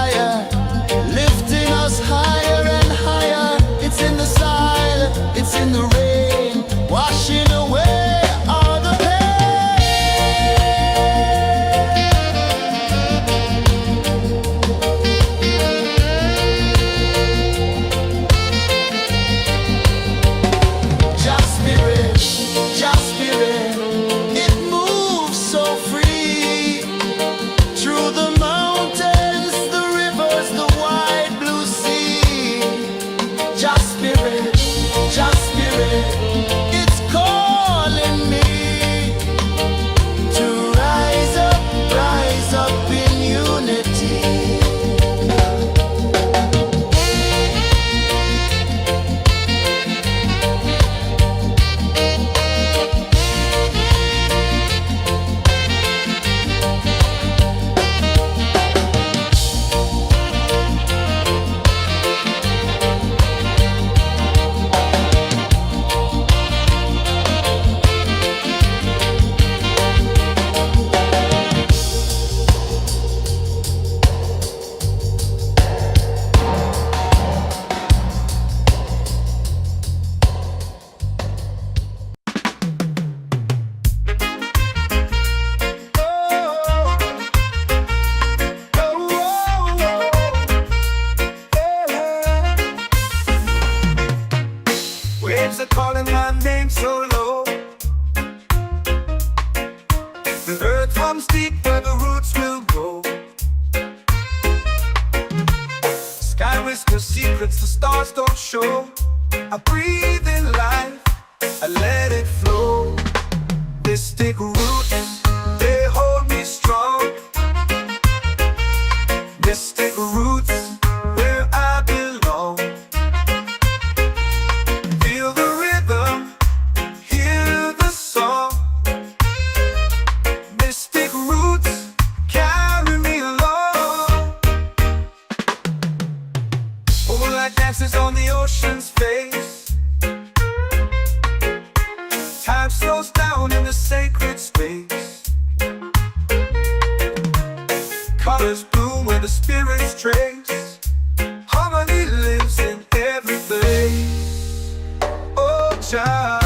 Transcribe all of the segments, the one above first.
fire, lifting us higher and higher. It's in the silence, it's in the rain, washing away all the pain. Just spirit, just spirit, it moves so free through the mountains, the rivers, the wide blue sea. Just spirit, it's calling me to rise up in unity. Waves are calling my name so low. The earth runs deep where the roots will grow. Sky whispers secrets the stars don't show. I breathe in life, I let it flow. Mystic roots, they hold me strong. Mystic roots, where I belong. Feel the rhythm, hear the song. Mystic roots, carry me along. Moonlight dances on the ocean's face. Time slows down in the sacred space. Colors bloom where the spirits trace. Harmony lives in every place. Oh, Jah,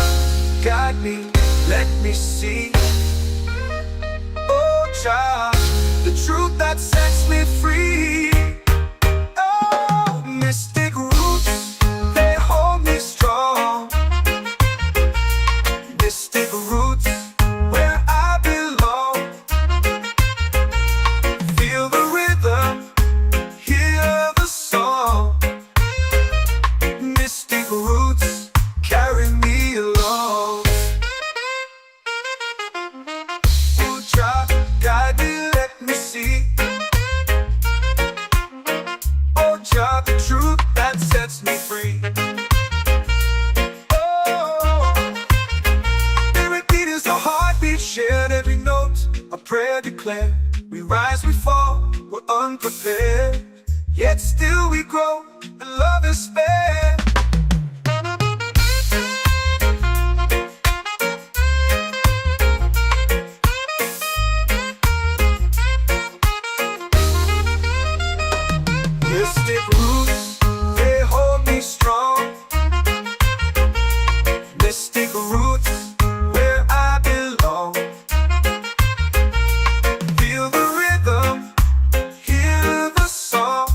guide me, let me see. Oh, Jah, the truth that sets me free. Oh, mystic roots, they hold me strong. Mystic roots, where I belong. Feel the rhythm, hear the song. Mystic roots, carry me along. Oh, Jah, guide me, let me see. Oh, Jah, the truth that sets me free. Oh, spirit beat is a heartbeat shared, every note a prayer declared. We rise, we fall, we're unprepared, yet still we grow, and love is spared. Mystic roots, they hold me strong. Mystic roots, where I belong. Feel the rhythm, hear the song.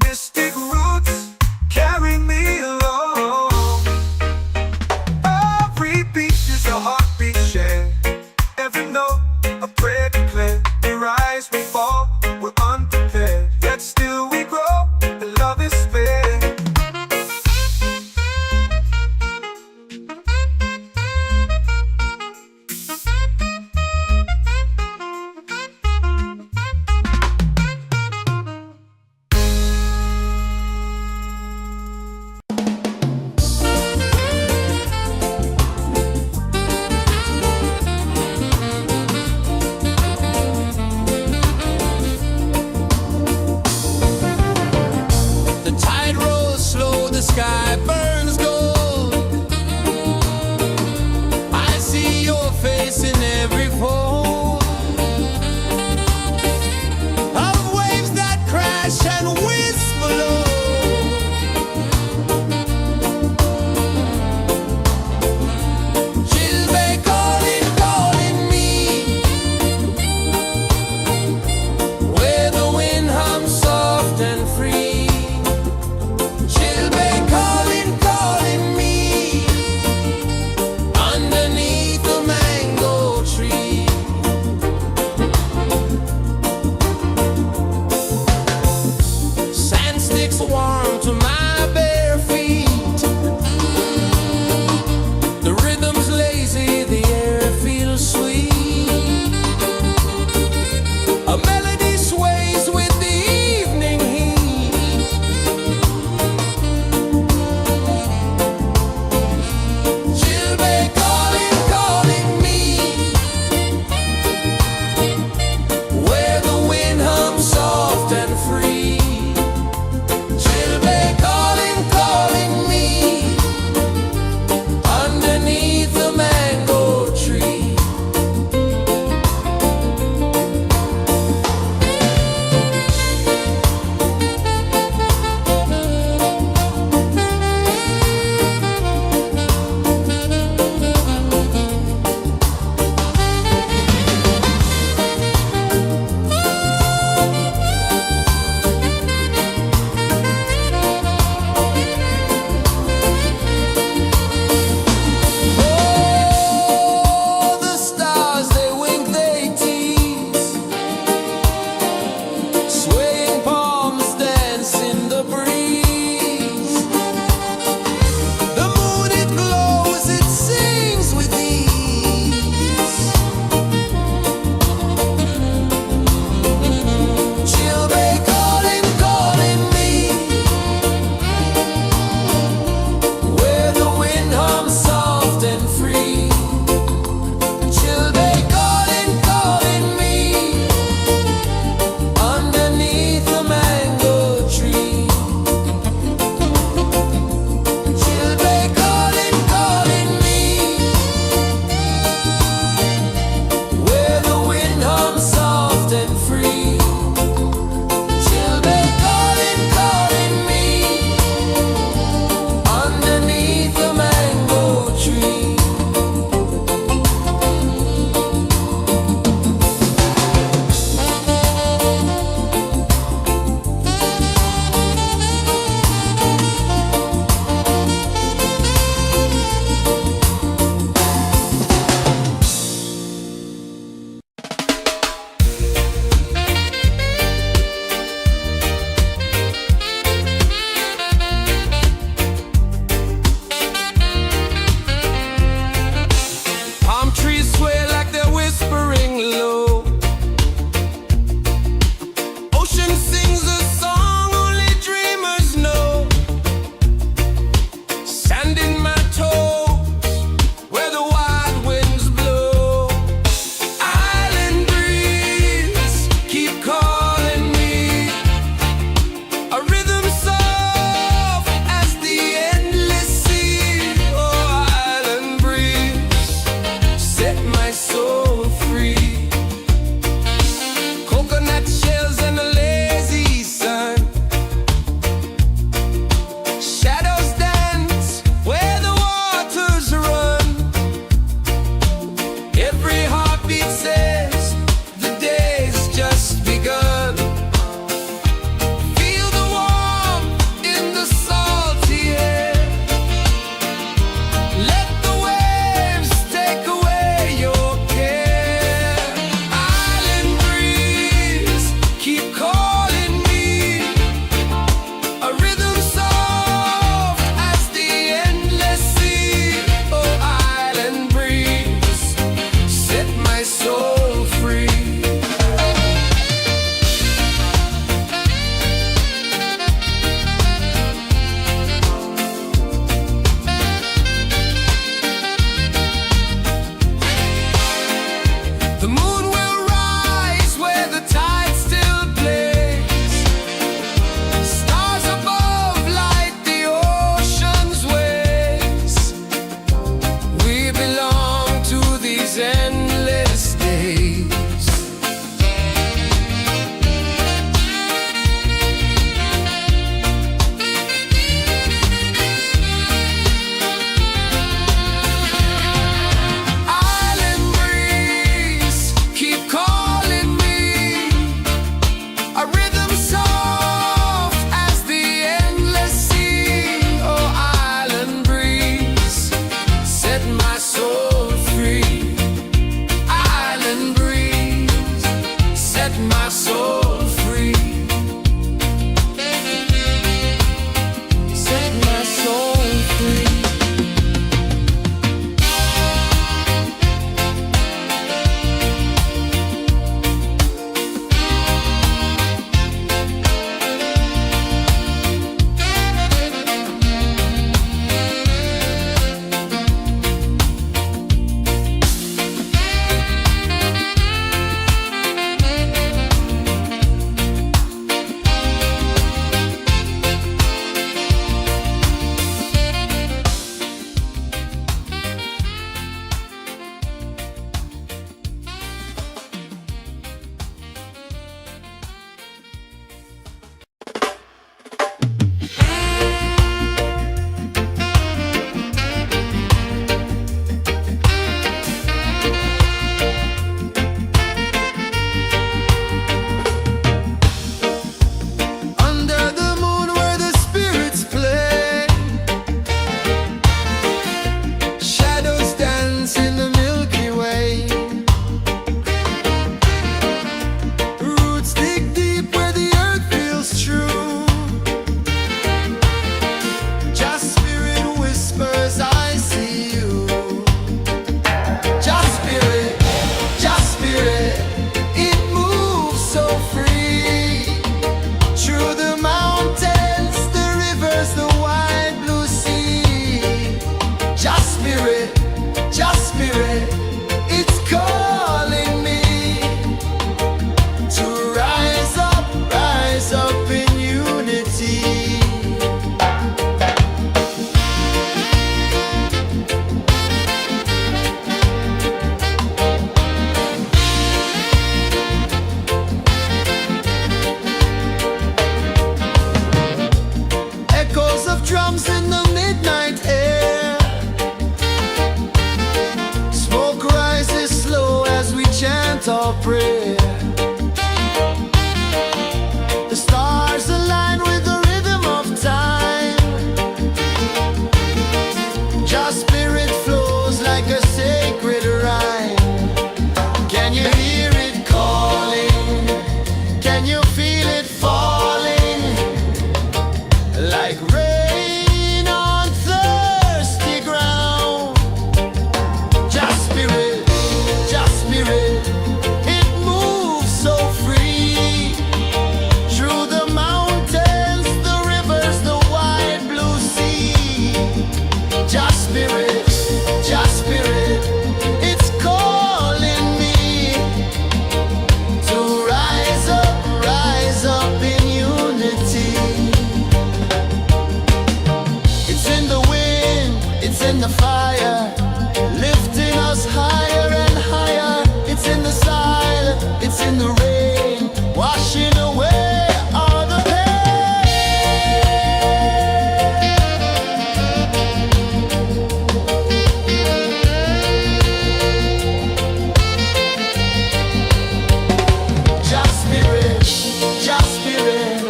Mystic roots, carry me along. Every beat is a heartbeat shared, every note a prayer declared. We rise, we fall, we're unprepared, yet still we grow. feel it falling like rain on thirsty ground. Just spirit, it moves so free through the mountains, the rivers, the wide blue sea. Just spirit, it's calling me to rise up in unity. It's in the wind, it's in the fire, lifting us higher and higher. It's in the silence, it's in the rain, washing away all the Just spirit,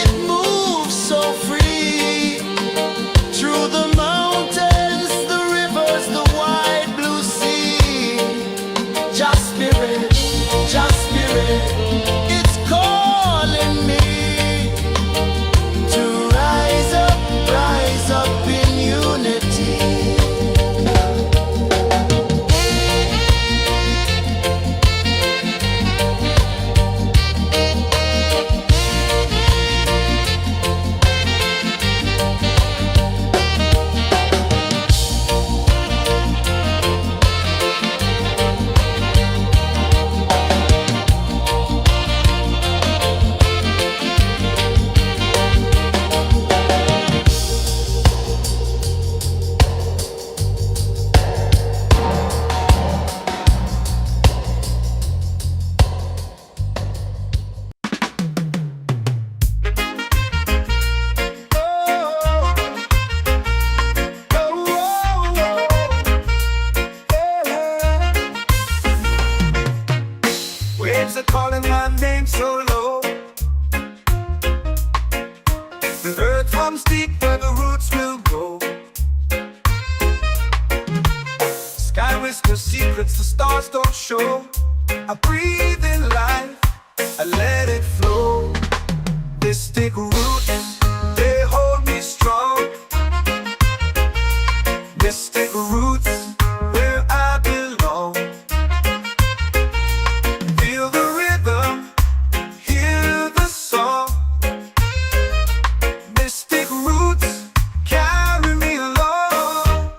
it moves so free through the mountains, the rivers, the wide blue sea. Just spirit, it's calling me to rise up in unity. Waves are calling my name so low. The earth runs deep where the roots will grow. Sky whispers secrets the stars don't show. I breathe in life, I let it flow. Mystic roots, they hold me strong. Mystic roots, where I belong. Feel the rhythm, hear the song. Mystic roots, carry me along.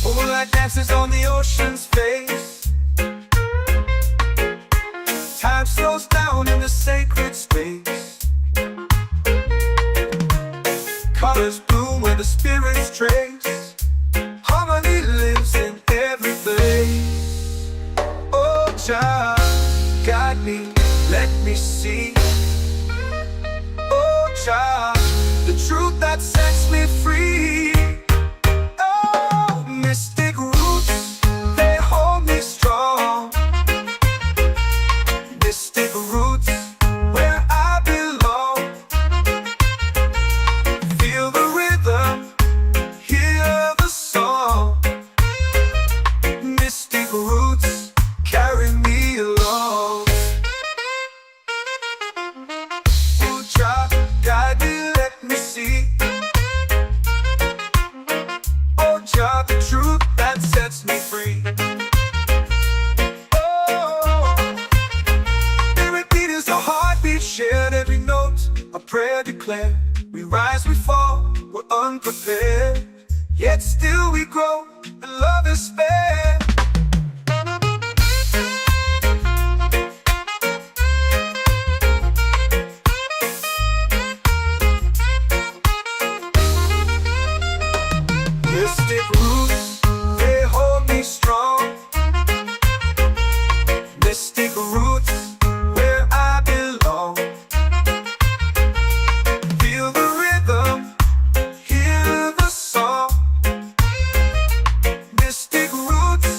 Moonlight dances on the ocean's face. Time slows down in the sacred space. Colors bloom where the spirits trace. Harmony lives in every place. Oh, Jah, guide me, let me see. Oh, Jah, the truth that sets me free. Oh, mystic roots, they hold me strong. Mystic roots, where I belong. Feel the rhythm, hear the song. Mystic roots, carry me along. Oh, Jah, guide me, let me see. Oh, Jah, the truth that sets me free. Oh, spirit beat is a heartbeat, shared every note. A prayer declared. We rise, we fall, we're unprepared. Yet still we grow, and love is spared. Mystic roots, they hold me strong. Mystic roots, where I belong. Feel the rhythm, hear the song. Mystic roots,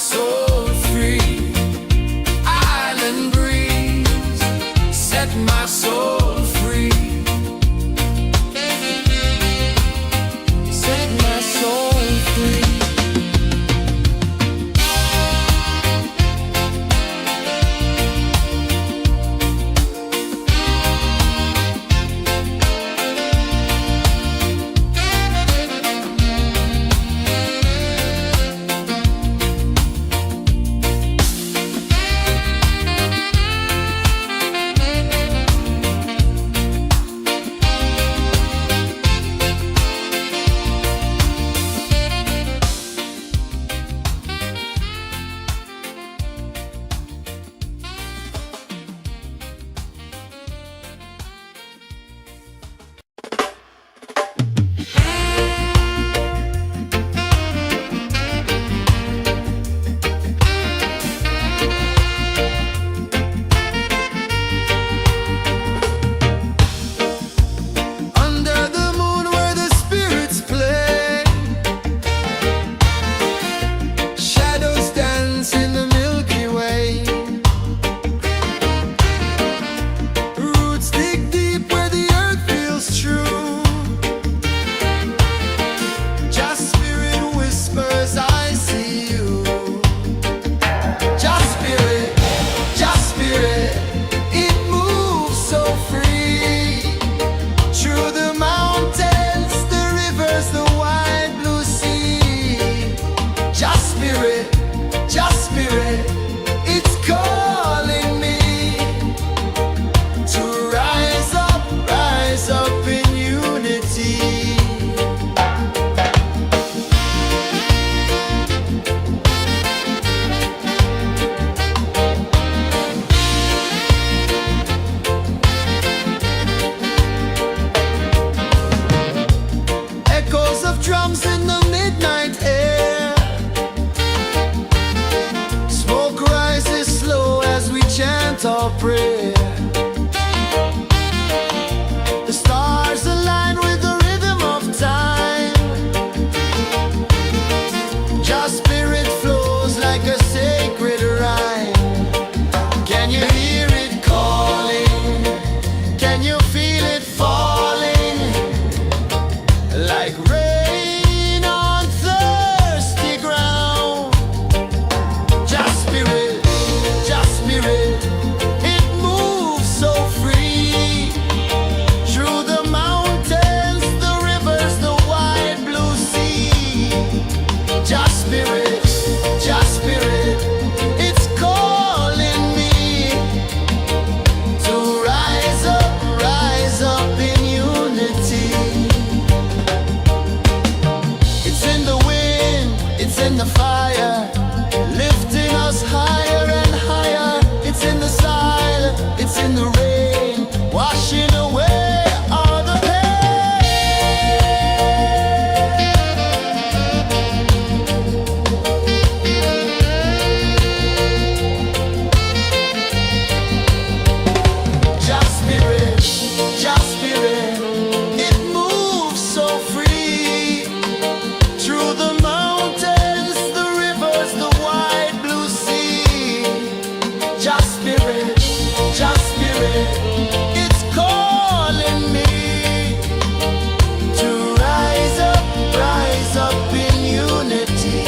soul free. Island breeze, set my soul free. Set my soul free. Drums in the midnight air. Smoke rises slow as we chant our prayer. The stars align with the rhythm of time. Your spirit flows like a sacred rhyme. Can you hear it calling? Can you feel it falling? Like rain in the fire, lifting us higher and higher. It's in the silence, it's in the rain, washing away all the Just spirit, it moves so free through the mountains, the rivers, the wide blue sea. Just spirit, it's calling me to rise up in unity.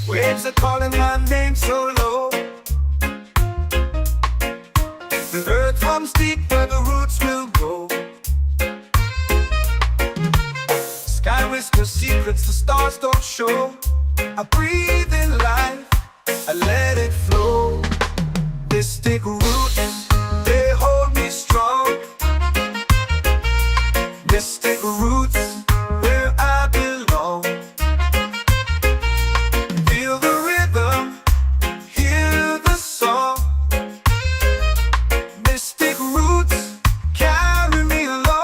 Waves are calling my name so low. The earth hums deep where the roots will grow. whisper secrets the stars don't show. I breathe in life, I let it flow. Mystic roots, they hold me strong. Mystic roots, where I belong. Feel the rhythm, hear the song. Mystic roots, carry me along.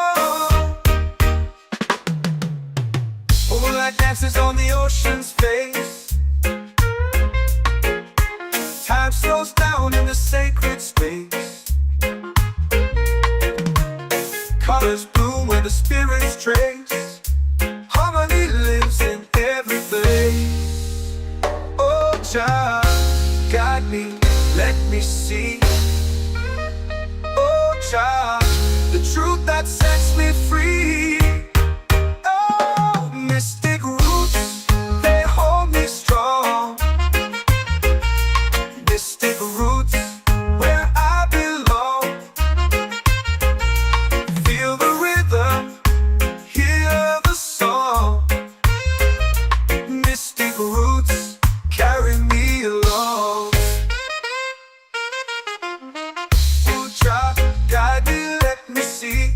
Moonlight dances on the ocean's face. Time slows down in the sacred space. Colors bloom where the spirits trace. Harmony lives in every place. Oh, child, guide me, let me see. Oh, child, the truth that sets me free. Oh, mystic roots, they hold me strong. Mystic roots, where I belong. Feel the rhythm, hear the song. Mystic roots, carry me along. Oh, child, guide me, let me see.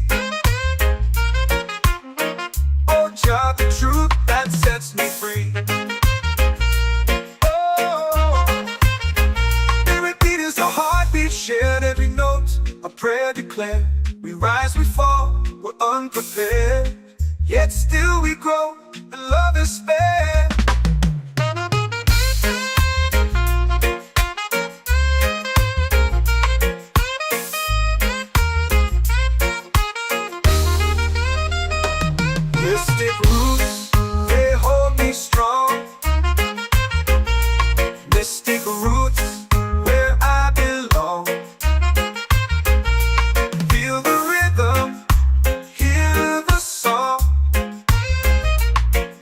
Oh, child, the truth that sets me free. Shared every note, a prayer declared. We rise, we fall, we're unprepared. Yet still we grow, and love is spared. Mystic roots, they hold me strong. Mystic roots, where I belong. Feel the rhythm, hear the song.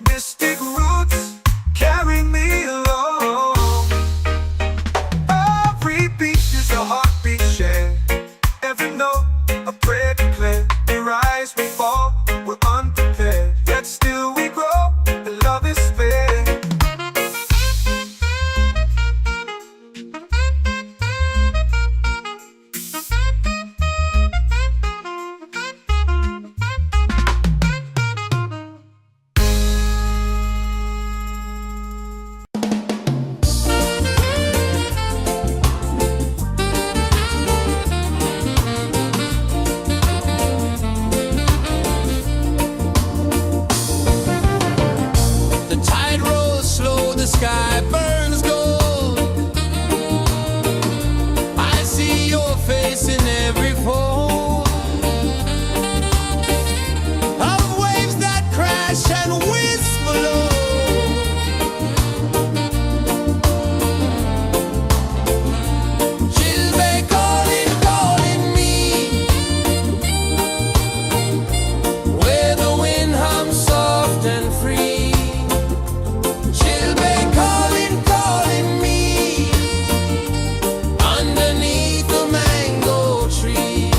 Mystic roots, carry me along. Every beat is a heartbeat shared. Every note, a prayer declared. We rise, we fall, we're unprepared. Yet still we grow, and love is fair. The tide rolls slow, the sky burns gold. I see your face in every fold of waves that crash and whisper low. She'll be calling, calling me, where the wind hums soft and free. She'll be calling, calling me, underneath the mango tree.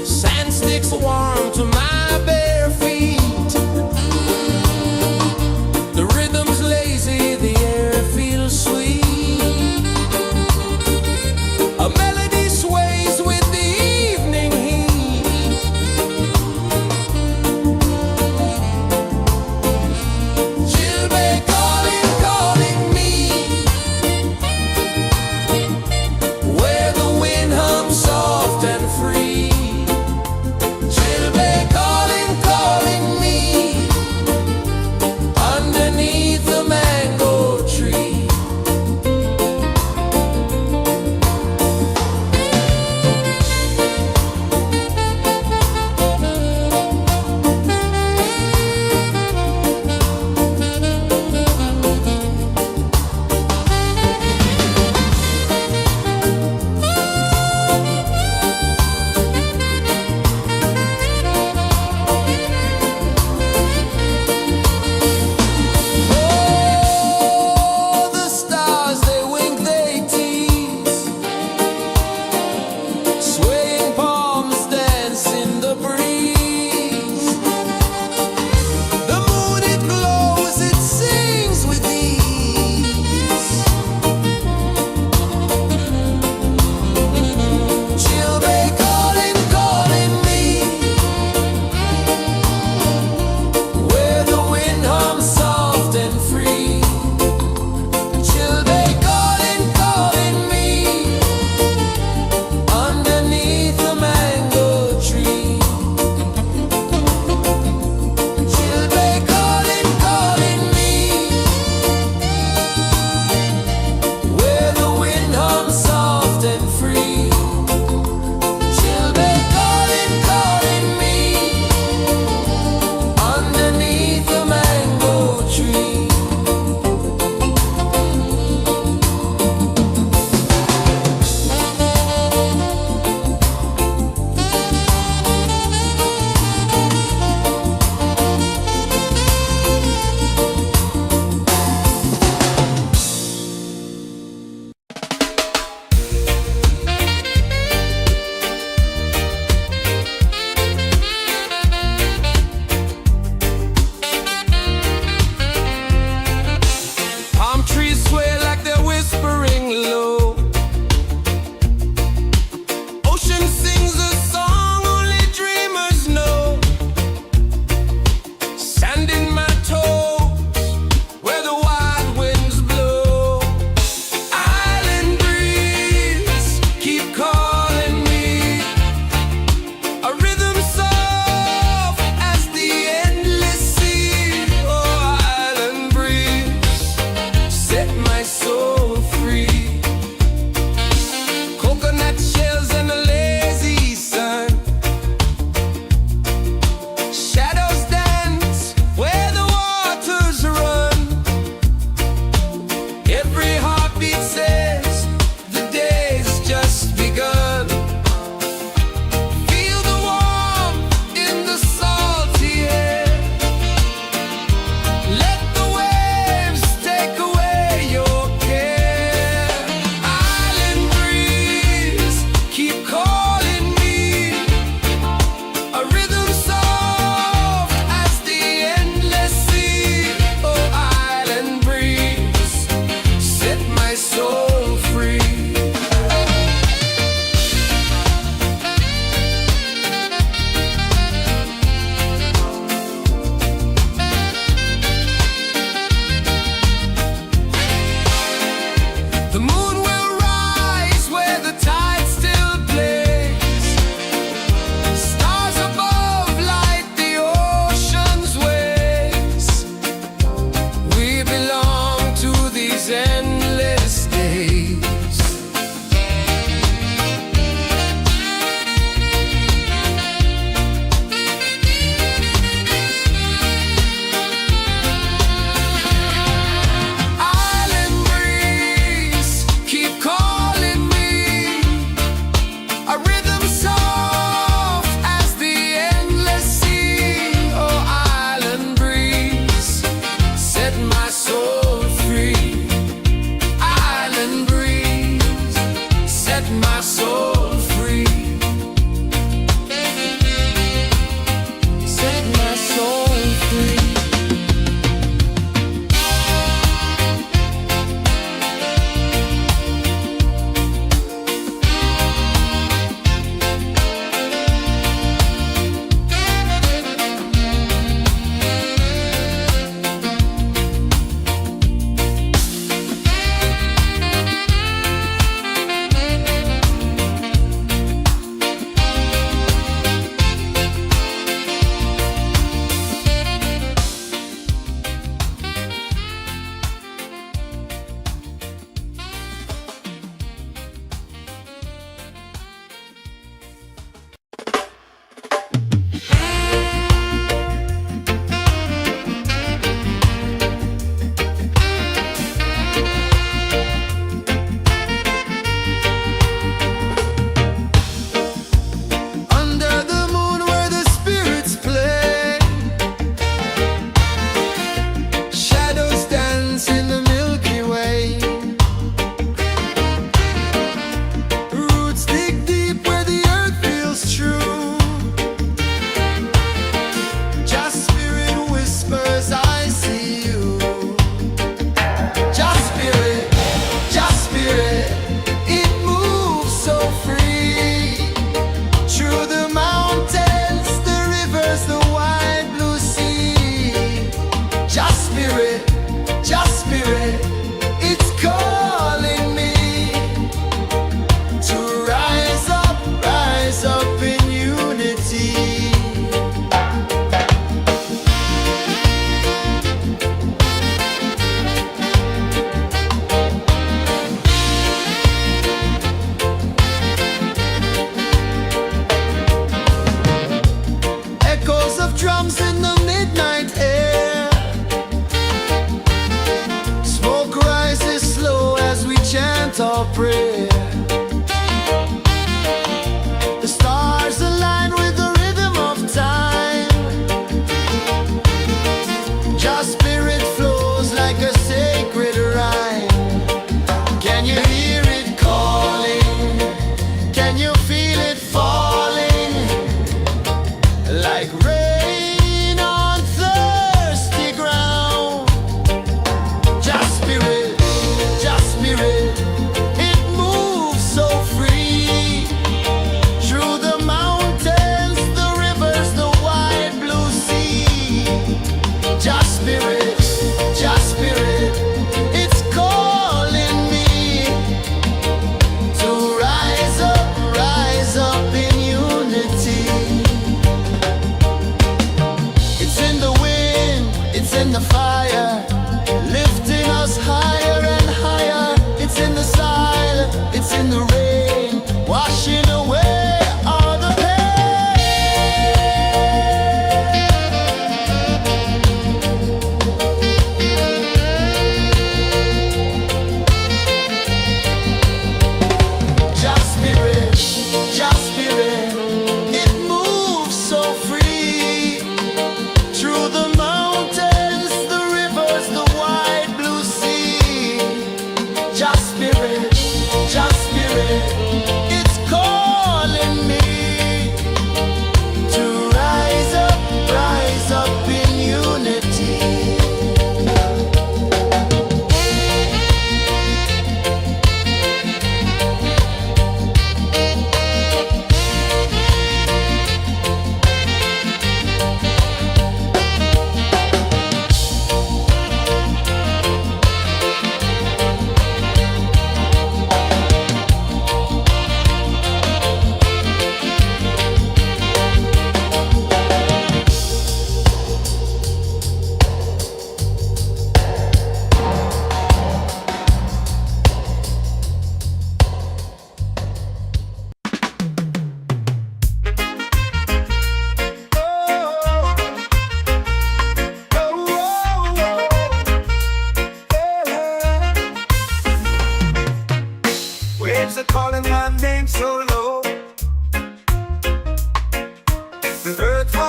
Sand sticks warm to my bare feet. The rhythm's lazy, the air feels sweet. A melody sways with the evening heat. She'll be calling, calling me, where the wind hums soft and free. She'll be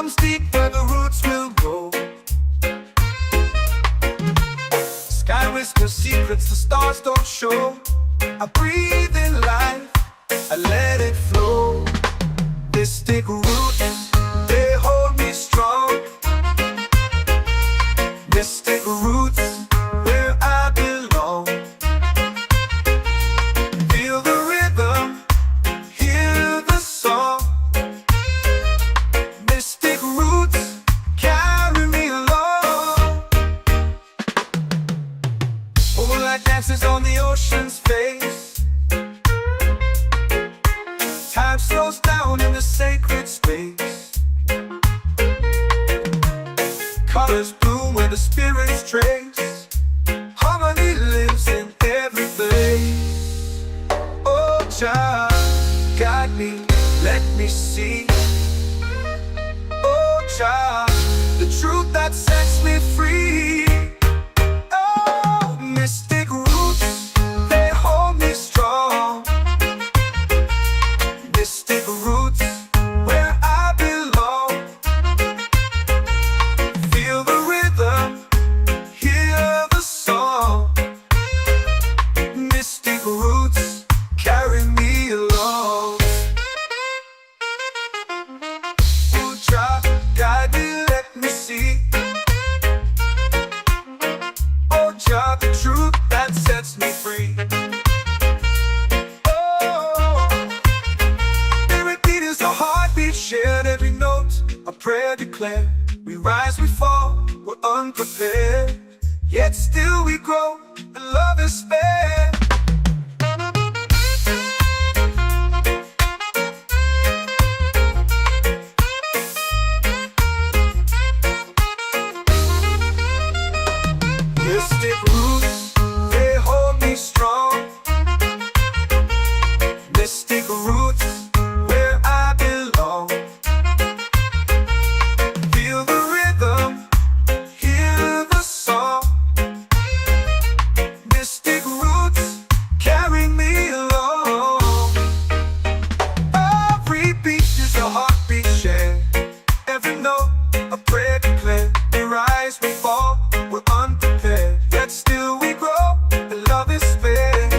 comes deep where the roots will grow. Sky whispers secrets the stars don't show. I breathe in life, I let it flow. Mystic roots, they hold me strong. Mystic roots, where I belong. Feel the rhythm, hear the song. Mystic roots, carry me along. Moonlight dances on the ocean's face. Time slows down in the sacred space. Colors bloom where the spirits trace. Harmony lives in every place. Oh, child, guide me, let me see. Oh, child, the truth that sets me free. Oh, mystic roots, they hold me strong. Mystic roots, where I belong. Feel the rhythm, hear the song. Mystic roots, carry me along. Oh, child, guide me, let me see. Oh, child, the truth that sets me free. Shared every note, a prayer declared. We rise, we fall, we're unprepared. Yet still we grow, and love is spared. Mystic roots, they hold me strong. Mystic roots, where I belong. Feel the rhythm, hear the song. Mystic roots, carry me along. Every beat is a heartbeat shared. Every note, a prayer declared. We rise, we fall, we're unprepared. Yet still we grow, and love is spared.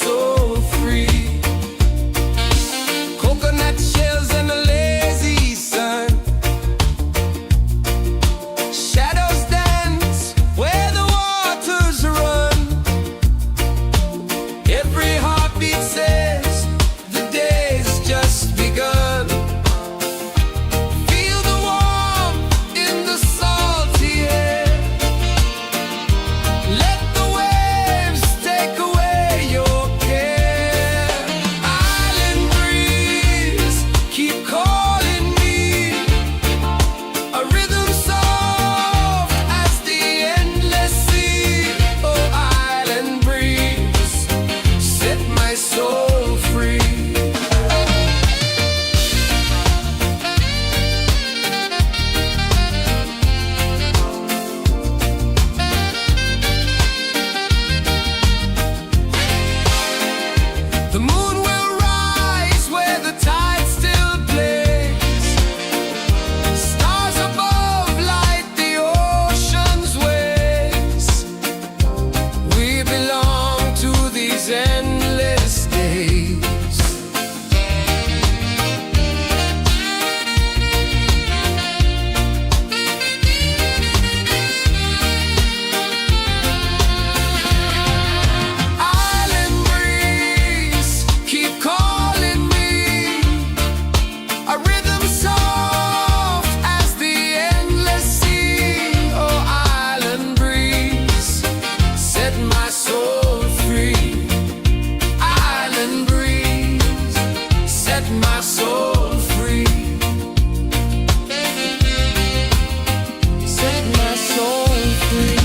soul free. Coconut shells and a lazy sun. Shadows dance where the waters run. Every heartbeat says the day's just begun. Feel the warmth in the salty air. Let the waves take away your care. Island breeze, keep calling me. A rhythm soft as the endless sea. Oh, island breeze, set my soul free. The moon will rise where the tide still plays. Stars above light the ocean's waves. We belong to these endless days. Island breeze, keep calling me. A rhythm soft as the endless sea. Oh, island breeze, set my soul free. Island breeze, set my soul free. Set my soul free.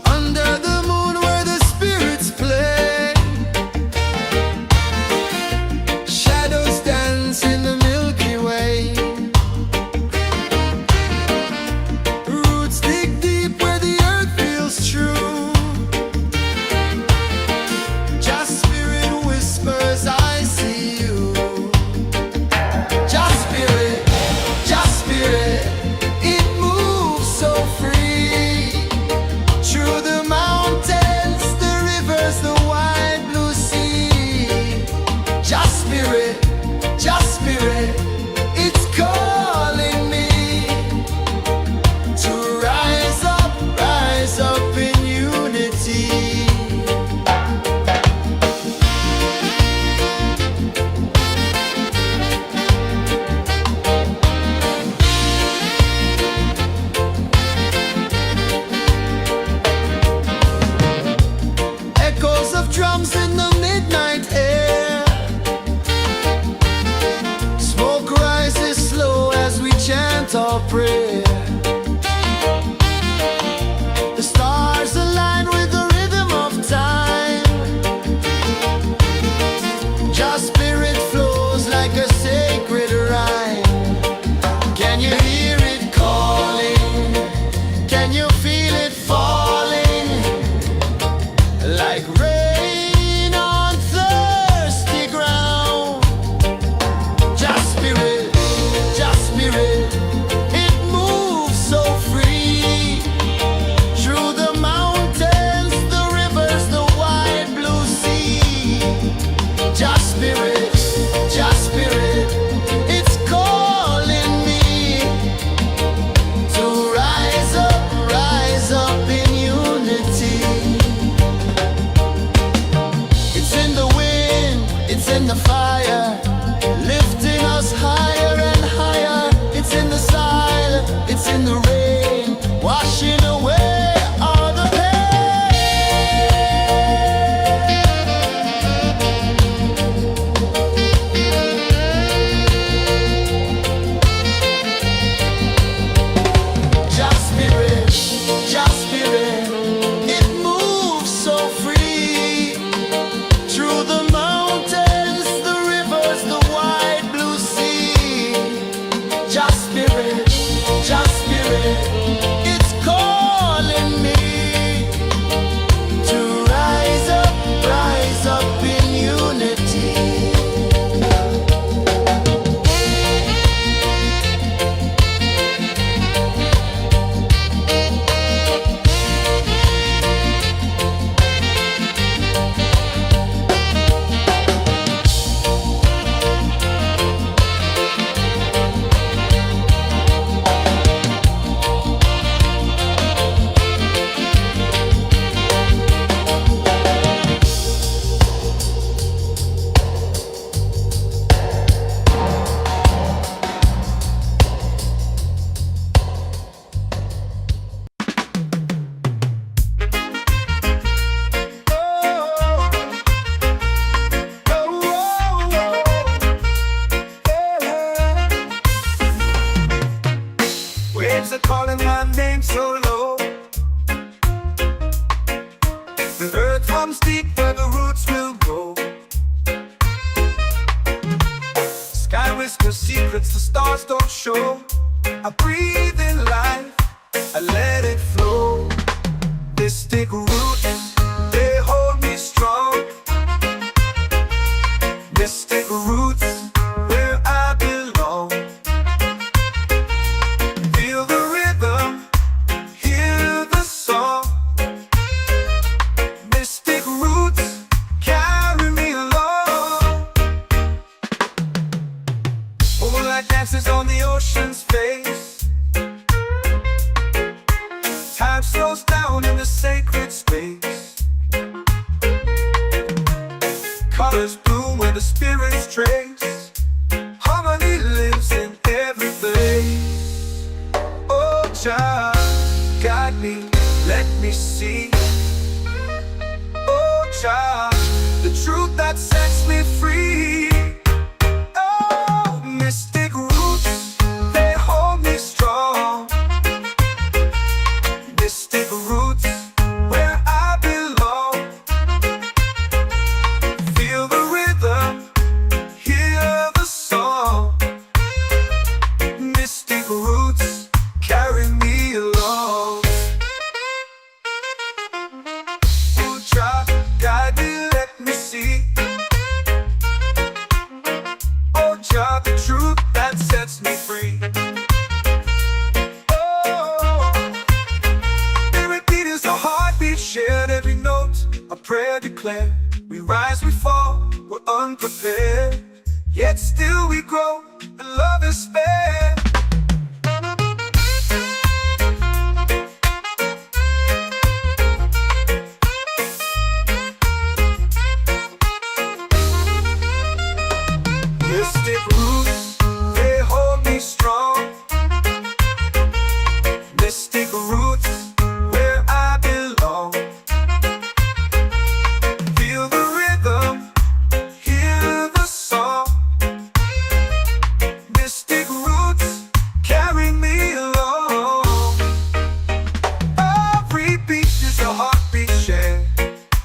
Under the moon where the spirits play. Shadows dance in the Milky Way. Roots dig deep where the earth feels true. Just spirit whispers, I see you. Just spirit, it moves so free. Through the mountains, the rivers, the wide blue sea. Just spirit, it's calling me to rise up in unity. Echoes of drums in the midnight air. Smoke rises slow as we chant our prayer. The stars align with the rhythm of time. Just spirit flows like a sacred rhyme. Can you hear it calling? Can you feel it falling? Like rain on thirsty ground. Just spirit, it moves are calling my name so low. The earth runs deep where the roots will grow. Sky whispers secrets the stars don't show. I breathe in life, I let it flow. Mystic roots, they hold me strong. Mystic roots, where I belong. Feel the rhythm, hear the song. Mystic roots, carry me along. Moonlight dances on the ocean's face. Time slows down in the sacred space. Colors bloom where the spirits trace. Harmony lives in every place. Oh, child, guide me, let me see. Oh, child, the truth that sets me free. Oh, mystic roots, they hold me strong. Mystic roots, where I belong. Feel the rhythm, hear the song. Mystic roots, carry me along. Oh, child, guide me, let me see. Oh, child, the truth that sets me free. Shared every note, a prayer declared. We rise, we fall, we're unprepared. Yet still we grow, and love is spared. Mystic roots, they hold me strong. Mystic roots, where I belong. Feel the rhythm, hear the song. Mystic roots, carry me along. Every beat is a heartbeat shared.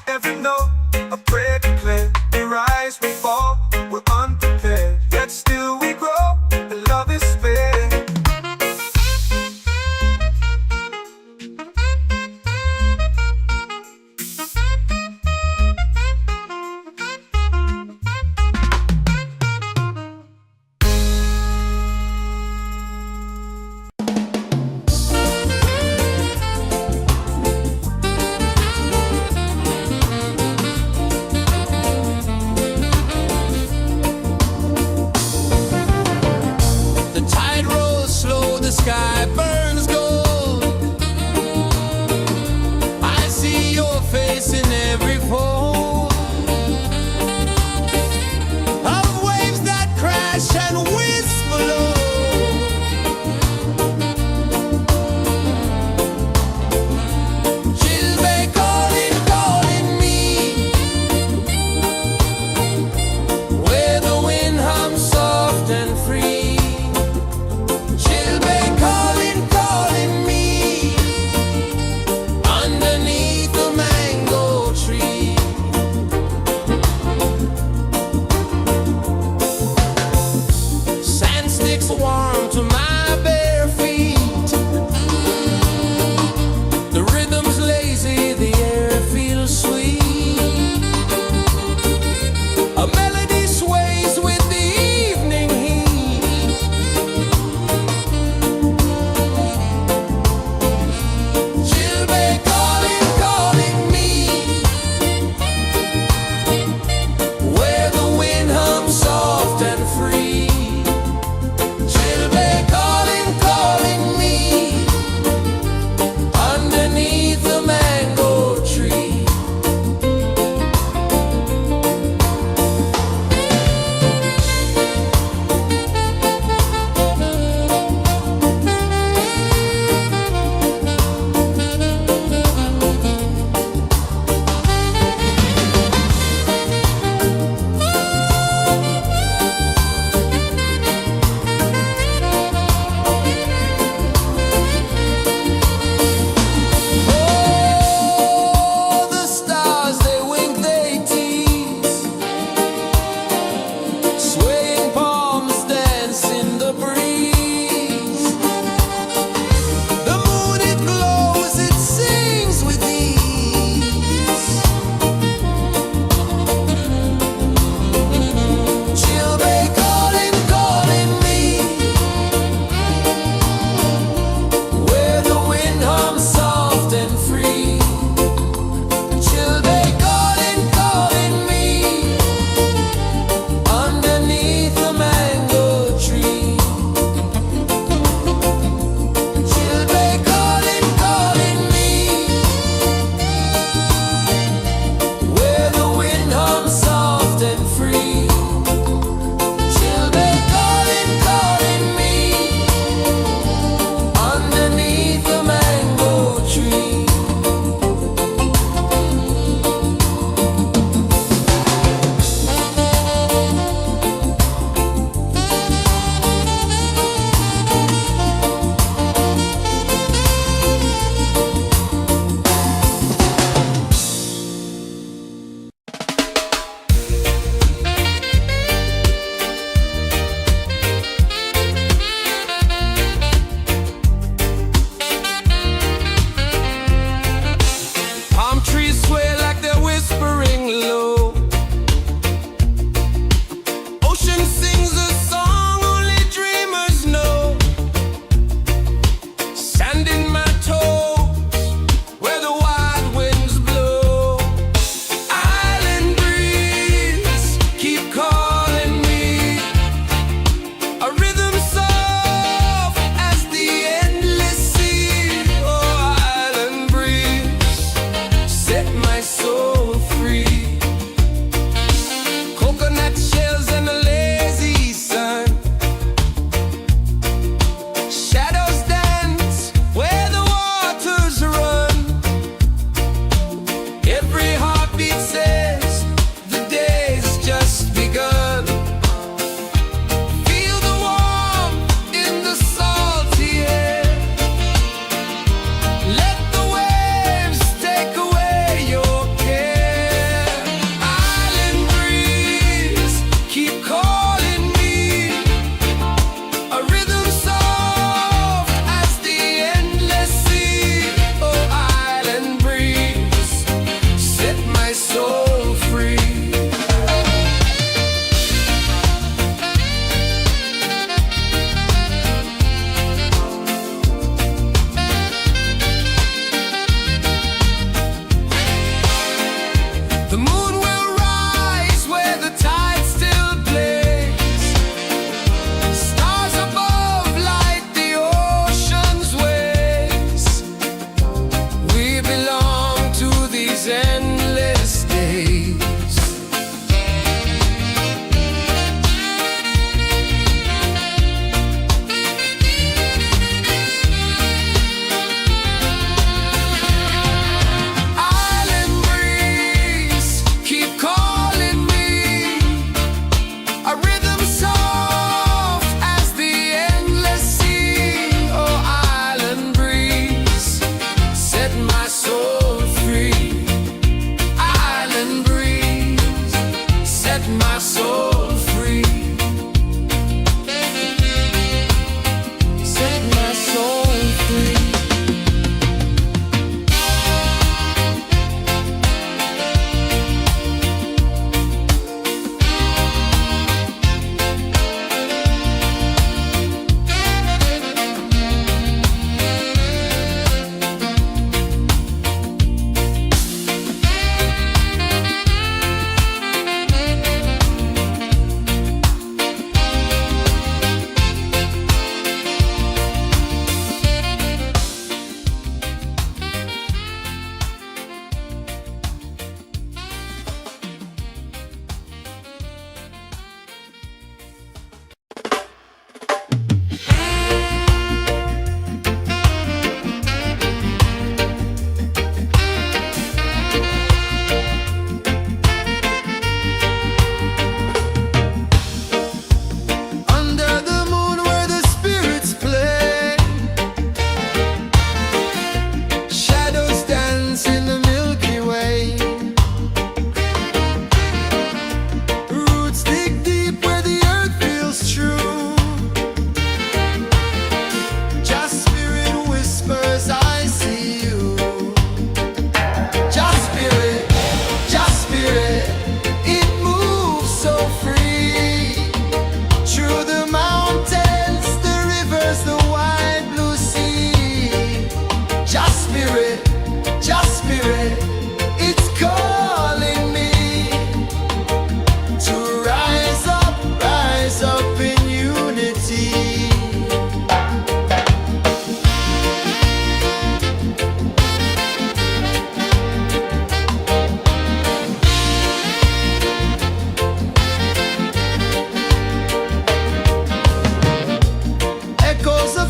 Every note, a prayer declared. We rise, we fall, we're unprepared. Yet still we grow, and love is spared. The tide rolls slow, the sky burns gold. I see your face in every fold of waves that crash and whisper low. Chilbay calling, calling me, where the wind hums soft and free. Chilbay calling,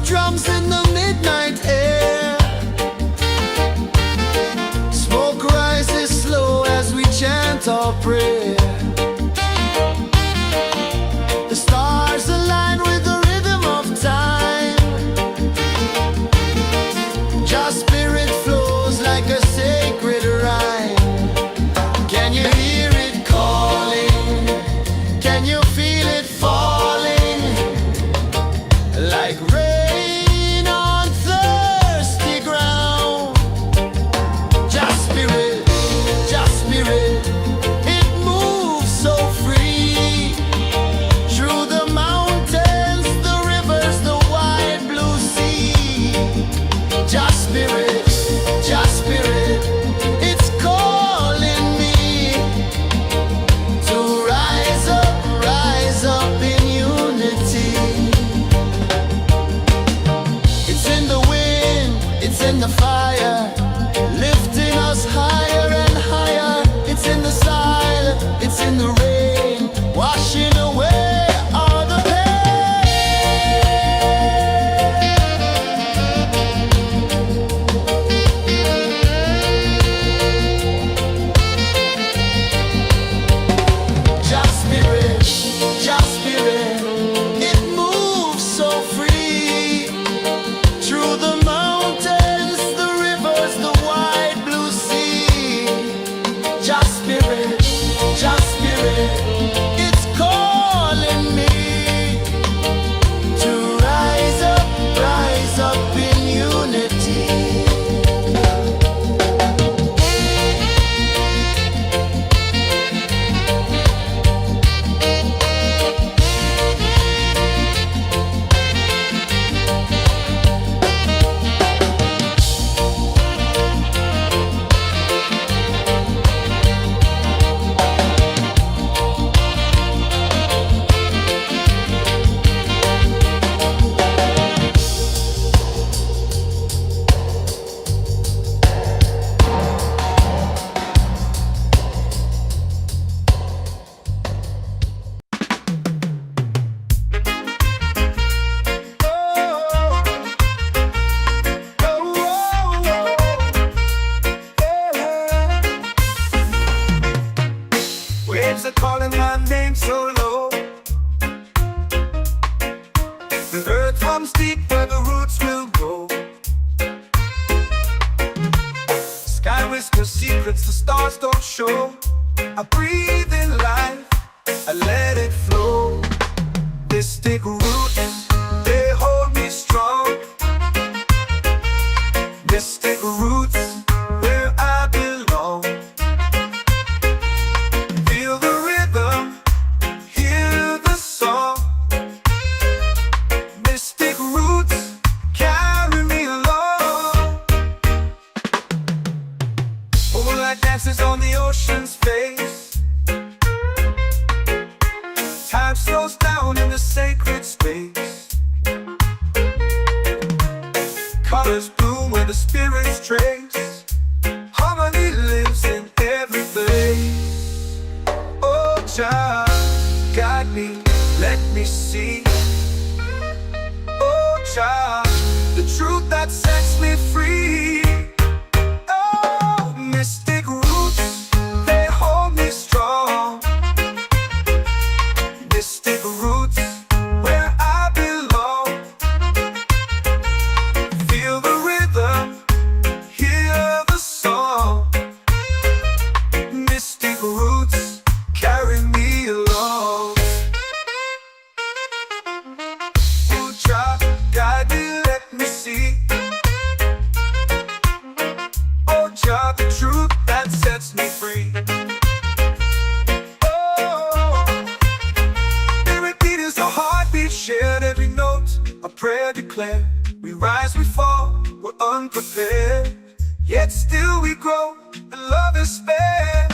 drums in the midnight air. Smoke rises slow as we chant our prayer. The stars align with the rhythm of time. Your spirit flows like a sacred rhyme. Can you hear it calling? Can you feel it falling? Like rain on thirsty ground. Just spirit, it moves so free. Through the mountains, the rivers, the wide blue sea. Just spirit, it's calling me to rise up in unity. It's in the wind, it's in the fire, lifting us higher and higher. It's in the silence, it's in the rain, washing away all the Just spirit, it moves so free. Through the mountains, the rivers, the wide blue sea. Just spirit, it's calling me to rise up in unity. Waves are calling my name so low. The earth hums deep where the roots will grow. Sky whispers secrets the stars don't show. I breathe in life, I let it flow. Mystic roots, they hold me strong. Mystic roots, where I belong. Feel the rhythm, hear the song. Mystic roots, carry me along. Moonlight dances on the ocean's face. Time slows down in the sacred space. Colors bloom where the spirits trace. Harmony lives in every place. Oh, child, guide me, let me see. Oh, child, the truth that sets me free. Oh, mystic roots, they hold me strong. Mystic roots, where I belong. Feel the rhythm, hear the song. Mystic roots, carry me along. Oh, child, guide me, let me see. Oh, child, the truth that sets me free. Shared every note, a prayer declared. We rise, we fall, we're unprepared. Yet still we grow, and love is spared.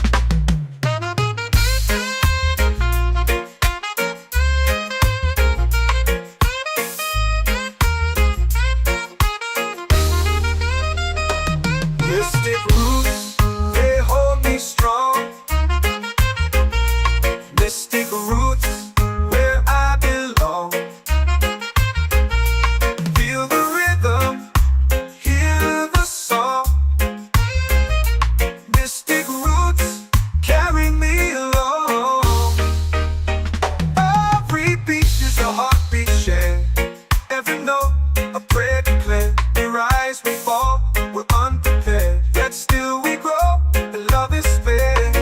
Mystic roots, they hold me strong. Mystic roots, where I belong. Feel a prayer declared. We rise, we fall, we're unprepared. Yet still we grow, and love is spared.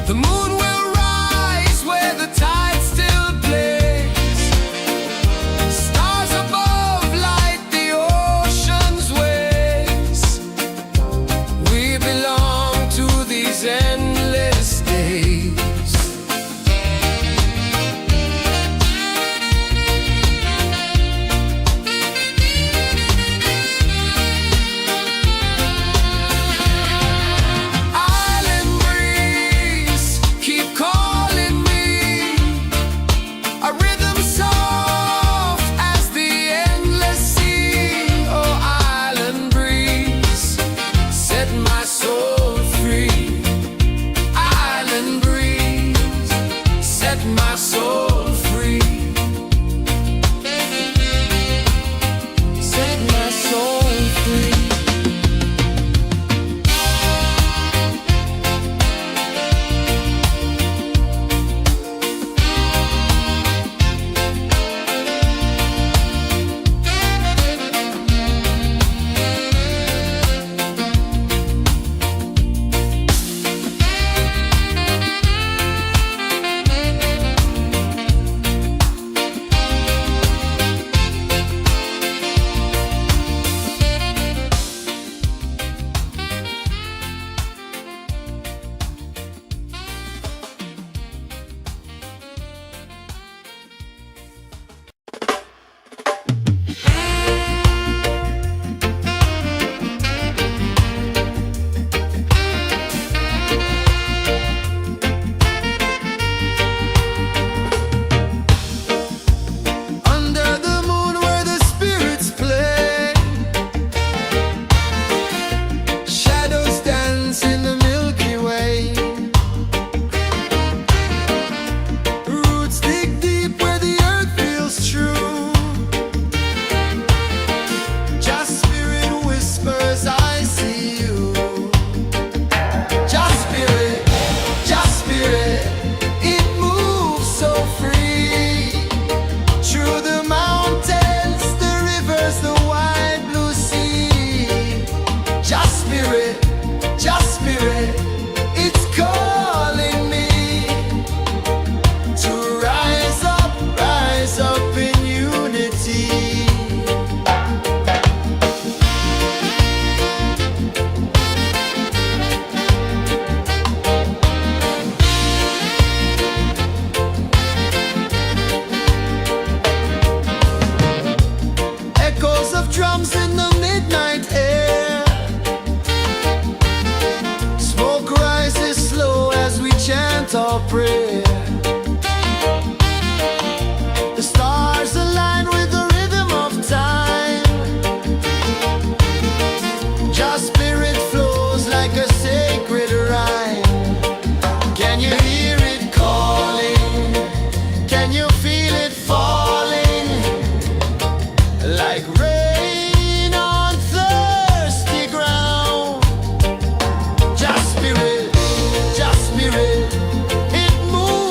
The moon will rise where the tide still plays. Stars above light the ocean's waves. We belong to these endless days. Island breeze, keep calling me. A rhythm soft as the endless sea. Oh, island breeze, set my soul free. Island breeze, set my soul free. Set my soul free. Under the moon where the spirits play, shadows dance in the Milky Way. Roots dig deep where the earth feels true. Just spirit whispers, I see you. Just spirit, it moves so free. Through the mountains, the rivers, the wide blue sea. Just spirit, it's calling me to rise up in unity. Echoes of drums in the midnight air. Smoke rises slow as we chant our prayer. The stars align with the rhythm of time. Just spirit flows like a sacred rhyme. Can you hear it calling? Can you feel it falling? Like rain on thirsty ground. Just spirit, it moves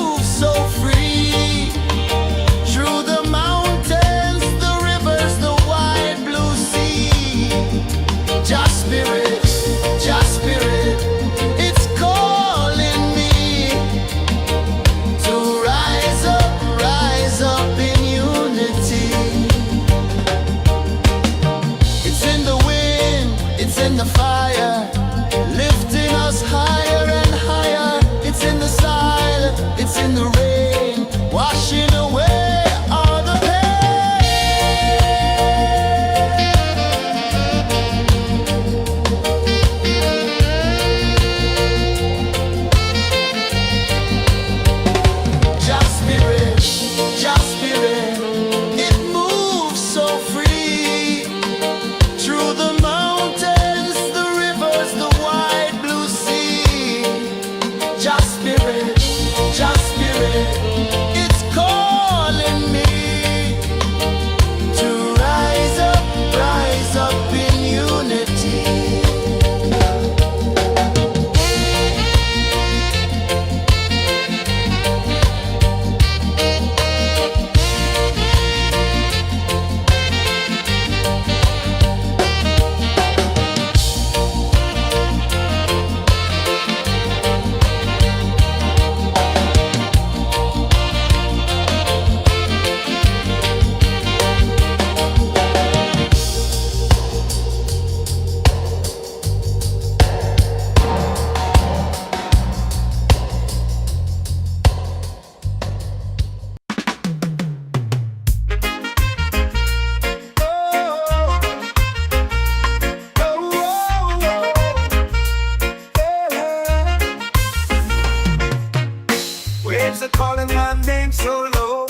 waves are calling my name so low.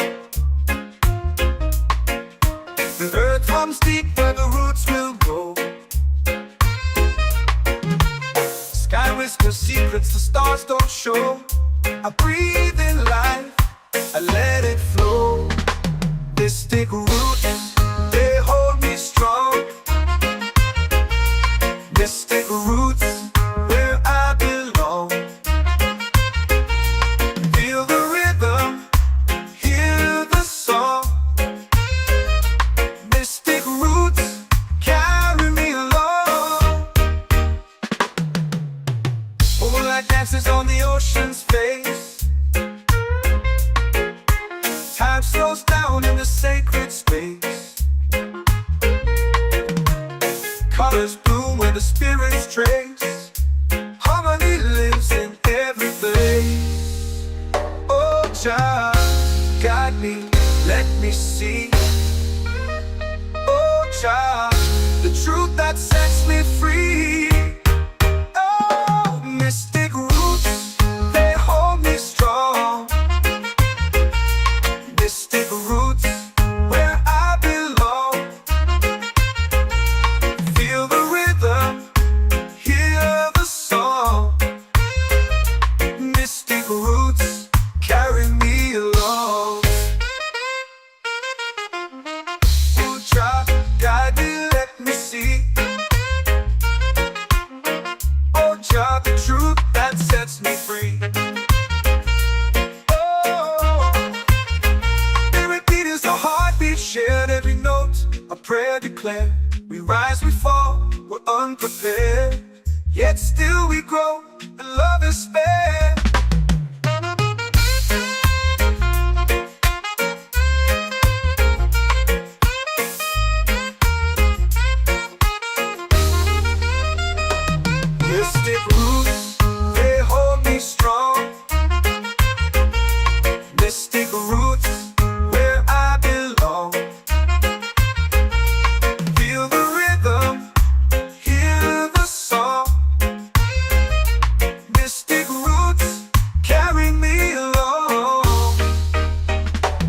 The earth hums deep where the roots will go. Sky whispers secrets the stars don't show. I breathe in life, I let it flow. Mystic roots, they hold me strong. Mystic roots, where I belong. Feel the rhythm, hear the song. Mystic roots, carry me along. Moonlight dances on the ocean's face. Time slows down in the sacred space. Colors bloom where the spirits trace. Harmony lives in every place. Oh, Jah, guide me, let me see. Oh, Jah, the truth that sets me free. Oh, mystic roots, they hold me strong. Mystic roots, where I belong. Feel the rhythm, hear the song. Mystic roots, carry me along. Oh, Jah, guide me, let me see. Oh, Jah, the truth that sets me free. Shared every note, a prayer declared. We rise, we fall, we're unprepared. Yet still we grow, and love is spared. Mystic roots, they hold me strong. Mystic roots, where I belong. Feel the rhythm, hear the song. Mystic roots, carry me along.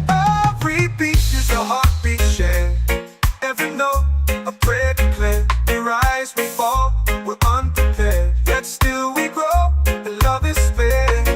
Every beat is a heartbeat shared. Every note, a prayer declared. We rise, we fall, we're unprepared. Yet still we grow, and love is spared.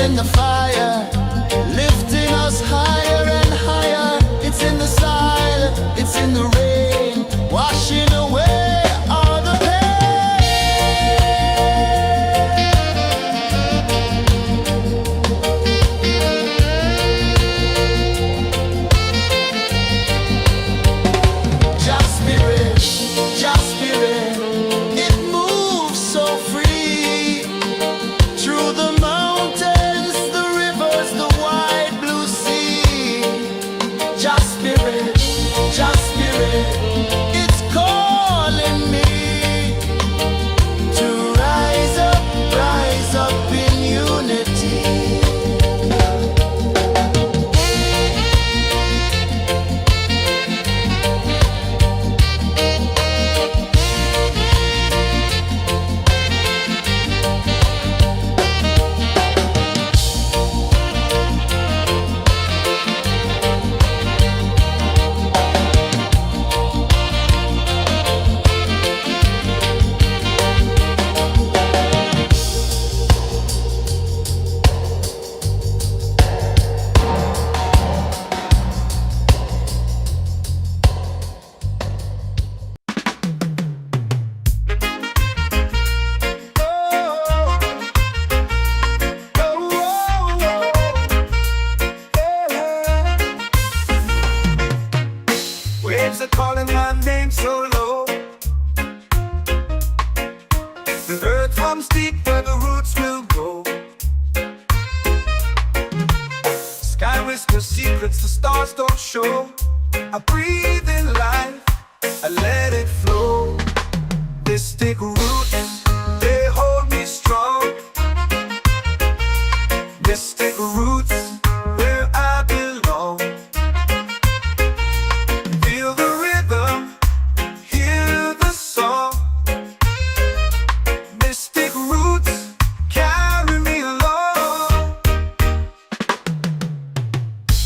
in the fire, lifting us higher and higher. It's in the silence, it's in the rain, washing away all the pain. Just spirit, just spirit, it moves so free through the mountains, the rivers, the wide blue sea. Just spirit, it's calling me to rise up in unity. Waves are calling my name so low. The earth hums deep where the roots will go. Sky whispers secrets the stars don't show. I breathe in life, I let it flow. Mystic roots, they hold me strong. Mystic roots, where I belong. Feel the rhythm, hear the song. Mystic roots, carry me along.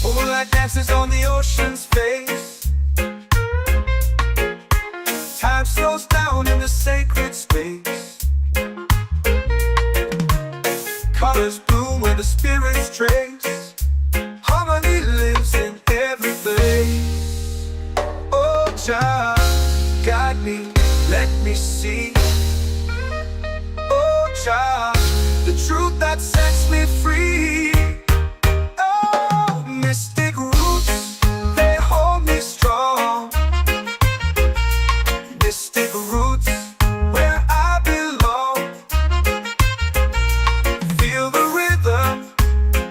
Moonlight dances on the ocean's face. Time slows down in the sacred space. Colors bloom where the spirits trace. Harmony lives in every place. Oh, child, guide me, let me see. Oh, child, the truth that sets me free. Oh, mystic roots, they hold me strong. Mystic roots, where I belong. Feel the rhythm,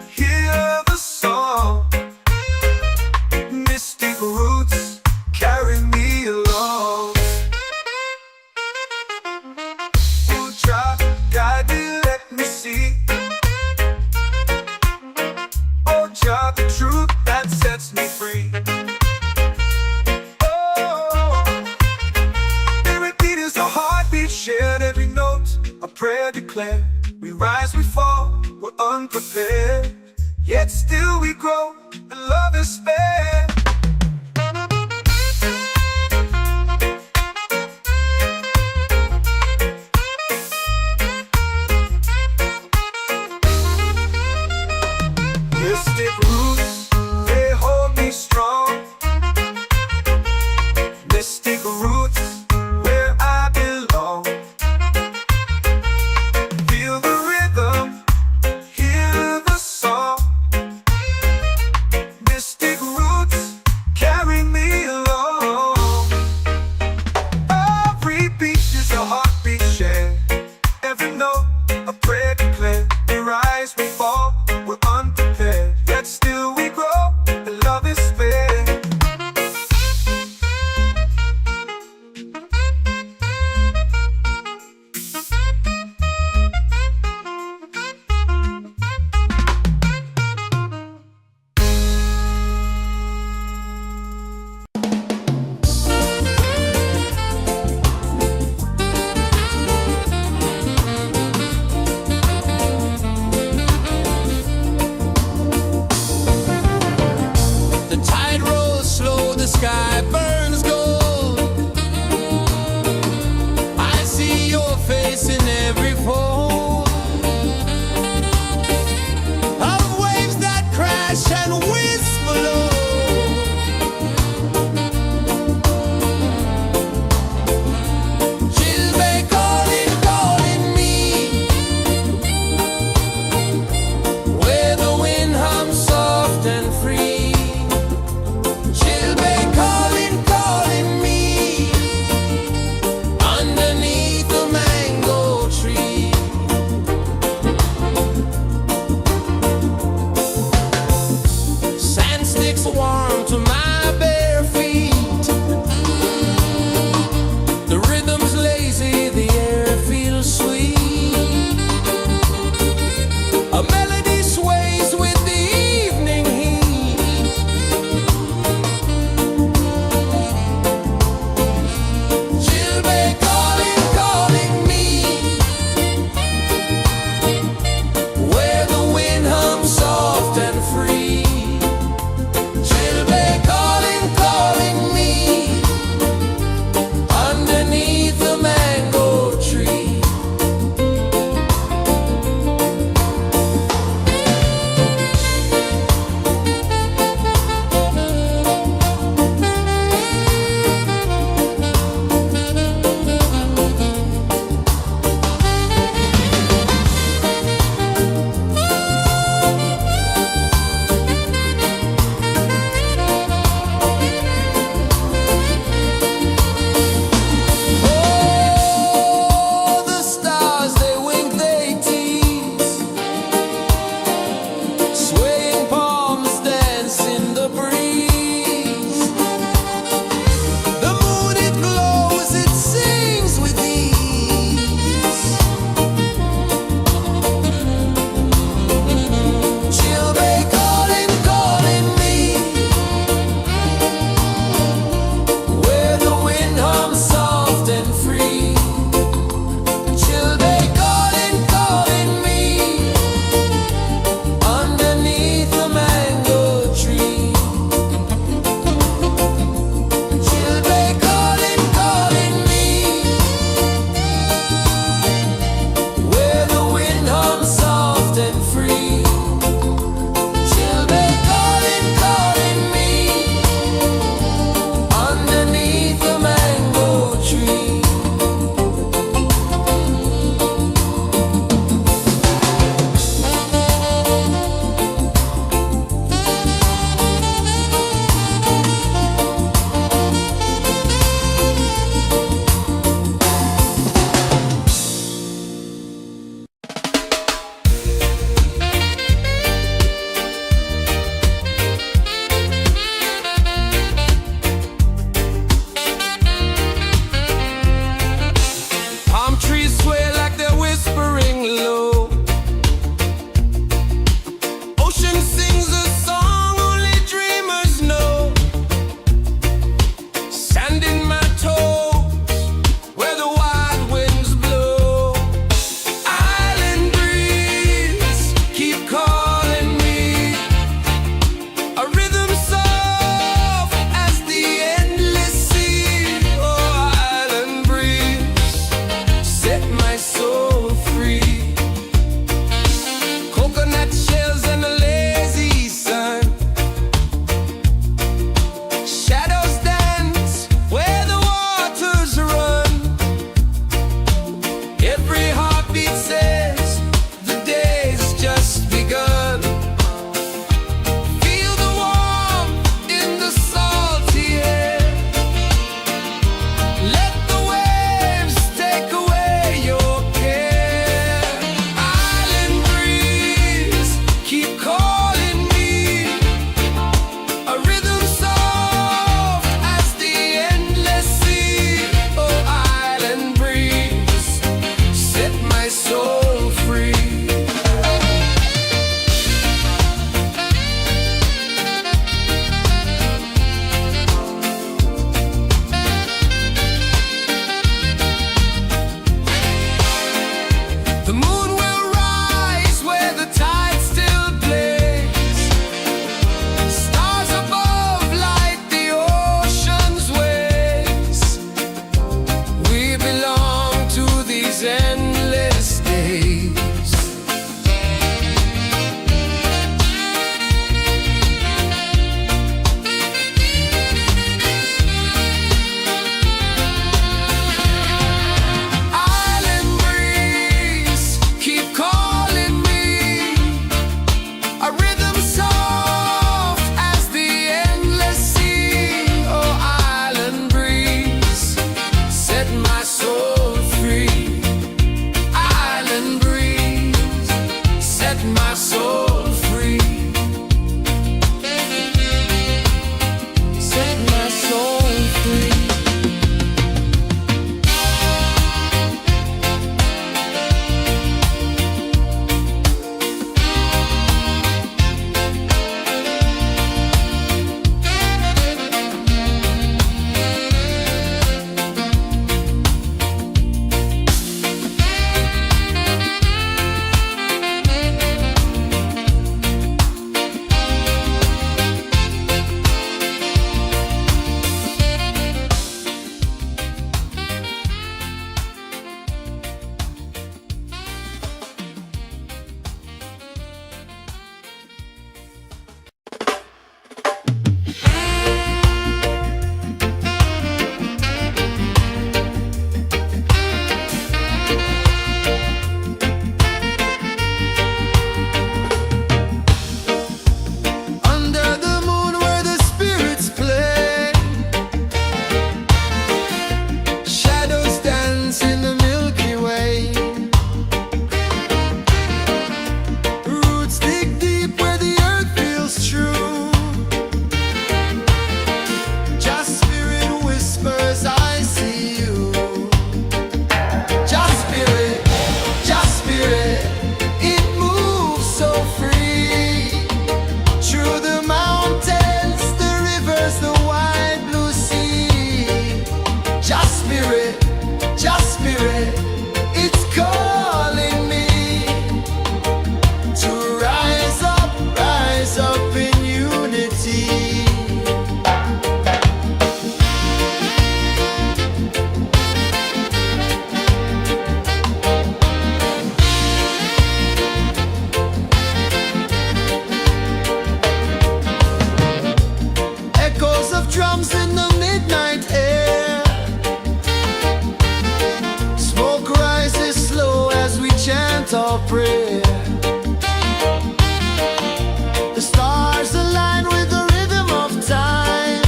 hear the song. Mystic roots, carry me along. Oh, child, guide me, let me see. Oh, child, the truth that sets me free. Oh, spirit beat is a heartbeat, shared every note, a prayer declared. We rise, we fall, we're unprepared, yet still we grow, and love is spared. Mystic roots, they hold me strong. Mystic roots, where I belong. Feel the rhythm, hear the song. Mystic roots, my soul free. Set my soul free. Under the moon where the spirits play, shadows dance in the Milky Way. Roots dig deep where the earth feels true. Just spirit whispers, I see you. Just spirit, it moves so free. Through the mountains, the rivers, the wide blue sea. Just spirit, it's calling me to rise up in unity. Echoes of drums in the midnight air. Smoke rises slow as we chant our prayer. The stars align with the rhythm of time.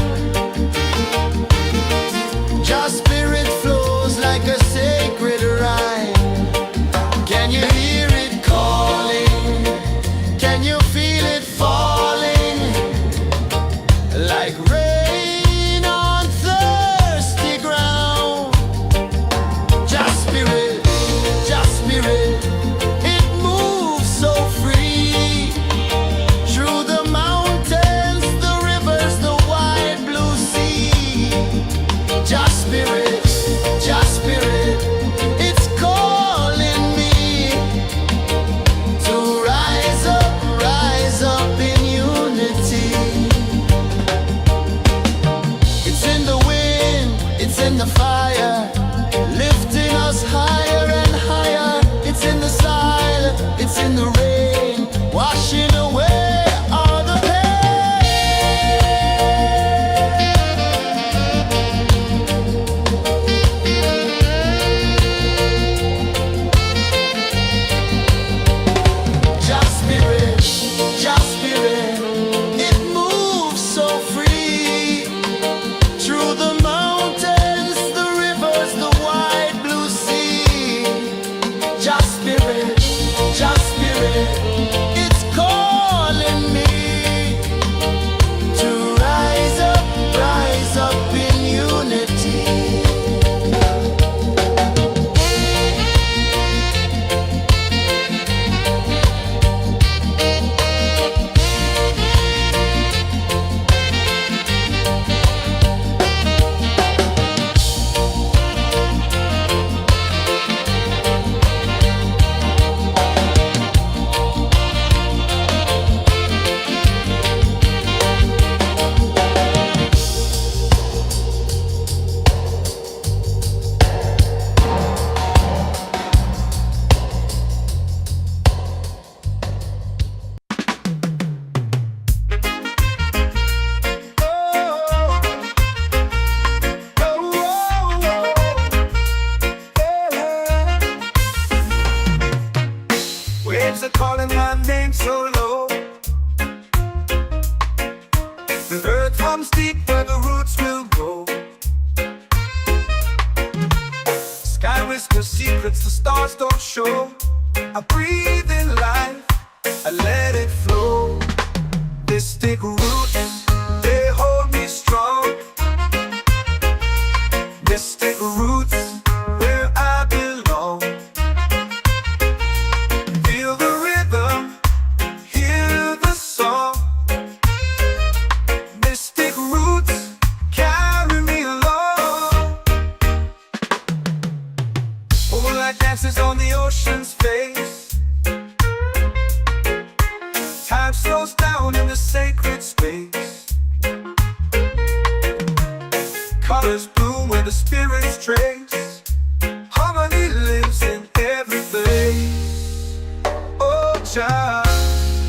Just spirit flows like a sacred rhyme. Can you hear it calling? Can you feel it falling? Like rain on thirsty ground. Just spirit, it moves so free. Through the mountains, the rivers, the wide blue sea. Just spirit, it's calling me to rise up in unity. It's in the wind, it's in the fire, lifting us higher and higher. It's in the silence, it's in the rain, washing away all the pain. Just spirit, it moves so free. Through the mountains, the rivers, the wide blue sea. Just spirit, it's calling.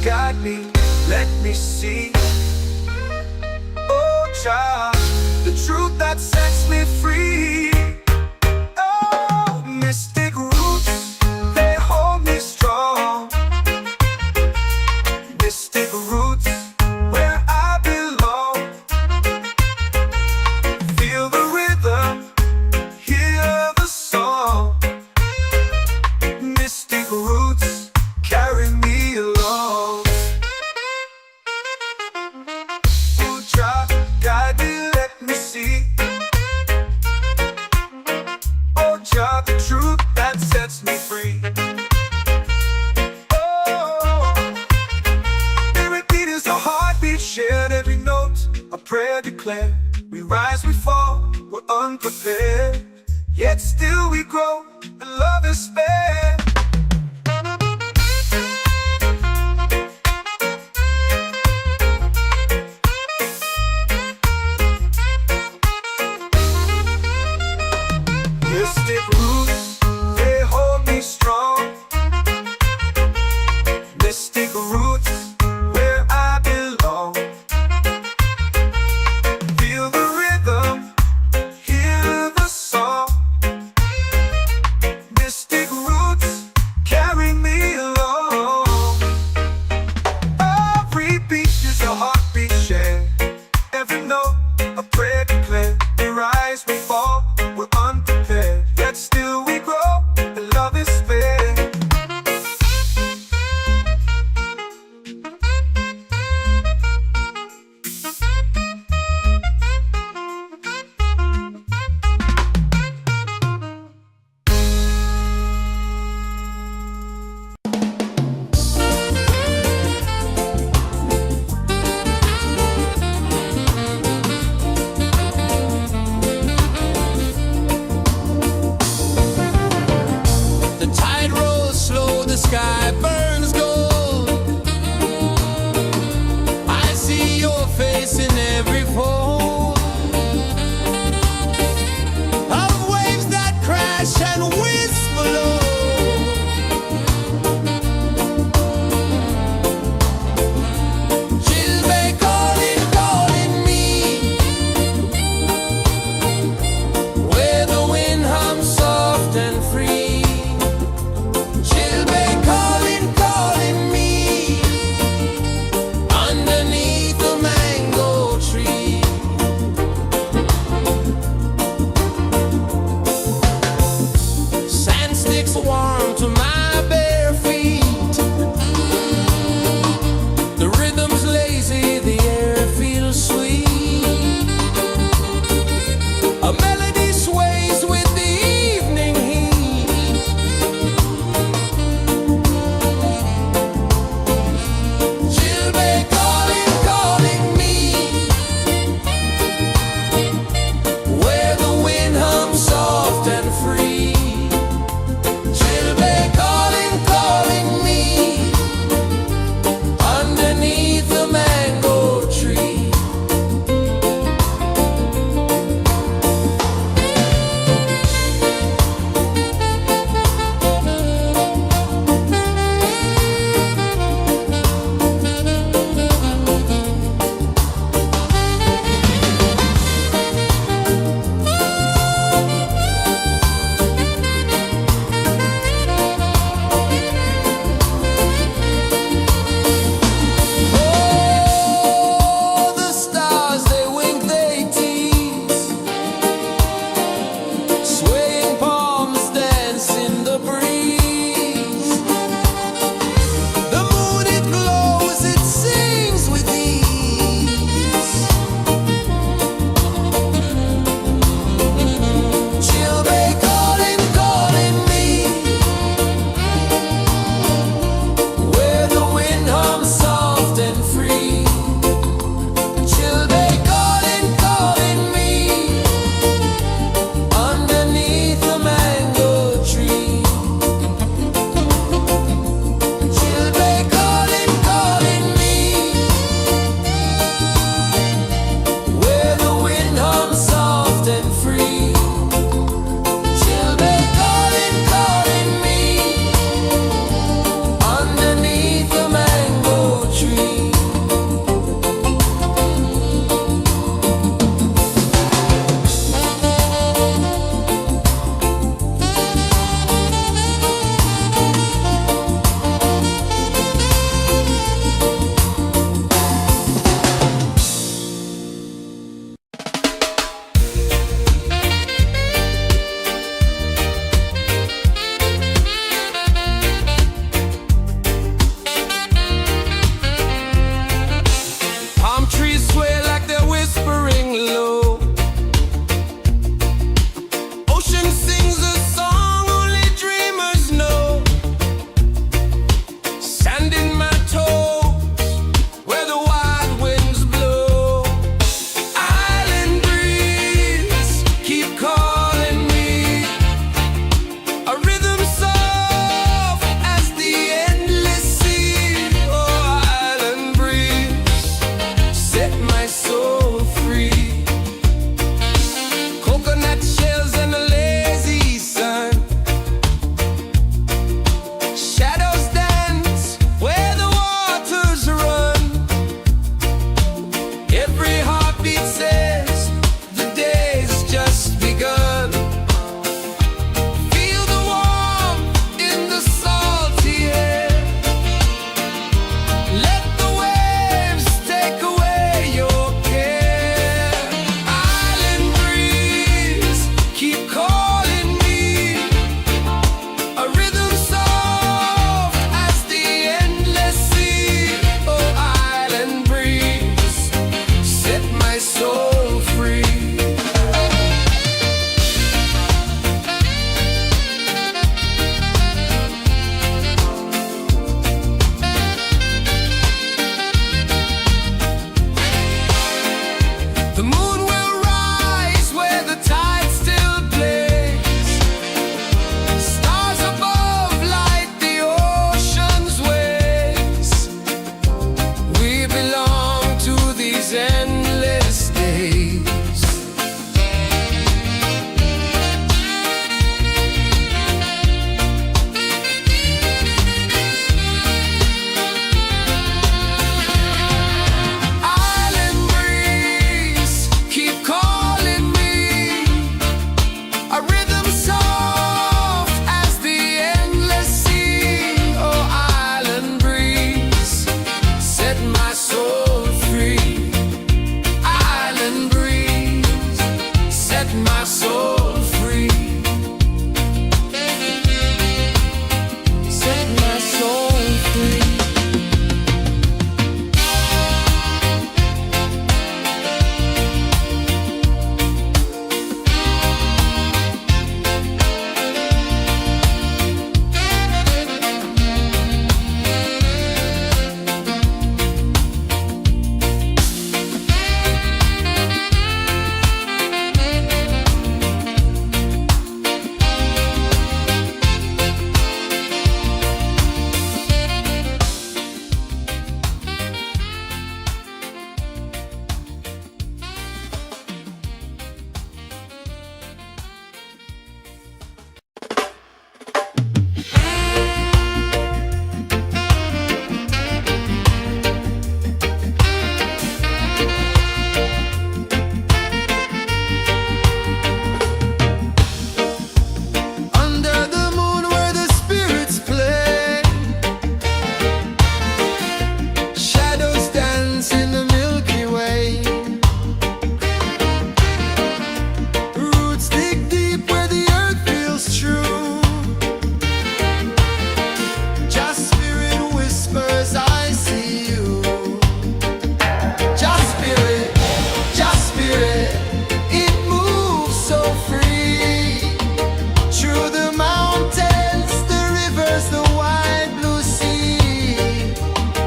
guide me, let me see. Oh Jah, the truth that sets me free. Oh, mystic roots, they hold me strong. Mystic roots, where I belong. Feel the rhythm, hear the song. Mystic roots, carry me along. Oh Jah, guide me, let me see. Oh Jah, the truth that sets me free. Oh, every beat is a heartbeat shared, every note a prayer declared. We rise, we fall, we're unprepared, yet still we grow, and love is spared. Mystic roots, they hold me strong. Mystic roots, where I belong. Feel the rhythm, hear the song. Mystic roots,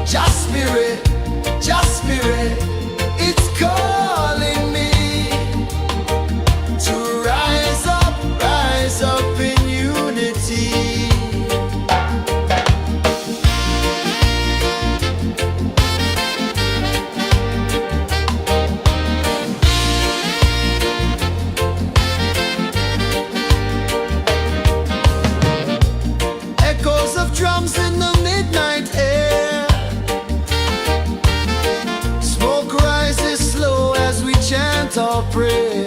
Just spirit, it's calling me to rise up in unity. Echoes of drums in the midnight air. Smoke rises slow as we chant our prayer.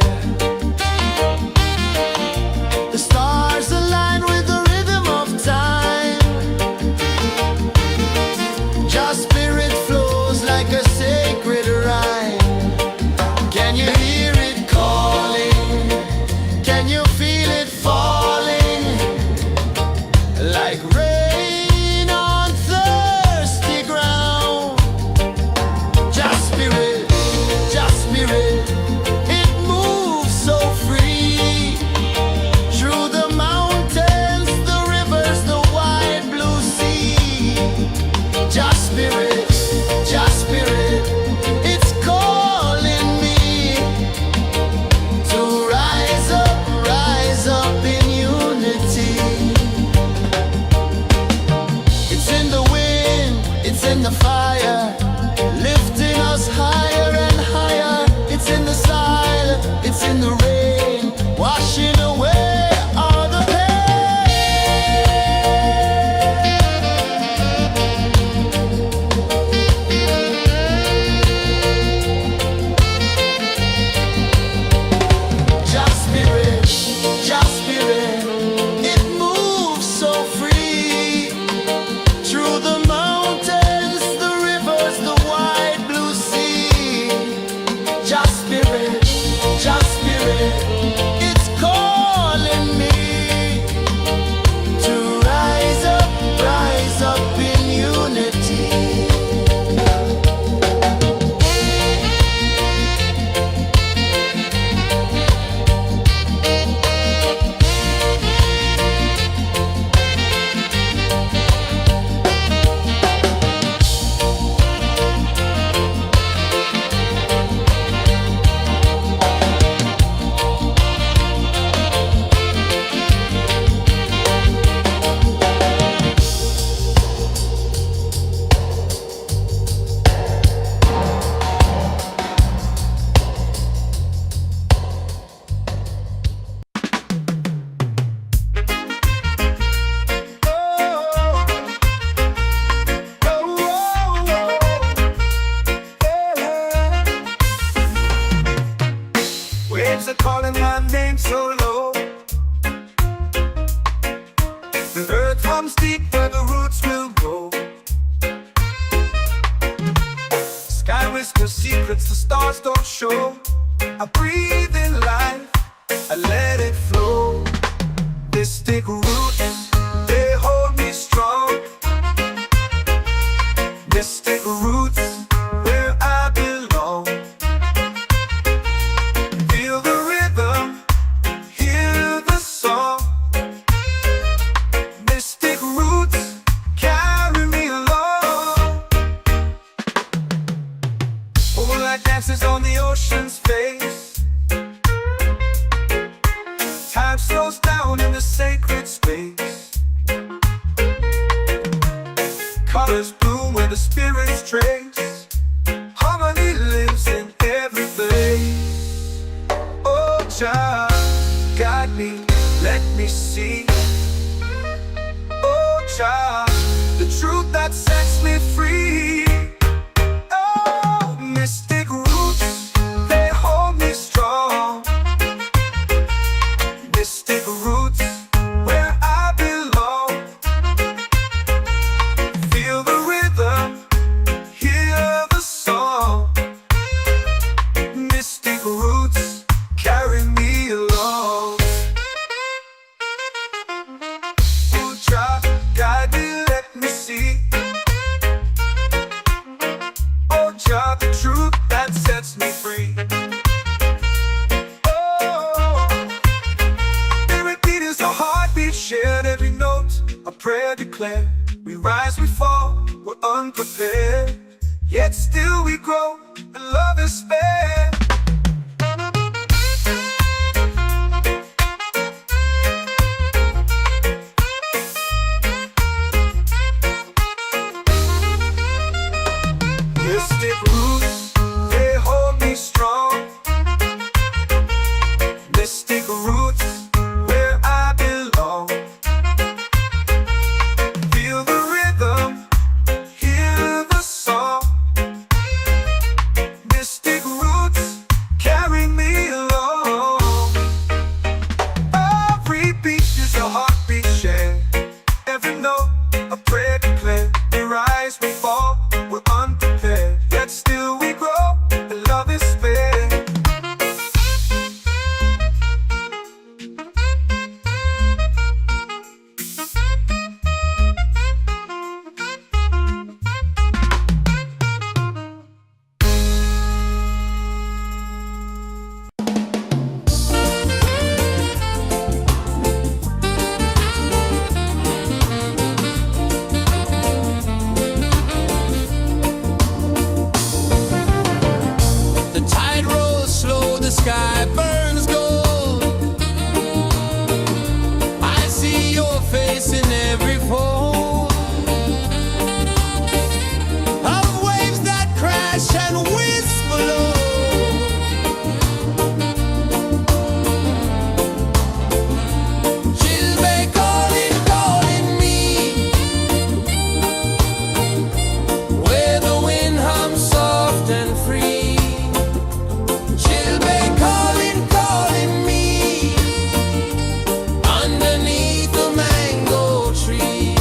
The stars align with the rhythm of time. Just spirit flows like a sacred rhyme. Can you hear it calling? Can you feel it falling? Like rain on thirsty ground. Just spirit, it moves so free. Through the mountains, the rivers, the wide blue sea. Just spirit, it's calling me to rise up in unity. It's in the wind, it's in the fire, lifting us higher and higher. It's in the silence, it's in the rain, washing away all the pain. Just spirit, it moves so free. Through the mountains, the rivers, the wide blue sea. Just spirit, it's calling me to rise up in unity. Waves are calling my name so low. The earth hums deep where the roots will go. Sky whispers secrets the stars don't show. I breathe in life, I let it flow. Mystic roots, they hold me strong. Mystic roots, where I belong. Feel the rhythm, hear the song. Mystic roots, carry me along. Moonlight dances on the ocean's face. Time slows down in the sacred space. Colors bloom where the spirits trace. Harmony lives in every place. Oh, Jah, guide me, let me see. Oh, Jah, the truth that sets me free. Oh, mystic roots, they hold me strong. Mystic roots, where I belong. Feel the rhythm, hear the song. Mystic roots, carry me along. Oh, Jah, guide me, let me see. Oh, Jah, the truth that sets me free. Oh, every beat is a heartbeat shared, every note a prayer declared. We rise, we fall, we're unprepared. unprepared, yet still we grow and love is spared. Mystic roots, they hold me strong. Mystic roots, where I belong. Feel the rhythm, hear the song. Mystic roots, carry me along. Every beat is a heartbeat shared. Every note, a prayer declared. We rise, we fall, we're unprepared, yet still we grow, and love is fair. The tide rolls slow, the sky burns gold. I see your face in every fold of waves that crash and whisper low. She'll be calling, calling me, where the wind hums soft and free. She'll be calling, calling me, underneath the mango tree.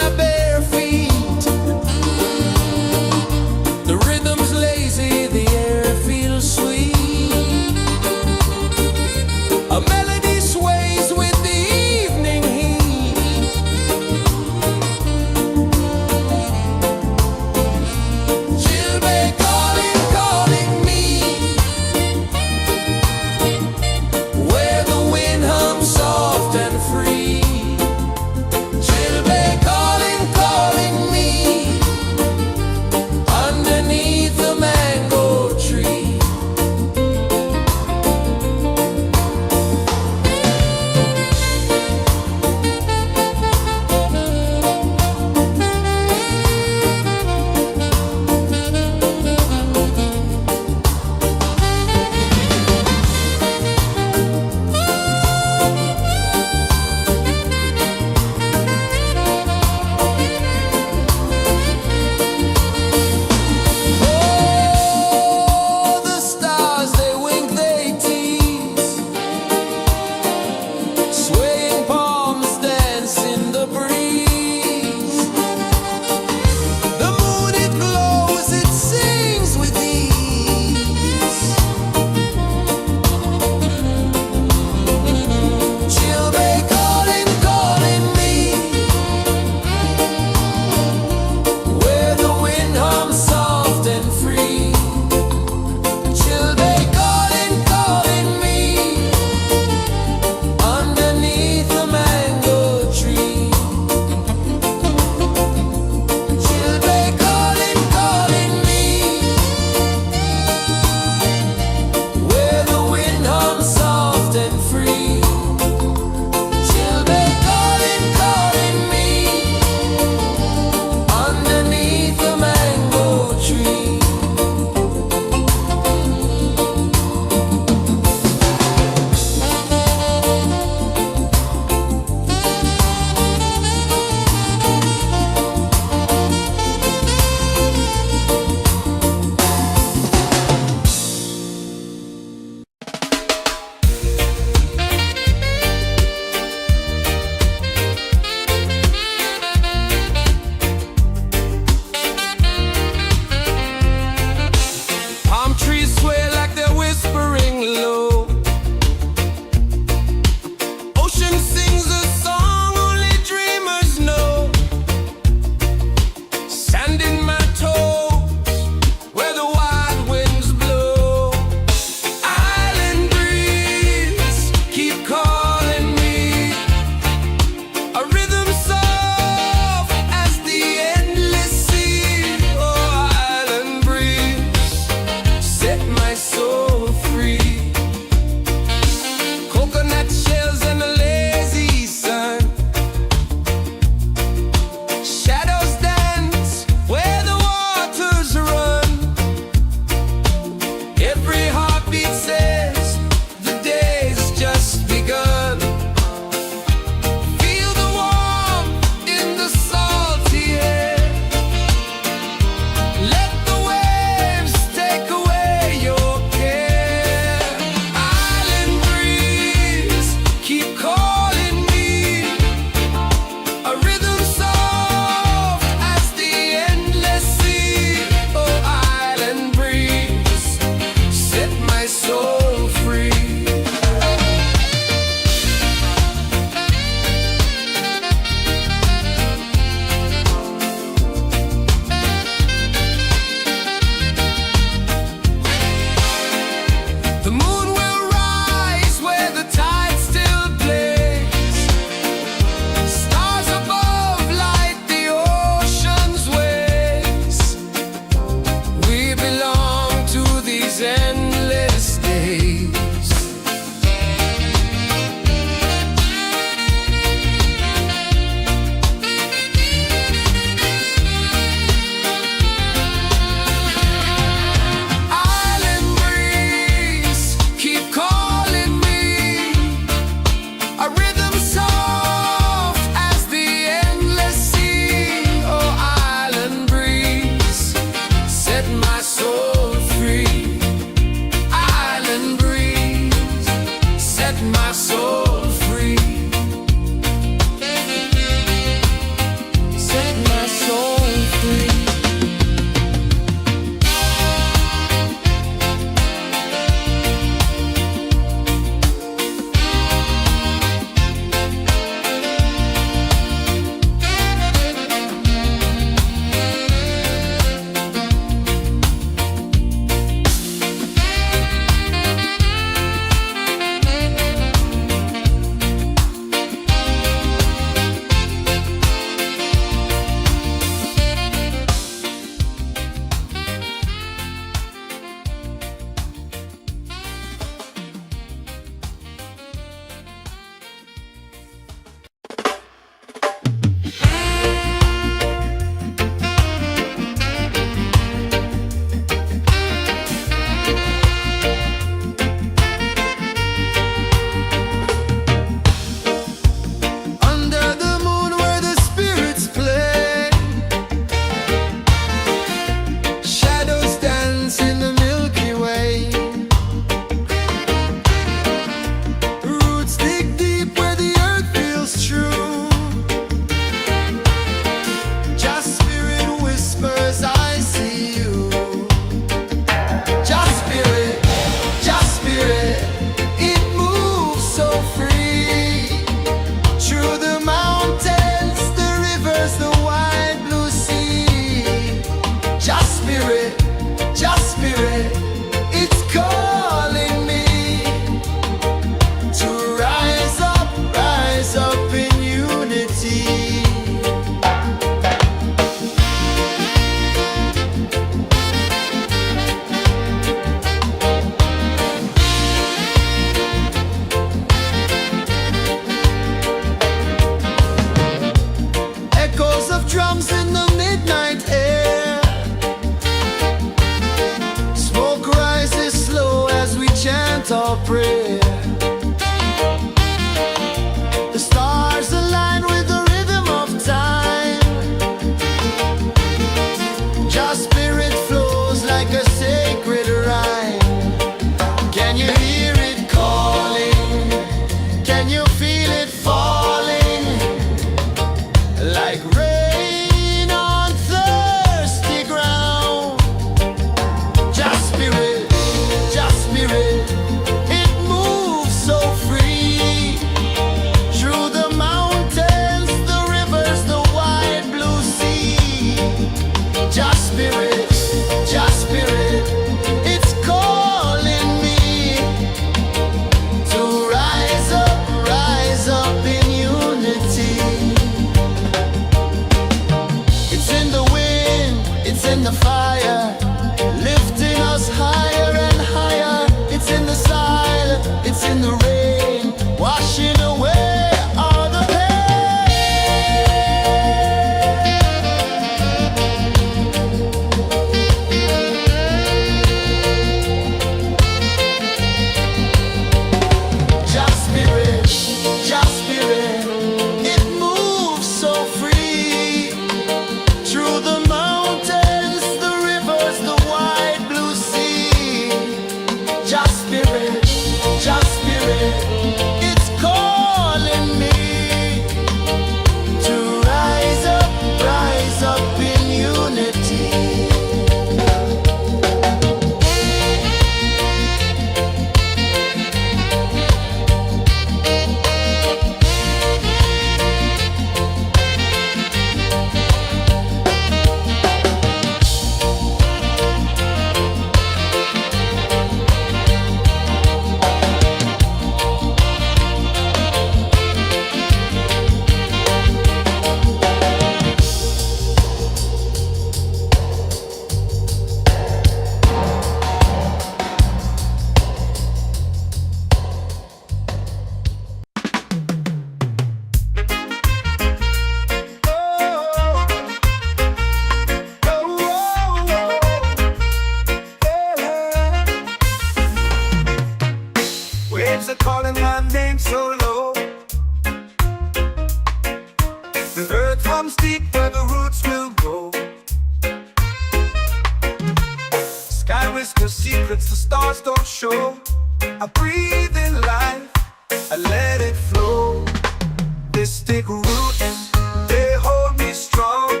Mystic roots, they hold me strong.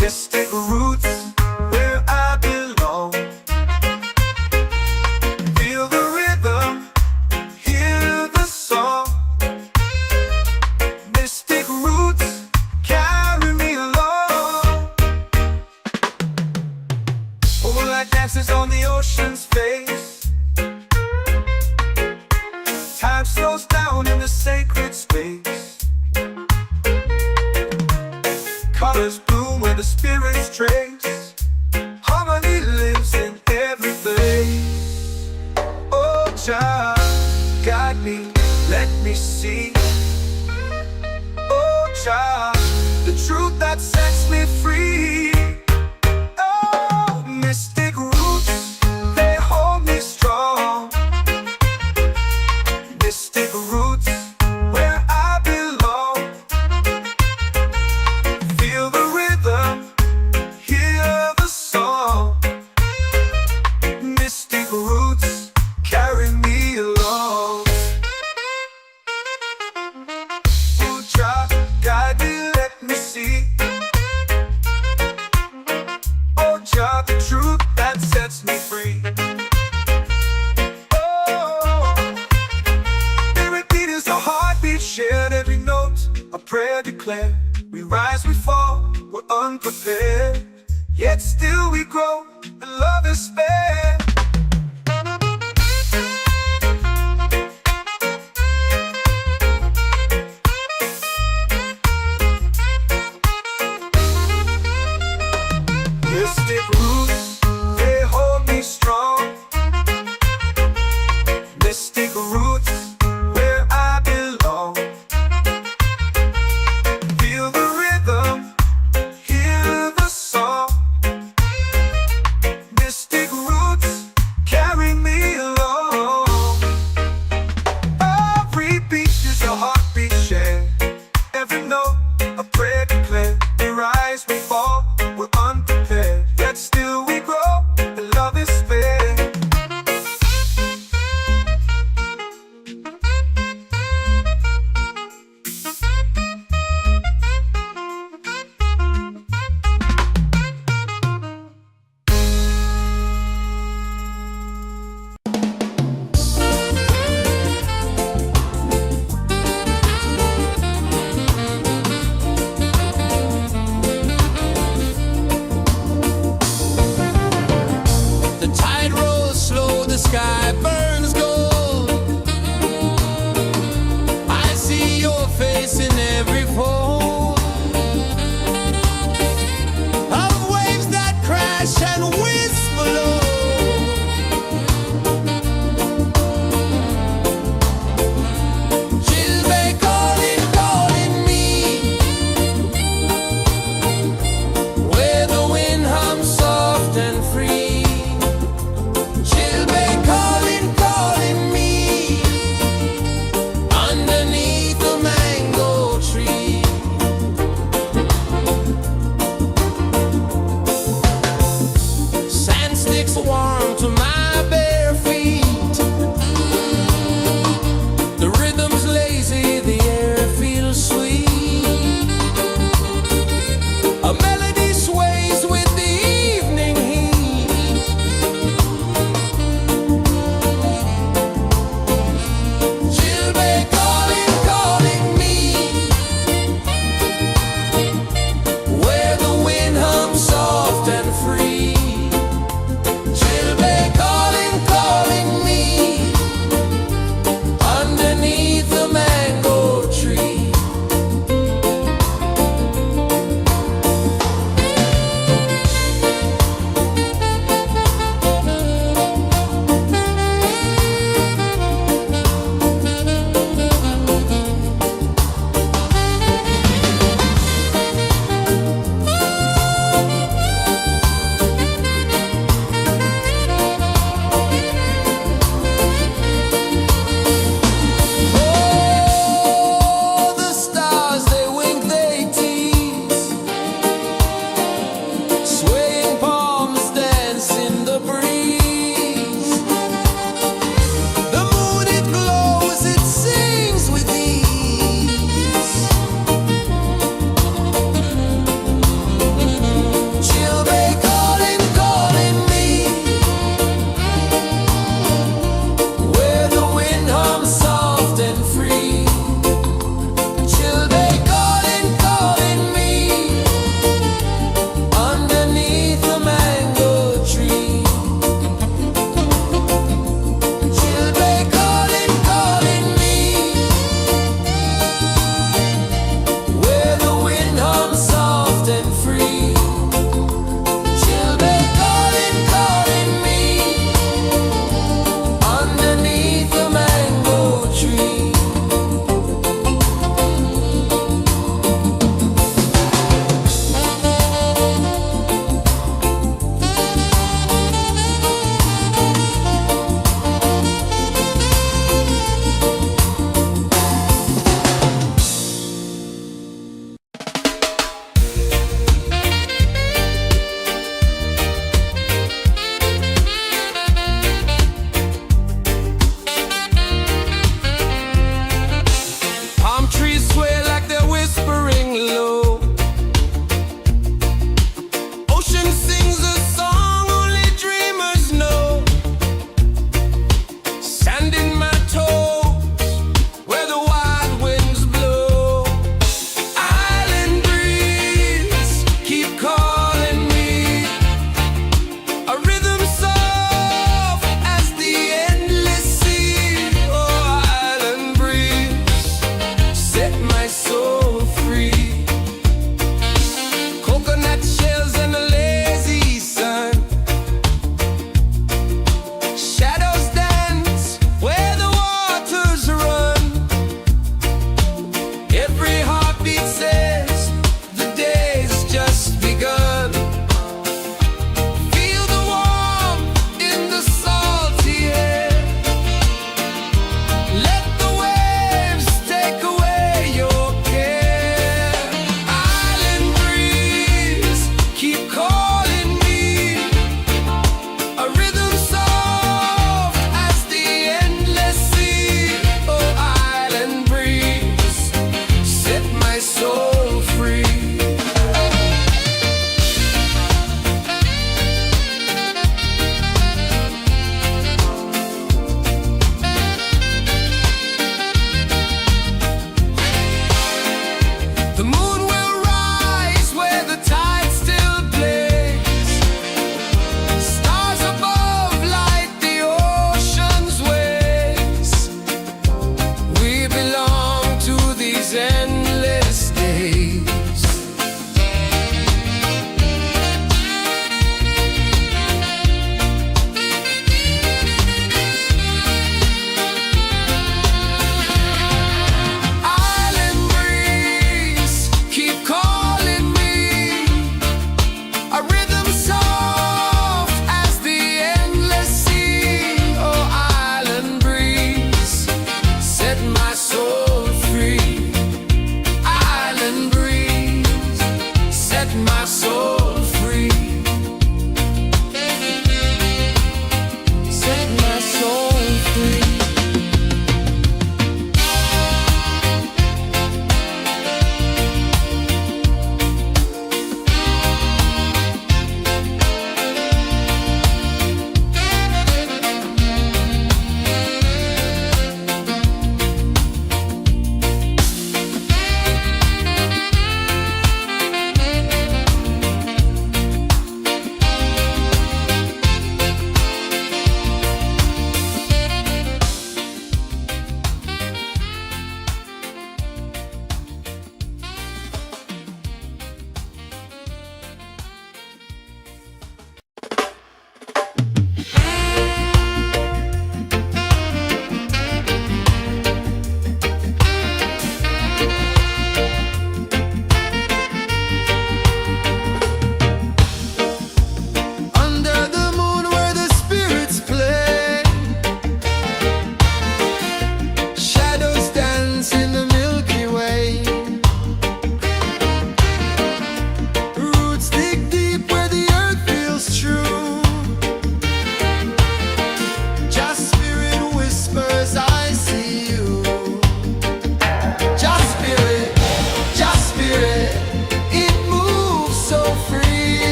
Mystic roots, where I belong. Feel the rhythm, hear the song. Mystic roots, carry me along. Moonlight dances on the ocean's face. Time slows down in the sacred space. Colors bloom where the spirits trace. Harmony lives in every place. Oh, Jah, guide me, let me see. Oh, Jah, the truth that sets me free. Oh, mystic roots, they hold me strong. Mystic roots, where I belong. Feel the rhythm, hear the song. Mystic roots, carry me along. Oh, Jah, guide me, let me see. Oh, Jah, the truth that sets me free. Oh, spirit beat is the heartbeat, shared every note, a prayer declared. We rise, we fall, we're unprepared, yet still we grow, and love is spared. Mystic roots, they hold me strong. Mystic roots, where I belong. Feel the rhythm, hear the song. Mystic roots,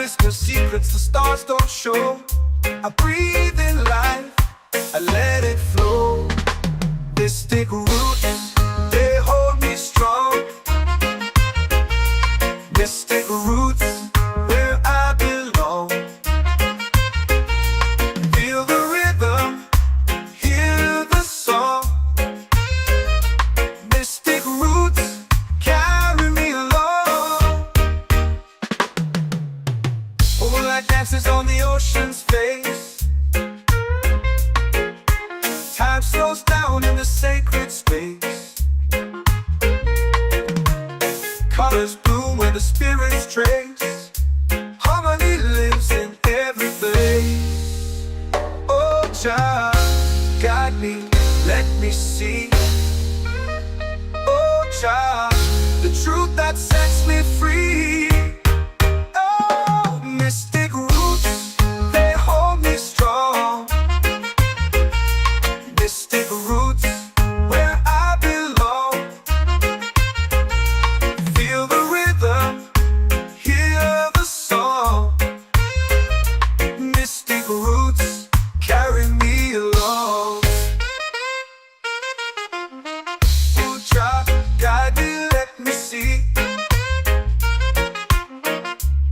whisper secrets the stars don't show. I breathe in life, I let it flow. Mystic roots, they hold me strong. Mystic roots, where I belong. Feel the rhythm, hear the song. Mystic roots, carry me along. Moonlight dances on the ocean's face. Time slows down in the sacred space. Colors bloom where the spirits trace. Harmony lives in every face. Oh, Jah, guide me, let me see. Oh, Jah, the truth that sets me free. Oh, mystic roots, they hold me strong. Mystic roots, where I belong. Feel the rhythm, hear the song. Mystic roots, carry me along. Oh, Jah, guide me, let me see.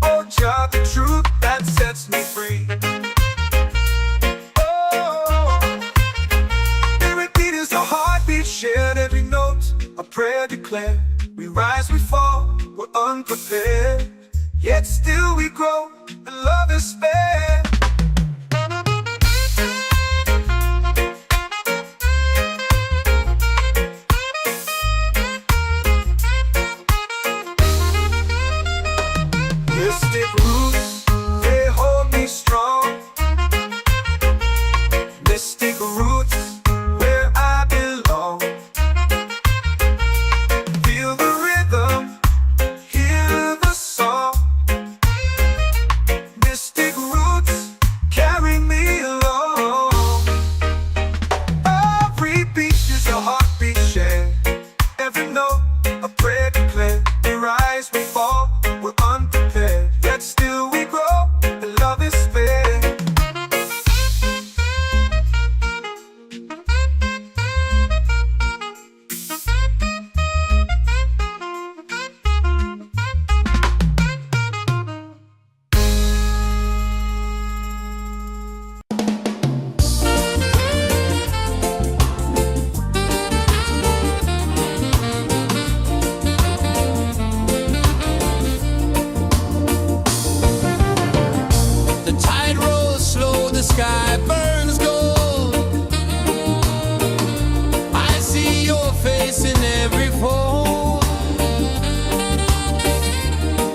Oh, Jah, the truth that sets me free. Shared every note, a prayer declared. We rise, we fall, we're unprepared. Yet still we grow, and love is spared. Mystic roots, they hold me strong. Mystic roots, where I belong. Feel the rhythm, hear the song. Mystic roots, carry me along. Every beat is a heartbeat shared. Every note, a prayer declared. We rise, we fall, we're unprepared. Yet still we grow, and love is spared. The tide rolls slow, the sky burns gold. I see your face in every fold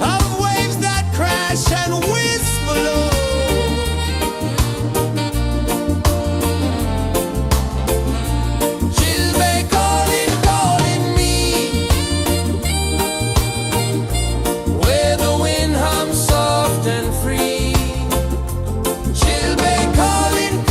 of waves that crash and whisper low. She'll be calling, calling me, where the wind hums soft and free. She'll be calling,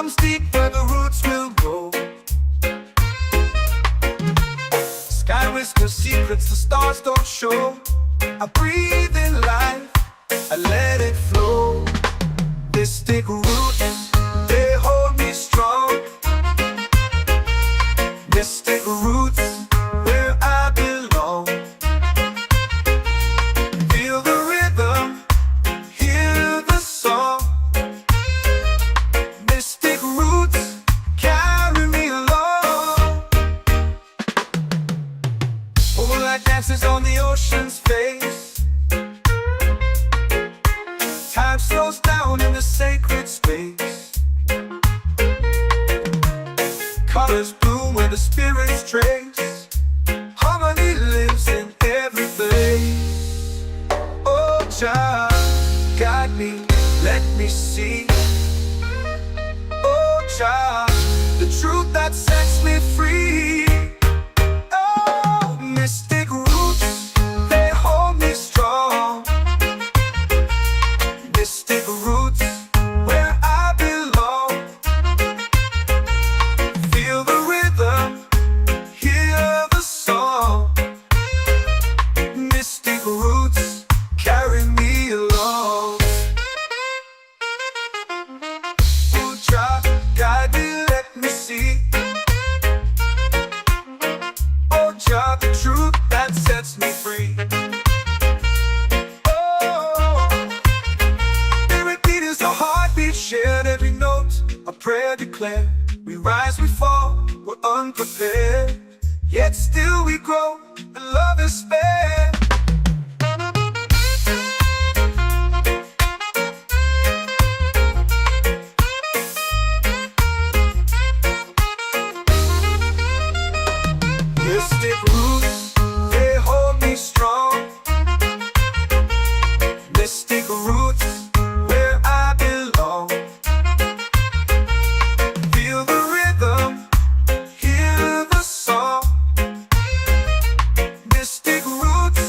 comes deep where the roots will grow. Sky whispers secrets the stars don't show. I breathe in life, I let it flow. Mystic roots, they hold me strong. Mystic roots, where I belong. Feel the rhythm, hear the song. Mystic roots, carry me along. Moonlight dances on the ocean's face. Time slows down in the sacred space. Colors bloom where the spirits trace. Harmony lives in every place. Oh, child, guide me, let me see. Oh, child, the truth that sets me free. Oh, mystic roots, they hold me strong. Mystic roots, where I belong. Feel the rhythm, hear the song. Mystic roots, carry me along. Oh, child, guide me, let me see. Oh, child, the truth that sets me free. Shared every note, a prayer declared. We rise, we fall, we're unprepared. Yet still we grow, and love is spared. Mystic roots, they hold me strong. Mystic roots, where I belong. Feel the rhythm, hear the song. Mystic roots,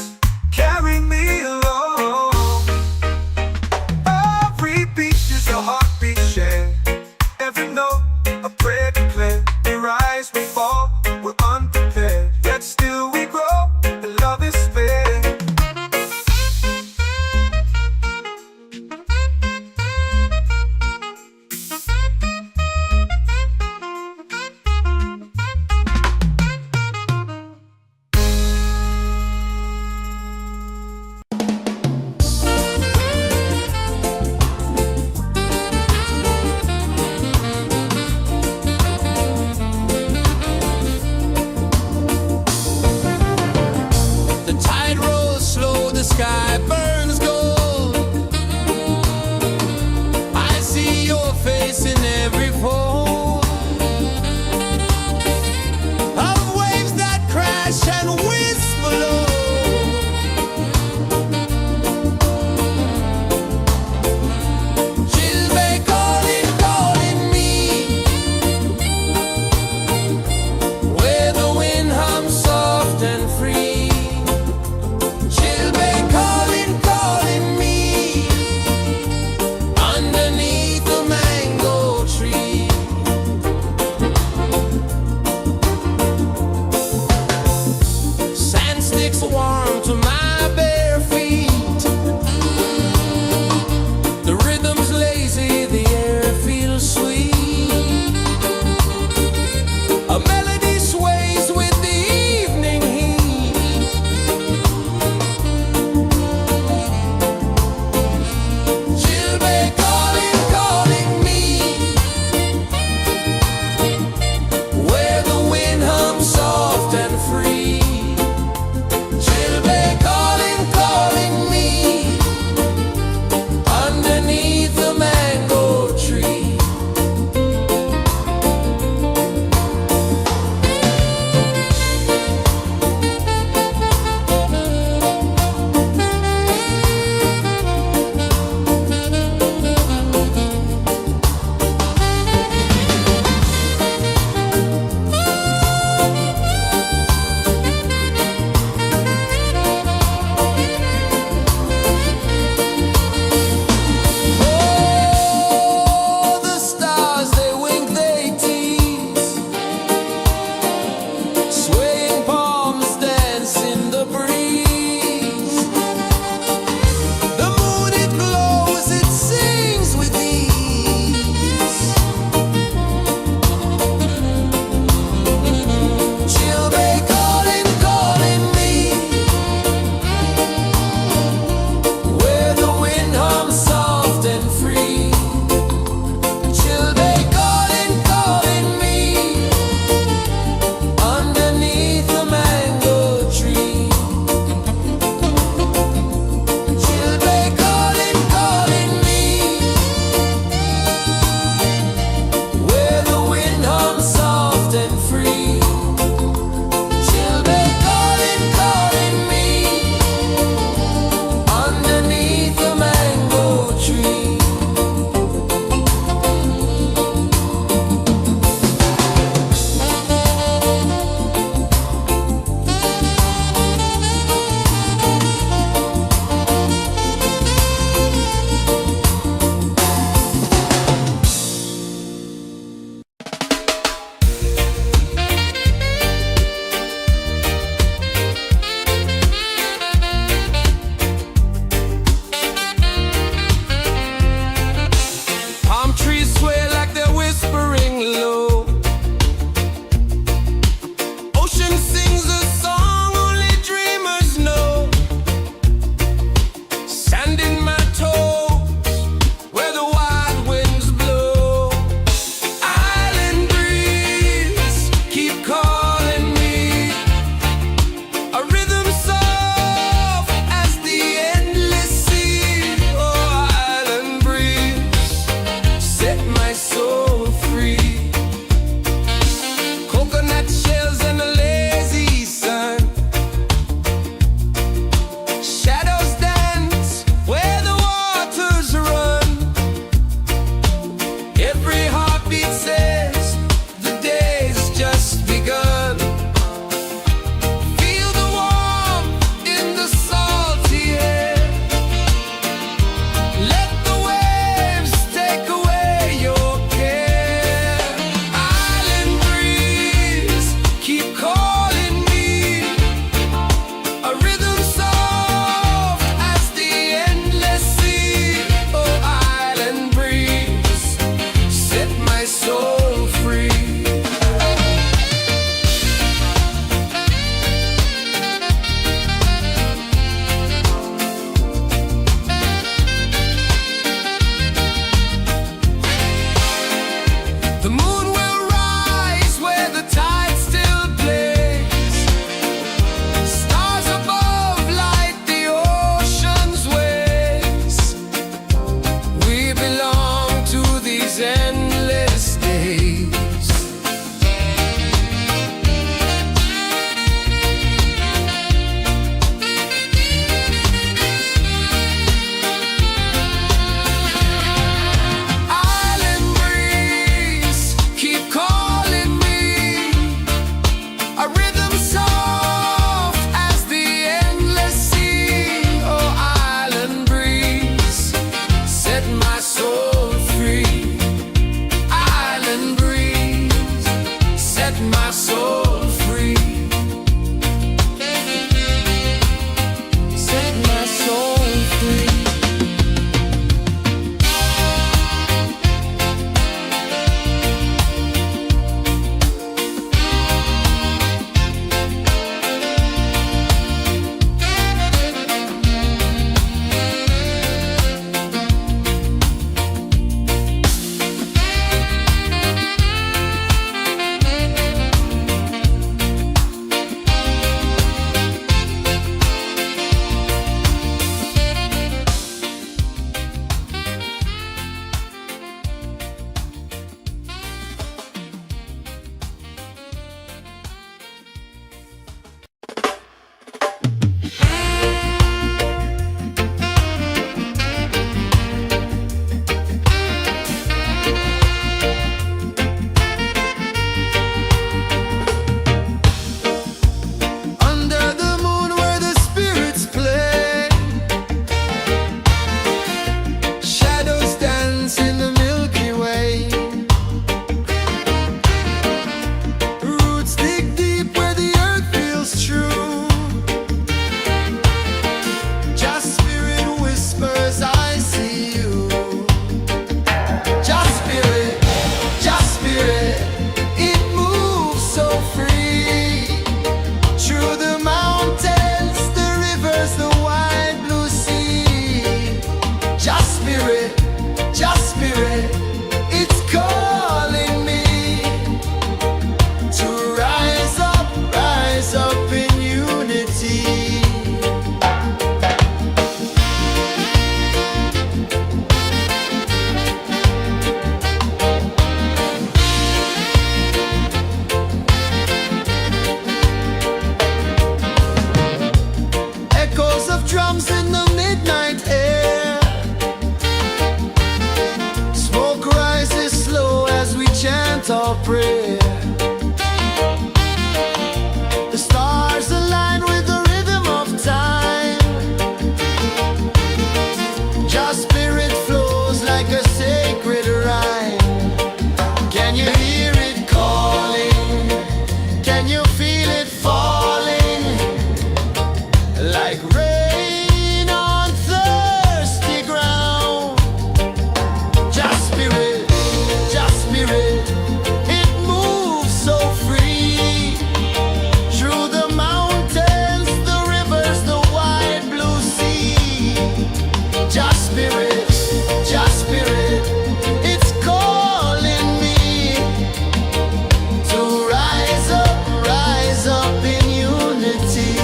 chant or pray. The stars align with the rhythm of time. Just spirit flows like a sacred rhyme. Can you hear it calling? Can you feel it falling? Like rain on thirsty ground. Just spirit, it moves so free. Through the mountains, the rivers, the wide blue sea. Just spirit, it's calling me to rise up in unity.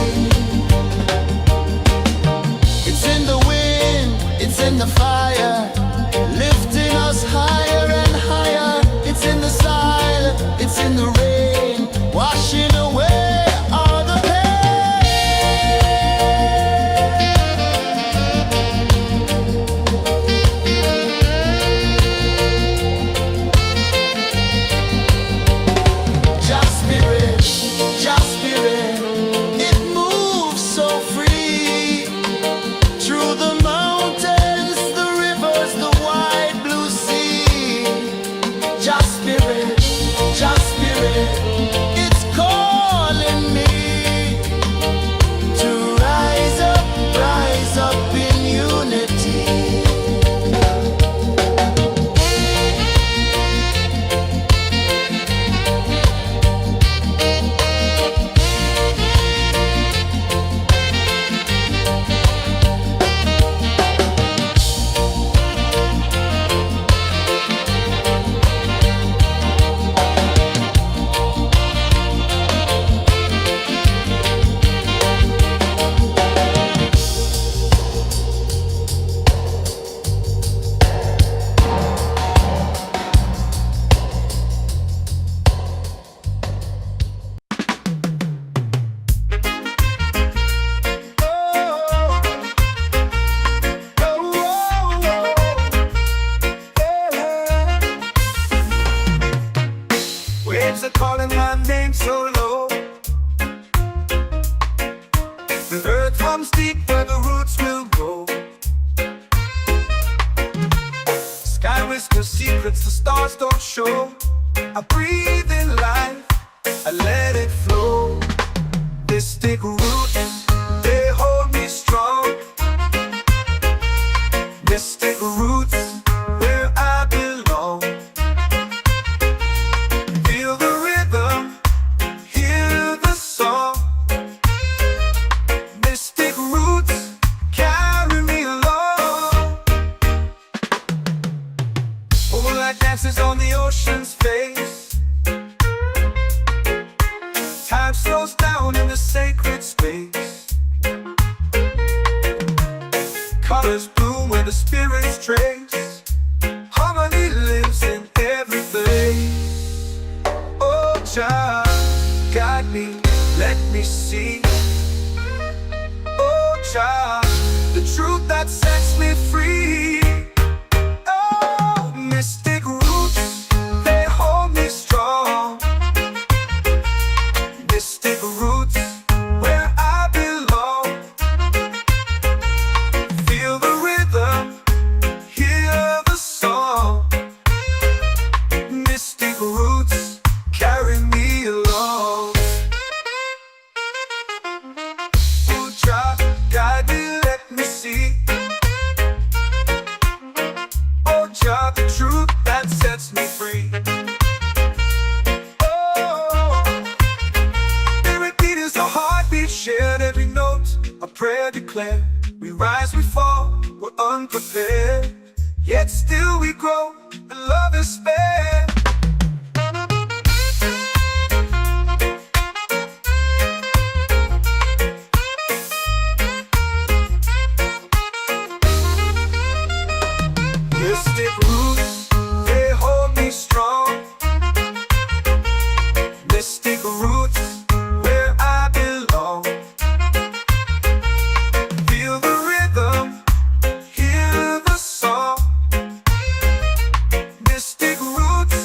It's in the wind, it's in the fire, lifting us higher and higher. It's in the silence, it's in the rain, washing away all the Just spirit, it moves so free. Through the mountains, the rivers, the wide blue sea. Just spirit, it's calling me to rise up in unity. Waves are calling my name so low. The earth hums deep where the roots will grow. Sky whispers secrets the stars don't show. I breathe in life, I let it flow. Mystic roots, they hold me strong. Mystic roots, where I belong. Feel the rhythm, hear the song. Mystic roots, carry me along. Moonlight dances on the ocean's face. Time slows down in the sacred space. Colors bloom where the spirits trace. Harmony lives in every place. Oh, child, guide me, let me see. Oh, child, the truth that sets me free. Oh, mystic roots, they hold me strong. Mystic roots, where I belong. Feel the rhythm, hear the song. Mystic roots, carry me along. Oh, child, guide me, let me see. Oh, child, the truth that sets me free. Oh, every beat is a heartbeat shared, every note a prayer declared. We rise, we fall, we're unprepared, yet still we grow, and love is spared. Mystic roots, they hold me strong. Mystic roots, where I belong. Feel the rhythm, hear the song. Mystic roots,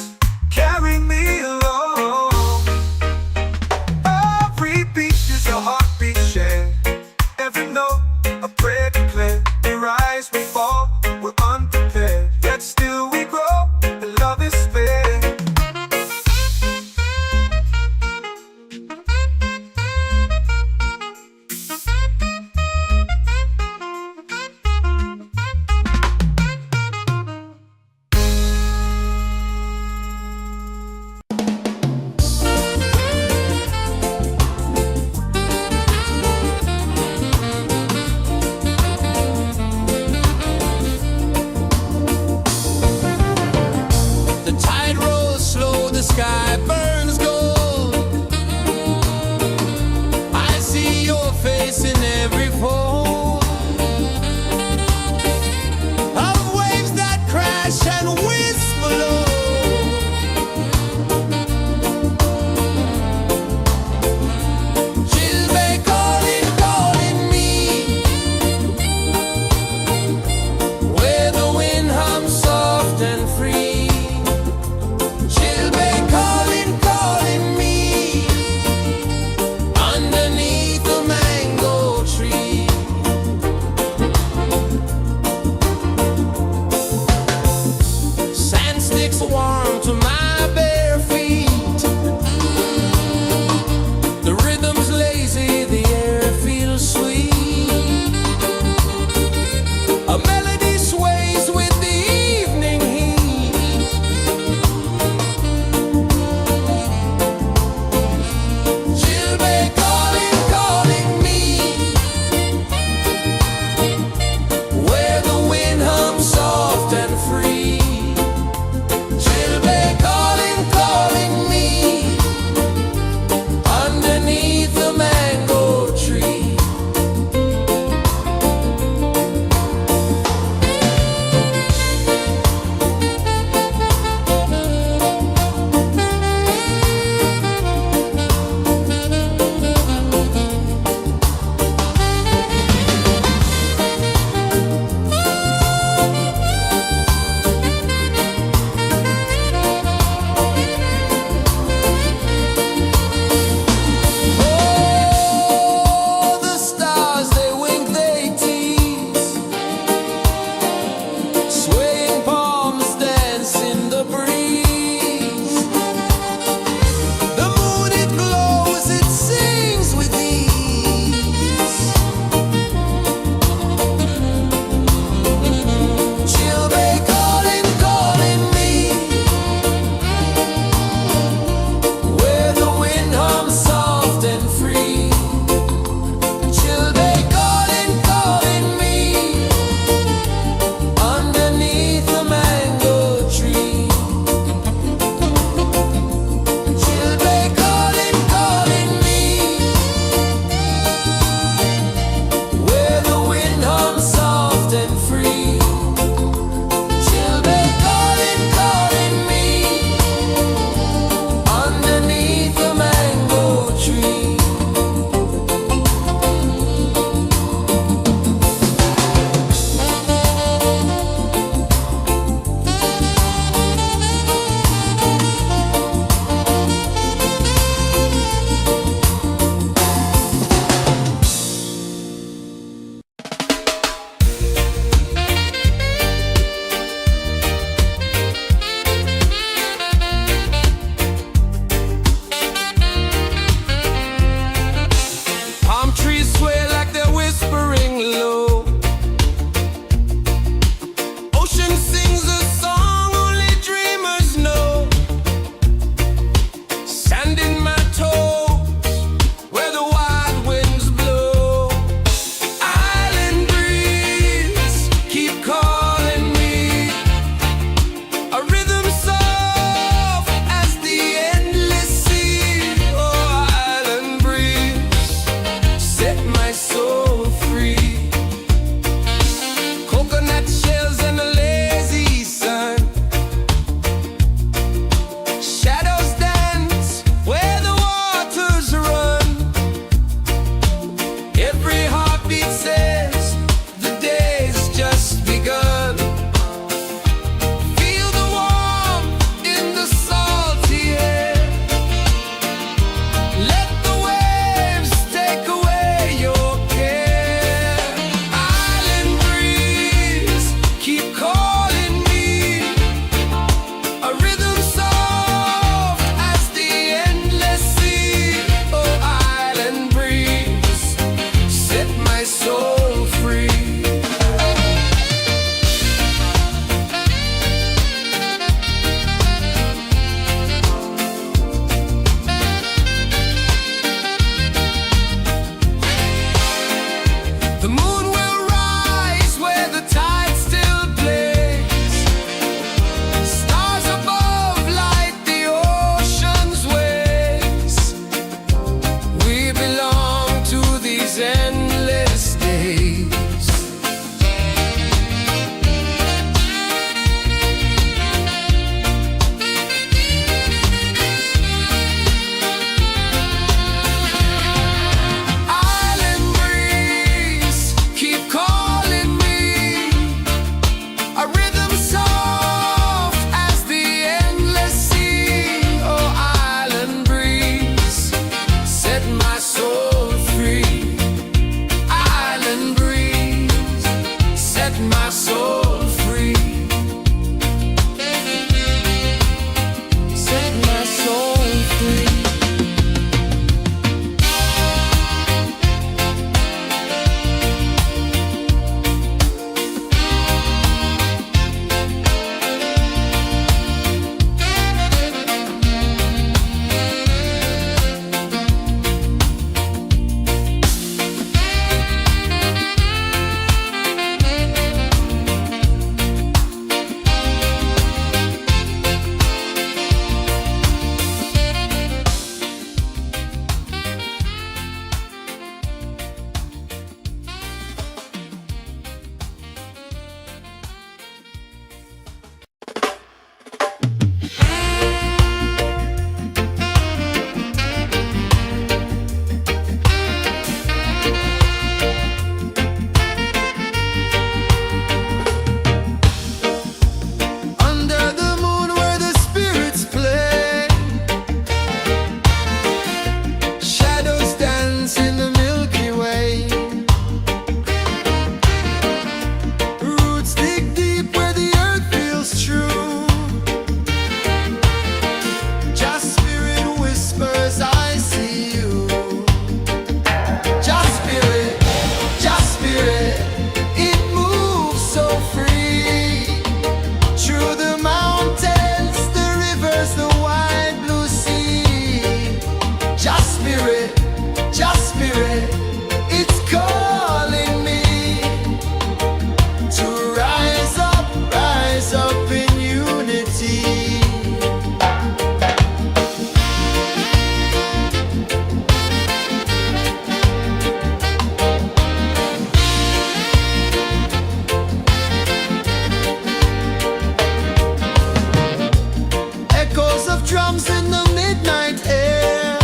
drums in the midnight air.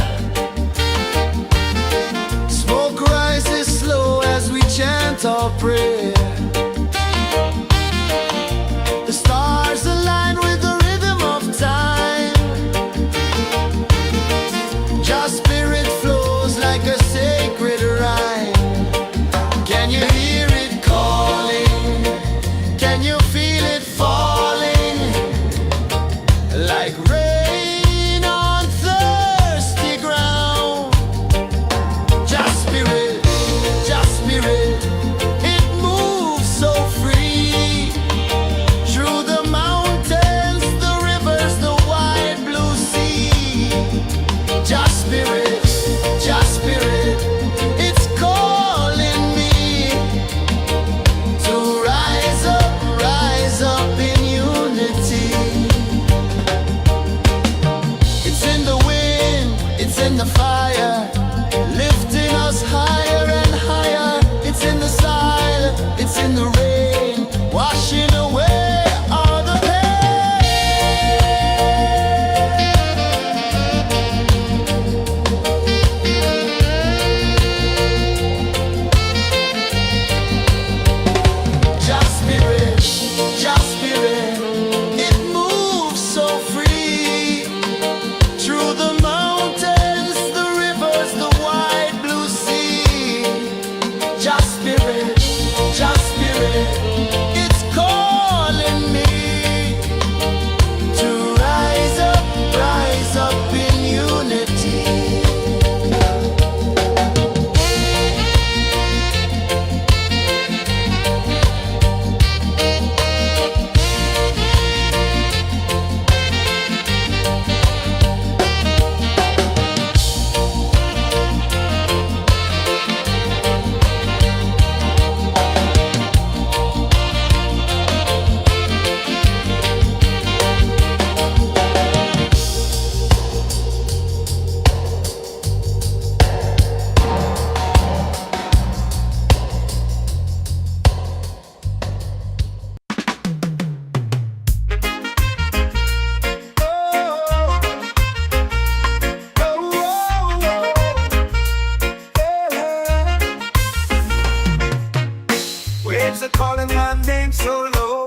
Smoke rises slow as we chant our prayer. The stars align with the rhythm of time. Just spirit flows like a sacred rhyme. Can you hear it calling? Can you feel it falling? Like rain on thirsty ground. Just spirit, it moves so free. Through the mountains, the rivers, the wide blue sea. Just spirit, it's calling me to rise up in unity. It's in the wind, it's in the fire, lifting us higher and higher. It's in the silence, it's in the rain, washing away all the Just spirit, it moves so free. Through the mountains, the rivers, the wide blue sea. Just spirit, it's calling me to rise up in unity. Waves are calling my name so low.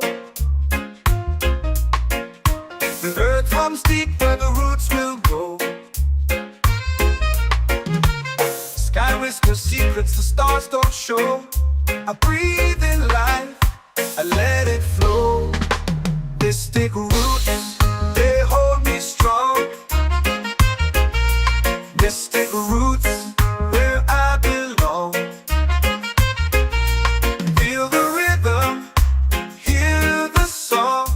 The earth hums deep where the roots will go. Sky whispers secrets the stars don't show. I breathe in life, I let it flow. Mystic roots, they hold me strong. Mystic roots, where I belong. Feel the rhythm, hear the song.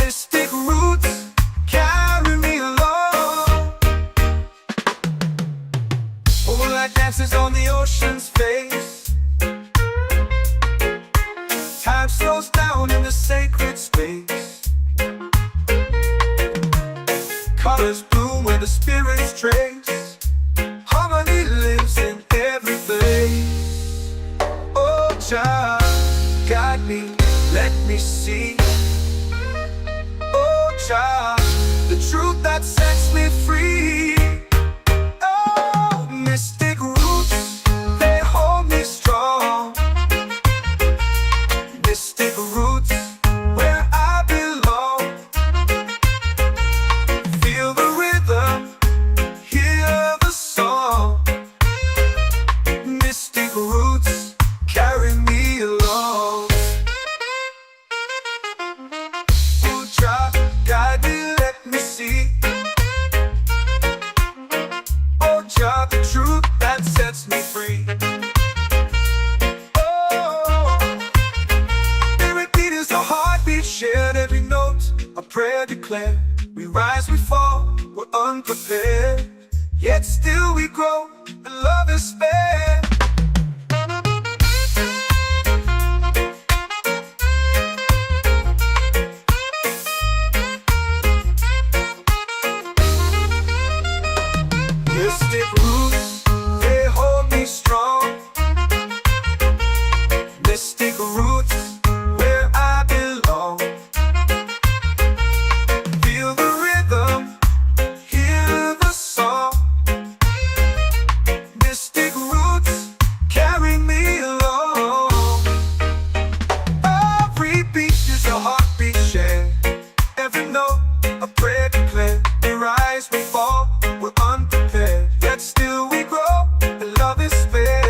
Mystic roots, carry me along. Moonlight dances on the ocean's face. Time slows down in the sacred space. Colors bloom where the spirits trace. Harmony lives in every place. Oh, child, guide me, let me see. Oh, child, the truth that sets me free. Oh, mystic roots, they hold me strong. Mystic roots, where I belong. Feel the rhythm, hear the song. Mystic roots, carry me along. Oh, child, guide me, let me see. Oh, child, the truth that sets me free. Oh, spirit beat is a heartbeat, shared every note. A prayer declared. We rise, we fall, we're unprepared. Yet still we grow, and love is spared. Mystic roots, they hold me strong. Mystic roots, where I belong. Feel the every note, a prayer declared. We rise, we fall, we're unprepared, yet still we grow, and love is spared.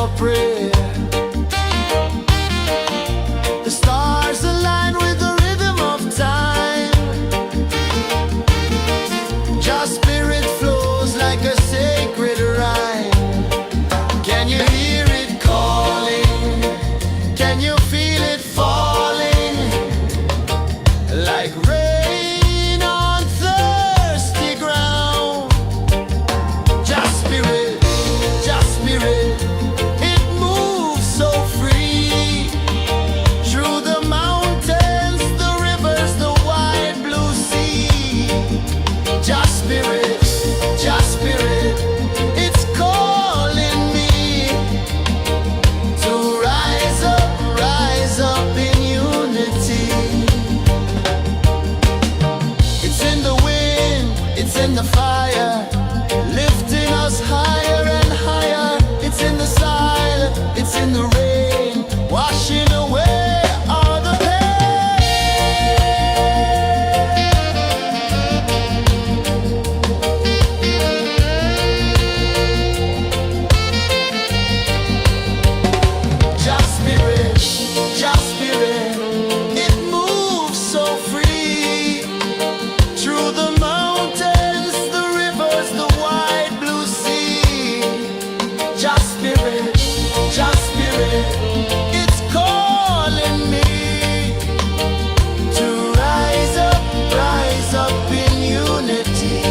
your prayer. The stars align with the rhythm of time. Your spirit flows like a sacred rhyme. Can you hear it calling? Can you feel it falling? Like rain on thirsty ground. Just spirit, it moves so free. Through the mountains, the rivers, the wide blue sea. Just spirit, it's calling me to rise up in unity. It's in the wind, it's in the fire, lifting us higher and higher. It's in the silence, it's in the rain, washing away all the Just spirit, it moves so free. Through the mountains, the rivers, the wide blue sea. Just spirit, it's calling me to rise up in unity.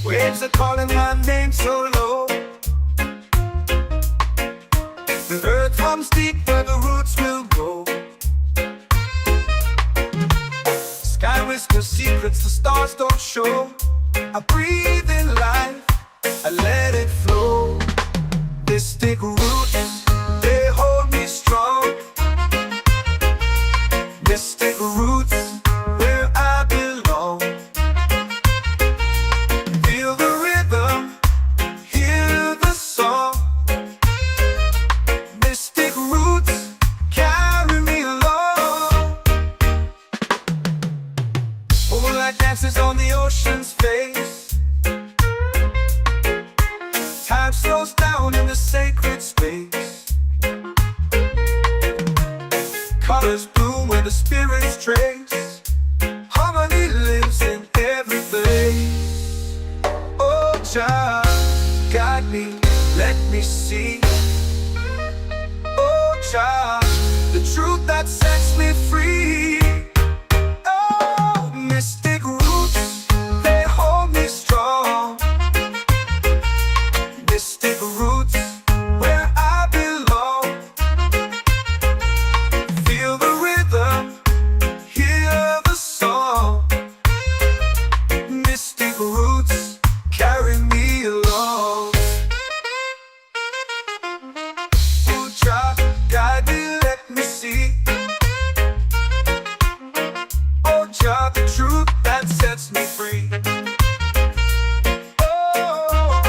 Waves are calling my name so low. The earth hums deep where the roots will grow. Sky whispers secrets the stars don't show. I breathe in life, I let it flow. Mystic roots, they hold me strong. Mystic roots, where I belong. Feel the rhythm, hear the song. Mystic roots, carry me along. Moonlight dances on the ocean's face. Time slows down in the sacred space. Colors bloom where the spirits trace. Harmony lives in every place. Oh, child, guide me, let me see. Oh, child, the truth that sets me free. Oh, mystic roots, they hold me strong. Mystic roots, where I belong. Feel the rhythm, hear the song. Mystic roots, carry me along. Oh, child, guide me, let me see. Oh, child, the truth that sets me free. Oh,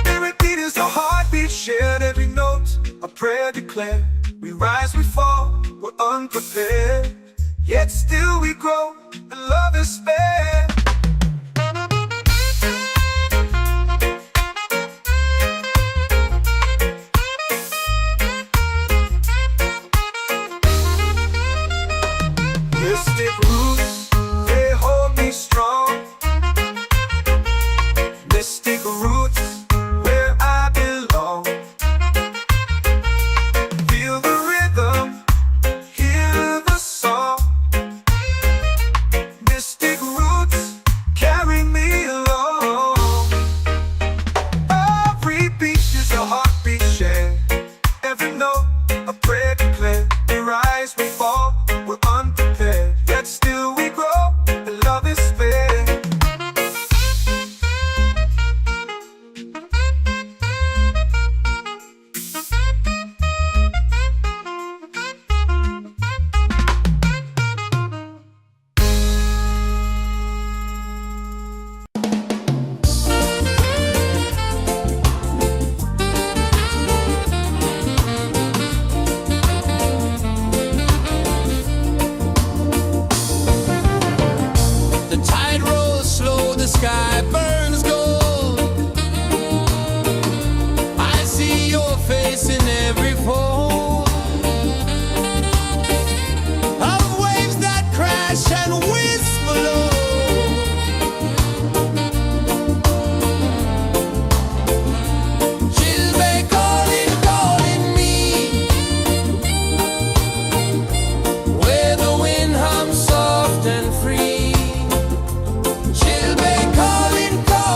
spirit beat is a heartbeat shared, every note a prayer declared. We rise, we fall, we're unprepared, yet still we grow, and love is spared. Mystic roots, they hold me strong. Mystic roots, where I belong. Feel the rhythm, hear the song. sky burns gold. I see your face in every fold of waves that crash and whisper low. She'll be calling, calling me where the wind hums soft and free. She'll be calling, calling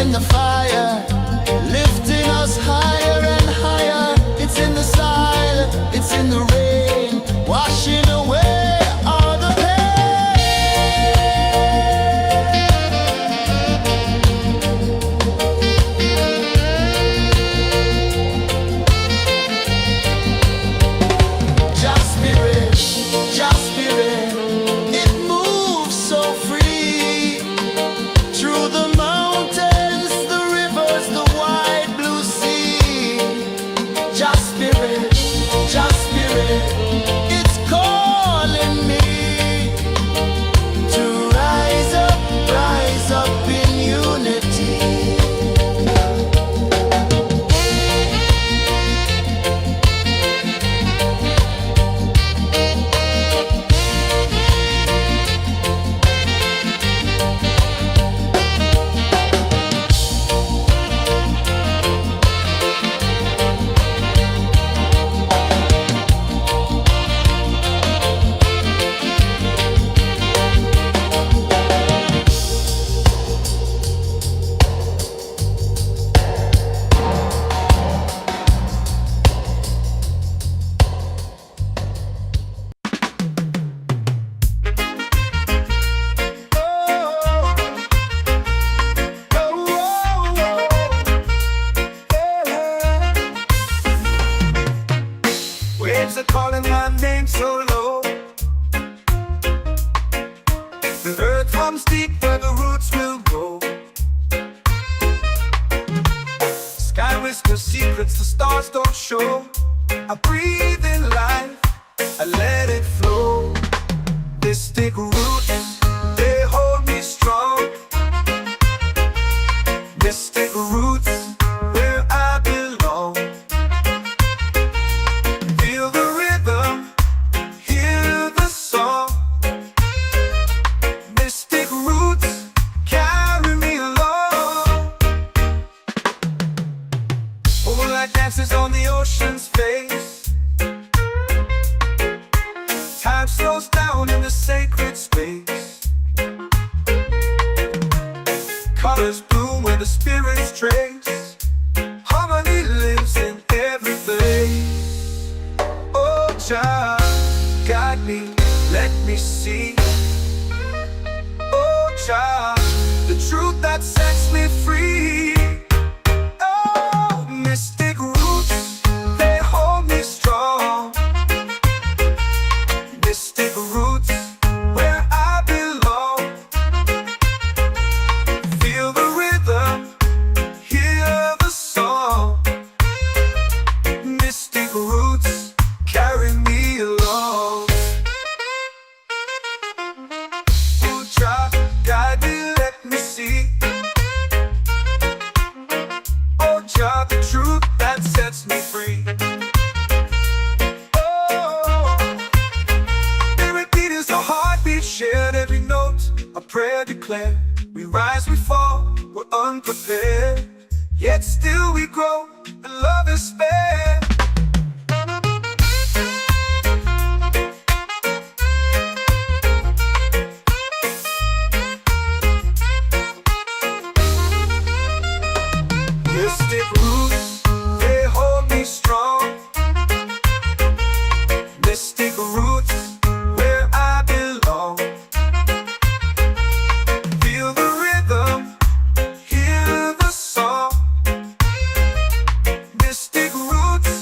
in the fire, lifting us higher and higher. It's in the silence, it's in the rain, washing away all the Just spirit, it moves so free through the mountains, the rivers, the wide blue sea. Just spirit, it's calling me to rise up in unity. Waves are calling my name so low. The earth comes deep where the roots will grow. Sky whispers secrets the stars don't show. I breathe in life, I let it flow. Mystic roots, they hold me strong. Mystic roots, where I belong. Feel the rhythm, hear the song. Mystic roots, carry me along. Moonlight dances on the ocean's face. Time slows down in the sacred space. Colors bloom where the spirits trace. Harmony lives in every place. Oh, child, guide me, let me see. Oh, child, the truth that sets me free. Oh, mystic roots, they hold me strong. Mystic roots, where I belong. Feel the rhythm, hear the song. Mystic roots, carry me along. Oh, child, guide me, let me see. Oh, child, the truth that sets me free. Oh, every beat is a heartbeat shared, every note a prayer declared. We rise, we fall, we're unprepared, yet still we grow, and love is spared. Mystic roots, they hold me strong. Mystic roots, where I belong. Feel the rhythm, hear the song. Mystic roots,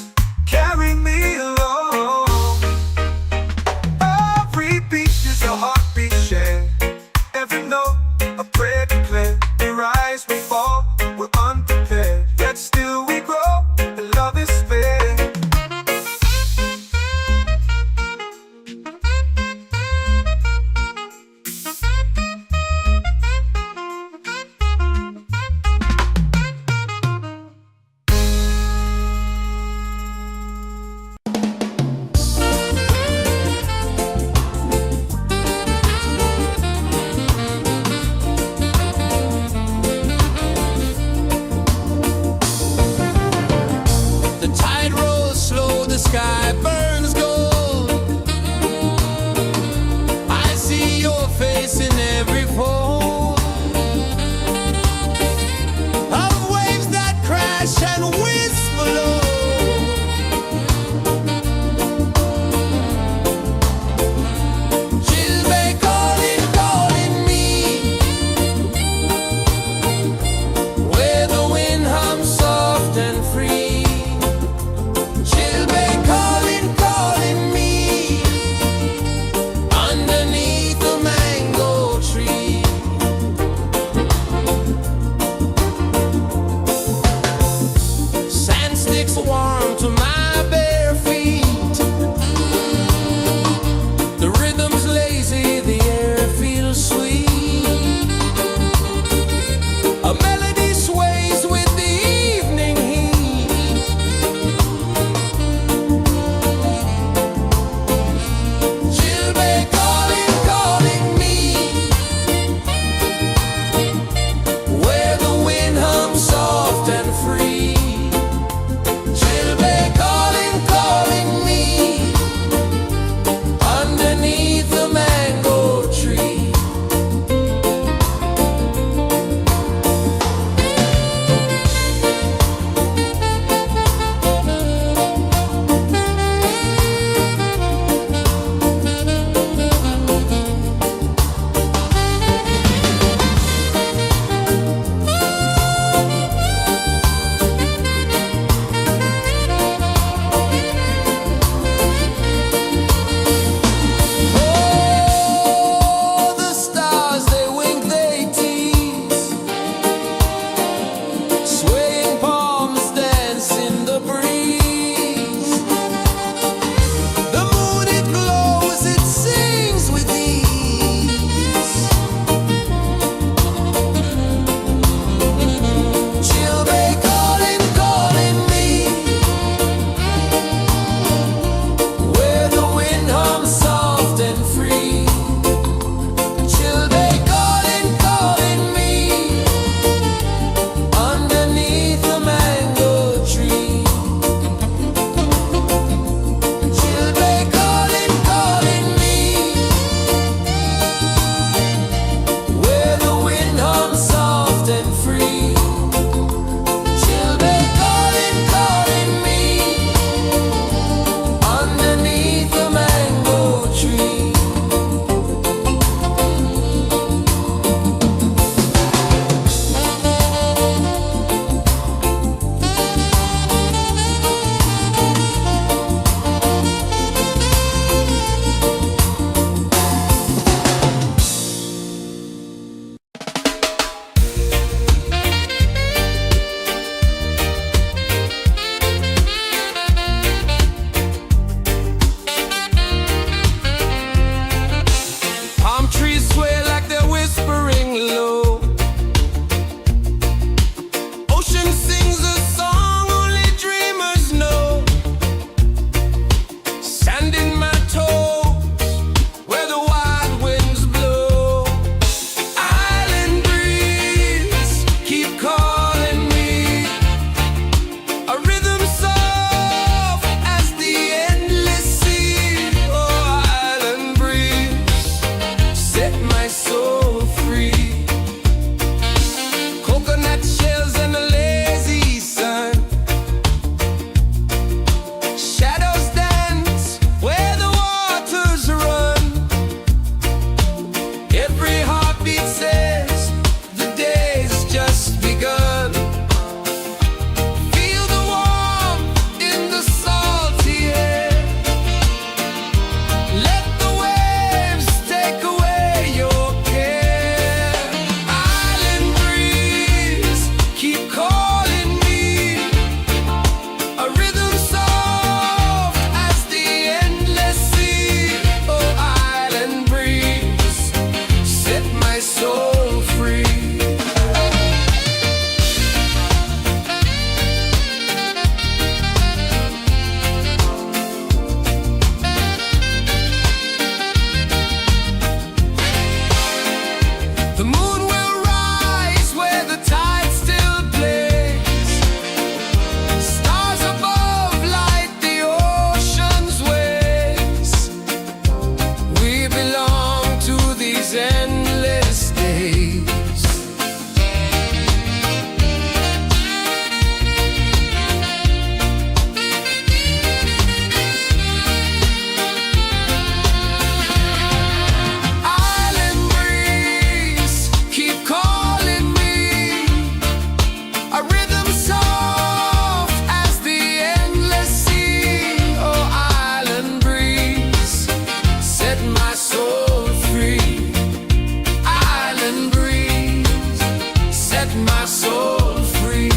set my soul free.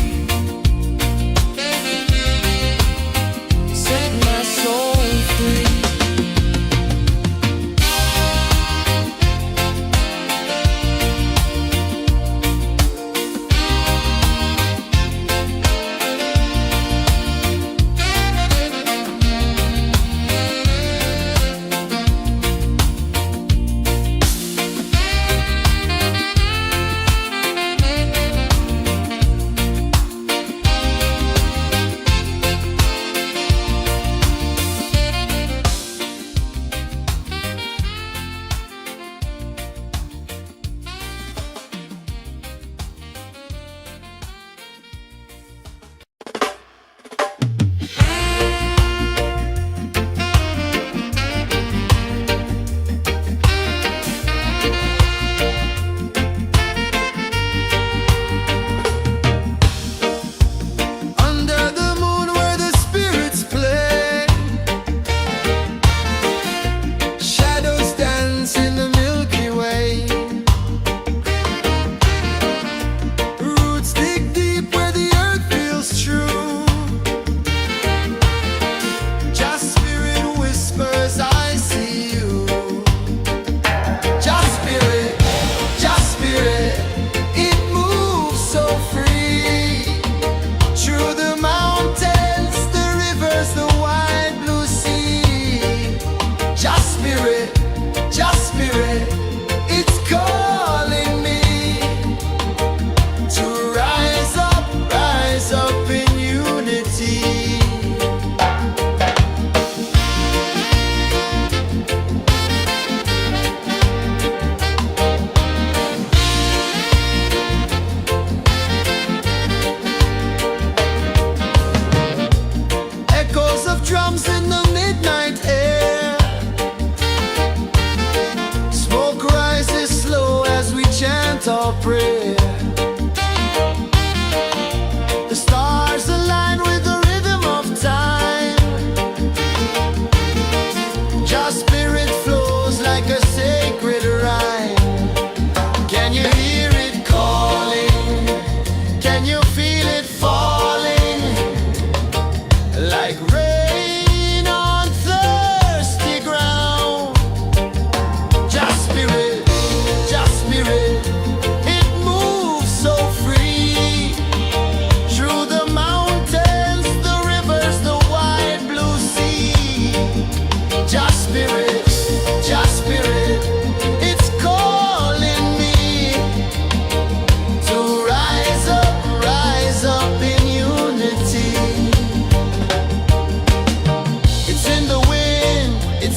Set my soul free. Our prayer. The stars align with the rhythm of time. Just spirit flows like a sacred rhyme. Can you hear it calling? Can you feel it falling? Like rain on thirsty ground. Just spirit, just spirit.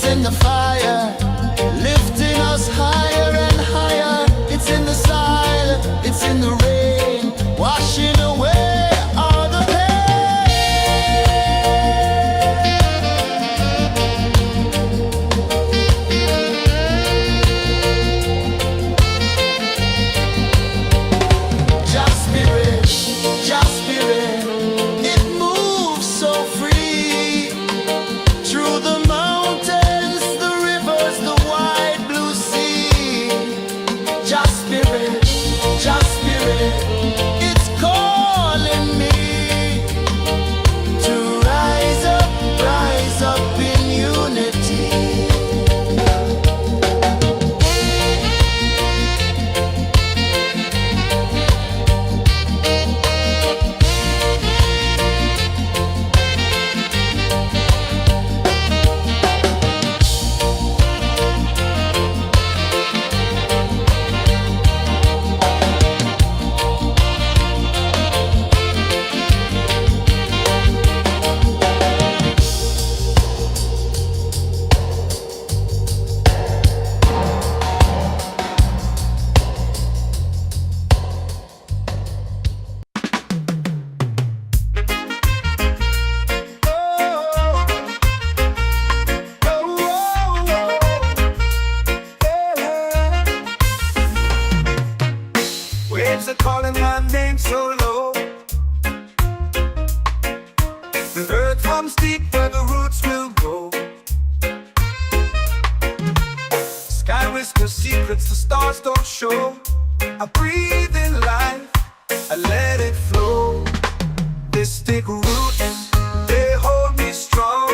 In the fire, lifting us higher and higher. It's in the silence, it's in the rain, washing away all the pain. Just spirit, it moves so free through the mountains. It's calling me to rise up in unity. Waves are calling my name so low. The earth runs deep where the roots will go. Sky whispers secrets the stars don't show. I breathe in life, Mystic roots, they hold me strong.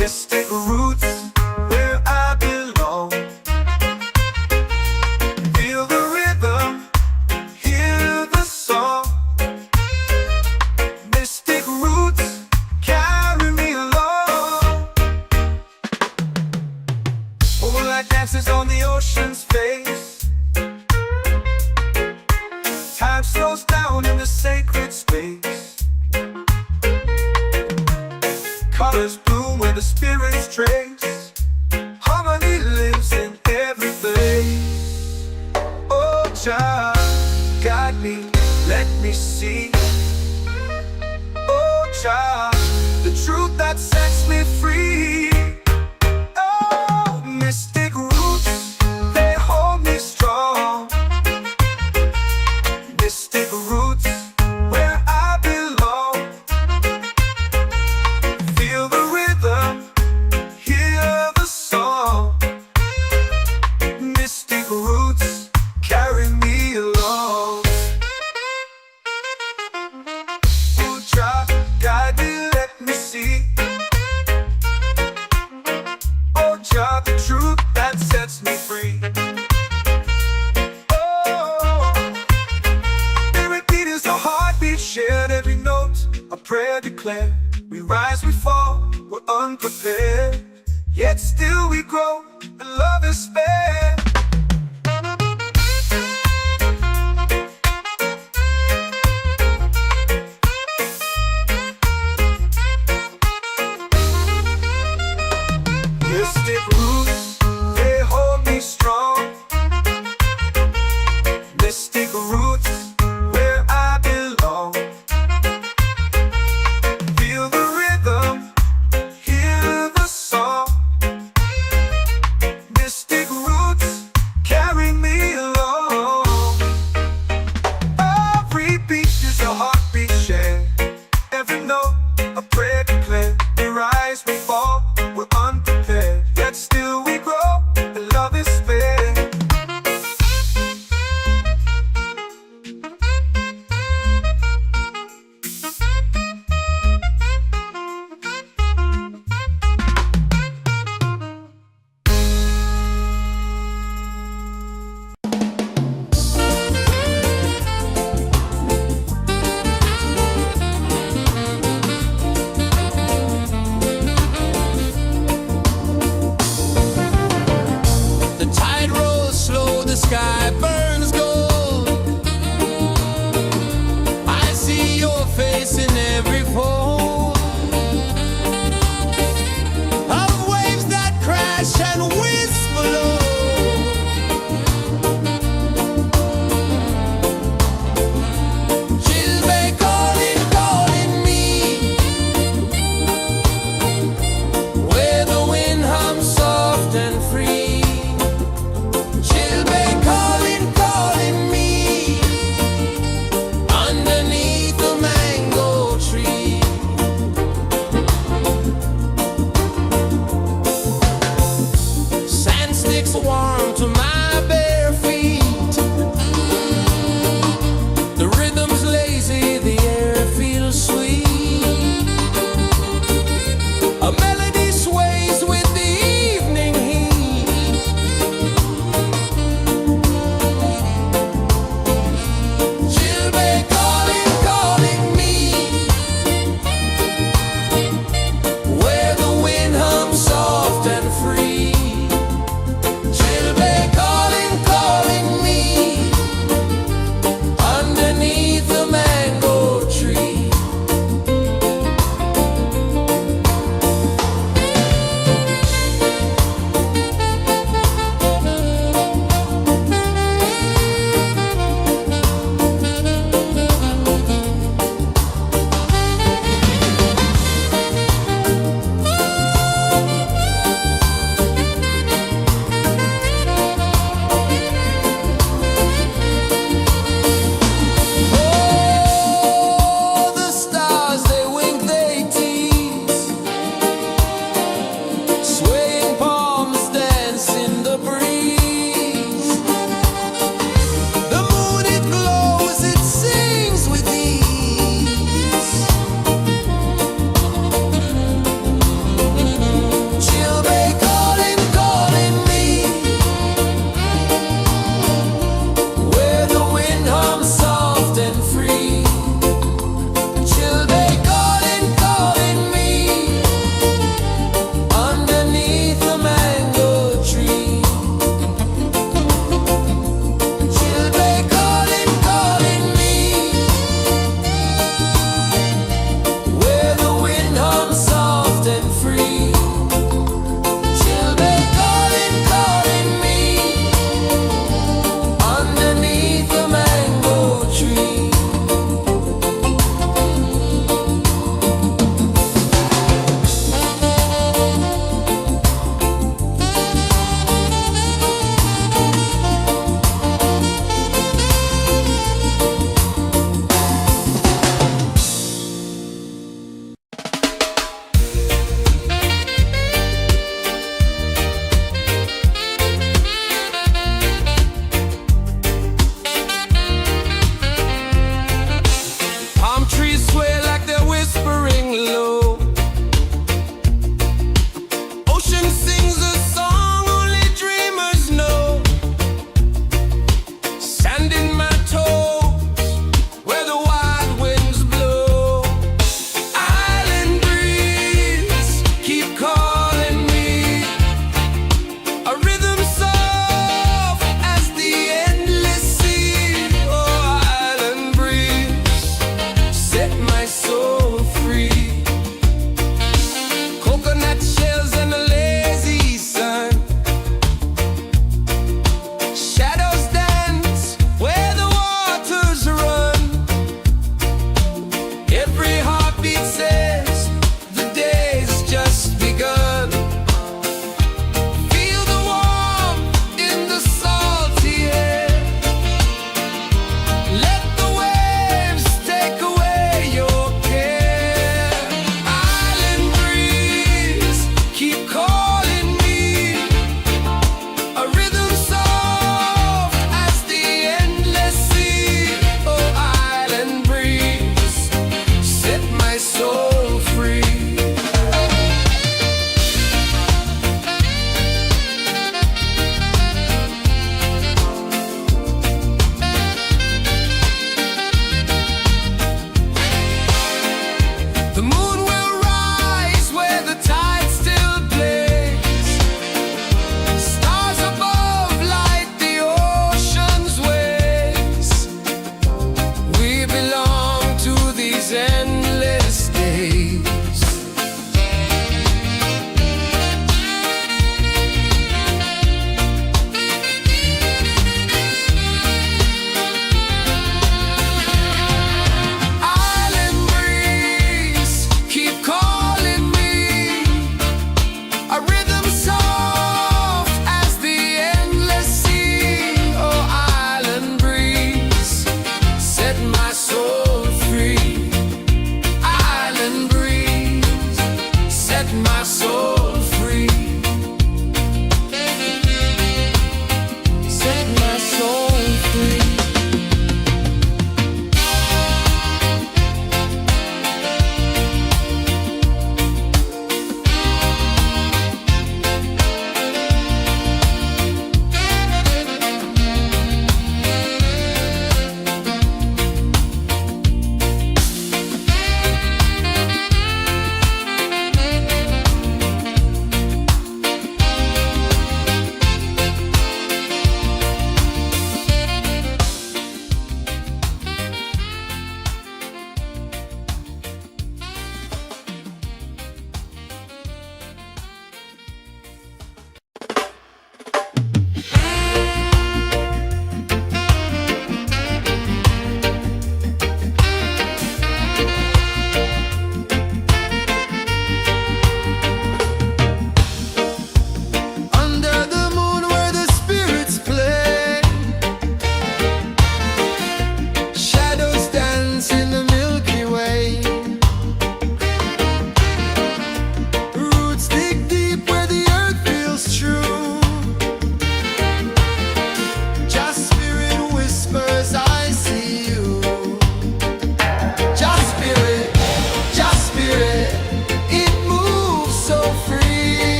Mystic roots, where I belong. Feel the rhythm, hear the song. Mystic roots, carry me along. Moonlight dances on the ocean's face. Time slows down in the sacred space. Colors bloom where the spirits trace. Harmony lives in every place. Oh, Jah, guide me, let me see. Oh, Jah, the truth that sets me free. Oh, mystic roots, they hold me strong. Mystic roots, where I belong. Feel the rhythm, hear the song. Mystic roots, carry me along. Oh, Jah, guide me, let me see. Oh, Jah, the truth that sets me free. Oh, spirit beat is a heartbeat shared, every note a prayer declared. We rise, we fall, we're unprepared, yet still we grow, and love is spared. Mystic roots, they hold me strong. Mystic roots, where I belong. Feel the rhythm, hear the song. Mystic roots, carry me along. Every beat is a heartbeat shared, every note a prayer declared. We rise, we fall, we're unprepared, yet still we grow, and love is spared.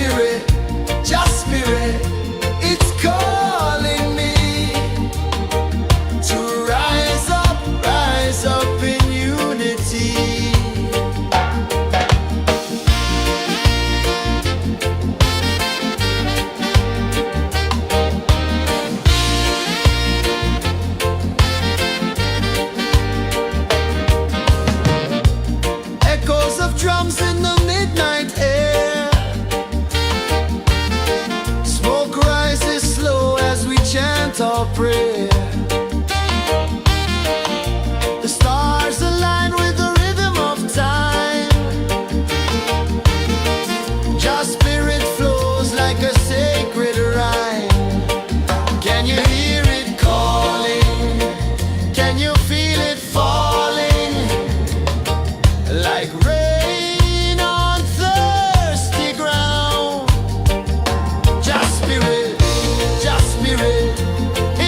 spirit, just spirit, it's calling me to rise up in unity. Echoes of drums in the midnight air. Smoke rises slow as we chant our prayer. The stars align with the rhythm of time. Just spirit flows like a sacred rhyme. Can you hear it calling? Can you feel it falling? Like rain on thirsty ground. Just spirit,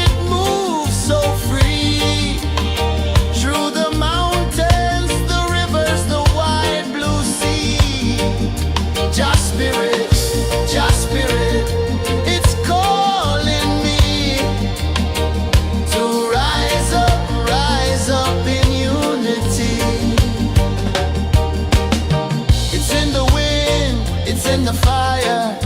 it moves so free. Through the mountains, the rivers, the wide blue sea. Just spirit, it's calling me to rise up in unity. It's in the wind, it's in the fire,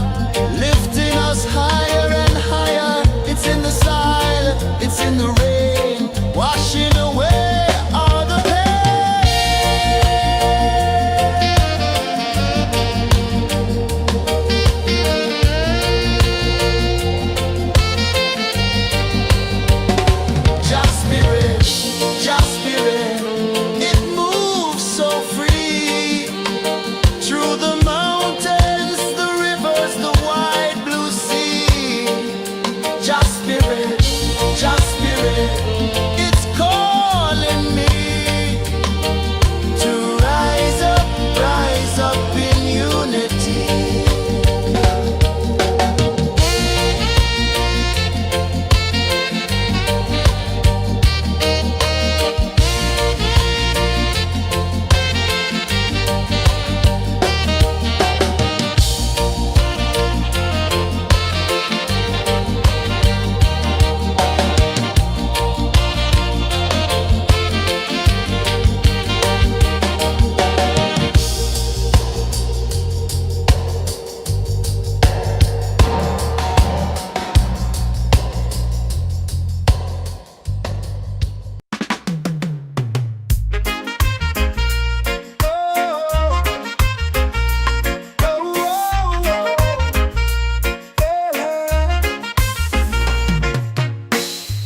lifting us higher and higher. It's in the silence, it's in the rain, washing away all the pain. Just spirit, it moves so free. Through the mountains, the rivers, the wide blue sea. Just spirit, it's calling me to rise up in unity.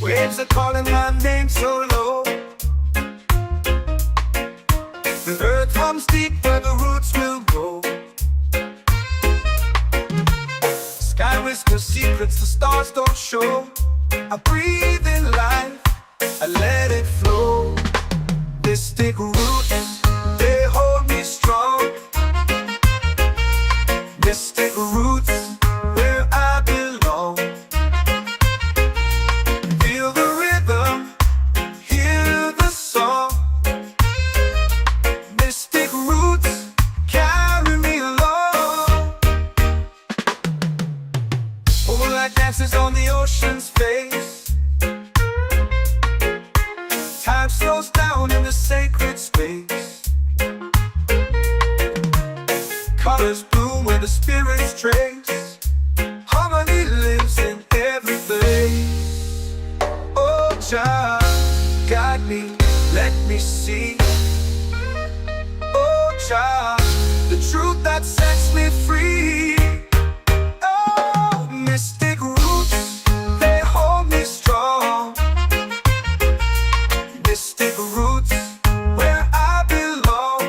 Waves are calling my name so low. The earth hums deep where the roots will go. Sky whispers secrets the stars don't show. I breathe in life, I let it flow. Mystic roots, they hold me strong. Mystic roots, where I belong. Feel the rhythm, hear the song. Mystic roots, carry me along. Moonlight dances on the ocean's face. Time slows down in the sacred space. Colors bloom where the spirits trace. Harmony lives in every face. Oh, child, guide me, let me see. Oh, child, the truth that sets me free. Oh, mystic roots, they hold me strong. Mystic roots, where I belong.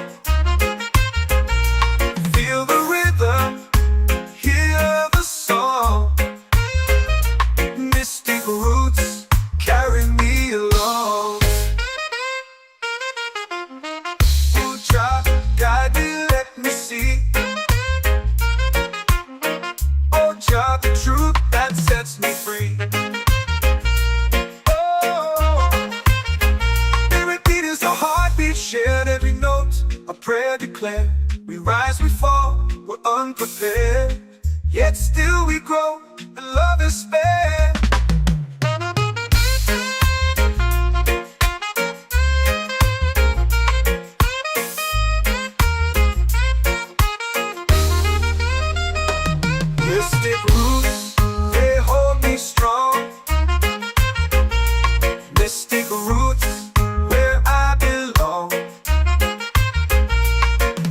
Feel the rhythm, hear yet still we grow, and love is spared. Mystic roots, they hold me strong. Mystic roots, where I belong.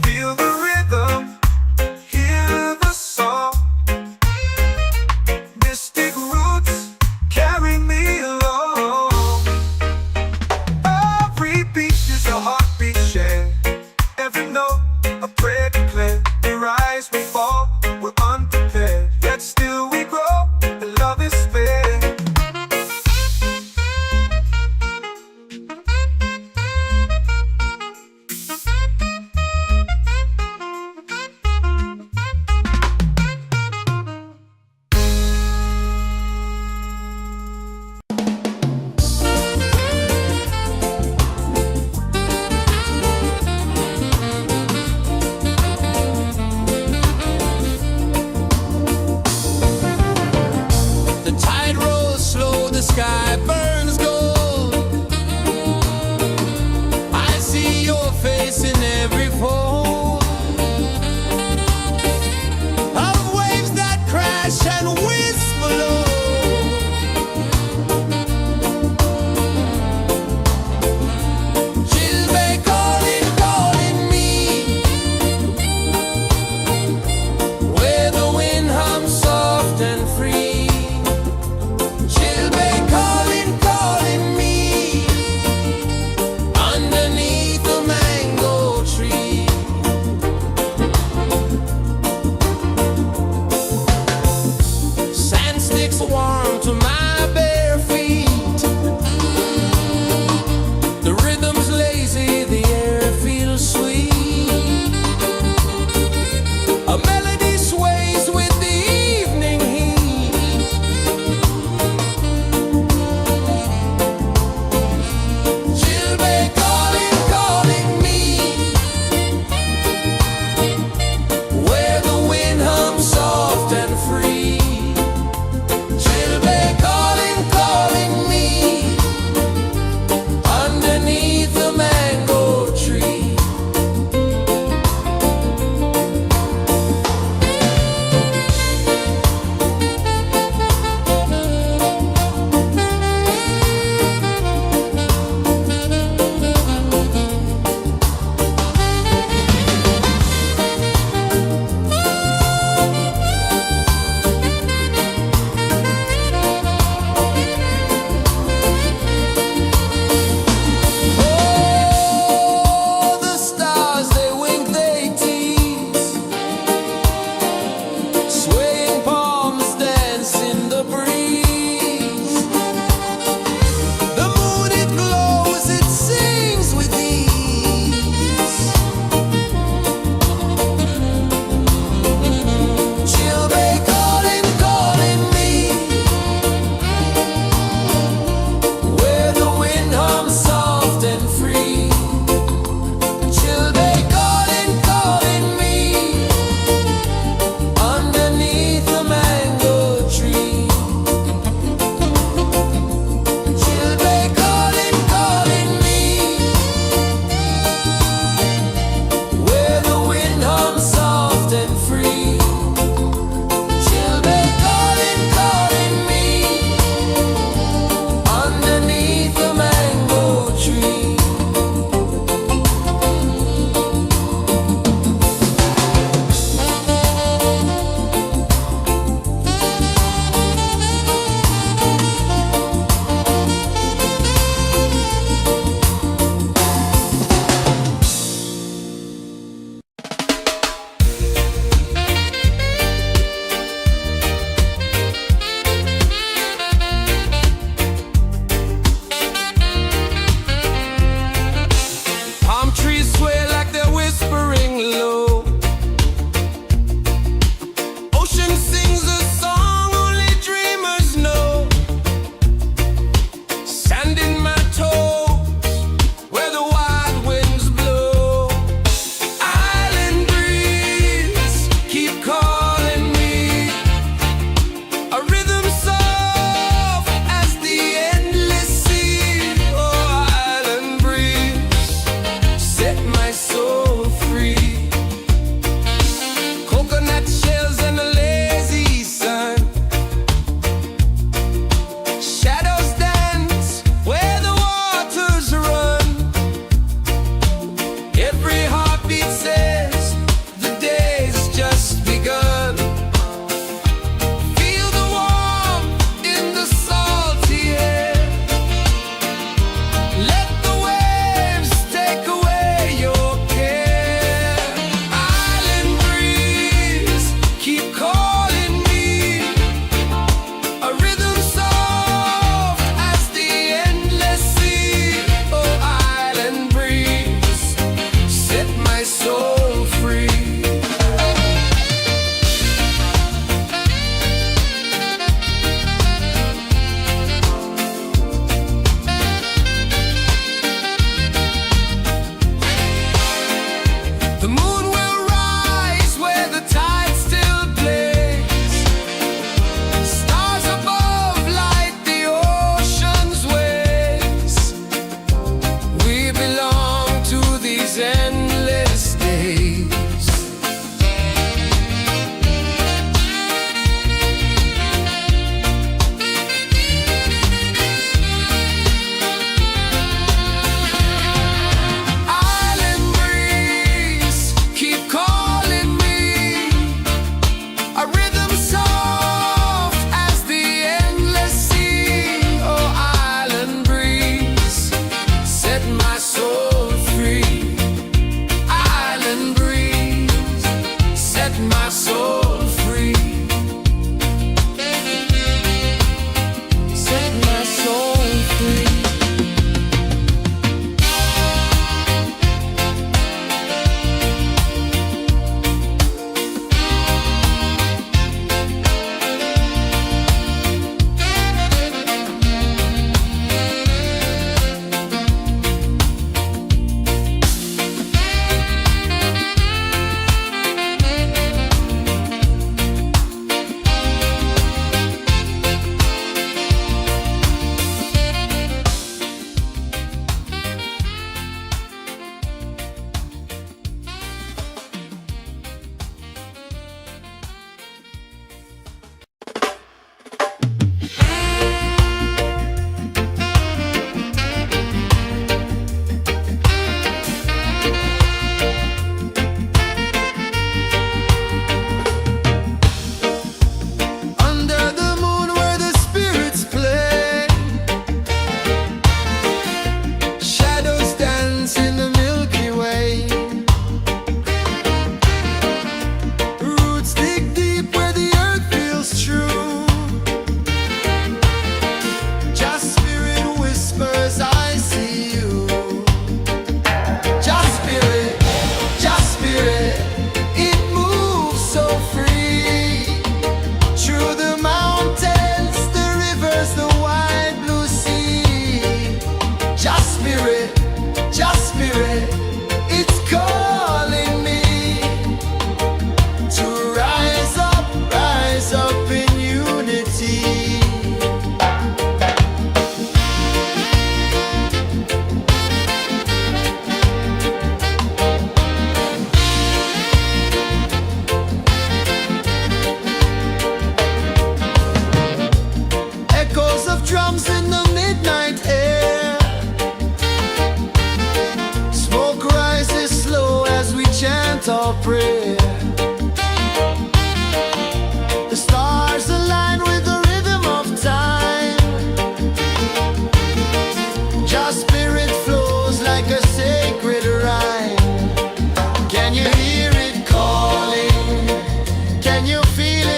Feel the rhythm, hear the song. Mystic roots, carry me along. Every beat is a heartbeat shared. Every note, a prayer declared. We rise, we fall, we're unprepared, yet still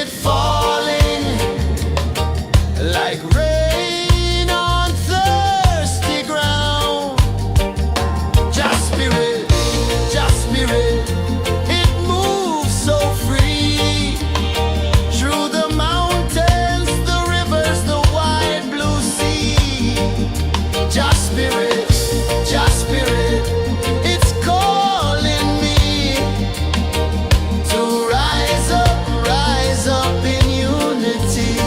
Spirit falling like rain on thirsty ground. Just Spirit, it moves so free through the mountains, the rivers, the wide blue sea. Just Spirit, it's calling me to rise up in unity.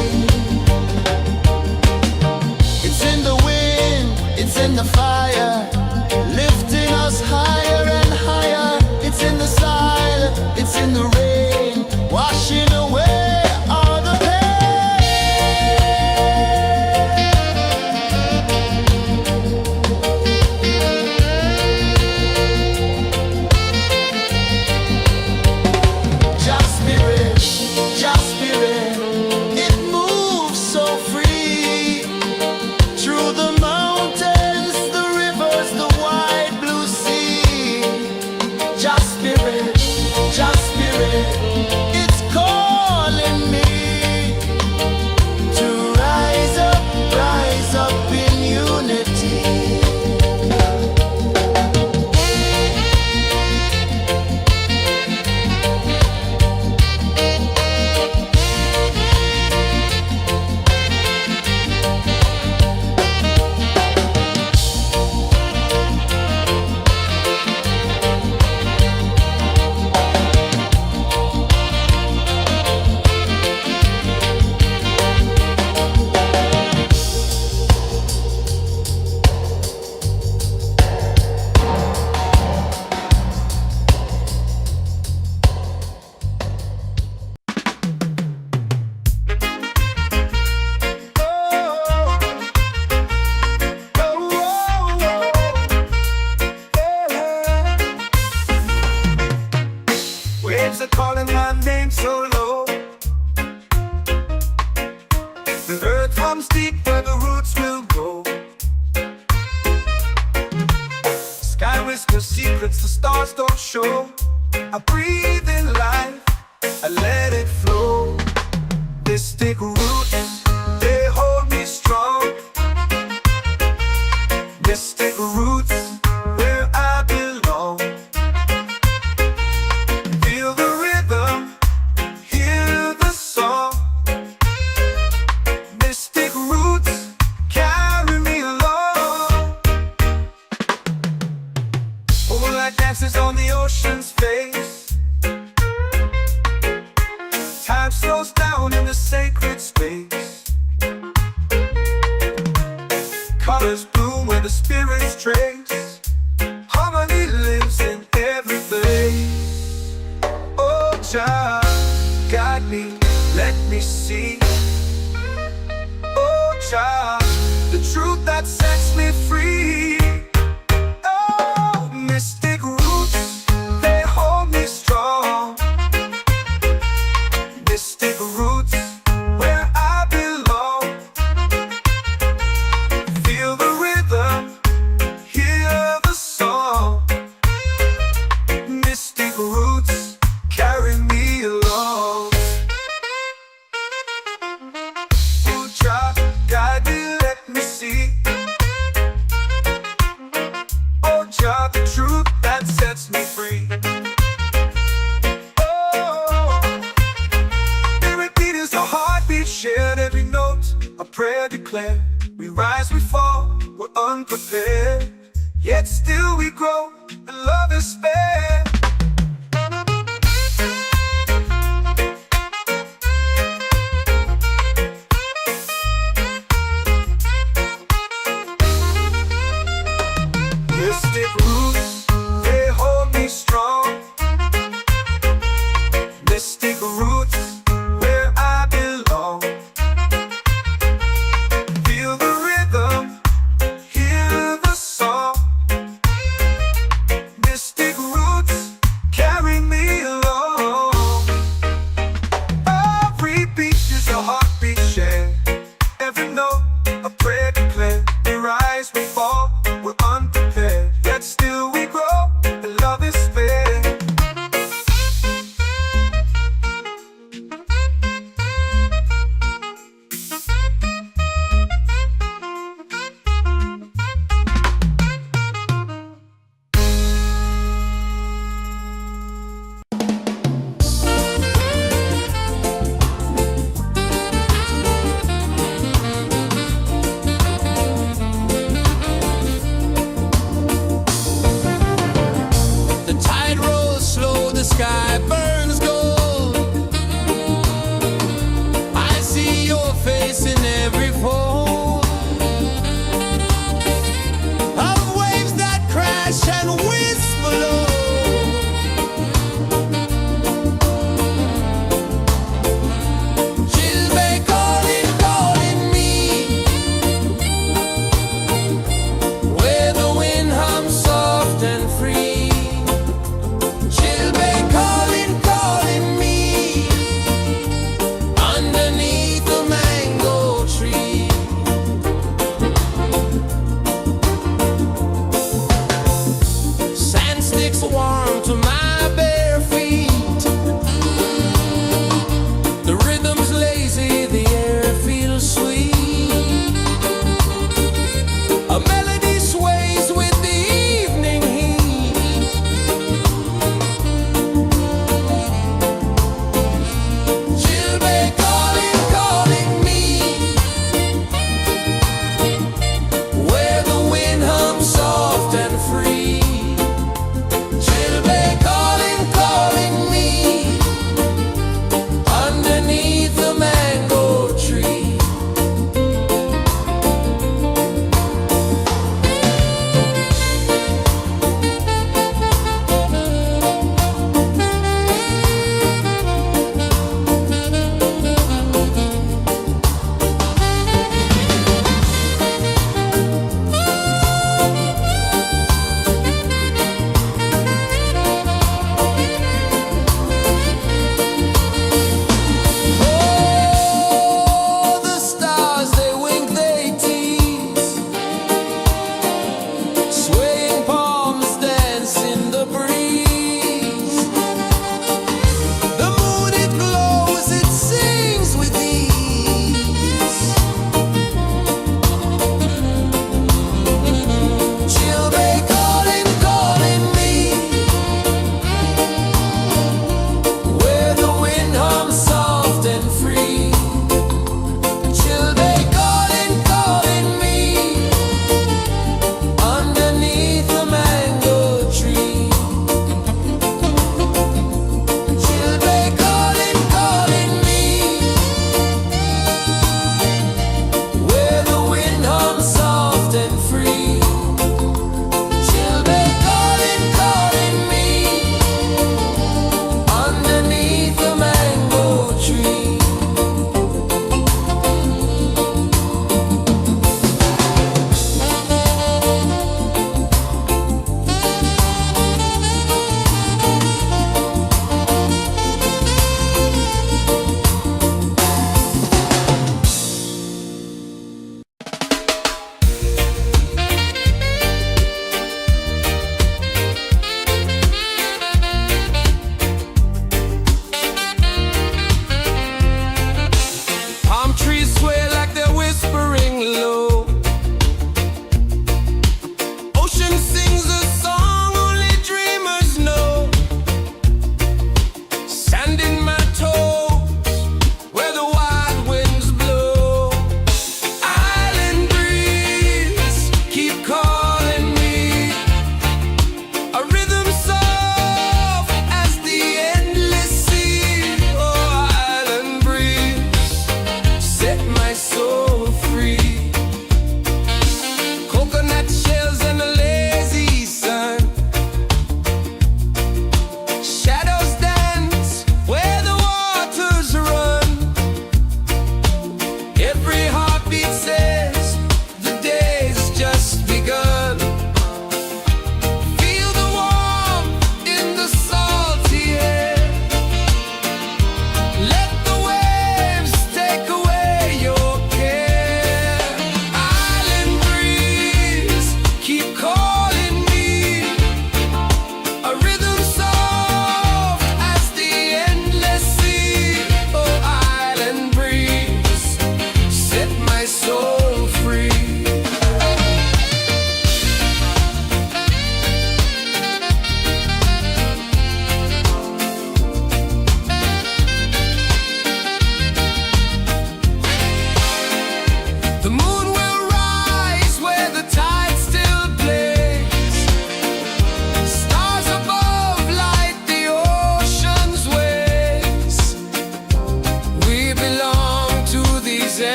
It's in the wind, it's in the fire, lifting us higher and higher. It's in the silence, it's in the rain, washing away all the Just Spirit, it moves so free through the mountains, the rivers, the wide blue sea. Just Spirit, it's calling me to rise up in unity. Waves are calling my name so low. The earth hums deep where the roots will go. Sky whispers secrets the stars don't show. I breathe in life, I let it flow. Mystic roots, they hold me strong. Mystic roots, where I belong. Feel the rhythm, hear the song. Mystic roots, carry me along. Moonlight dances on the ocean's face. Time slows down in the sacred space. Colors bloom where the spirits trace. Harmony lives in every place. Oh, Jah, guide me, let me see. Oh, Jah, the truth that sets me free. Oh, mystic roots, they hold me strong. Mystic roots, where I belong. Feel the rhythm, hear the song. Mystic roots, carry me along. Oh, Jah, guide me, let me see. Oh, Jah, the truth that sets me free. Oh, every beat is a heartbeat shared, every note a prayer declared. We rise, we fall, we're unprepared, yet still we grow, and love is spared. Mystic roots, they hold me strong. Mystic roots, where I belong. Feel the rhythm, hear the song. Mystic roots,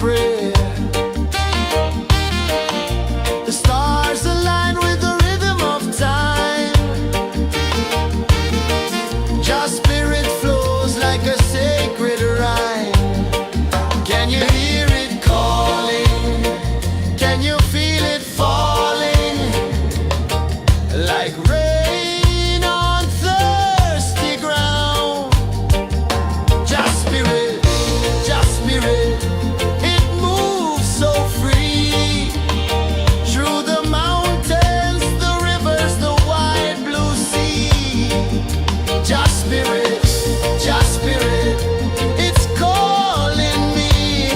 prayer. The stars align with the rhythm of time. Your spirit flows like a sacred rhyme. Can you hear it calling? Can you feel it falling? Like rain on thirsty ground. Just spirit, it moves so free. Through the mountains, the rivers, the wide blue sea. Just spirit, it's calling me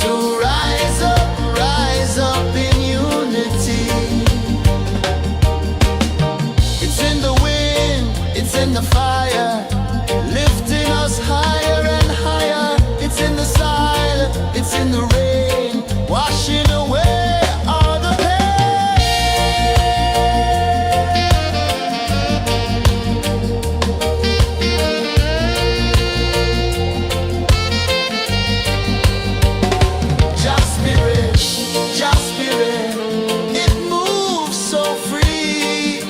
to rise up in unity. It's in the wind, it's in the fire, lifting us higher and higher. It's in the silence, it's in the rain, washing away all the Just spirit, it moves so free.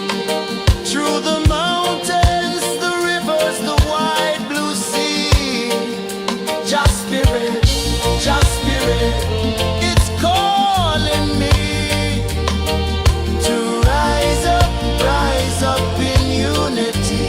Through the mountains, the rivers, the wide blue sea. Just spirit, it's calling me to rise up in unity.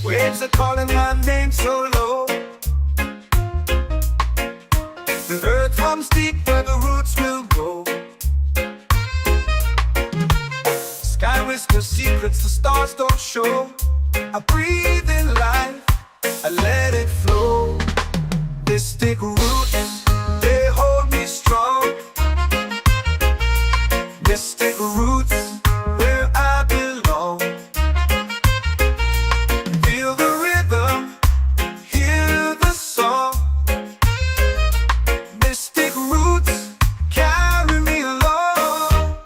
Waves are calling my name so low. The earth runs deep where the roots will grow. Sky whispers secrets the stars don't show. I breathe in life, I let it flow. Mystic roots, they hold me strong. Mystic roots, where I belong. Feel the rhythm, hear the song. Mystic roots, carry me along.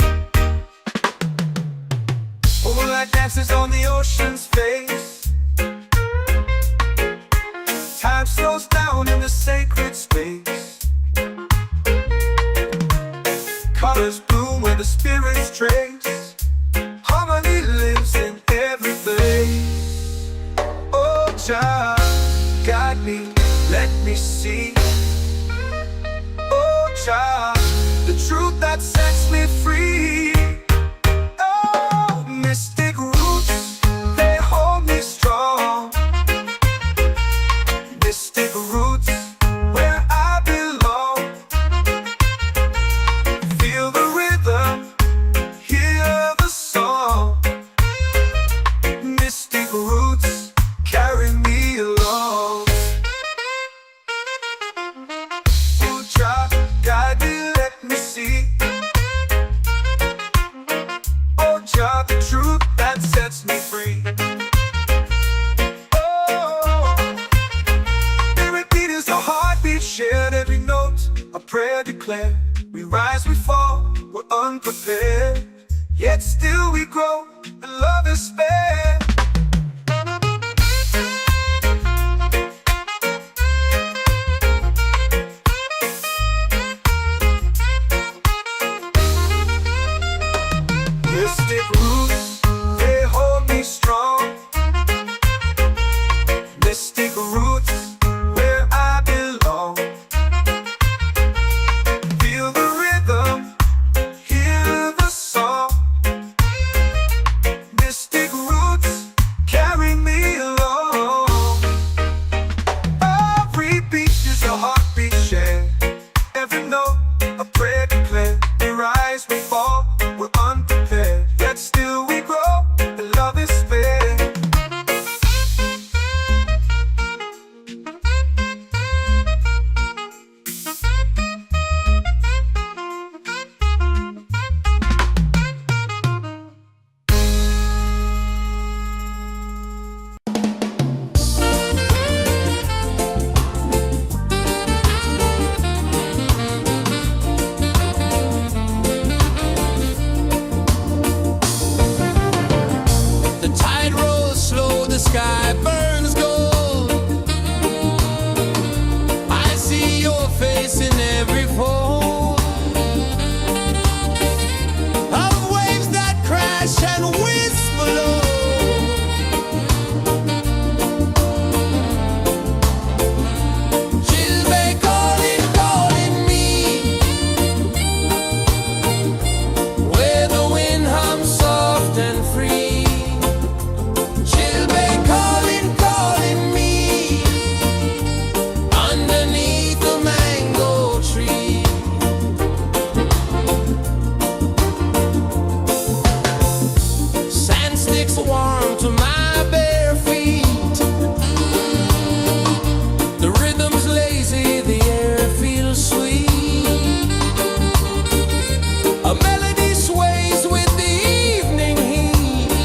Moonlight dances on the ocean's face. Time slows down in the sacred space. Colors bloom where the spirits trace. Harmony lives in every place. Oh, Jah, guide me, let me see. Oh, Jah, the truth that sets me free. Oh, mystic roots, they hold me strong. Mystic roots, where I belong. Feel the rhythm, hear the song. Mystic roots, carry me along. Oh, Jah, guide me, let me see. Oh, Jah, the truth that sets me free. Oh, spirit beat is a heartbeat, shared every note. A prayer declared. We rise, we fall, we're unprepared. Yet still we grow, and love is spared. Mystic roots, they hold me strong. Mystic roots, where I belong. Feel the rhythm, hear the song. Mystic roots, carry me along. and whisper low. Children calling, calling me, where the wind hums soft and free. Children calling, calling me, underneath the mango tree. Sand sticks warm to my bare feet. The rhythm's lazy, the air feels sweet. A melody sways with the evening heat.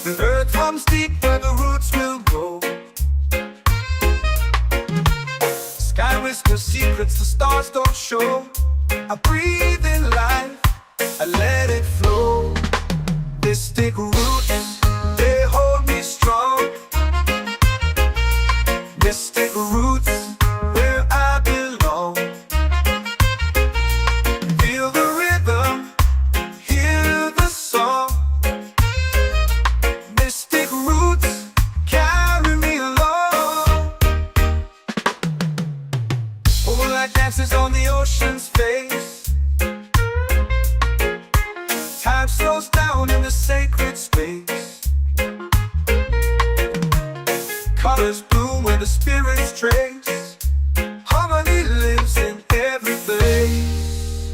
The earth comes deep where the roots will grow. Sky whispers secrets the stars don't show. I breathe in life, I let it flow. Mystic roots, they hold me strong. Mystic roots, where I belong. Feel the rhythm, hear the song. Mystic roots, carry me along. Moonlight dances on the ocean's face. Time slows down in the sacred space. Colors bloom where the spirits trace. Harmony lives in every place.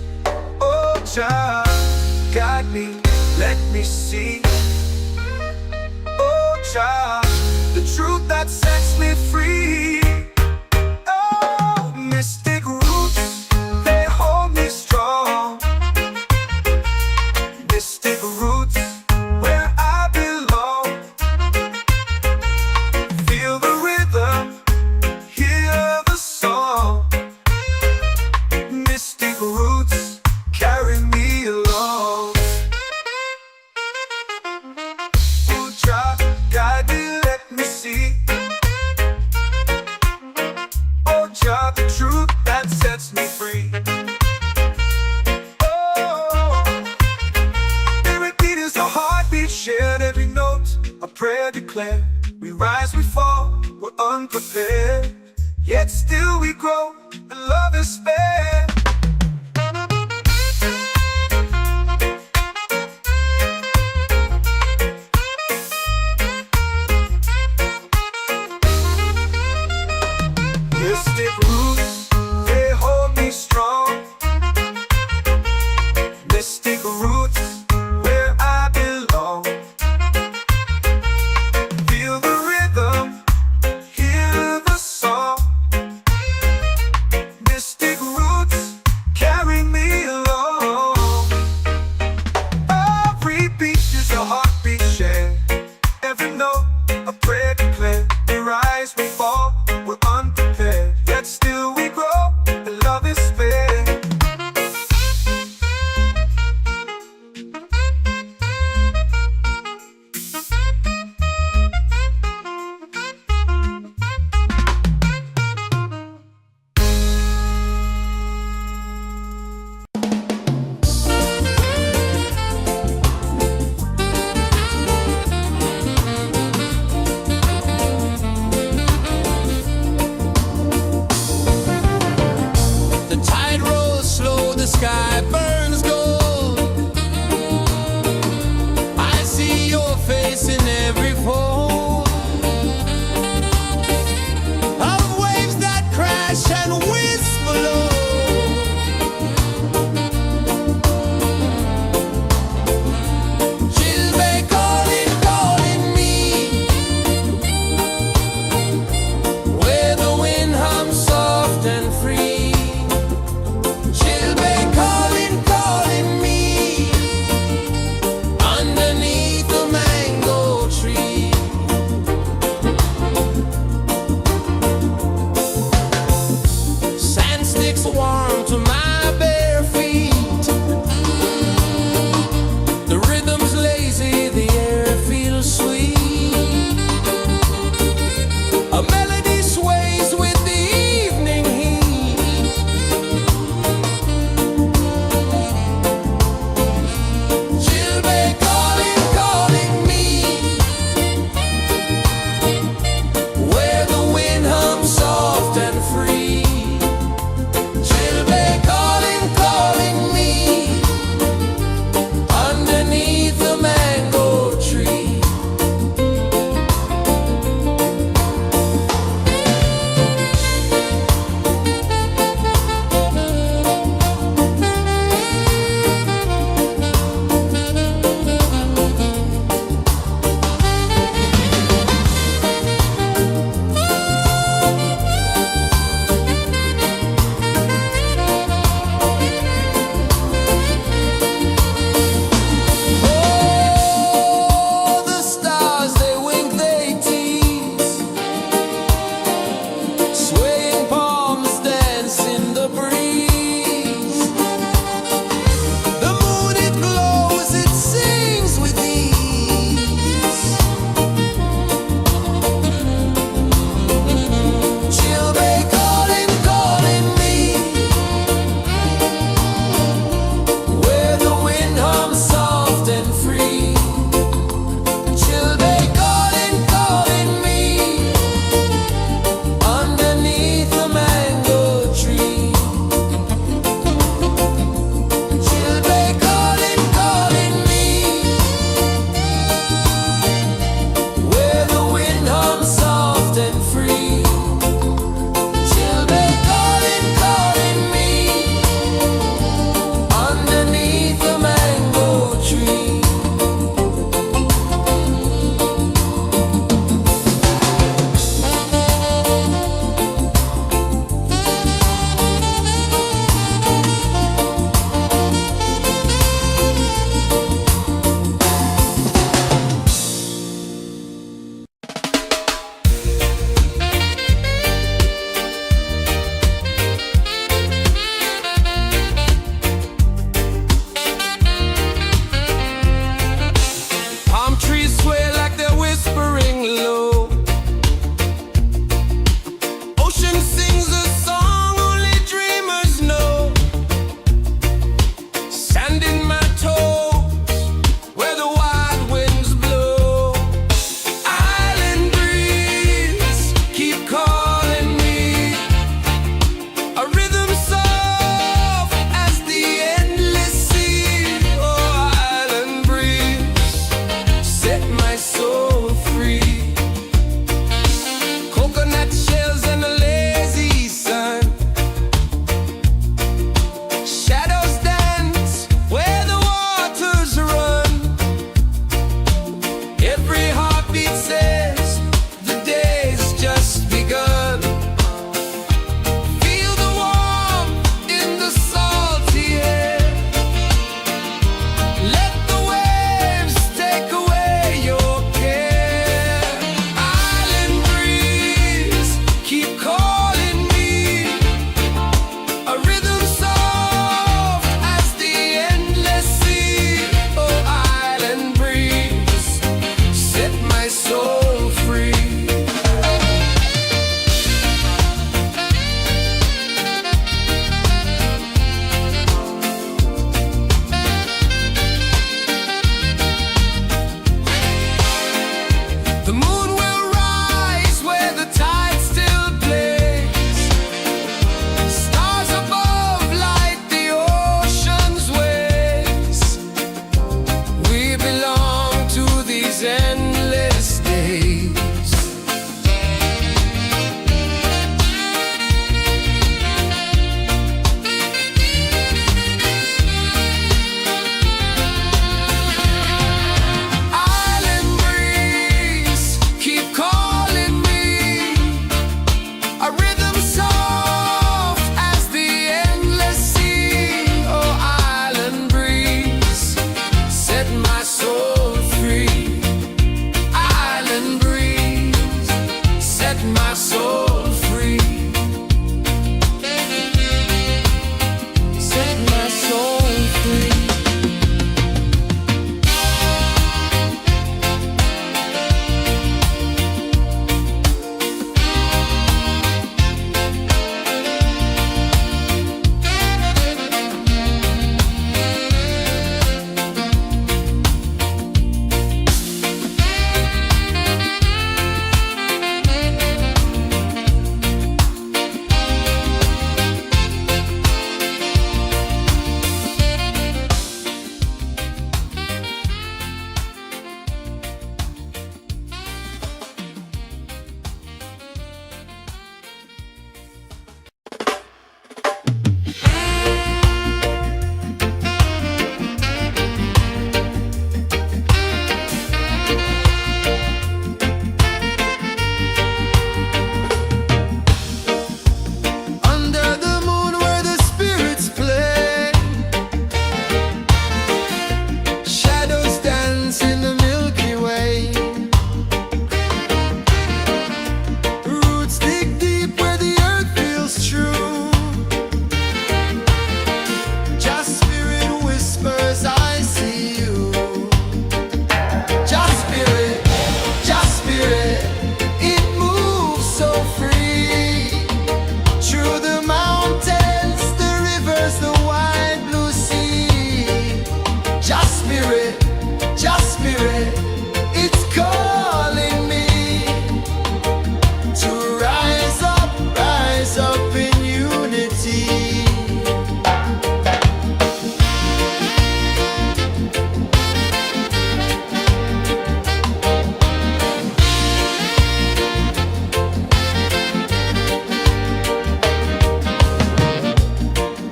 Oh, Jah, guide me, let me see. Oh, Jah, the truth that sets me free. Oh, mystic roots, they hold me strong. Mystic roots, where I belong. Feel the rhythm, hear the song. Mystic roots, carry me along. Oh, Jah, guide me, let me see. Oh, Jah, the truth that sets me free. Oh, every beat is a heartbeat shared, every note a prayer declared. We rise, we fall, we're unprepared, yet still we grow, and love is spared. Mystic roots, they hold me strong. Mystic roots, where I belong. Feel the rhythm, hear the song. Mystic roots, carry me along. Every beat is a heartbeat shared, every note a prayer declared. We rise, we fall, we're unprepared, yet still we grow, and love is spared. Every heartbeat says the day's just begun. Feel the warmth in the salty air. Let the waves take away your care. Island breeze, keep calling me. A rhythm soft as the endless sea. Oh, island breeze, set my soul free. The moon will rise where the tide still plays. Stars above light the ocean's waves. We belong to these endless days. Island breeze, keep calling me. A rhythm soft as the endless sea. Oh, island breeze, set my soul free. Island breeze, set my soul free. Set my soul free. Under the moon where the spirits play, shadows dance in the Milky Way. Roots dig deep where the earth feels true. Just spirit whispers, I see you. Just spirit, it moves so free. Through the mountains, the rivers, the wide blue sea. Just spirit, it's calling me to rise up in unity.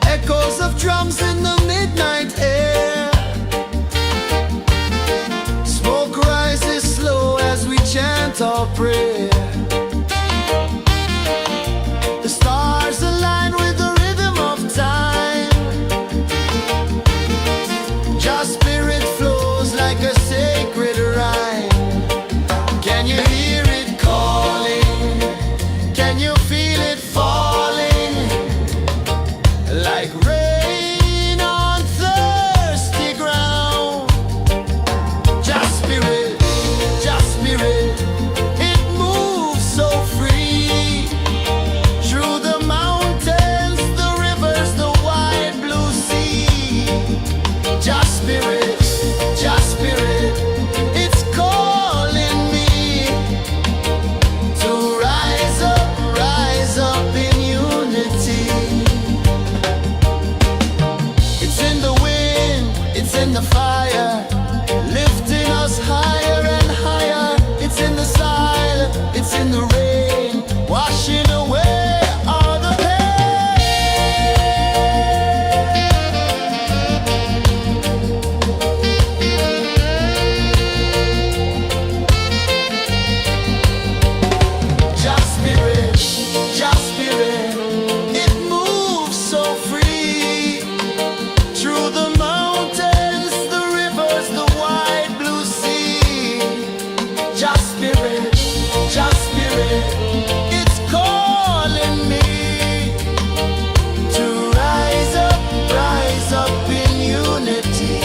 Echoes of drums in the midnight air. Smoke rises slow as we chant our prayer. The stars align with the rhythm of time. Just spirit flows like a sacred rhyme. Can you hear it calling? Can you feel it falling? Like rain on thirsty ground. Just spirit, it Just spirit, it's calling me to rise up in unity.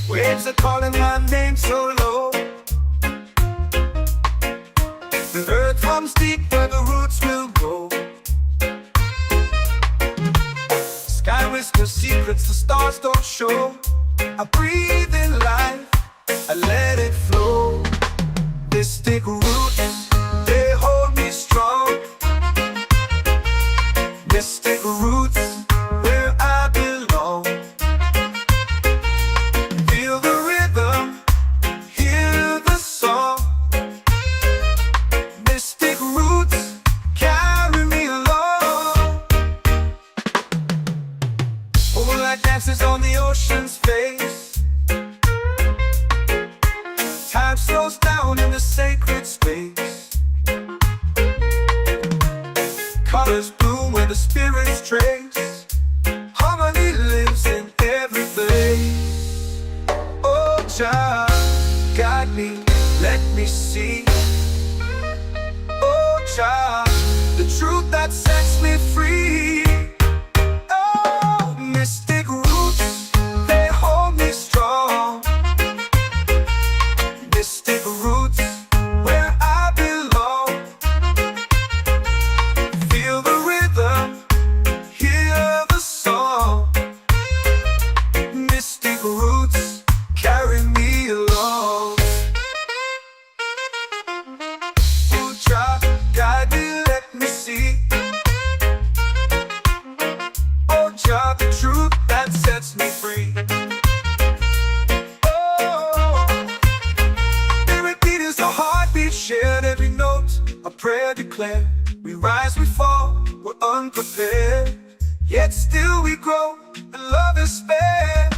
Waves are calling my name so low. The earth comes deep where the roots will grow. Sky whispers secrets the stars don't show. I breathe in life, I let it flow. Mystic roots, they hold me strong. Mystic roots, where I belong. Feel the rhythm, hear the song. Mystic roots, carry me along. Moonlight dances on the ocean's face. Time slows down in the sacred space. Colors bloom where the spirits trace. Harmony lives in every place. Oh, Jah, guide me, let me see. Oh, Jah, the truth that sets me free. Oh, mystic roots, they hold me strong. Mystic roots, where I belong. Feel the rhythm, hear the song. Mystic roots, carry me along. Oh, Jah, guide me, let me see. Oh, Jah, the truth that sets me free. Oh, every beat is a heartbeat shared, every note a prayer declared. We rise, we fall, we're unprepared, yet still we grow, and love is spared.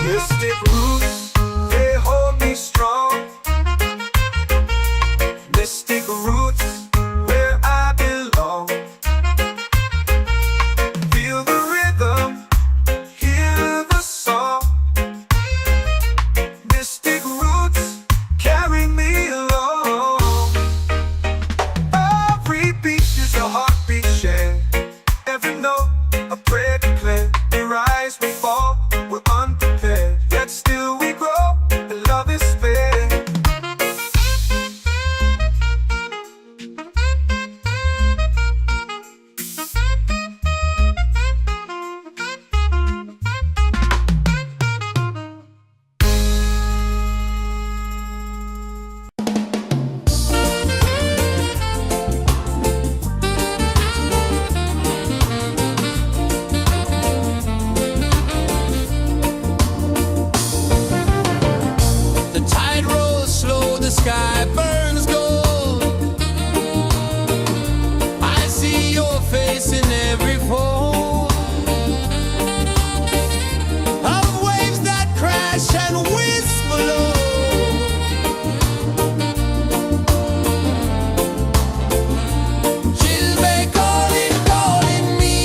Mystic roots, they hold me strong. Mystic roots, where I belong. Feel the rhythm, hear the song. Mystic roots, carry me along. Every beat is a heartbeat shared, every note a prayer declared. We rise, we fall, we're unprepared, yet still we grow, and love is fair. The tide rolls slow, the sky burns gold. I see your face in every fold of waves that crash and whisper low. She'll be calling me,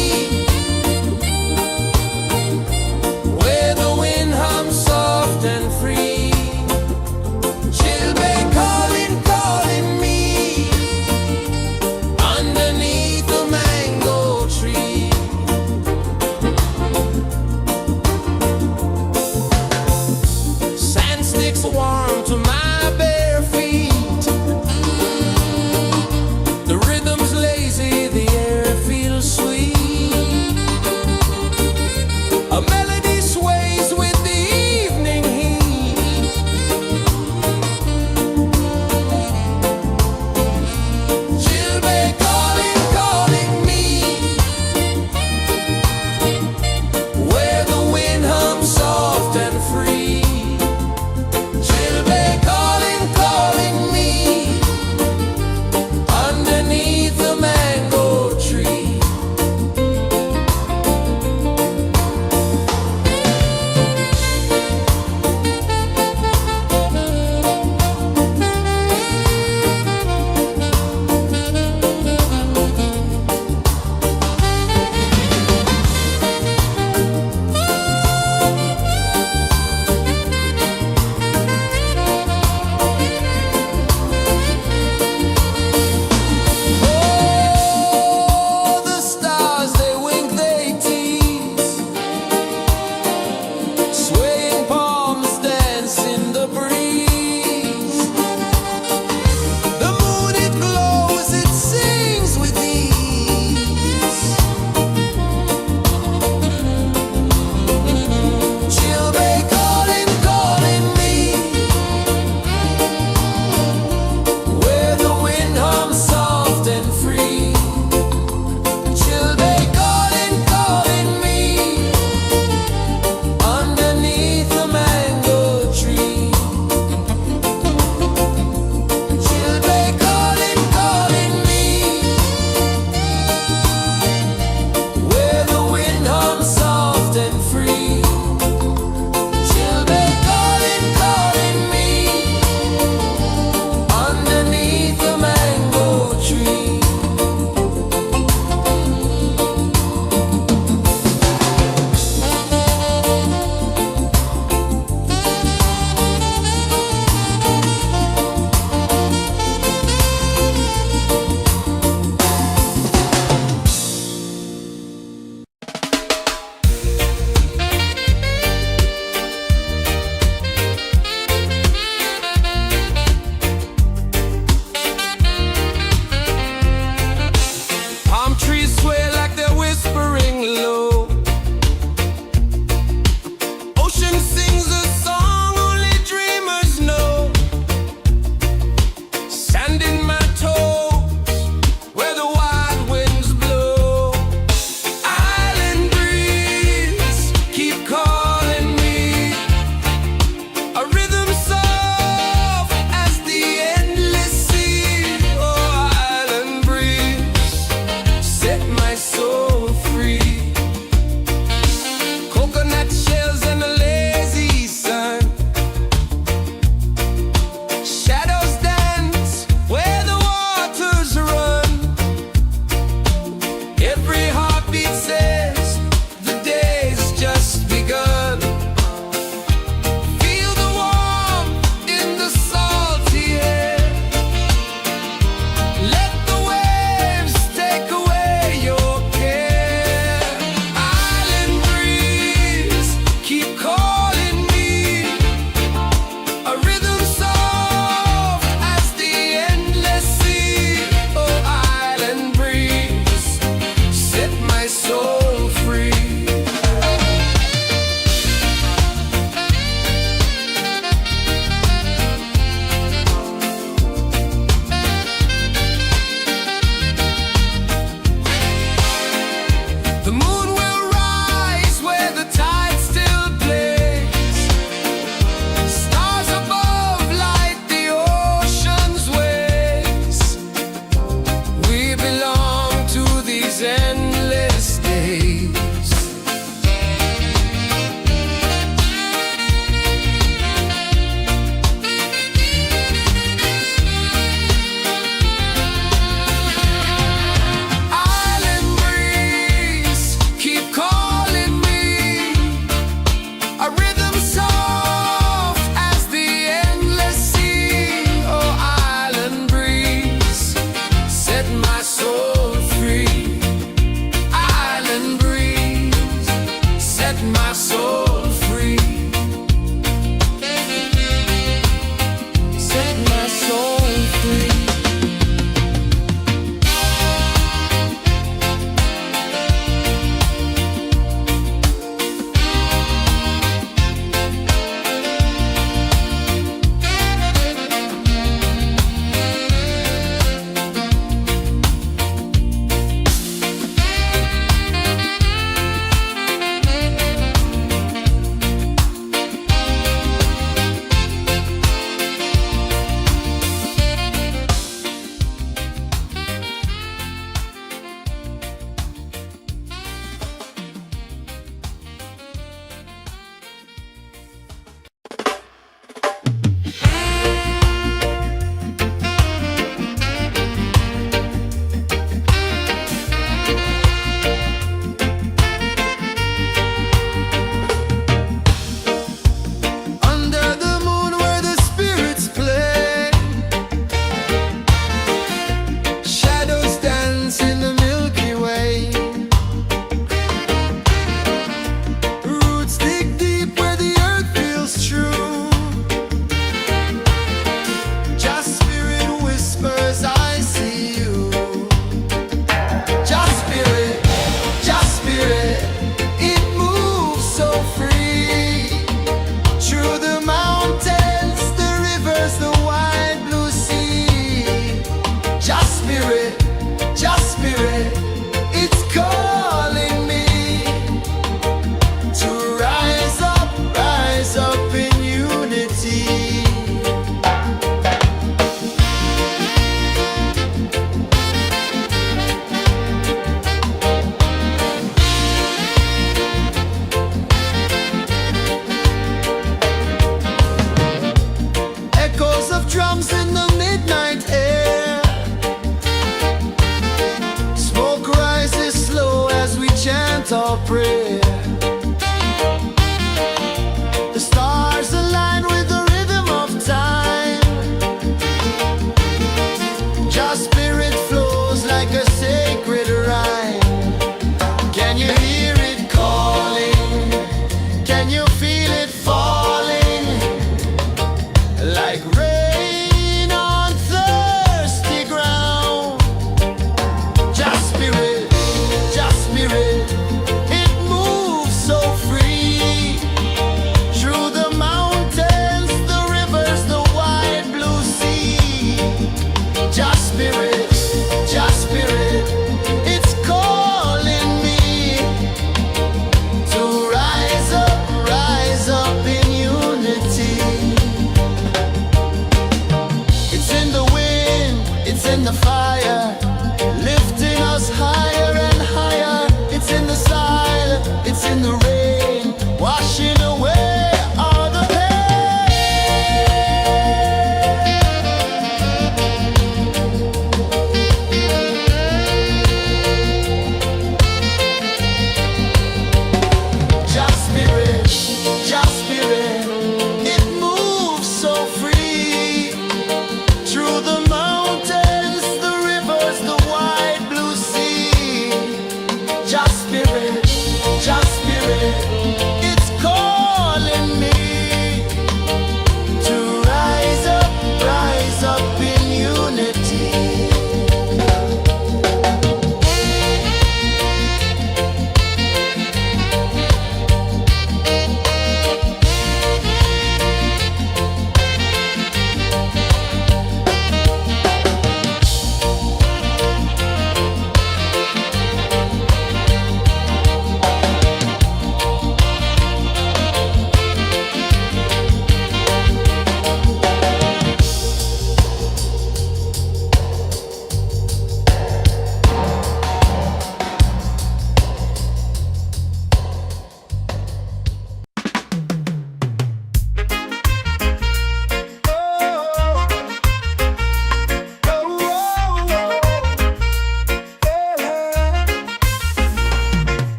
where the wind hums soft and free. She'll be calling me, underneath the mango tree. Sand sticks warm to my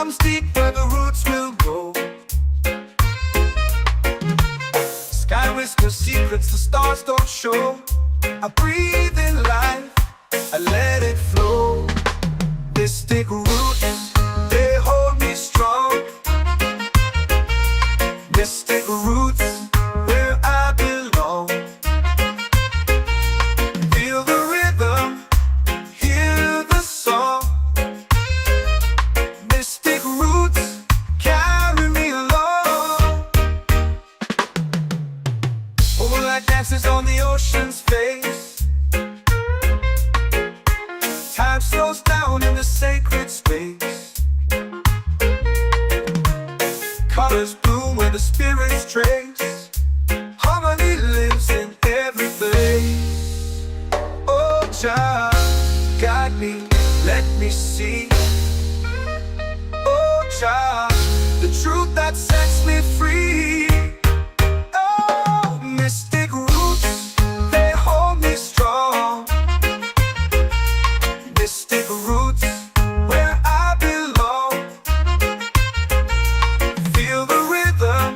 runs deep where the roots will grow. Sky whispers secrets the stars don't show. I breathe in life, I let it flow. Mystic roots, they hold me strong. Mystic roots, where I belong. Feel the rhythm, hear the song. Mystic roots, carry me along. Moonlight dances on the ocean's face. Time slows down in the sacred space. Colors bloom where the spirits trace. Harmony lives in every place. Oh, child, guide me, let me see. Oh, child, the truth that sets me free. Oh, mystic roots, they hold me strong. Mystic roots, where I belong. Feel the rhythm,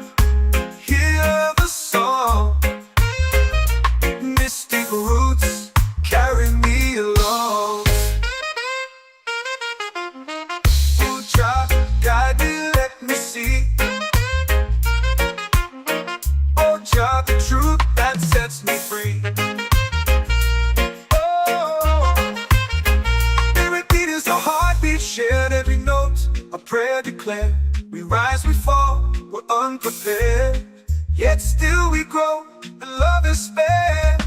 hear the song. Mystic roots, carry me along. Oh, child, guide me, let me see. Oh, child, the truth that sets me free. Oh, every beat is a heartbeat shared, every note a prayer declared. We rise, we fall, we're unprepared, yet still we grow, and love is spared.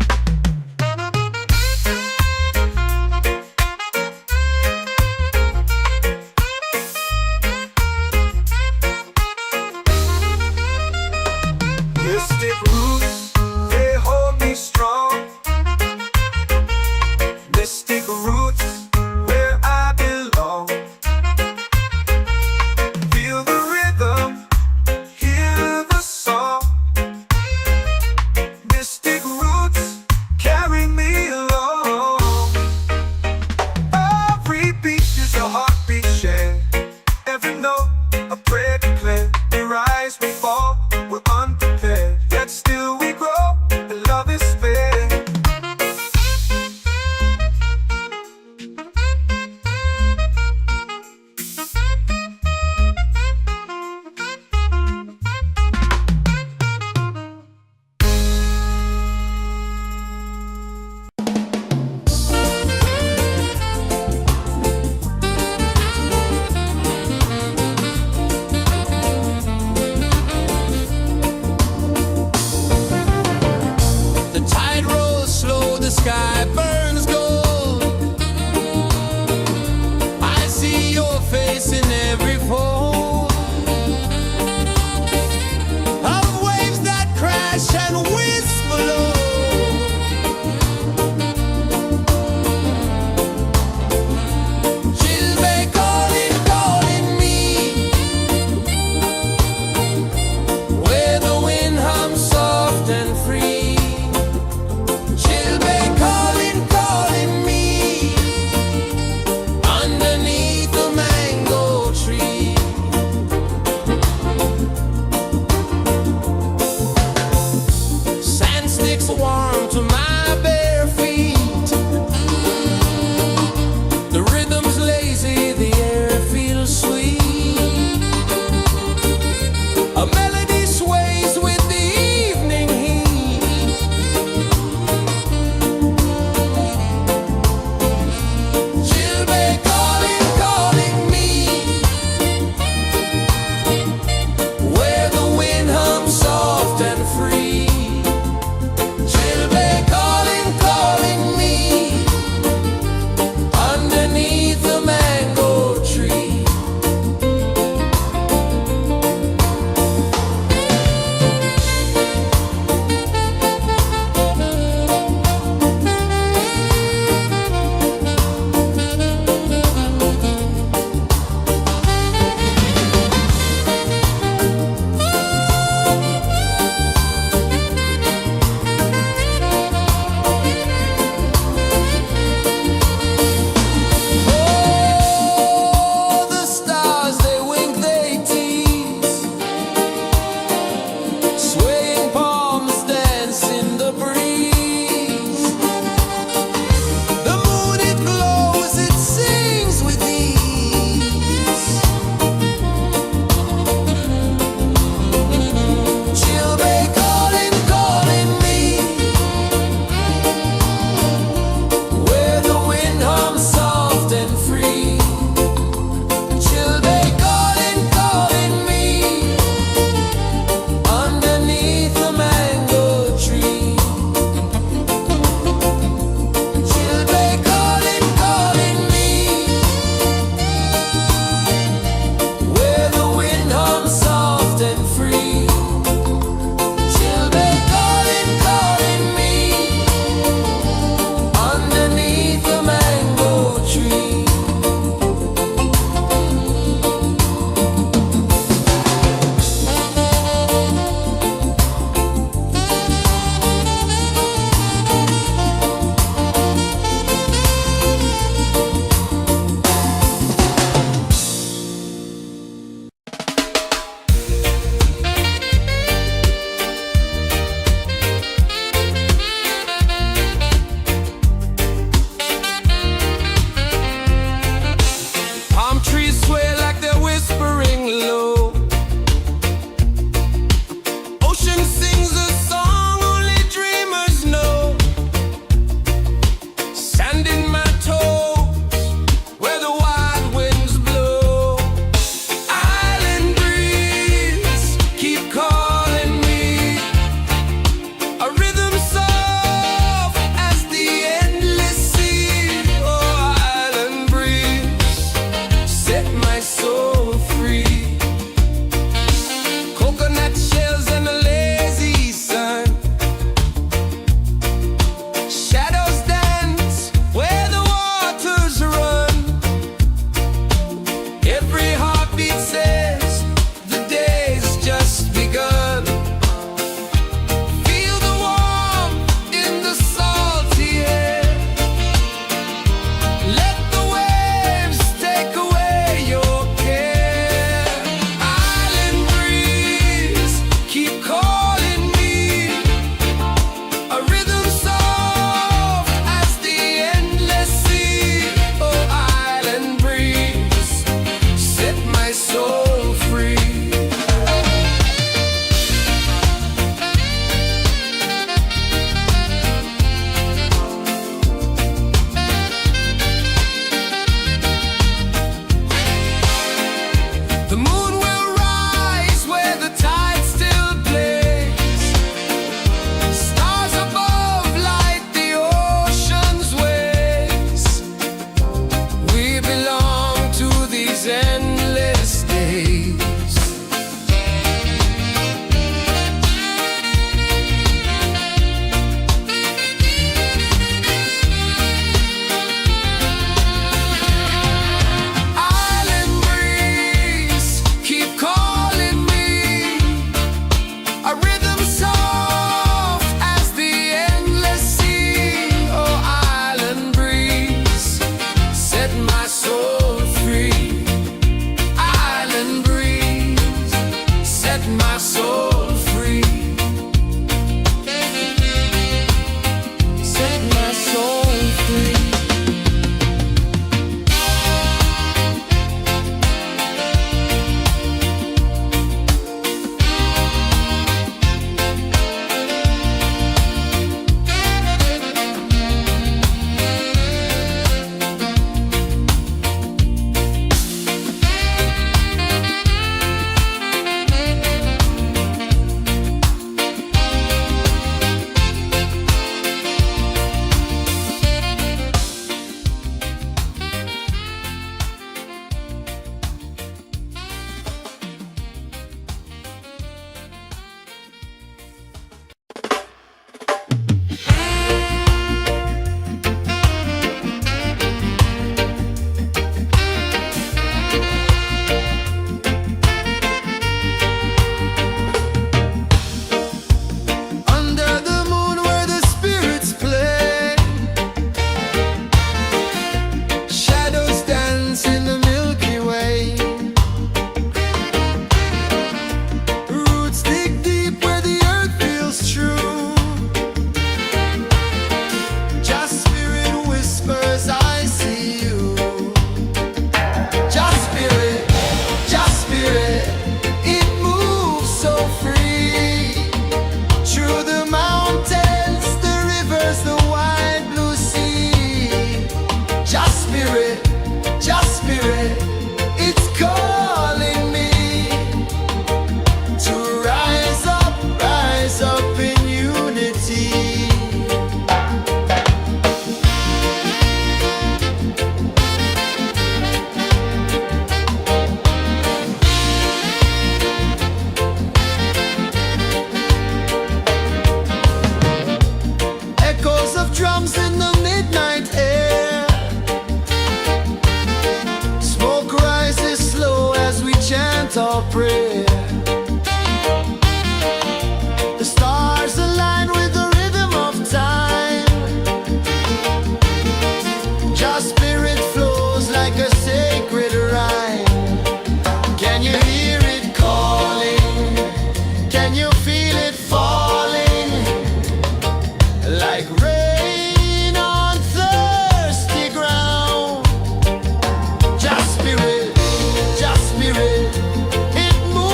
Mystic roots, they hold me strong. Mystic roots, where I belong. Feel the rhythm, hear the song. Mystic roots, carry me along. Every beat is a heartbeat shared, every note a prayer declared. We rise, we fall, we're unprepared, yet still we grow, and love is spared. The moon will rise where the tide still plays. Stars above light the ocean's waves. We belong to these endless days. Drums in the midnight air. Smoke rises slow as we chant our prayer. The stars align with the rhythm of time. Your spirit flows like a sacred rhyme. Can you hear it calling? Can you feel it falling? Like rain it moves.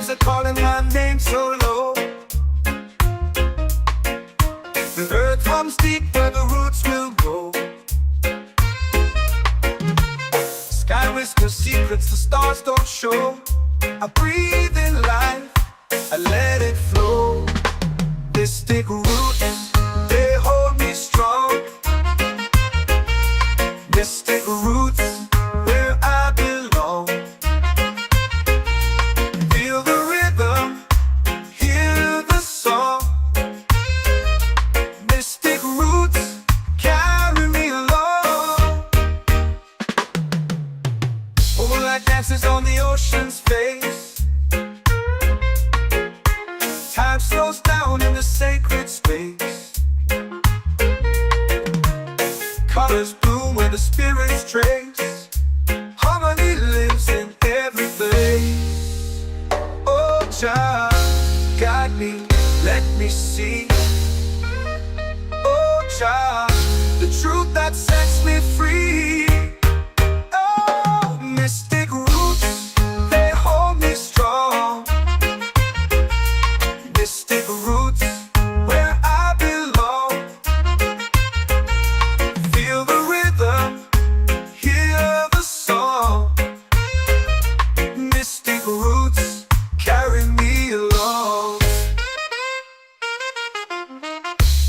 waves are calling my name so low. The earth comes deep where the roots will grow. Sky whispers secrets the stars don't show. I breathe in life, I let it flow. Mystic roots, they hold me strong. Mystic roots, where I belong. Feel the rhythm, hear the song. Mystic roots, carry me along. Moonlight dances on the ocean's face. Time slows down in the sacred space. Colors bloom where the spirits trace. Harmony lives in every face. Oh, Jah, guide me, let me see. Oh, Jah, the truth that sets me free. Oh, mystic roots, they hold me strong. Mystic roots, where I belong. Feel the rhythm, hear the song. Mystic roots, carry me along.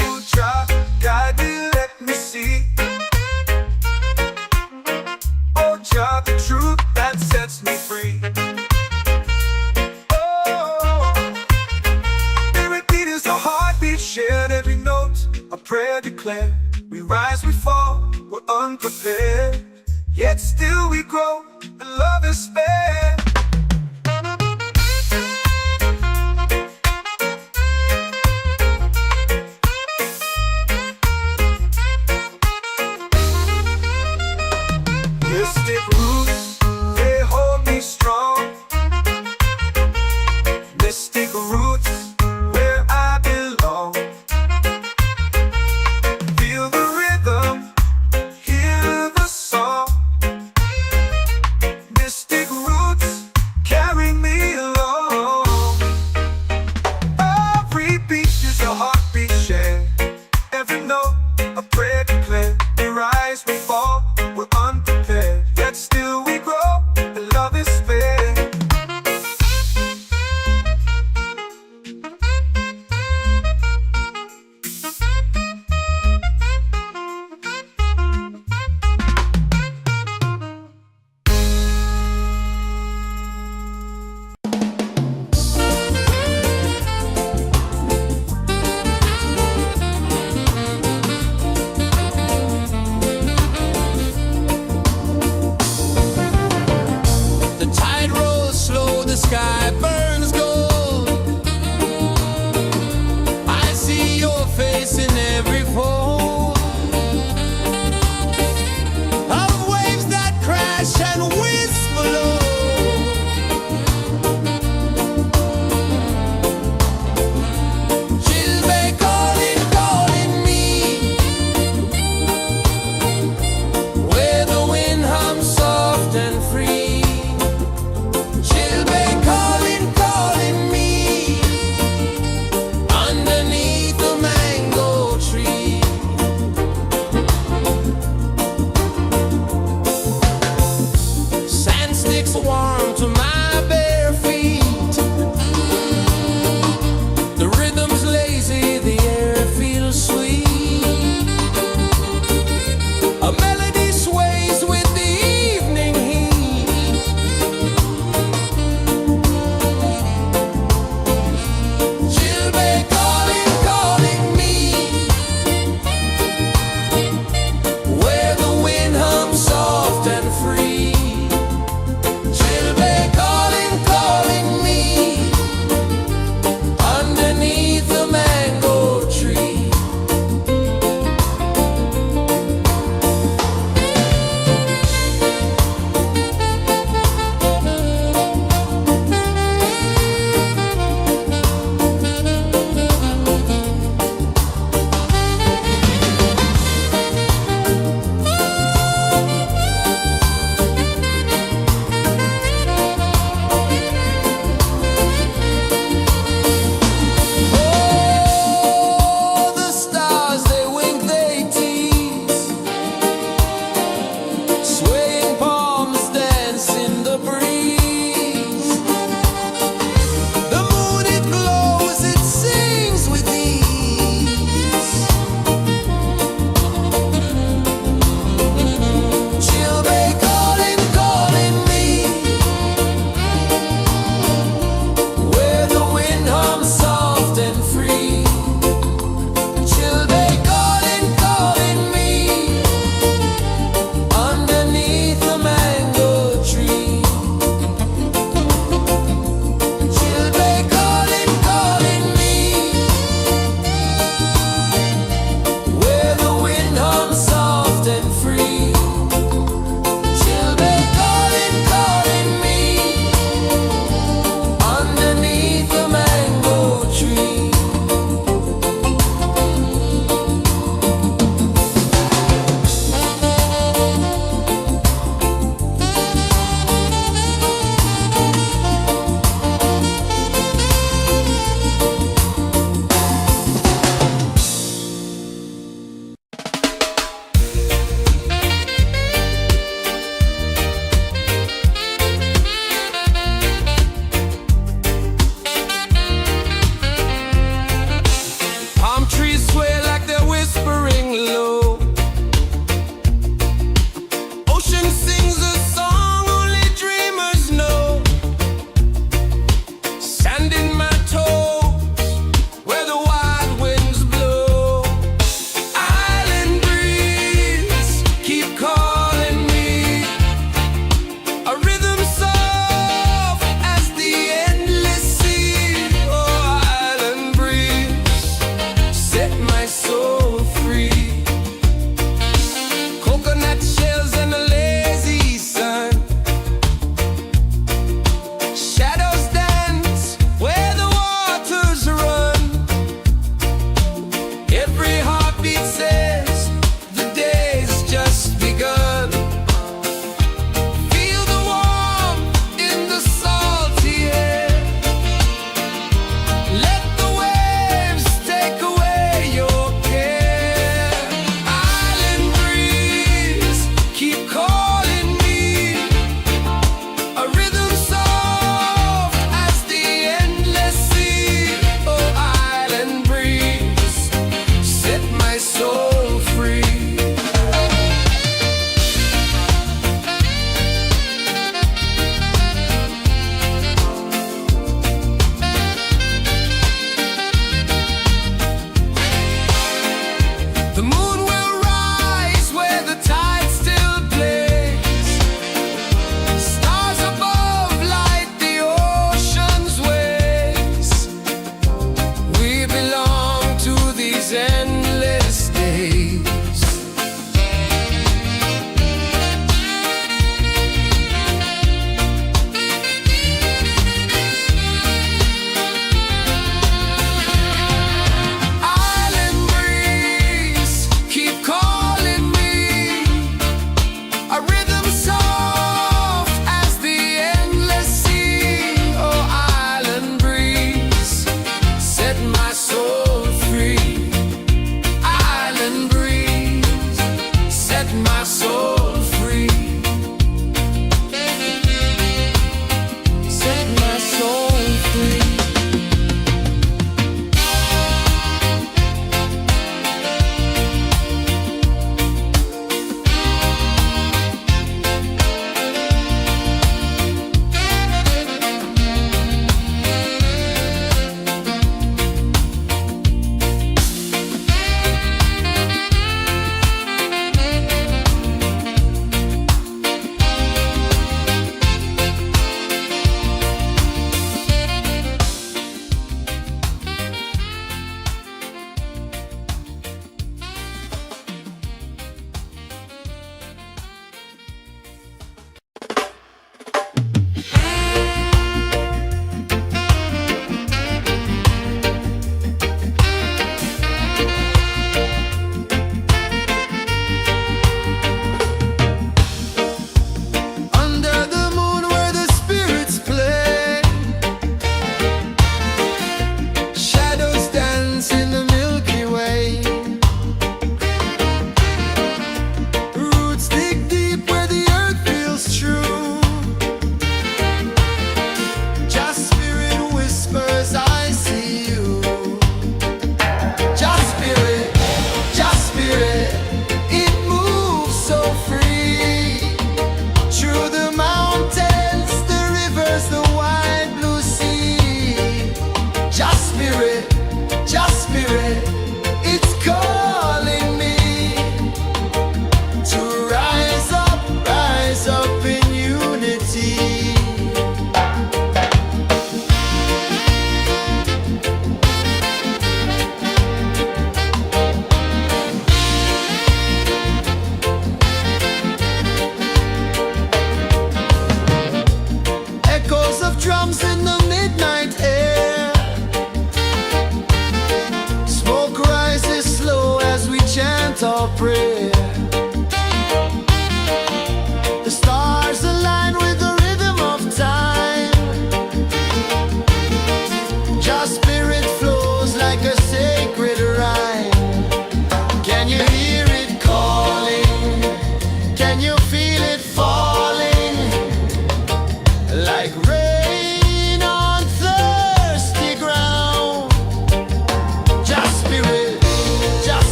Oh, Jah, guide me, let me see. Oh, Jah, the truth that sets me free. Shared every note, a prayer declared. We rise, we fall, we're unprepared. Yet still we grow, and love is spared. Mystic roots, they hold me strong. Mystic roots, where I belong. Feel the rhythm, hear the song. Mystic roots, carry me along. Every beat is a heartbeat shared. Every note, a prayer declared. We rise, we fall, we're unprepared. Yet still we grow, and love is spared. The tide rolls slow, the sky burns gold. I see your face in every fold of waves that crash and whisper low. She'll be calling, calling me where the wind hums soft and free. She'll be calling, calling.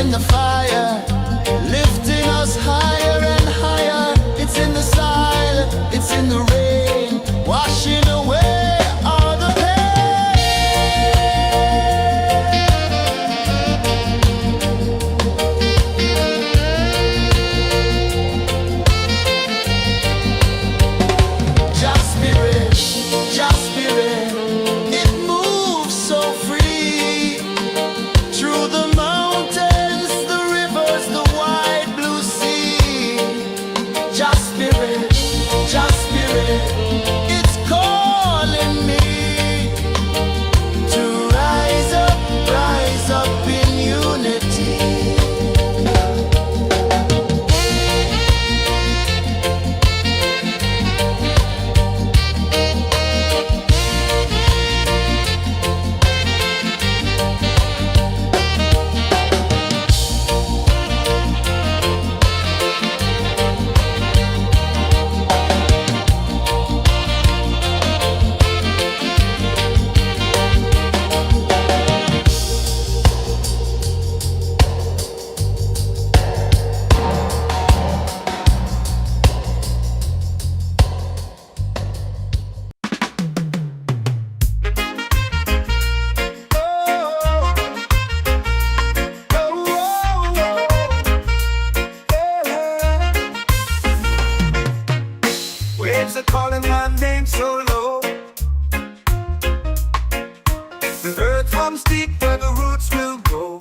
in the fire, lifting us higher and higher. It's in the silence, it's in the rain, washing away all the Just spirit, just spirit, it moves so free through the mountains, the rivers, the wide blue sea. Just spirit, it's calling me to rise up in unity. Waves are calling my name so low. The earth comes deep where the roots will grow.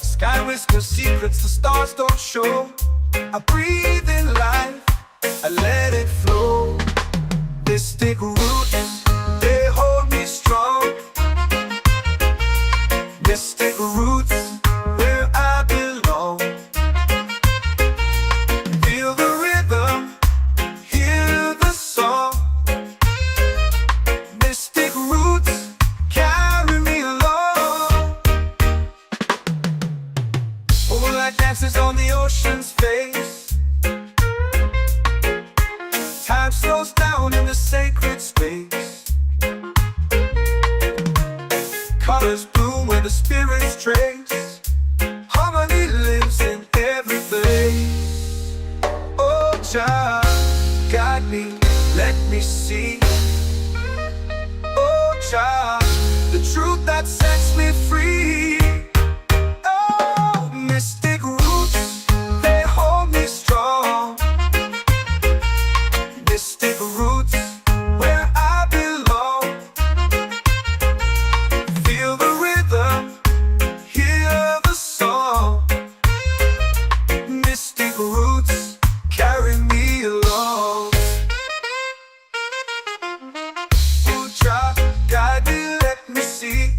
Sky whispers secrets the stars don't show. I breathe in life, I let it flow. Mystic roots, they hold me strong. Mystic roots, where I belong. Feel the rhythm, hear the song. Mystic roots, carry me along. Moonlight dances on the ocean's face. Time slows down in the sacred space. Colors bloom where the spirits trace. Harmony lives in every place. Oh, child, guide me, let me see. Oh, child, the truth that sets me free. Oh, mystic roots, they hold me strong. Mystic roots, where I belong. Feel the rhythm, hear the song. Mystic roots, carry me along. Oh, child, guide me, let me see.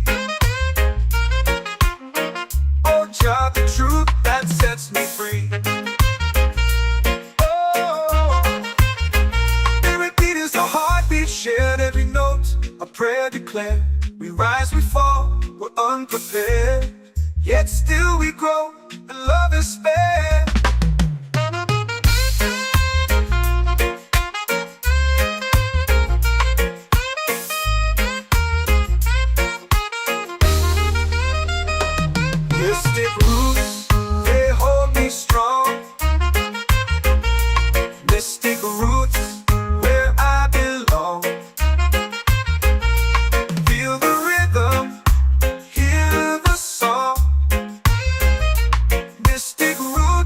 Oh, child, the truth that sets me free. Oh, every beat is a heartbeat shared, every note a prayer declared. We rise, we fall, we're unprepared, yet still we grow, and love is spared. Mystic roots, they hold me strong. Mystic roots, where I belong. Feel the rhythm, hear the song. Mystic roots,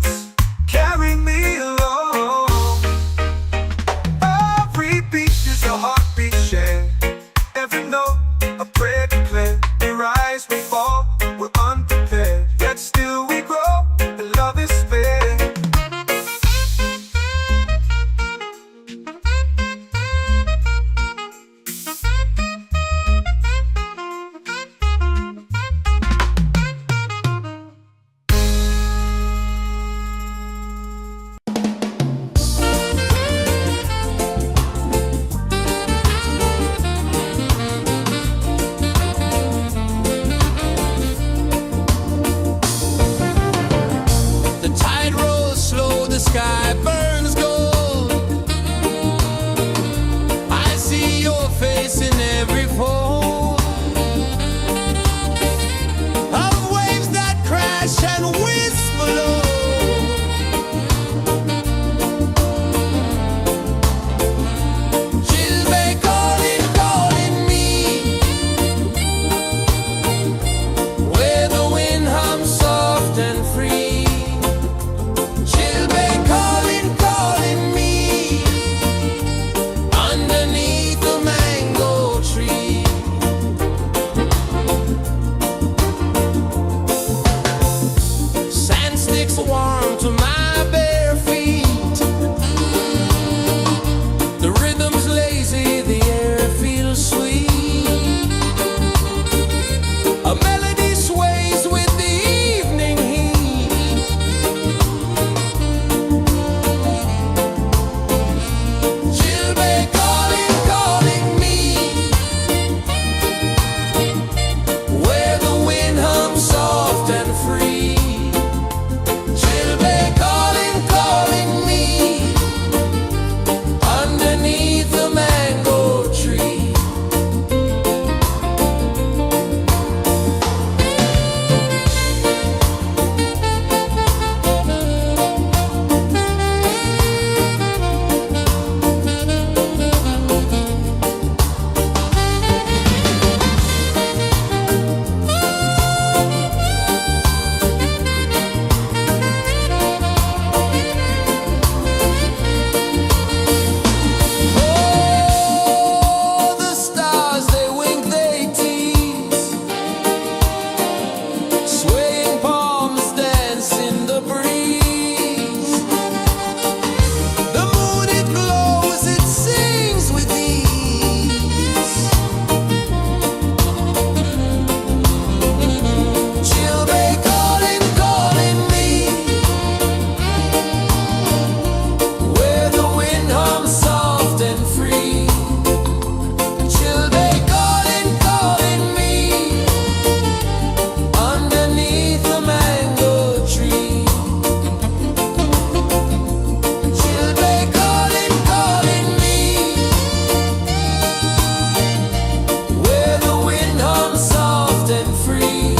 and free.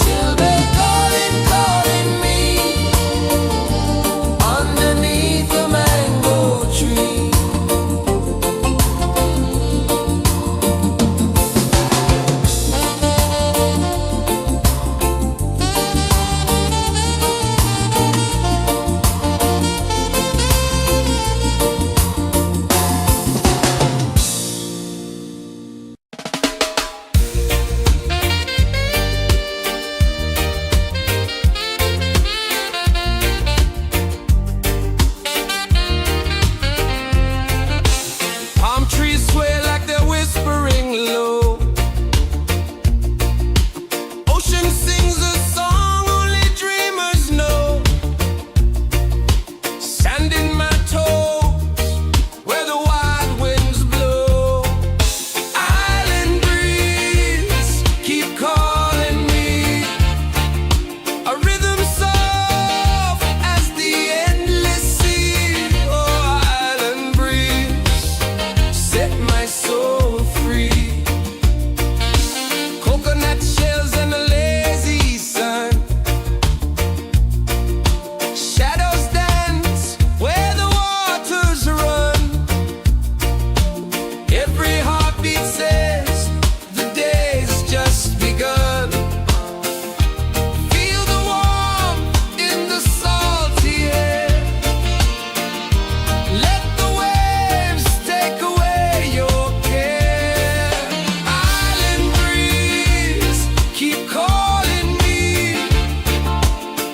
Children calling, calling me underneath the mango tree. Palm trees sway like they're whispering low. Ocean sings a song only dreamers know. Sand in my toes where the wild winds blow. Island breeze keep calling me. A rhythm soft as the endless sea. Oh, island breeze, set my soul free. Coconut shells and a lazy sun. Shadows dance where the waters run. Every heartbeat says the day's just begun. Feel the warmth in the salty air. Let the waves take away your care. Island breeze, keep calling me.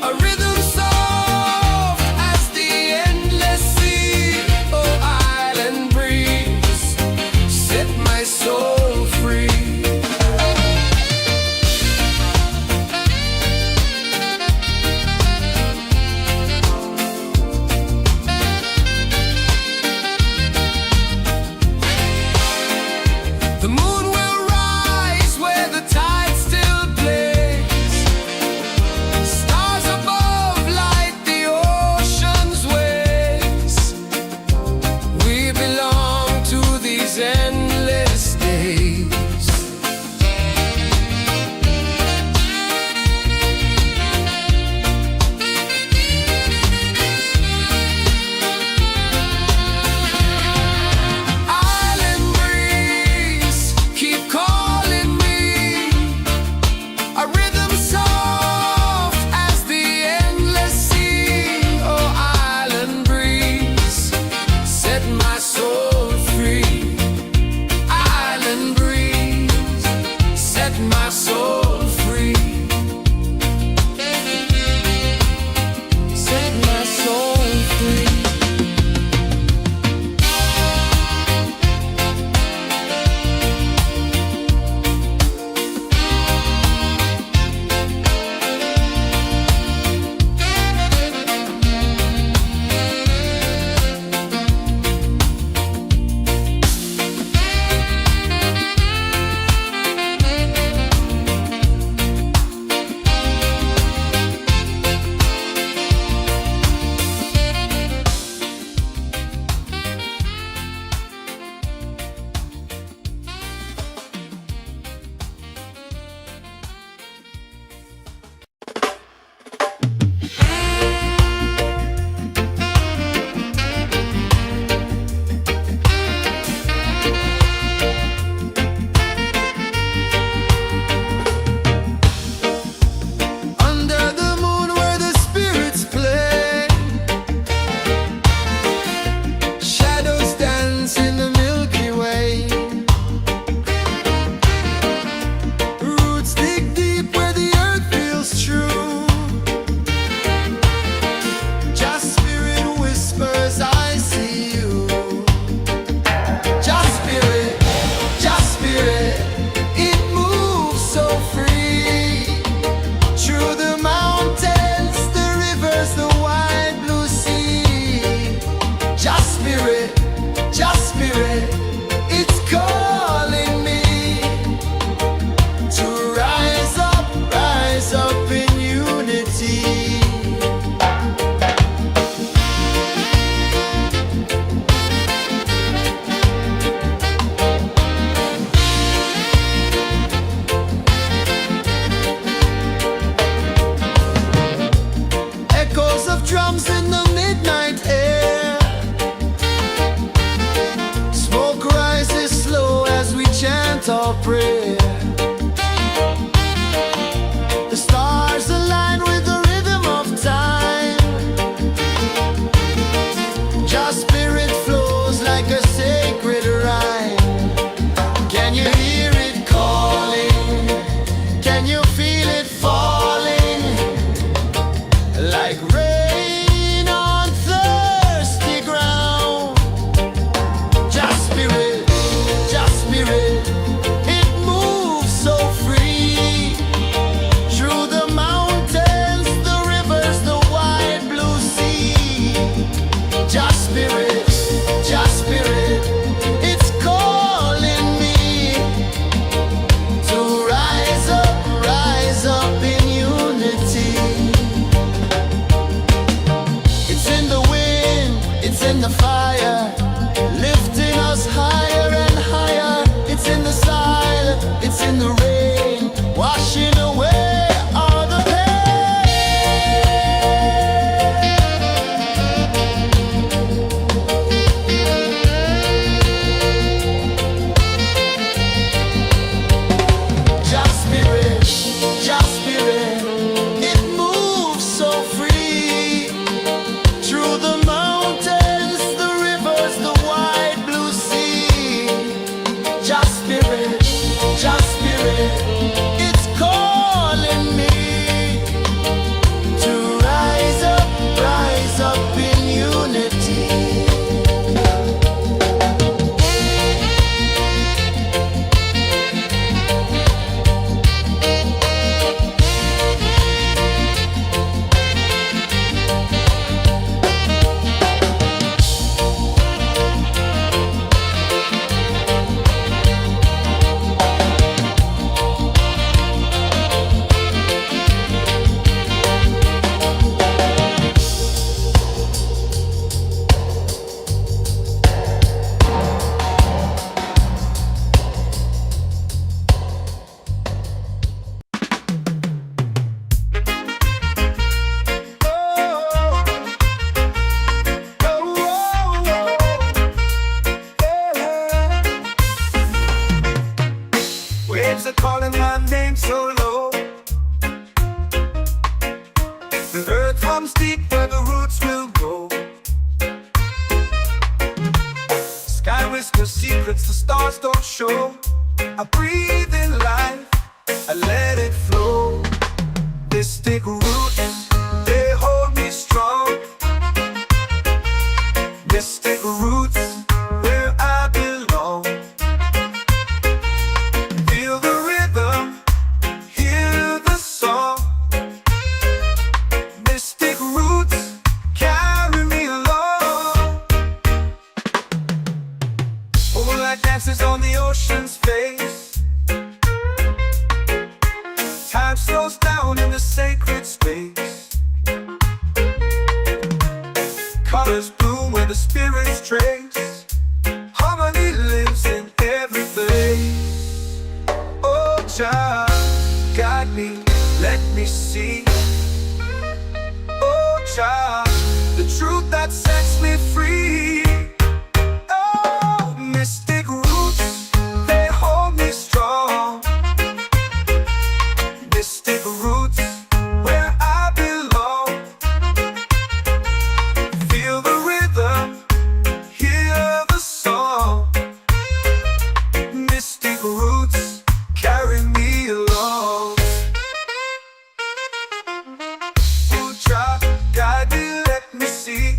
A rhythm soft as the endless sea. Oh, island breeze, set my soul free. The moon will rise where the tide still plays. Stars above light the ocean's waves. We belong to these endless days. Island breeze, keep calling me. A rhythm soft as the endless sea. Oh, island breeze, set my soul free. Island breeze, set my soul free. Set my soul free. Can you feel it falling like rain on thirsty ground? Just spirit, just spirit, it moves so free through the mountains, the rivers, the wide blue sea. Just spirit, just spirit, it's calling me to rise up in unity. It's in the wind, it's in the fire, lifting us higher and higher. It's in the silence, it's in the rain, washing away all the just spirit, it moves so free through the mountains, the rivers, the wide blue sea. Just spirit, it's calling me to rise up in unity. Waves are calling my name so low. The earth hums deep where the roots will grow. Sky whispers secrets the stars don't show. I breathe in life, I let it flow. Mystic roots, they hold me strong. Mystic roots, where I belong. Feel the rhythm, hear the song. Mystic roots, carry me along. Moonlight dances on the ocean's face. Time slows down in the sacred space. Colors bloom where the spirits trace. Harmony lives in every place. Oh, Jah, guide me, let me see. Oh, Jah, the truth that sets me free. Oh, mystic roots, they hold me strong. Mystic roots, where I belong. Feel the rhythm, hear the song. Mystic roots, carry me along. Oh, Jah, guide me, let me see.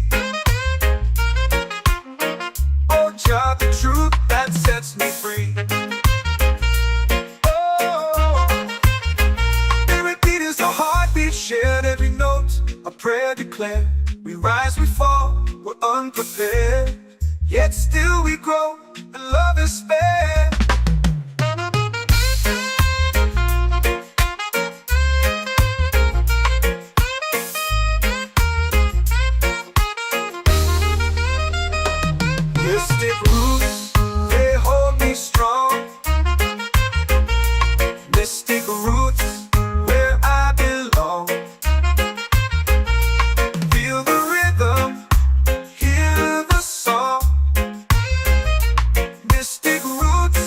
Oh, Jah, the truth that sets me free. Oh, every beat is a heartbeat shared, every note a prayer declared. We rise, we fall, we're unprepared, yet still we grow, and love is spared. Mystic roots, they hold me strong. Mystic roots, where I belong. Feel the rhythm, hear the song. Mystic roots,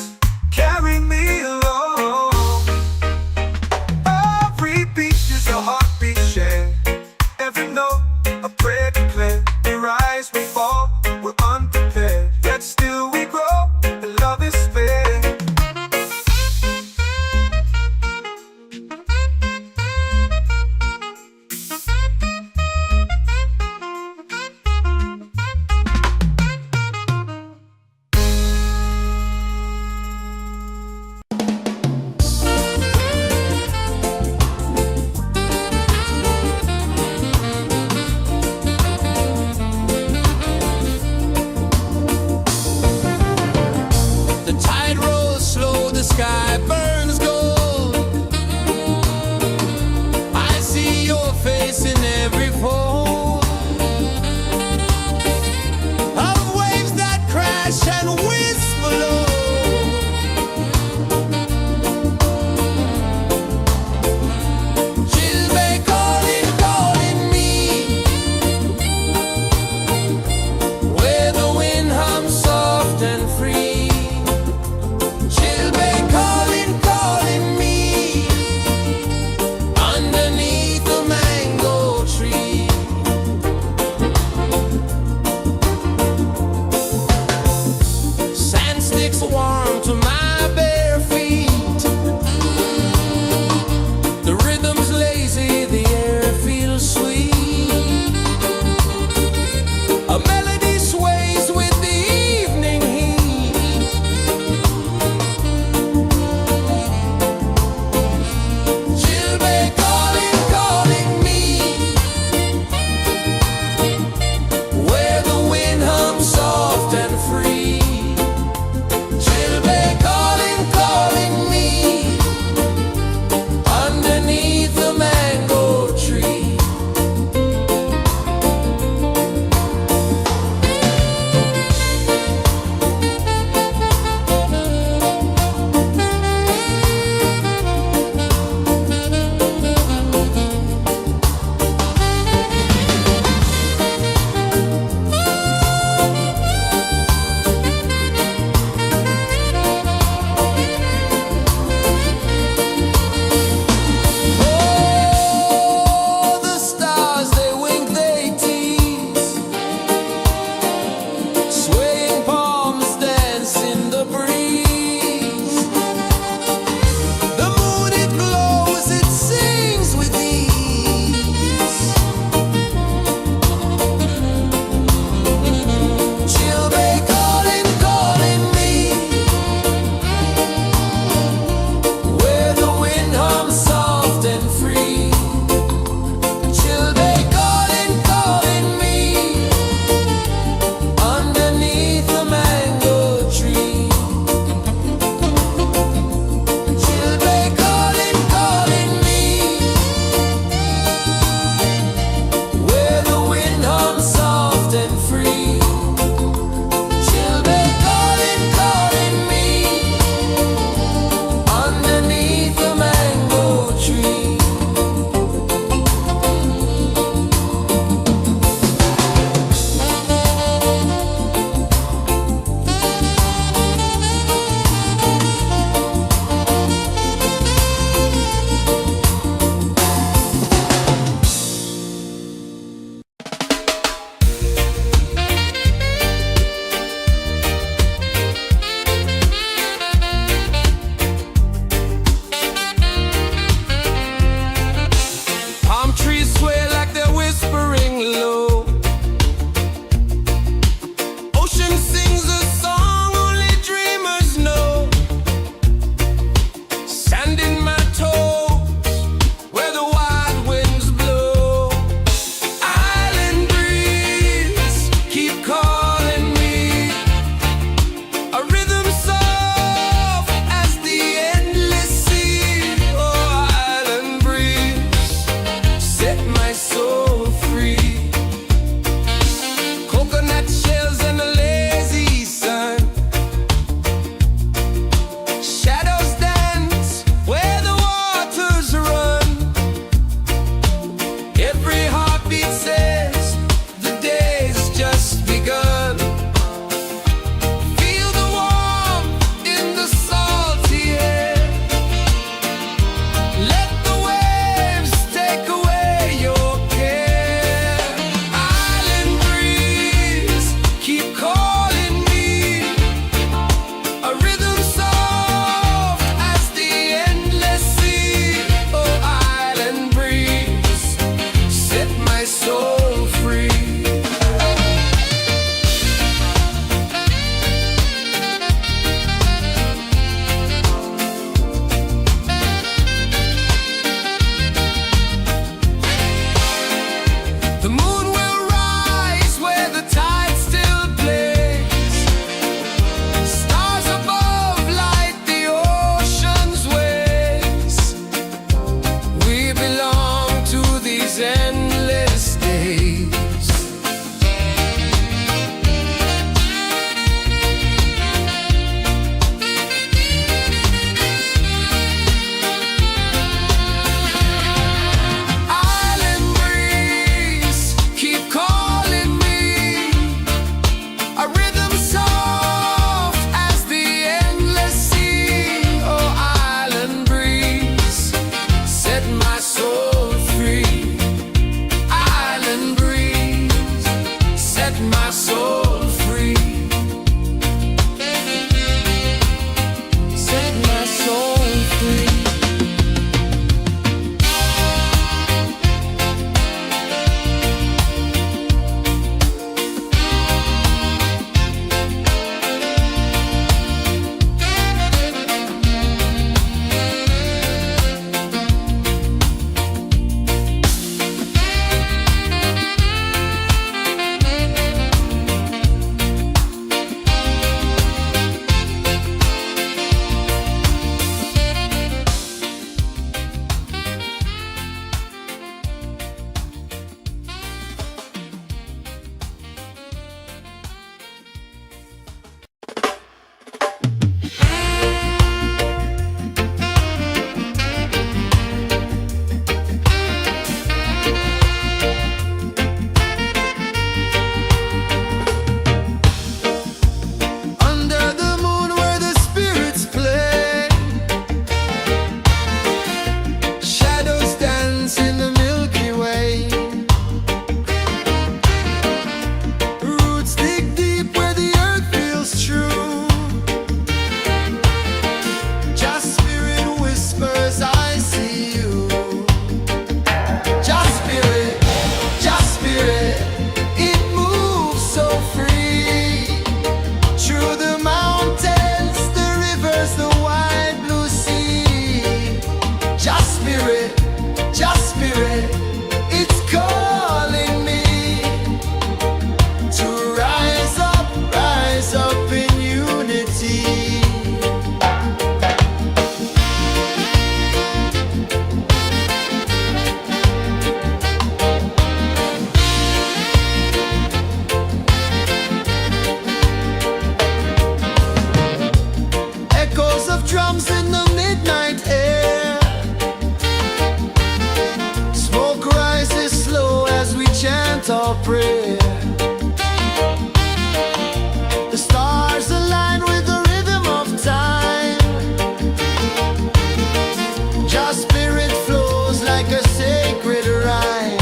Jah spirit flows like a sacred rhyme.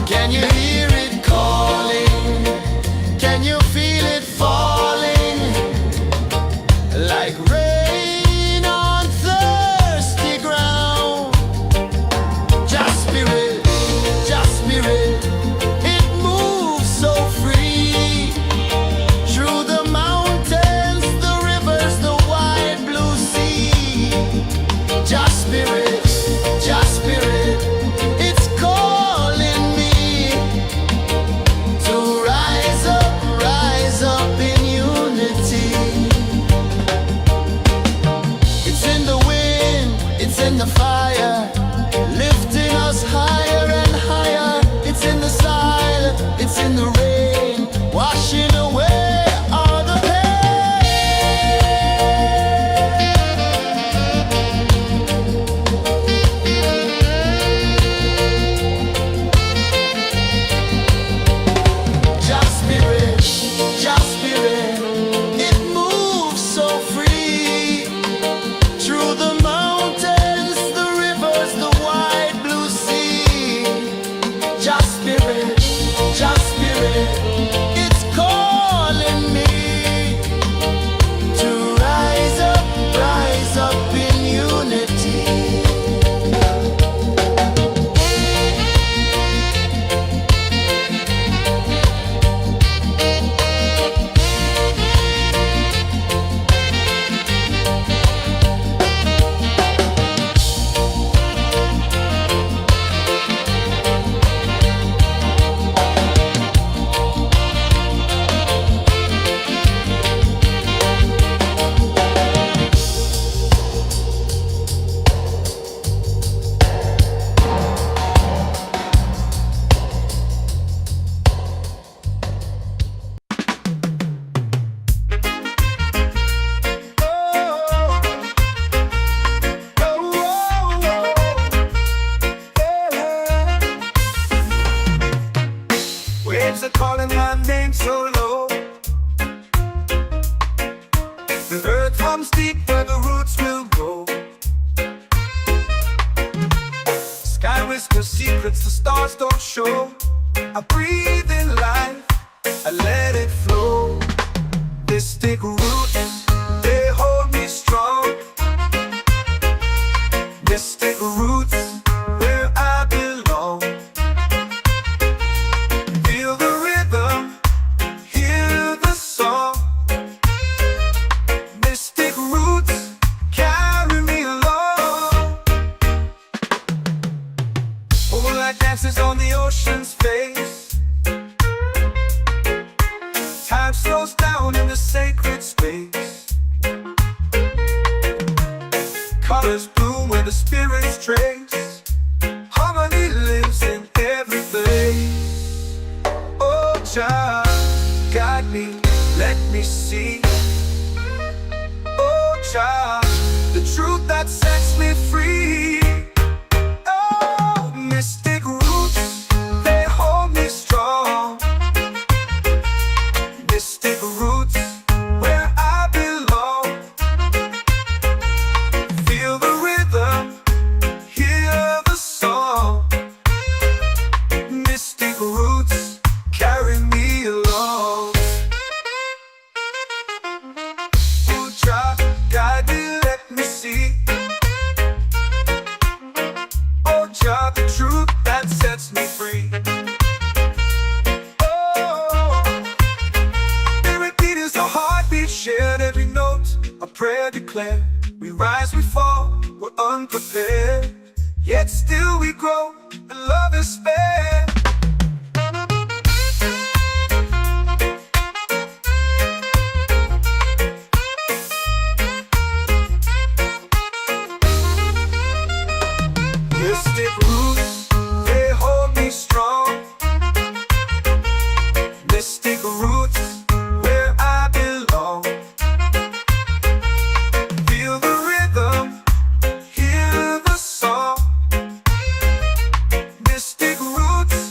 Can you hear it calling? Can you feel it falling? Like rain on thirsty ground. Jah spirit, it moves so free. Through the mountains, the rivers, the wide blue sea. Jah spirit, it's calling me to rise up in unity. It's in the wind, it's in the fire, lifting us higher and higher. It's in the silence, it's in the rain, washing away all the pain. Jah spirit, it moves so free. Through the mountains, the rivers, the wide blue sea. Jah spirit, it's calling me to rise up in unity. Waves are calling my name so low. The earth hums deep where the roots will go. Sky whispers secrets the stars don't show. I breathe in life, I let it flow. Mystic roots, they hold me strong. Mystic roots, where I belong. Feel the rhythm, hear the song. Mystic roots, carry me along. Moonlight dances on the ocean's face. Time slows down in the sacred space. Colors bloom where the spirits trace. Harmony lives in every place. Oh Jah, guide me, let me see. Oh Jah, the truth that sets me free. Oh, mystic roots, they hold me strong. Mystic roots, where I belong. Feel the rhythm, hear the song. Mystic roots, carry me along. Oh Jah, guide me, let me see. Oh Jah, the truth that sets me free. Oh, spirit beat is a heartbeat, shared every note, a prayer declared. We rise, we fall, we're unprepared, yet still we grow, and love is spared. Mystic roots, they hold me strong. Mystic roots, where I belong. Feel the rhythm, hear the song. Mystic roots,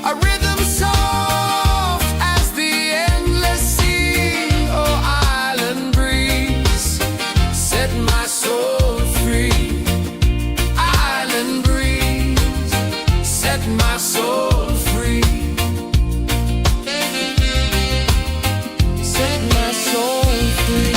A rhythm soft as the endless sea. Oh, island breeze, set my soul free. Island breeze, set my soul free. Set my soul free.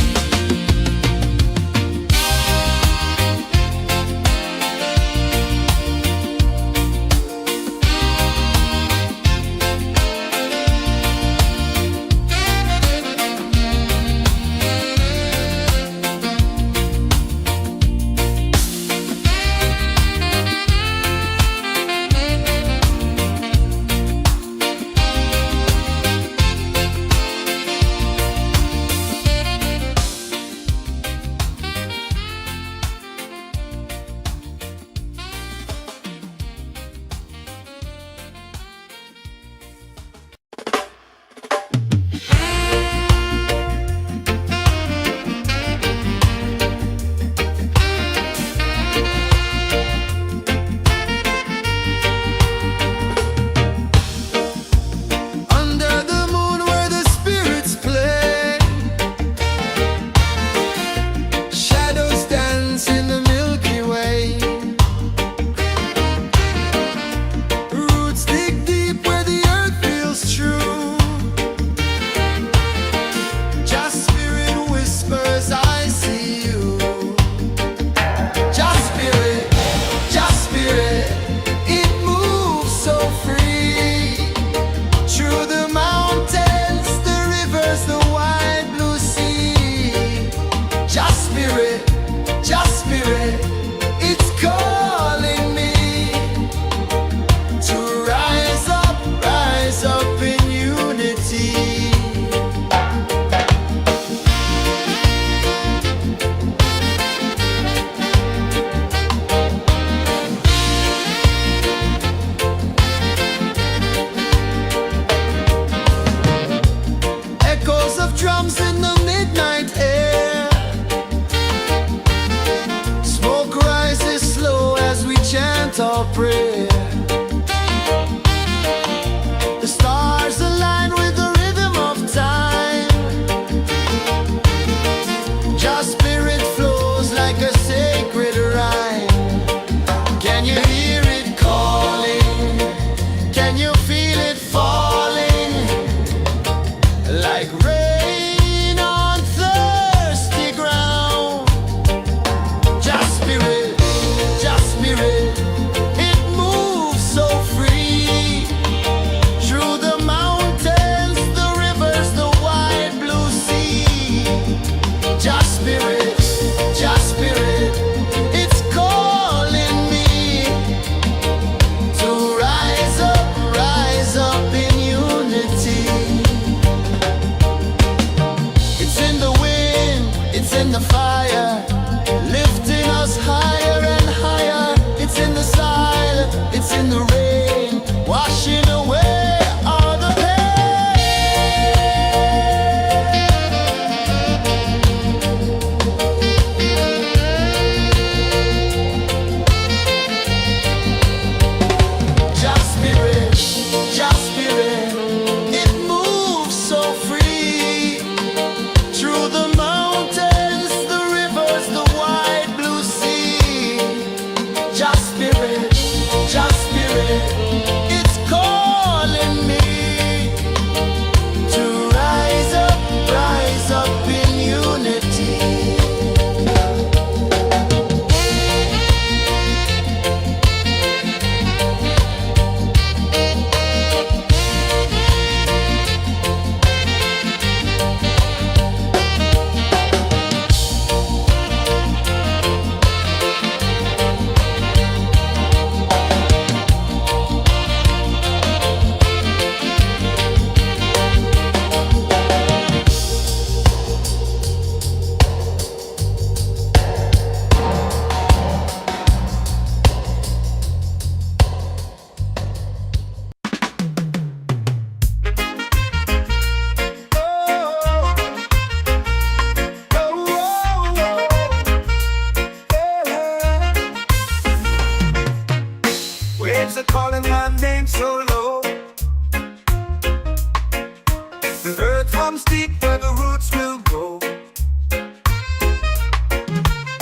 comes deep where the roots will grow.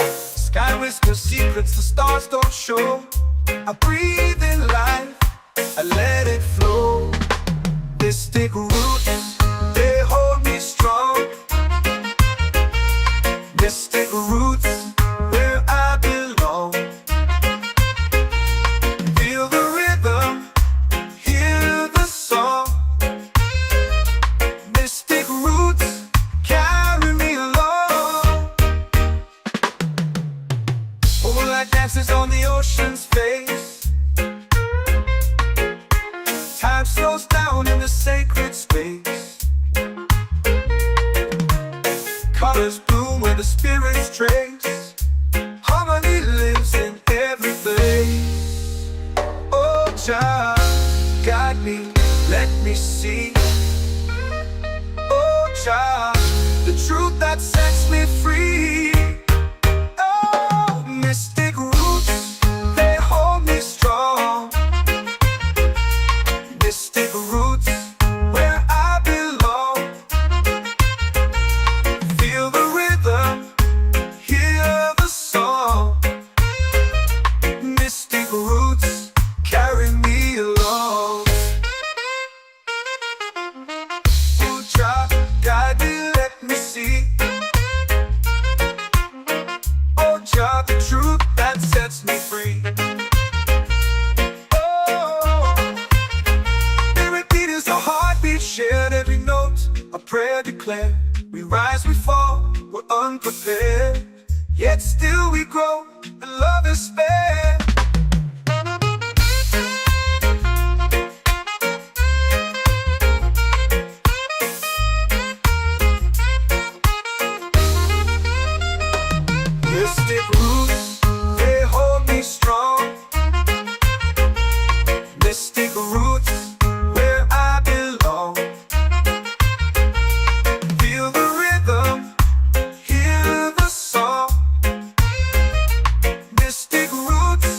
Sky whispers secrets the stars don't show. I breathe in life, I let it flow. Mystic roots, they hold me strong. Mystic roots, where I belong. Feel the rhythm, hear the song. Mystic roots, carry me along. Moonlight dances on the ocean's face. Time slows down in the sacred space. Colors bloom where the spirits trace. Harmony lives in every place. Oh, child, guide me, let me see. Oh, child, the truth that sets me free. Oh, mystic roots, they hold me strong. Mystic roots, where I belong. Feel the rhythm, hear the song. Mystic roots, carry me along. Oh, child, guide me, let me see. Oh, child, the truth that sets me free. Shared every note, a prayer declared. We rise, we fall, we're unprepared. Yet still we grow, and love is spared. Mystic roots, they hold me strong. Mystic roots, where I belong. Feel the rhythm, hear the song. Mystic roots,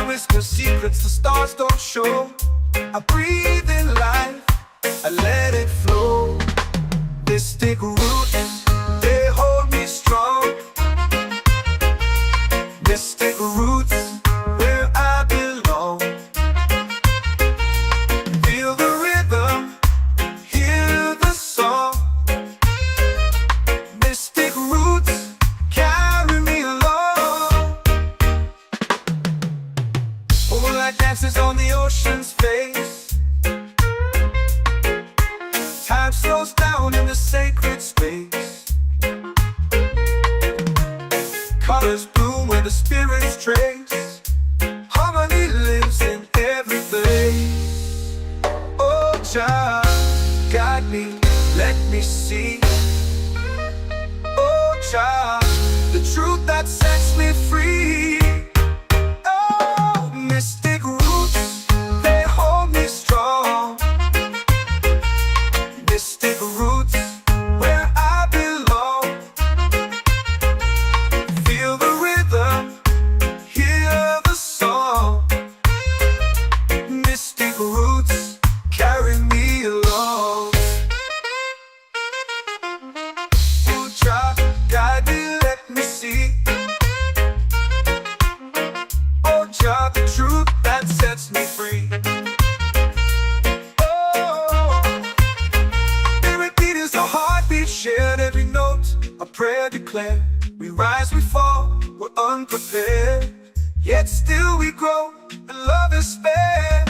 whisper secrets the stars don't show. I breathe in life, I let it flow. Mystic roots, they hold me strong. Mystic roots, where I belong. Feel the rhythm, hear the song. Mystic roots, carry me along. Moonlight dances on the ocean's face. Time slows down in the sacred space. Colors bloom where the spirits trace. Harmony lives in every place. Oh, Jah, guide me, let me see. Oh, Jah, the truth that sets me free. Oh, mystic roots, they hold me strong. Mystic roots, where I belong. Feel the rhythm, hear the song. Mystic roots, carry me along. Oh, Jah, guide me, let me see. Oh, Jah, the truth that sets me free. Shared every note, a prayer declared. We rise, we fall, we're unprepared. Yet still we grow, and love is spared.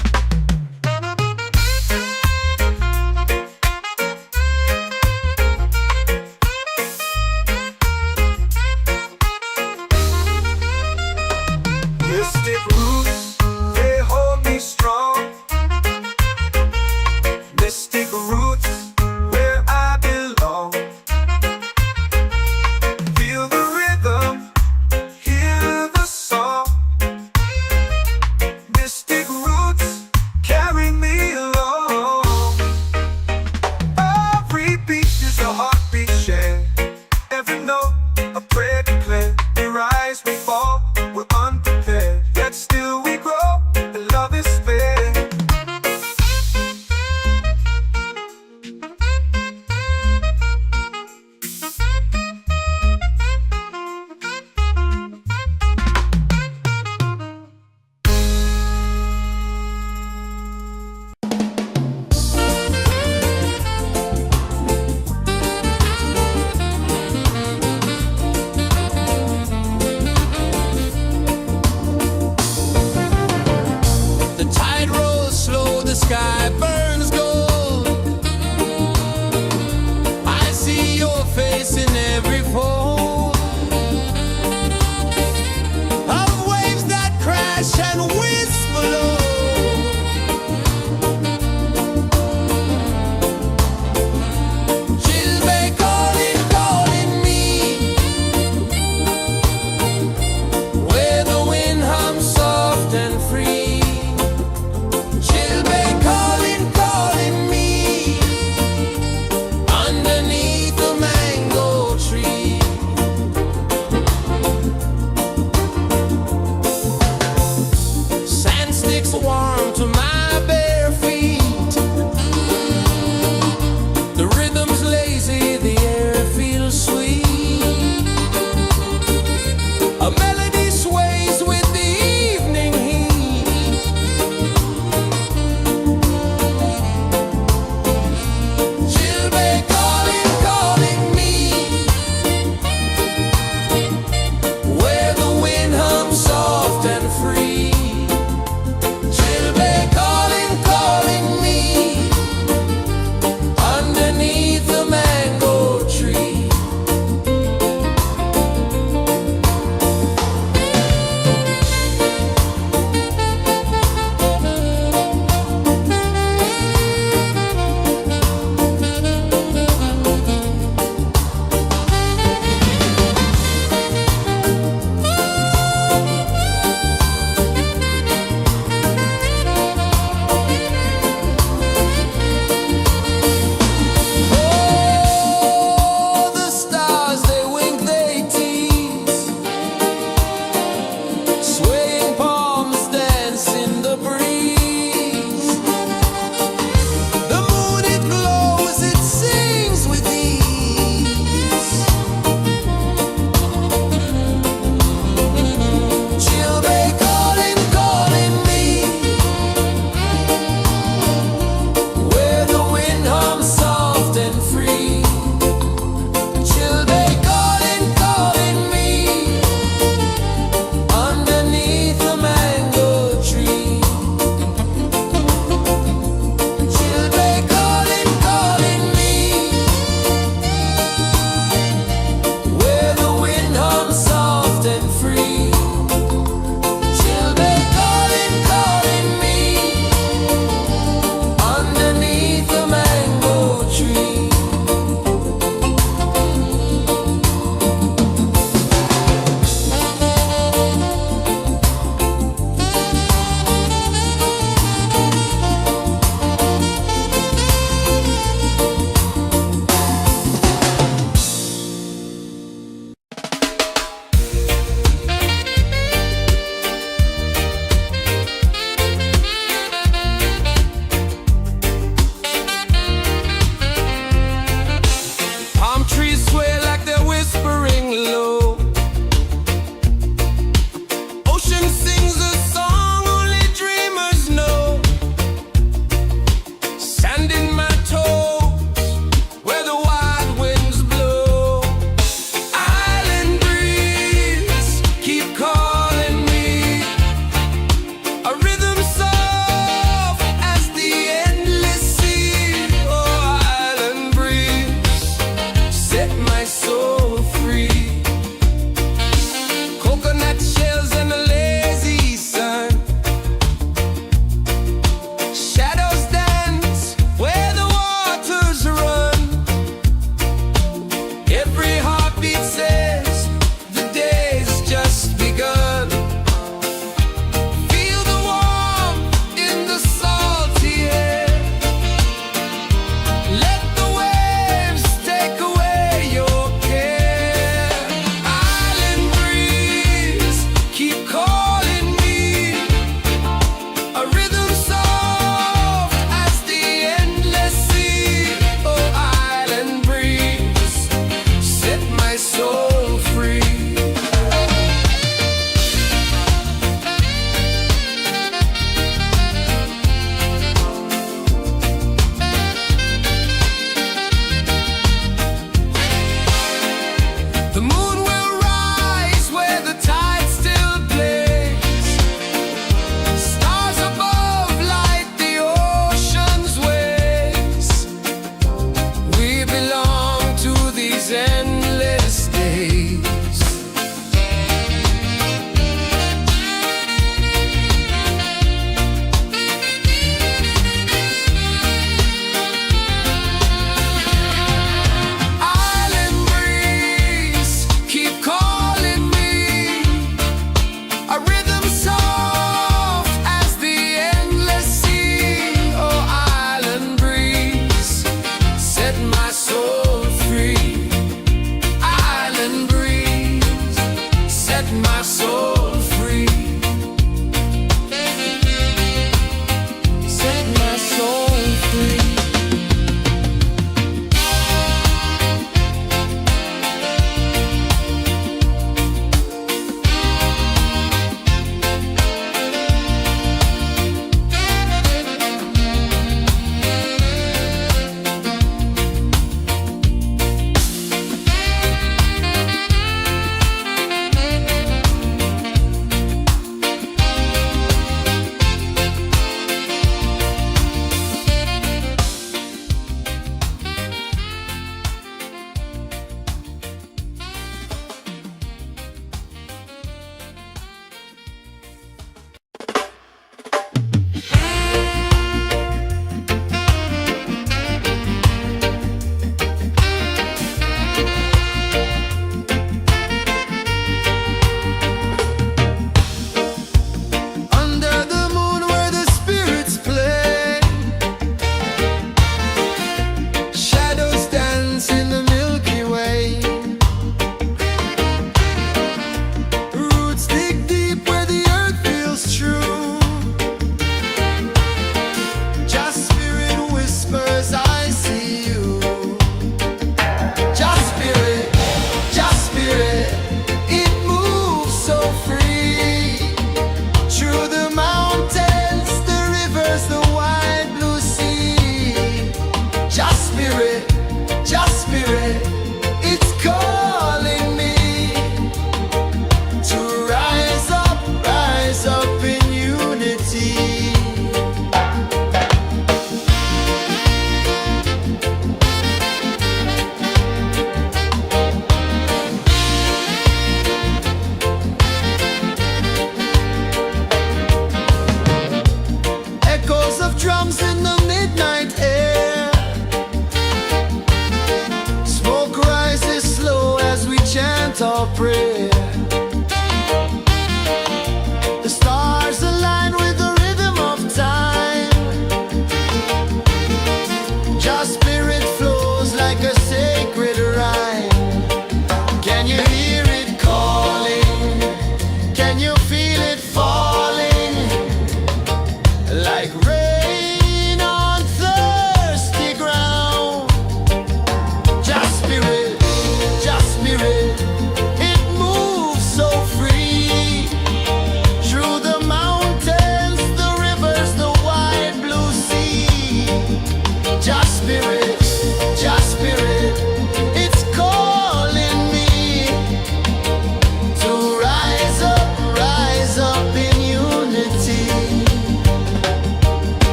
Mystic roots, they hold me strong. Mystic roots, where I belong. Feel the rhythm, hear the song. Mystic roots, carry me along. Every beat is a heartbeat shared. Every note, a prayer declared. We rise, we fall, we're unprepared. Yet still we grow, and love is spared. The tide rolls slow, the sky burns gold. I see your face in every fold of waves that crash and whisper low. She'll be calling, calling me, where the wind hums soft and free. She'll be calling, calling me, underneath the mango tree. Sand sticks warm to my bare feet. The rhythm's lazy, the air feels sweet. A melody sways with the evening heat. She'll be calling, calling me, where the wind hums soft and free. She'll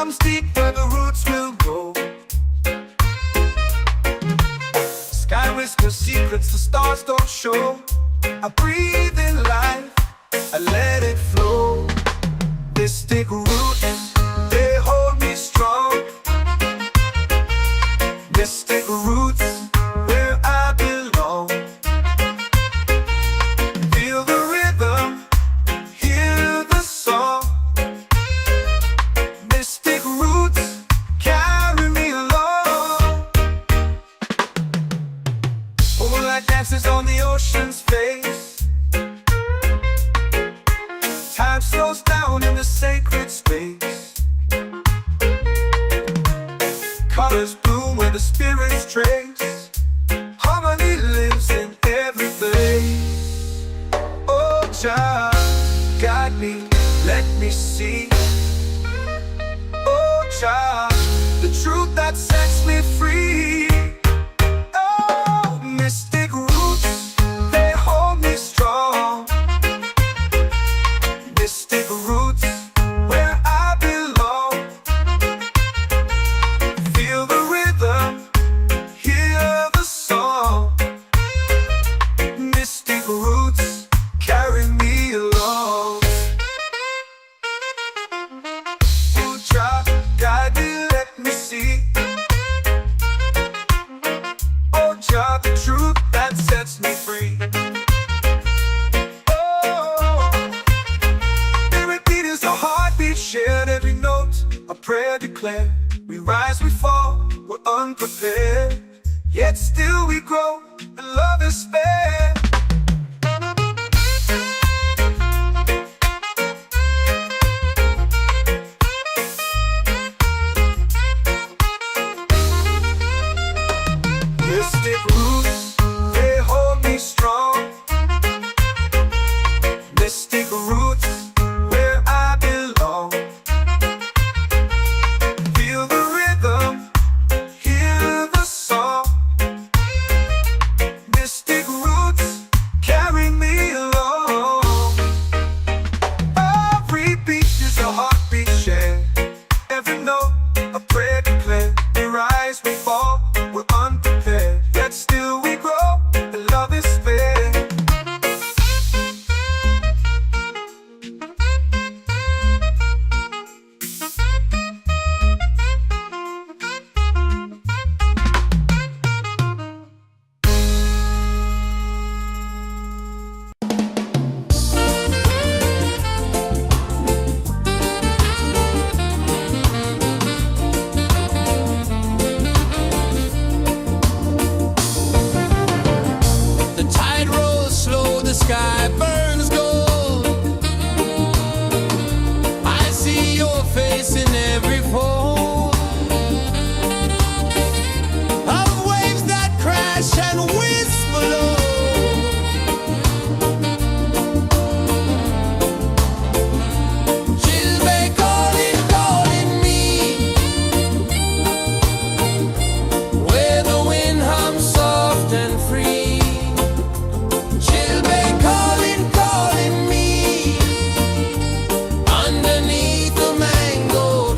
comes deep where the roots will grow. Sky whispers secrets the stars don't show. I breathe in life, I let it flow. Mystic roots, they hold me strong. Mystic roots, where I belong. Feel the rhythm, hear the song. Mystic roots, carry me along. Moonlight dances on the ocean's face. Time slows down in the sacred space. Colors bloom where the spirits trace. Harmony lives in every place. Oh, Jah, guide me, let me see. Oh, Jah, the truth that sets me free. Oh, mystic roots, they hold me strong. Mystic roots, where I belong. Feel the rhythm, hear the song. Mystic roots, carry me along. Oh, Jah, guide me, let me see. Oh, Jah, the truth that sets me free. Heartbeat shared, every note a prayer declared. We rise, we fall, we're unprepared, yet still we grow, and love is spared. Mystic roots, they hold me strong. Mystic roots, where I belong. Feel the rhythm, hear the song. Mystic roots, carry me along. Every beat is a heartbeat shared. Every note a prayer declared. We rise, we fall, we're unprepared, yet still we grow, and love is spared. The tide rolls slow, the sky burns gold. I see your face in every fold of waves that crash and whisper low. Chilbay calling, calling me, where the wind hums soft and free. Chilbay calling, calling me, underneath the mango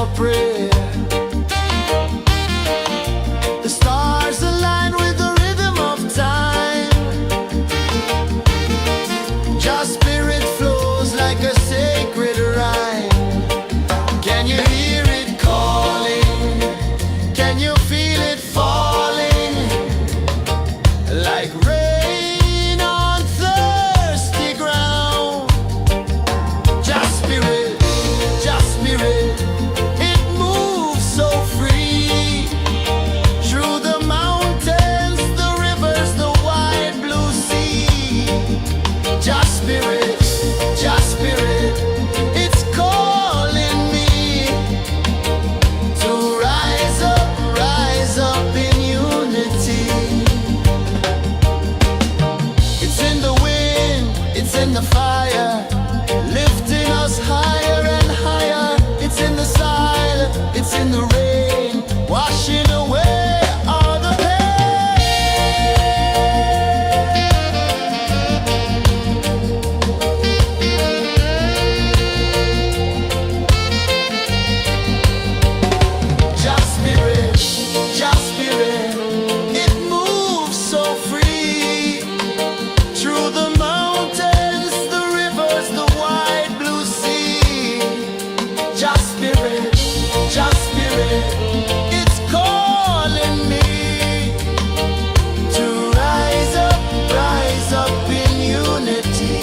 our prayer. The stars align with the rhythm of time. Your spirit flows like a sacred rhyme. Can you hear it calling? Can you feel it falling? Like rain on thirsty ground. Just spirit, it moves so free. Through the mountains, the rivers, the wide blue sea. Just spirit, it's calling me to rise up in unity. It's in the wind, it's in the fire, lifting us higher and higher. It's in the silence, it's in the rain, washing away all the Just spirit, it moves so free. Through the mountains, the rivers, the wide blue sea. Just spirit, it's calling me to rise up in unity.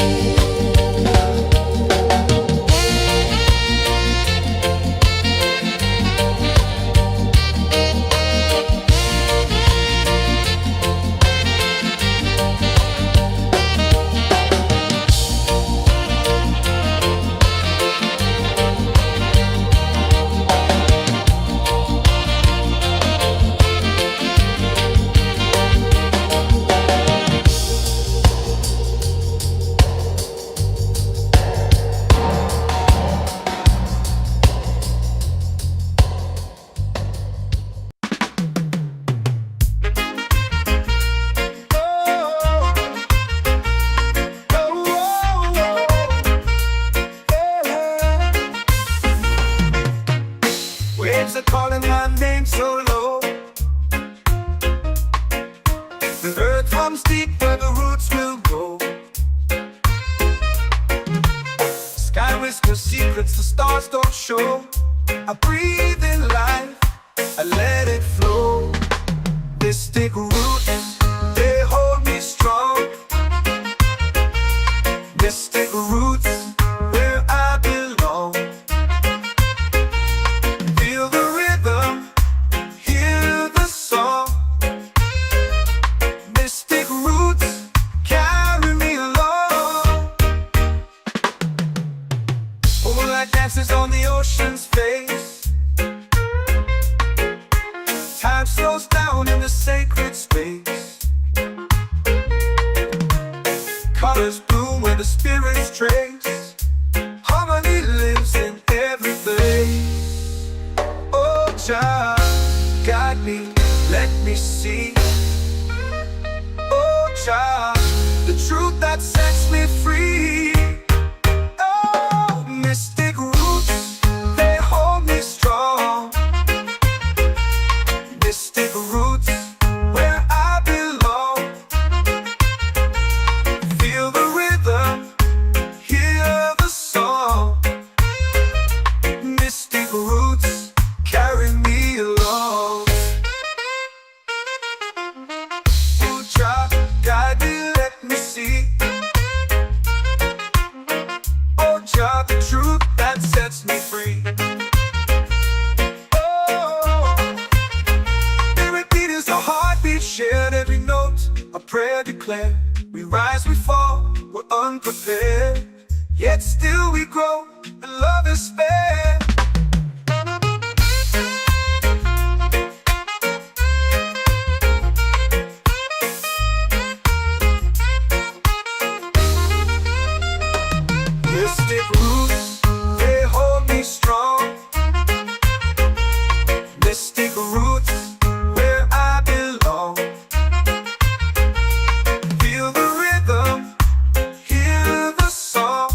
Waves are calling my name so low. The earth hums deep where the roots will grow. Sky whispers secrets the stars don't show. I breathe in life, I let it flow. Mystic roots, they hold me strong. Mystic roots, where I belong. Feel the rhythm, hear the song. Mystic roots, carry me along. Moonlight dances on the ocean's face. Time slows down in the sacred space. Colors bloom where the spirits trace. Harmony lives in every face. Oh, child, guide me, let me see. Oh, child, the truth that sets me free. Oh, mystic roots, they hold me strong. Mystic roots, where I belong. Feel the rhythm, hear the song. Mystic roots, carry me along. Oh, child, guide me, let me see. Oh, child, the truth that sets me free. Shared every note, a prayer declared. We rise, we fall, we're unprepared. Yet still we grow, and love is spared. Mystic roots, they hold me strong. Mystic roots, where I belong. Feel the rhythm, hear the song.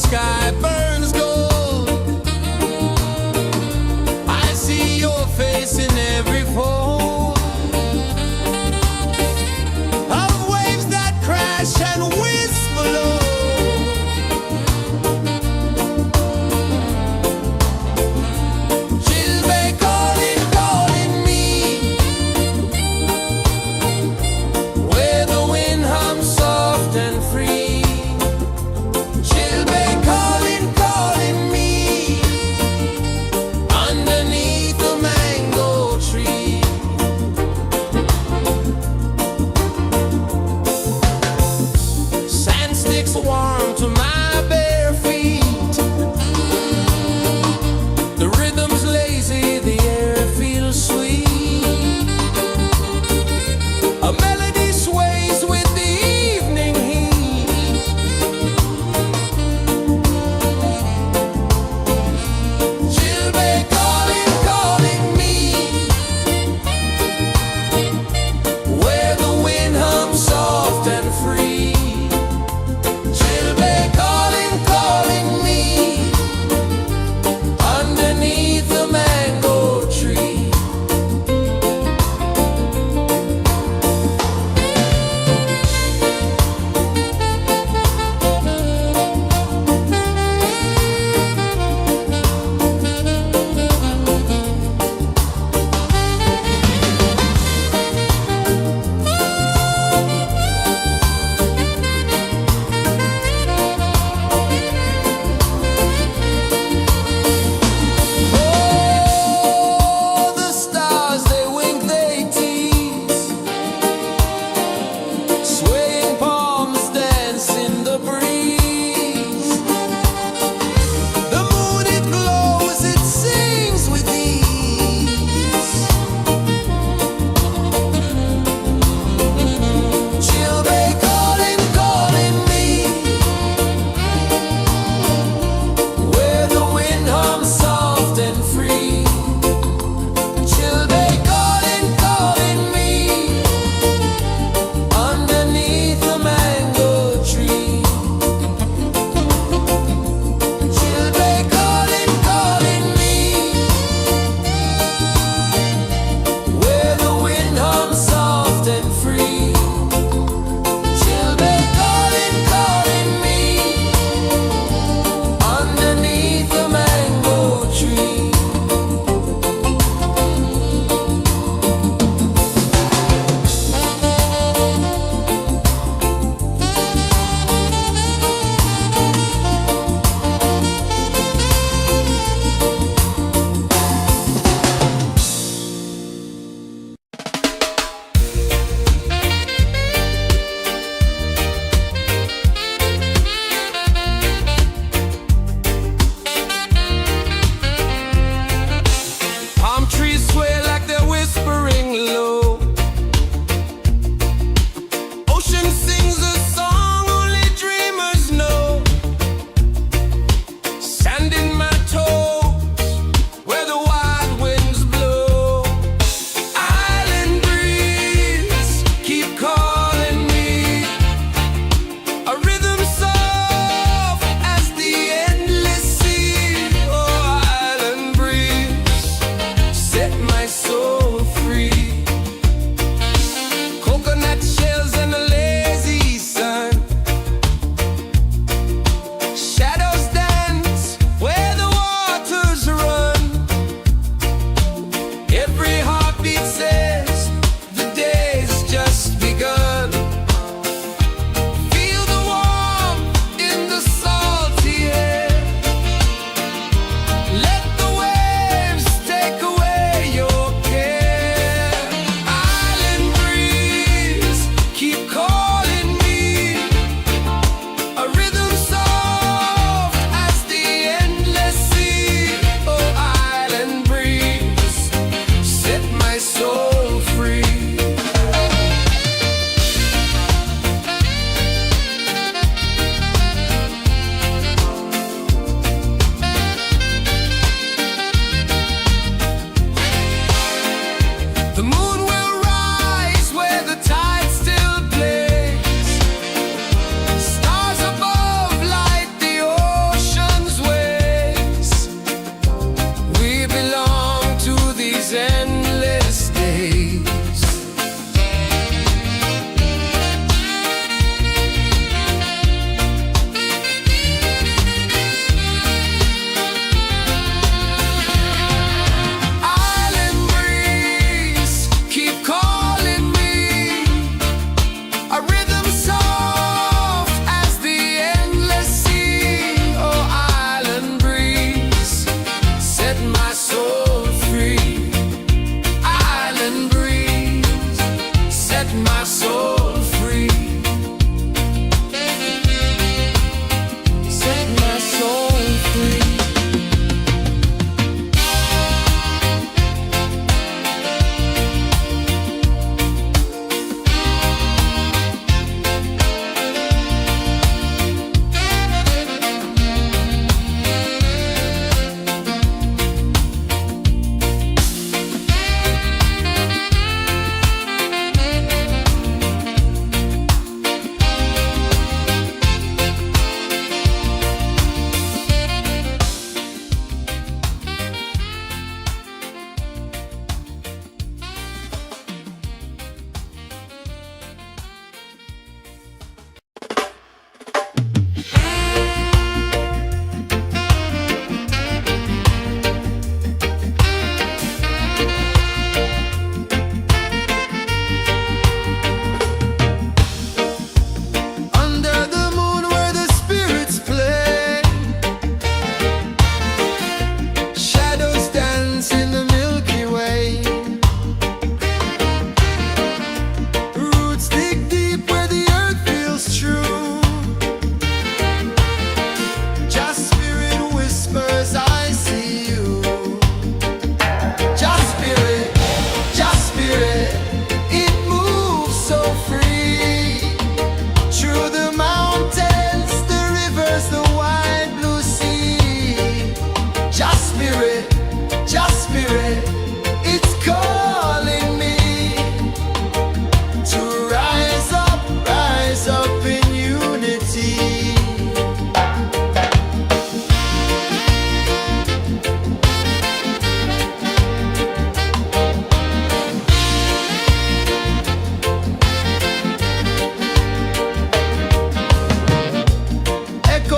sky burns gold. I see your face in every fold of waves that crash and whisk below. She'll be calling, calling me where the wind hums soft and free. She'll be calling,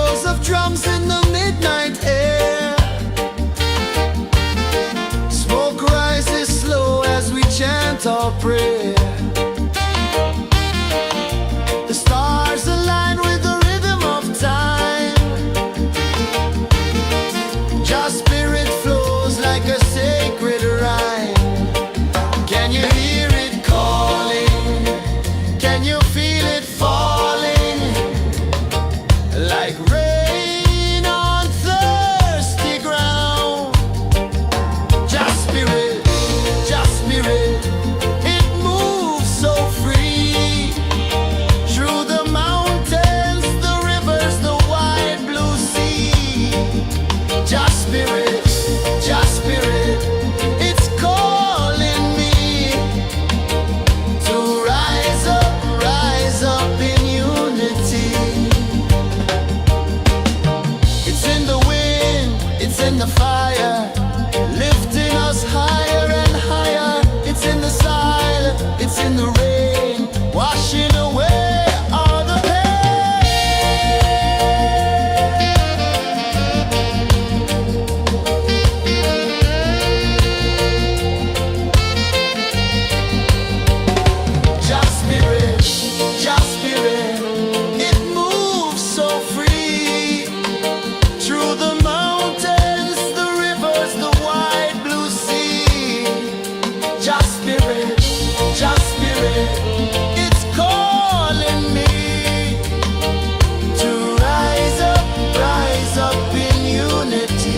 rolls of drums in the midnight air. Smoke rises slow as we chant our prayer. The stars align with the rhythm of time. Your spirit flows like a sacred rhyme. Can you hear it calling? Can you feel it falling? Like rain on thirsty ground. Just spirit, it moves so free. Through the mountains, the rivers, the wide blue sea. Just spirit, it's calling me to rise up in unity. It's in the wind, it's in the fire, lifting us higher and higher. It's in the silence, it's in the rain, washing away all the Just spirit, it moves so free. Through the mountains, the rivers, the wide blue sea. Just spirit, it's calling me to rise up in unity.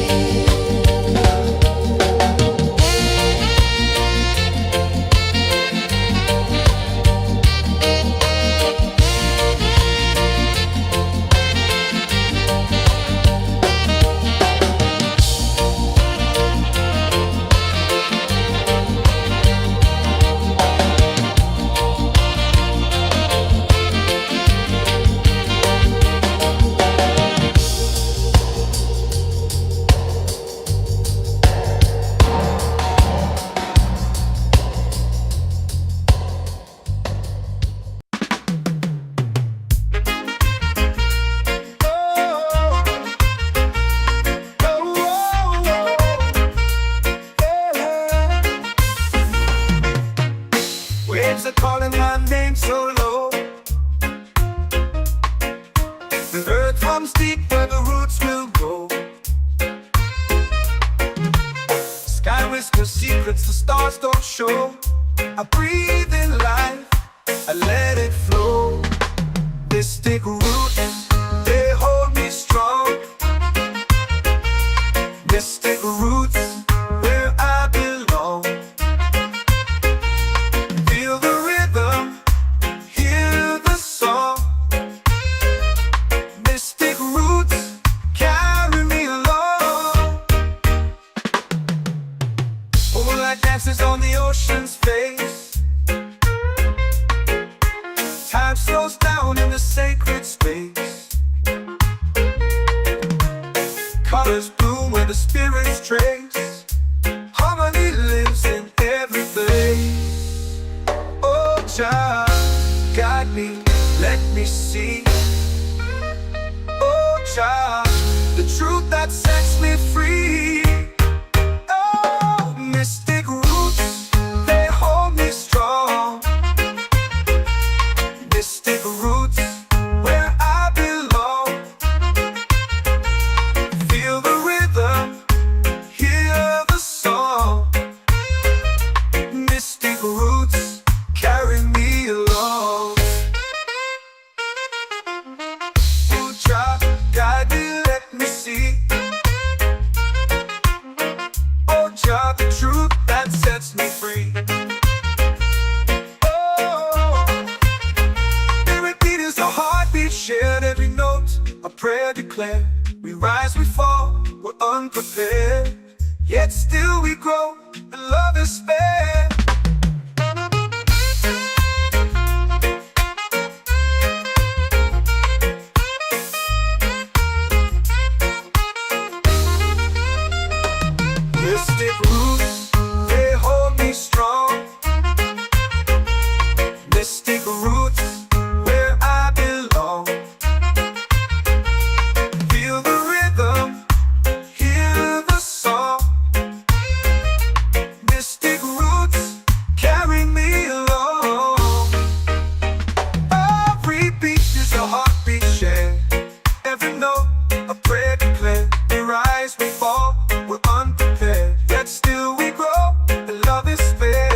Waves are calling my name so low. The earth runs deep where the roots will go. Sky whispers secrets the stars don't show. I breathe in life, I let it flow. Mystic roots, they hold me strong. Mystic roots, where I belong. Feel the rhythm, hear the song. Mystic roots, carry me along. Moonlight dances on the ocean's face. Time slows down in the sacred space. Colors bloom where the spirits trace. Harmony lives in every place. Oh, child, guide me, let me see. Oh, child, the truth that sets me free. Oh, mystic roots, they hold me strong. Mystic roots, where I belong. Feel the rhythm, hear the song. Mystic roots, carry me along. Oh, child, guide me, let me see. Oh, child, the truth that sets me free. Shared every note, a prayer declared. We rise, we fall, we're unprepared. Yet still we grow, and love is spared. Mystic roots, they hold me strong. Mystic roots, where I belong. every note, a prayer declared. We rise, we fall, we're unprepared. Yet still we grow, and love is spared.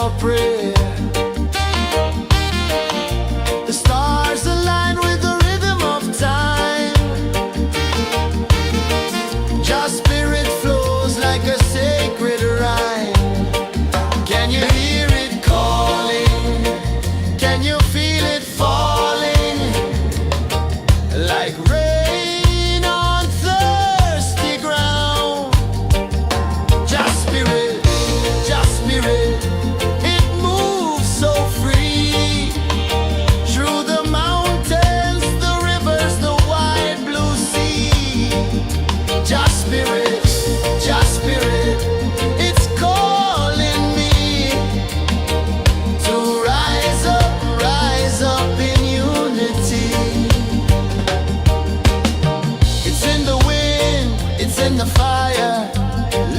your prayer. The stars align with the rhythm of time. Your spirit flows like a sacred rhyme. Can you hear it calling? Can you feel it falling? Like rain on thirsty ground. Just spirit, it moves so free. Through the mountains, the rivers, the wide blue sea. Just spirit, it's calling me to rise up in unity. It's in the wind, it's in the fire,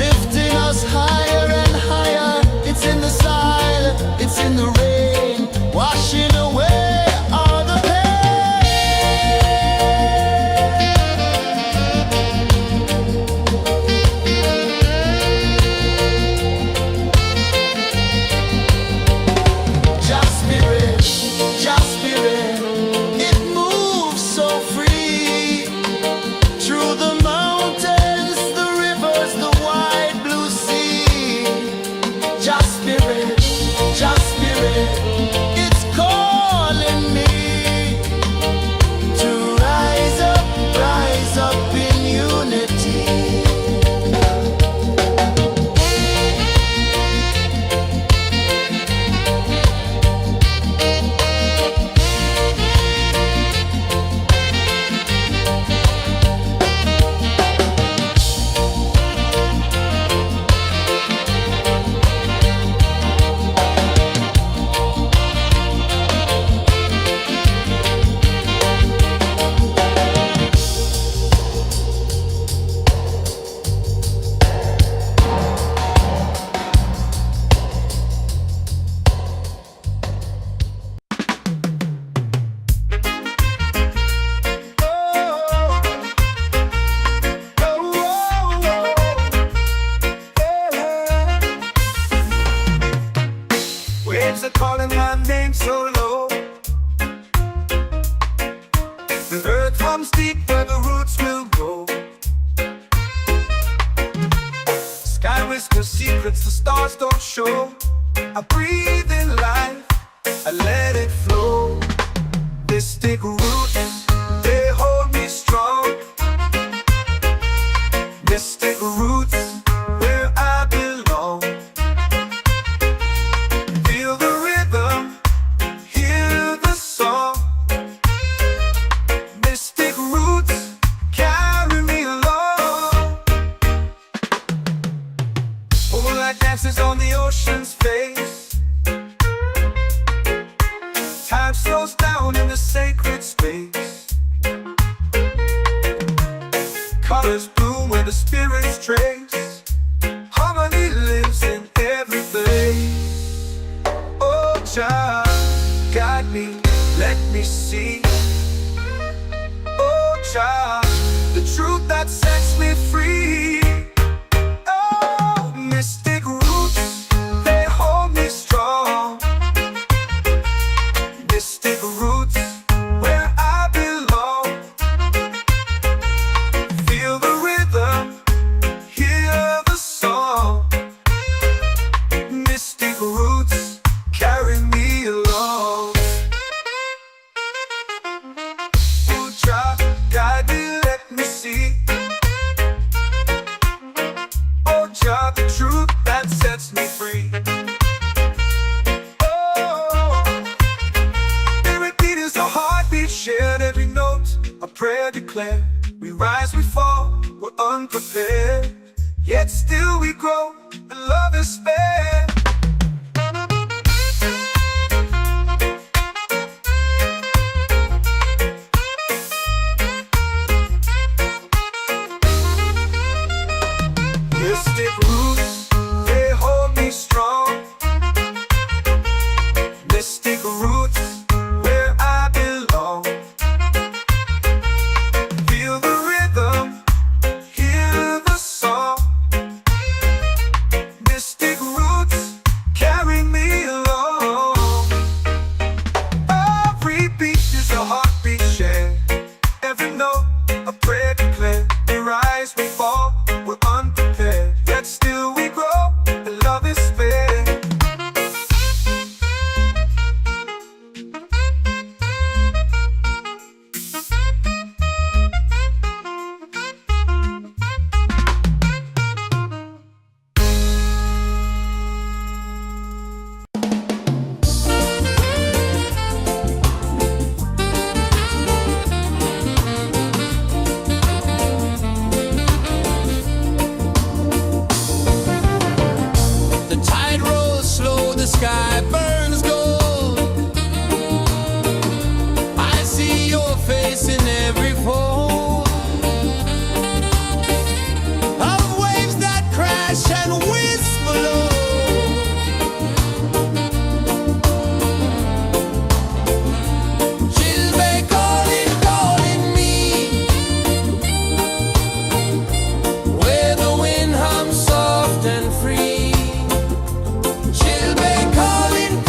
lifting us higher and higher. It's in the silence, it's in the rain, washing away all the Just spirit, it moves so free. Through the mountains, the rivers, the wide blue sea. Just spirit, it's calling me to rise up in unity. Waves are calling my name so low. The earth runs deep where the roots will go. Sky whispers secrets the stars don't show. I breathe in life, I let it flow. Mystic roots, they hold me strong. Mystic roots, where I belong. Feel the rhythm, hear the song. Mystic roots, carry me along. Moonlight dances on the ocean's face. Time slows down in the sacred space. Colors bloom where the spirits trace. Harmony lives in every place. Oh, child, guide me, let me see. Oh, child, the truth that sets me free. Oh, mystic roots, they hold me strong. Mystic roots, where I belong. Feel the rhythm, hear the song. Mystic roots, carry me along. Oh, child, guide me, let me see. Oh, child, the truth that sets me free. Oh, spirit beat is a heartbeat, shared every note. A prayer declared. We rise, we fall, we're unprepared. Yet still we grow, and love is spared. Mystic roots, they hold me strong. Mystic roots, where I belong. Feel the rhythm, hear the song. sky burns gold. I see your face in every fold of waves that crash and whisper low. Chilbay calling, calling me, where the wind hums soft and free. Chilbay calling,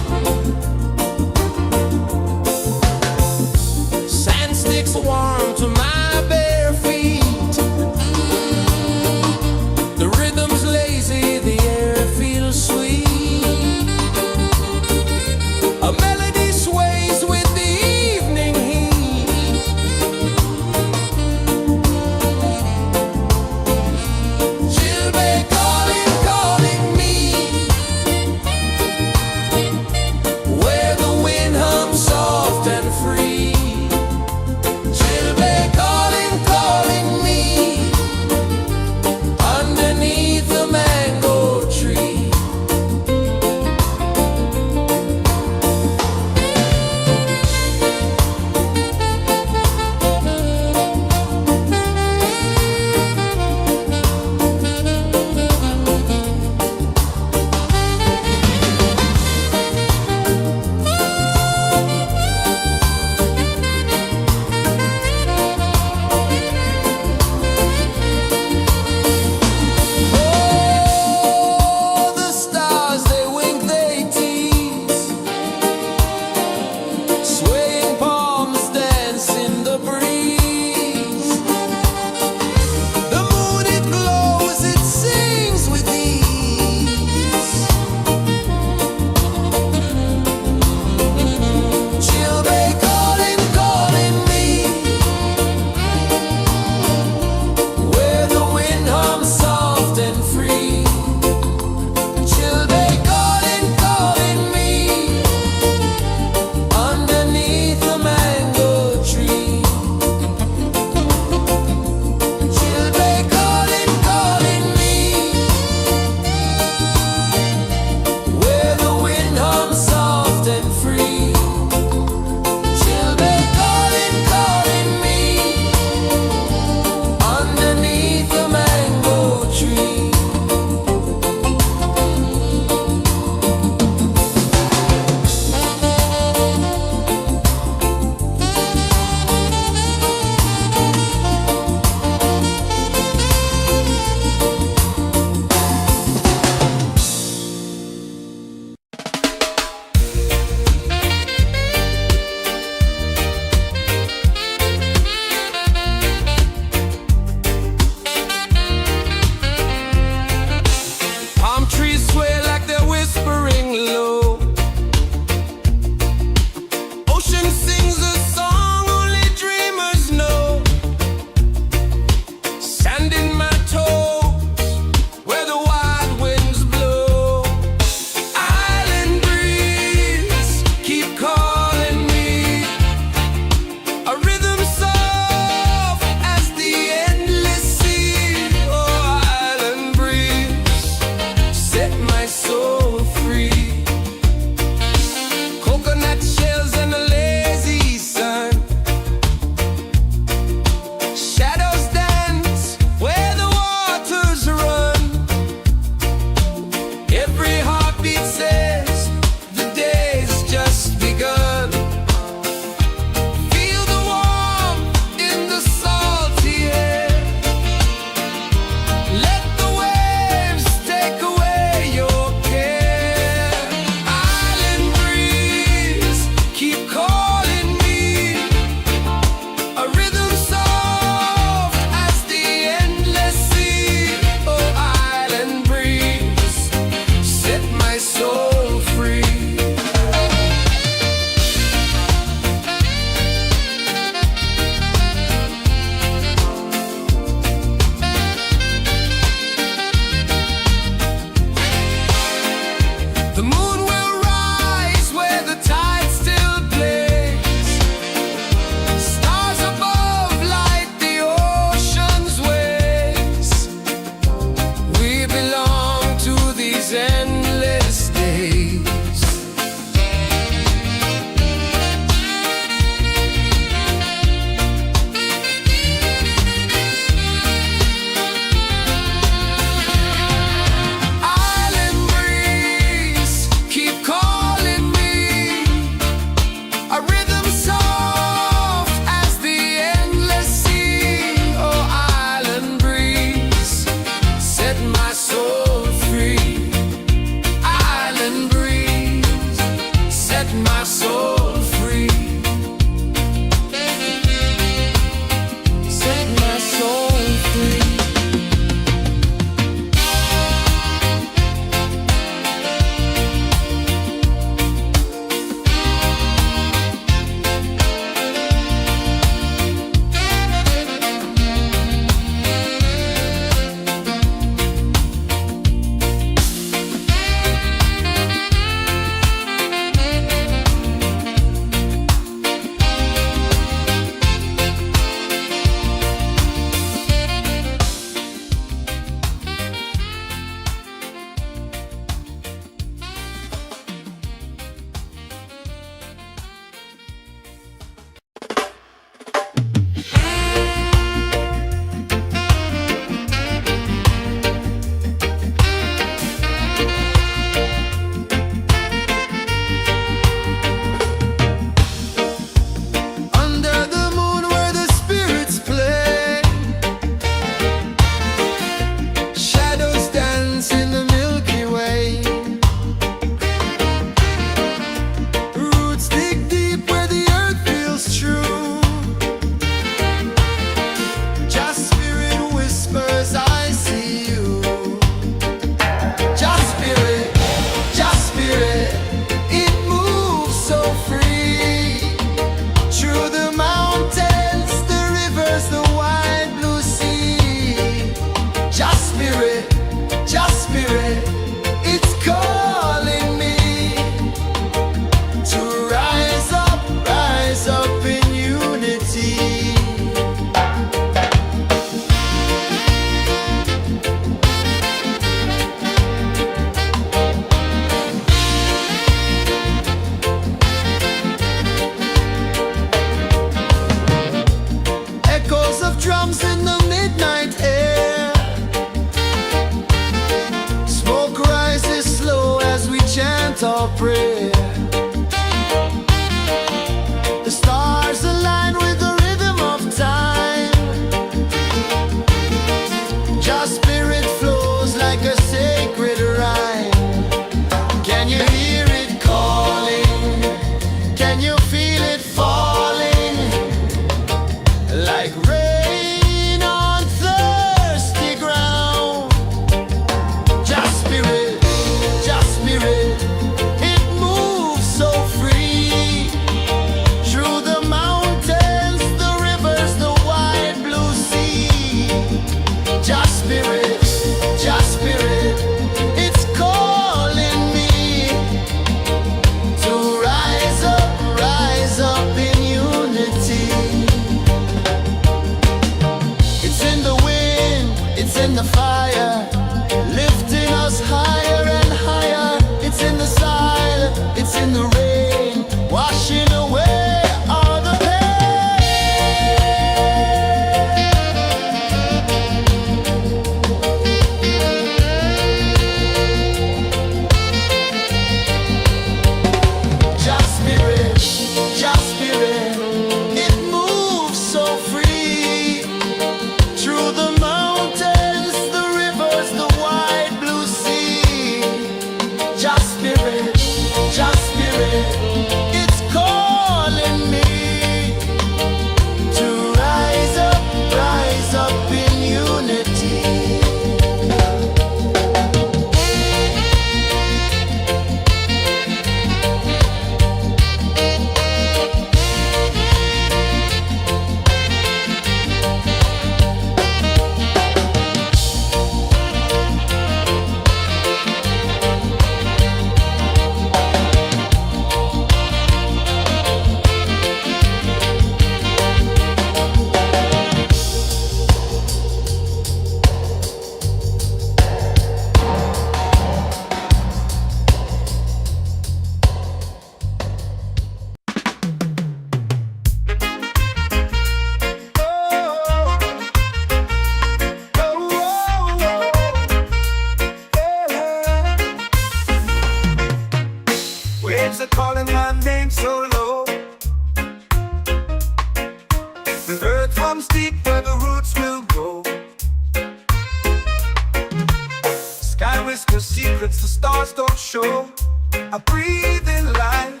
rise, 'cause secrets the stars don't show. I breathe in life,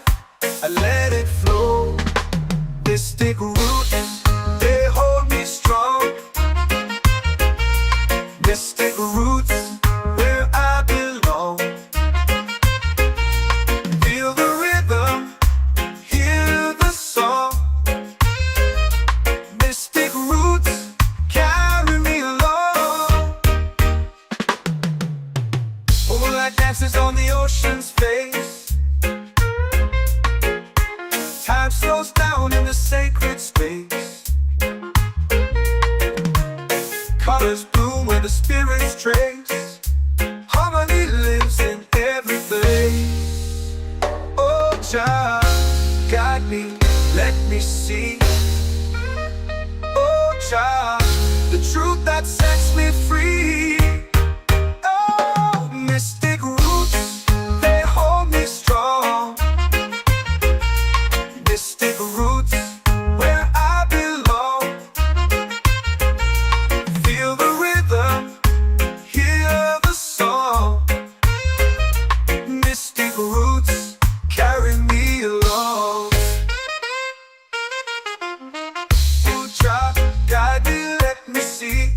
I let it flow. Mystic roots, they hold me strong. Mystic roots, where I belong. Feel the rhythm, hear the song. Mystic roots, carry me along. Moonlight dances on the ocean's face. Time slows down in the sacred space. Colors bloom where the spirits trace. Harmony lives in every face. Oh, Jah, guide me, let me see. Oh, Jah, the truth that sets me free. Oh, mystic roots, they hold me strong. Mystic roots, where I belong. Feel the rhythm, hear the song. Mystic roots, carry me along. Oh, Jah, guide me, let me see.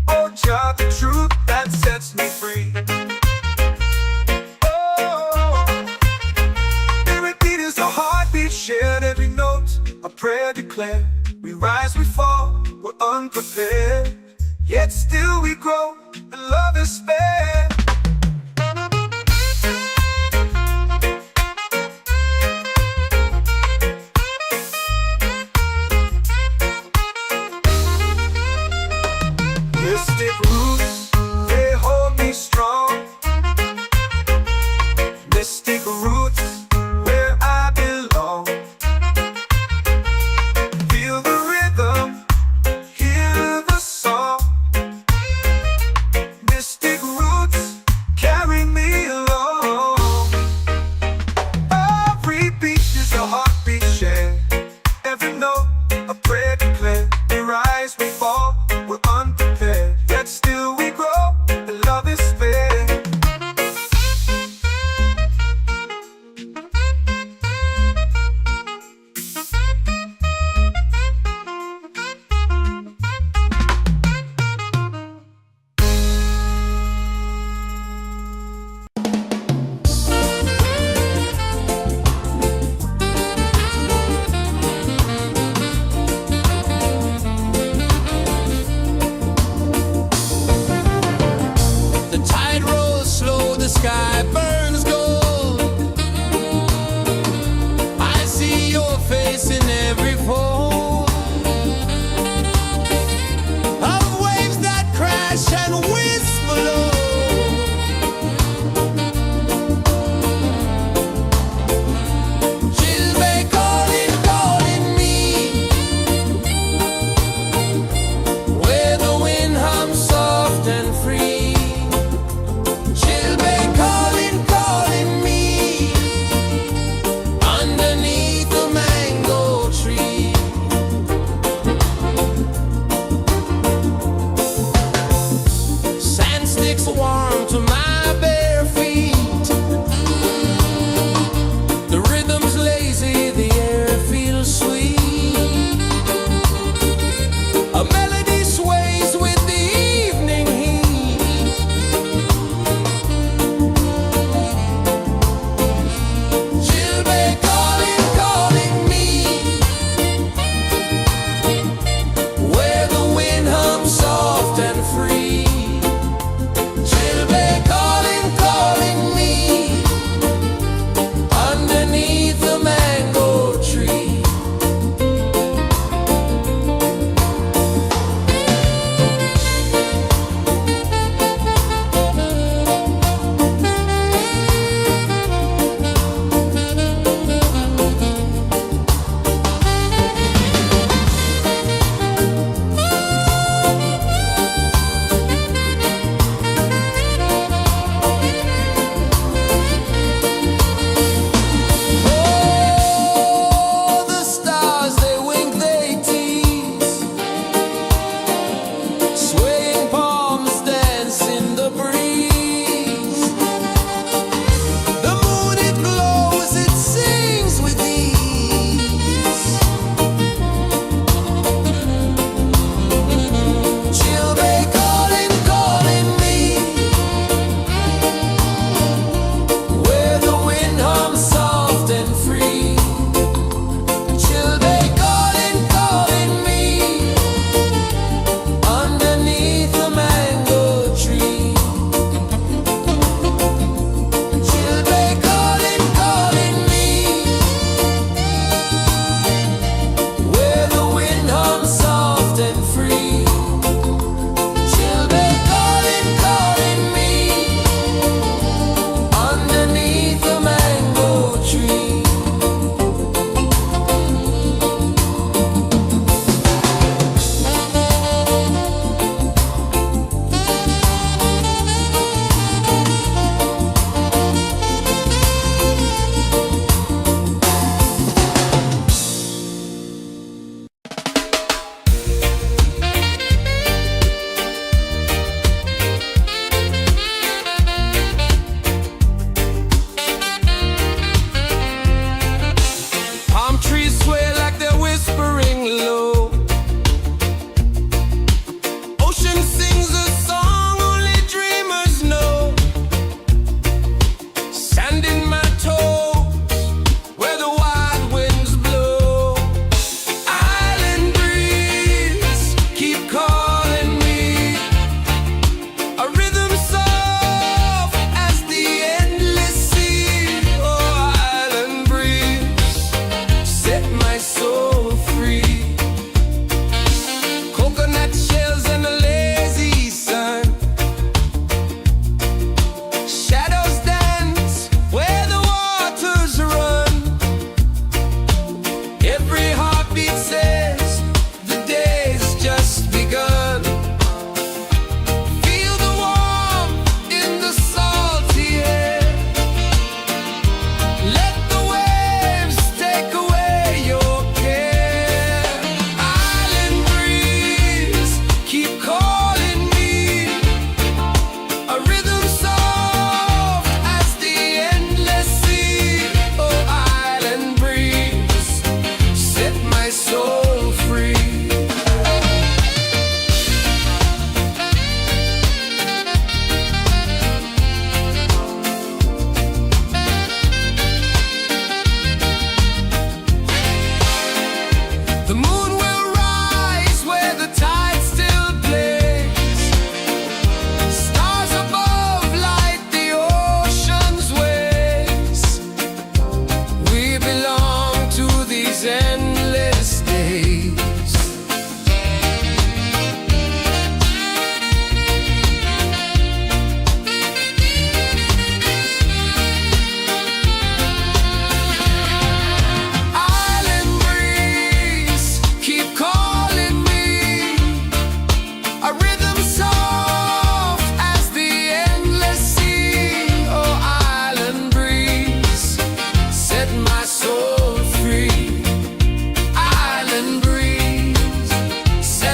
Oh, Jah, the truth that sets me free. Oh, spirit beat is a heartbeat shared, every note a prayer declared. We rise, we fall, we're unprepared, yet still we grow, and love is spared. Mystic roots, they hold me strong. Mystic roots, where I belong. Feel the rhythm, hear the song. Mystic roots, carry me along. Every beat is a heartbeat shared, every note a prayer declared. We rise, we fall, we're unprepared, yet still we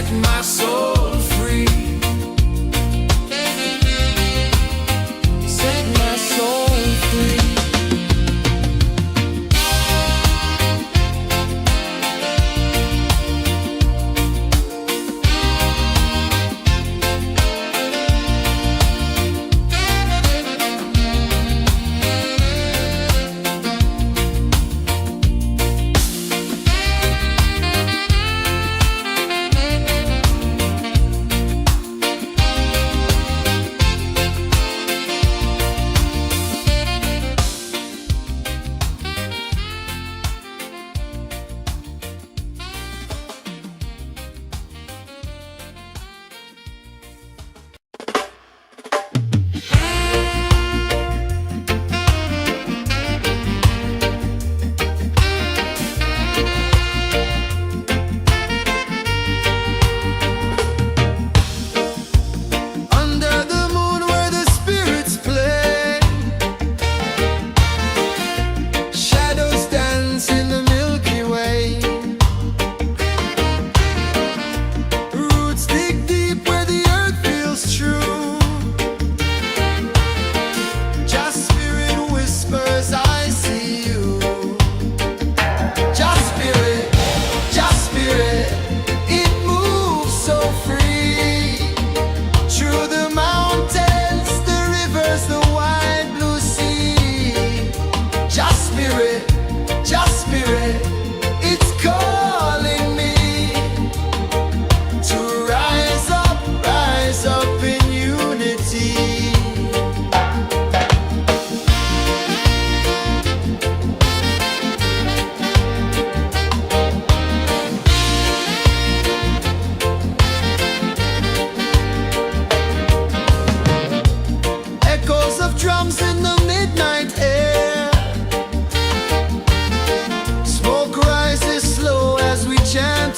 set my soul free. Set my soul free.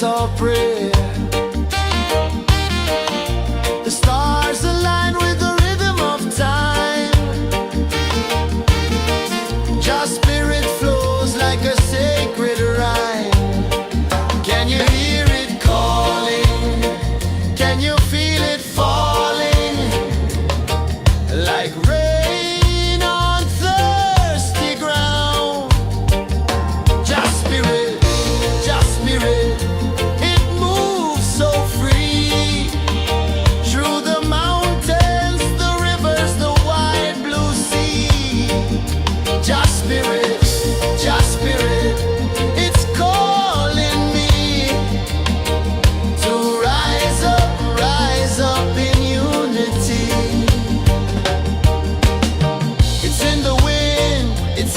Our prayer. The stars align with the rhythm of time. Your spirit flows like a sacred rhyme. Can you hear it calling? Can you feel it falling? Like rain on thirsty ground. Just spirit, just spirit.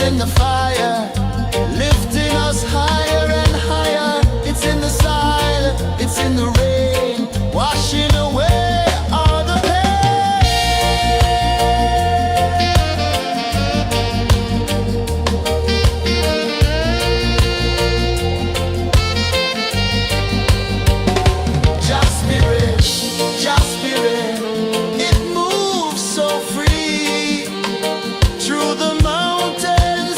In the fire, lifting us higher and higher. It's in the silence, it's in the rain, washing away all the pain. Just spirit, just spirit. It moves so free through the mountains.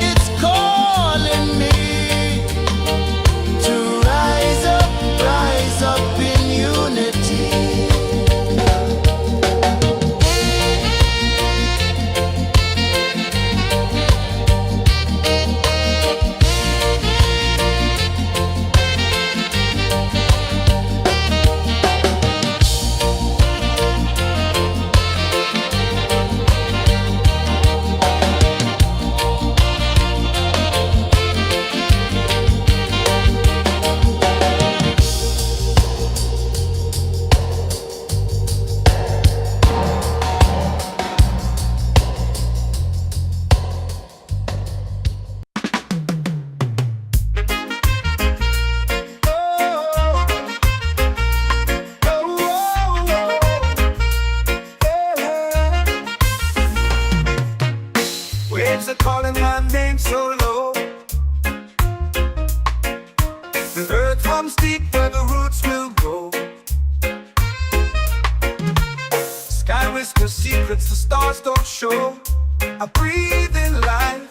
It's calling me to rise up in unity. Waves are calling my name so low. The earth comes deep where the roots will go. Sky whispers secrets the stars don't show. I breathe in life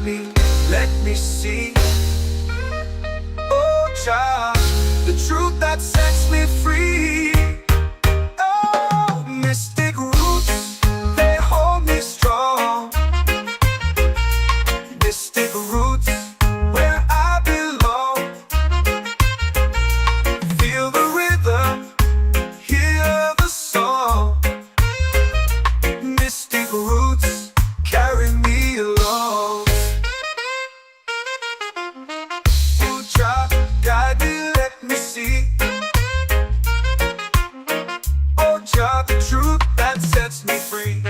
me, let me see. Oh, Jah, the truth that sets me free. Oh, mystic roots, they hold me strong. Mystic roots, where I belong. Feel the rhythm, hear the song. Mystic roots, carry me along. Oh, Jah, guide me, let me see. Oh, Jah, the truth that sets me free.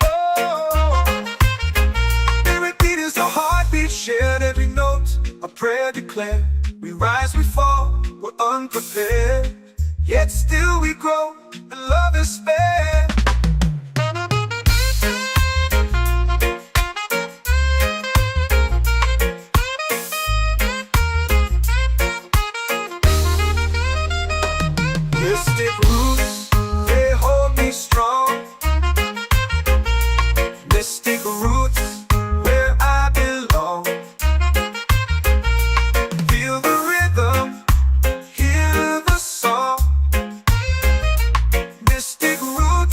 Oh, every beat is a heartbeat shared, every note a prayer declared. We rise, we fall, we're unprepared, yet still we grow, and love is spared. Mystic roots, they hold me strong. Mystic roots, where I belong. Feel the rhythm, hear the song. Mystic roots,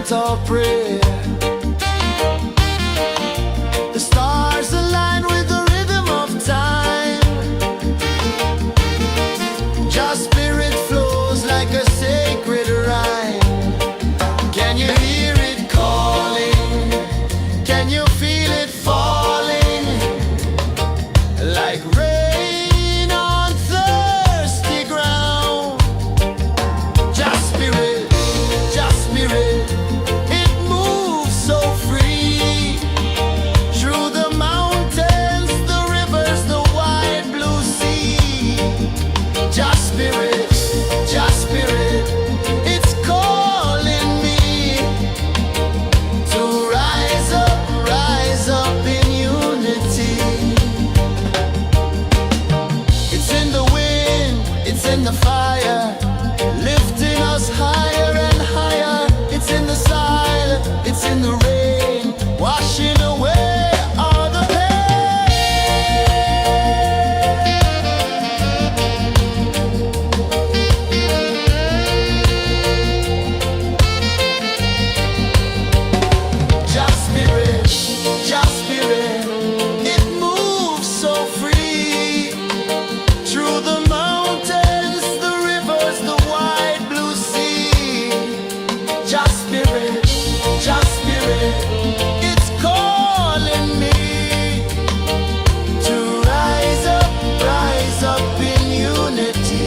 chant or pray. The stars align with the rhythm of time. Just spirit flows like a sacred rhyme. Can you hear it calling? Can you feel it falling? Like rain on thirsty ground. Just spirit, it moves so free. Through the mountains, the rivers, the wide blue sea. Just spirit, it's calling me to rise up in unity. It's in the wind, it's in the fire, lifting us higher and higher. It's in the silence, it's in the rain, washing away all the Just spirit, it moves so free. Through the mountains, the rivers, the wide blue sea. Just spirit, it's calling me to rise up in unity.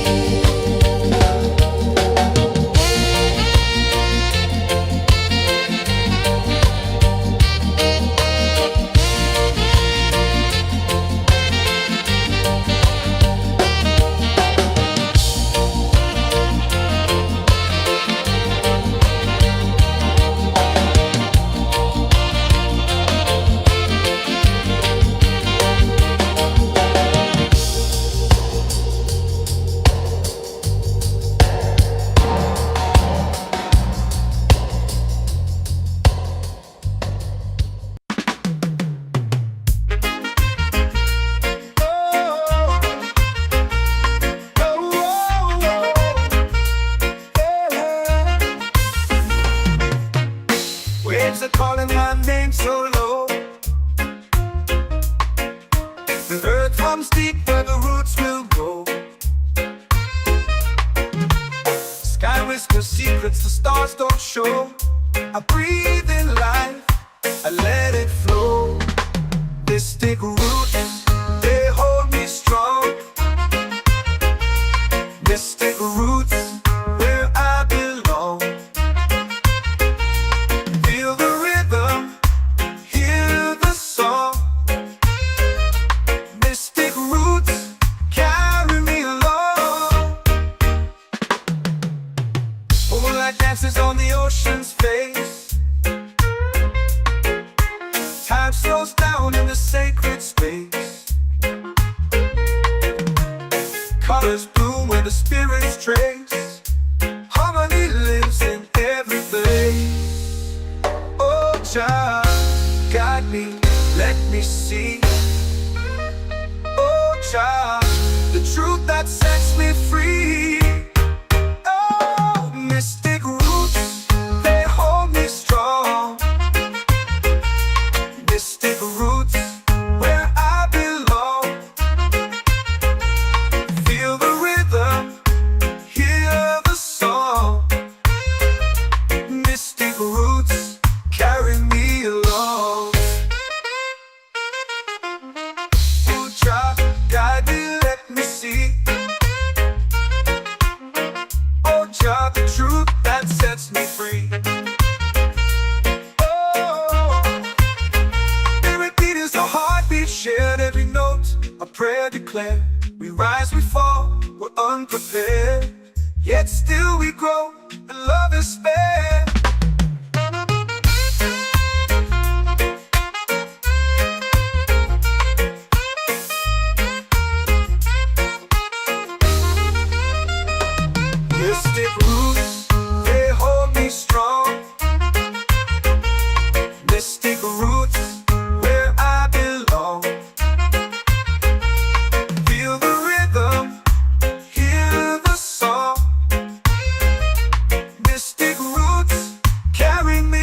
Waves are calling my name so low. The earth comes deep where the roots will grow. Sky whispers secrets the stars don't show. I breathe in life, I let it flow. Mystic roots, they hold me strong. Mystic roots, where I belong. Feel the rhythm, hear the song. Mystic roots, carry me along. Moonlight dances on the ocean's face. Time slows down in the sacred space. Colors bloom where the spirits trace. Harmony lives in every place. Oh, child, guide me, let me see. Oh, child, the truth that sets me free. Oh, mystic roots, they hold me strong. Mystic roots, where I belong. Feel the rhythm, hear the song. Mystic roots, carry me along. Oh, child, guide me, let me see. Oh, child, the truth that sets me free. Oh, spirit beat is the heartbeat, shared every note. A prayer declared. We rise, we fall, we're unprepared. Yet still we grow, and love is spared. Mystic roots, they hold me strong. Mystic roots, where I belong. Feel the rhythm, hear the song. Mystic roots, carry me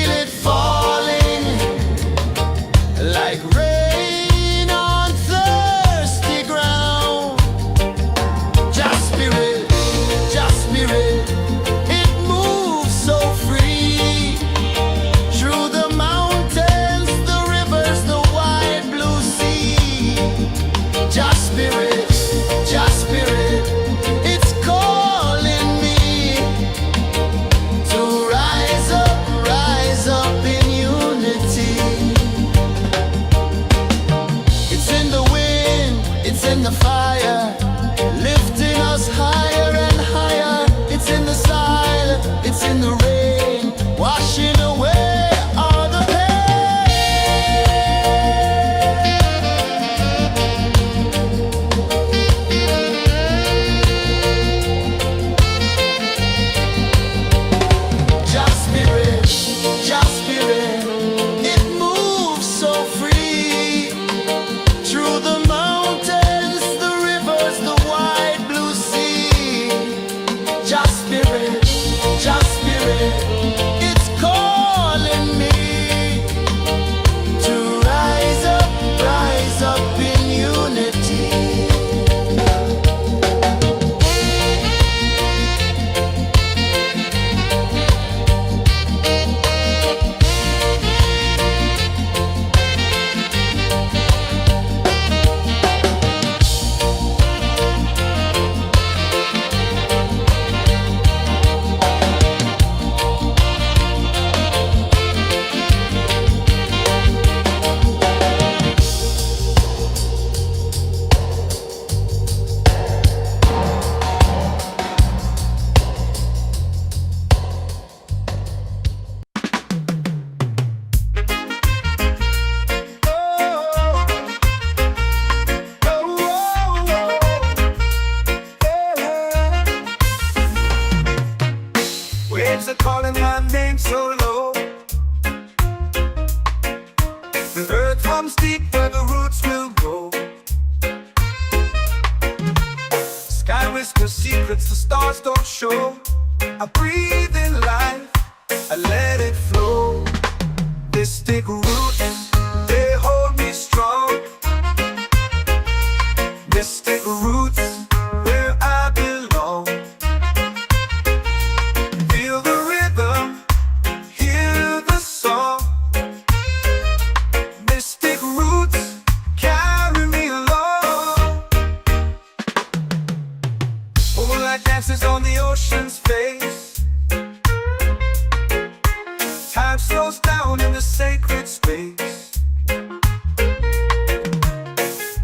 feel it falling like rain on thirsty ground. Just spirit, it moves so free through the mountains, the rivers, the wide blue sea. Just spirit, it's calling me to rise up in unity. It's in the wind, it's in the fire, lifting us higher and higher. It's in the silence, it's in the rain, washing away all the Just spirit, it moves so free through the mountains, the rivers, the wide blue sea. Just spirit, it's calling me to rise up in unity. Waves are calling my name so low. The earth comes deep where the roots will go. Sky whispers secrets the stars don't show. I breathe in life, I let it flow. Mystic roots, they hold me strong. Mystic roots, where I belong. Feel the rhythm, hear the song. Mystic roots, carry me along. Moonlight dances on the ocean's face. Time slows down in the sacred space.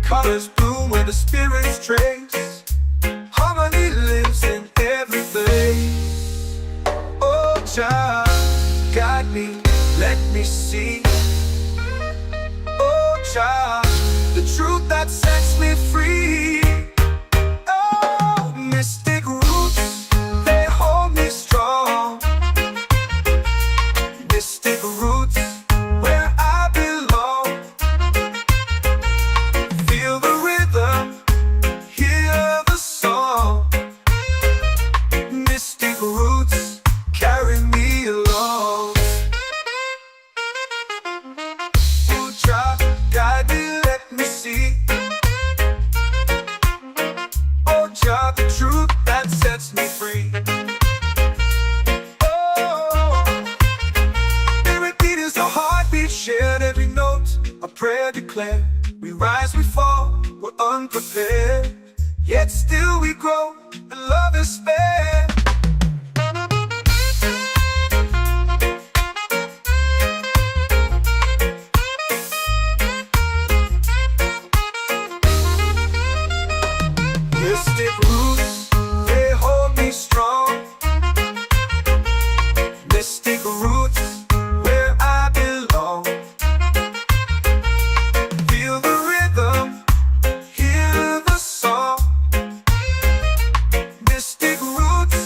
Colors bloom where the spirits trace. Harmony lives in every face. Oh, child, guide me, let me see. Oh, child, the truth that sets me free. Oh, mystic roots, they hold me strong. Mystic roots, where I belong. Feel the rhythm, hear the song. Mystic roots, carry me along. Oh, child, guide me, let me see. Oh, child, the truth that sets me free. Oh, spirit beat is a heartbeat, shared every note, a prayer declared. We rise, we fall, we're unprepared, yet still we grow, and love is spared. Mystic roots, they hold me strong. Mystic roots, where I belong. Feel the rhythm, hear the song. Mystic roots,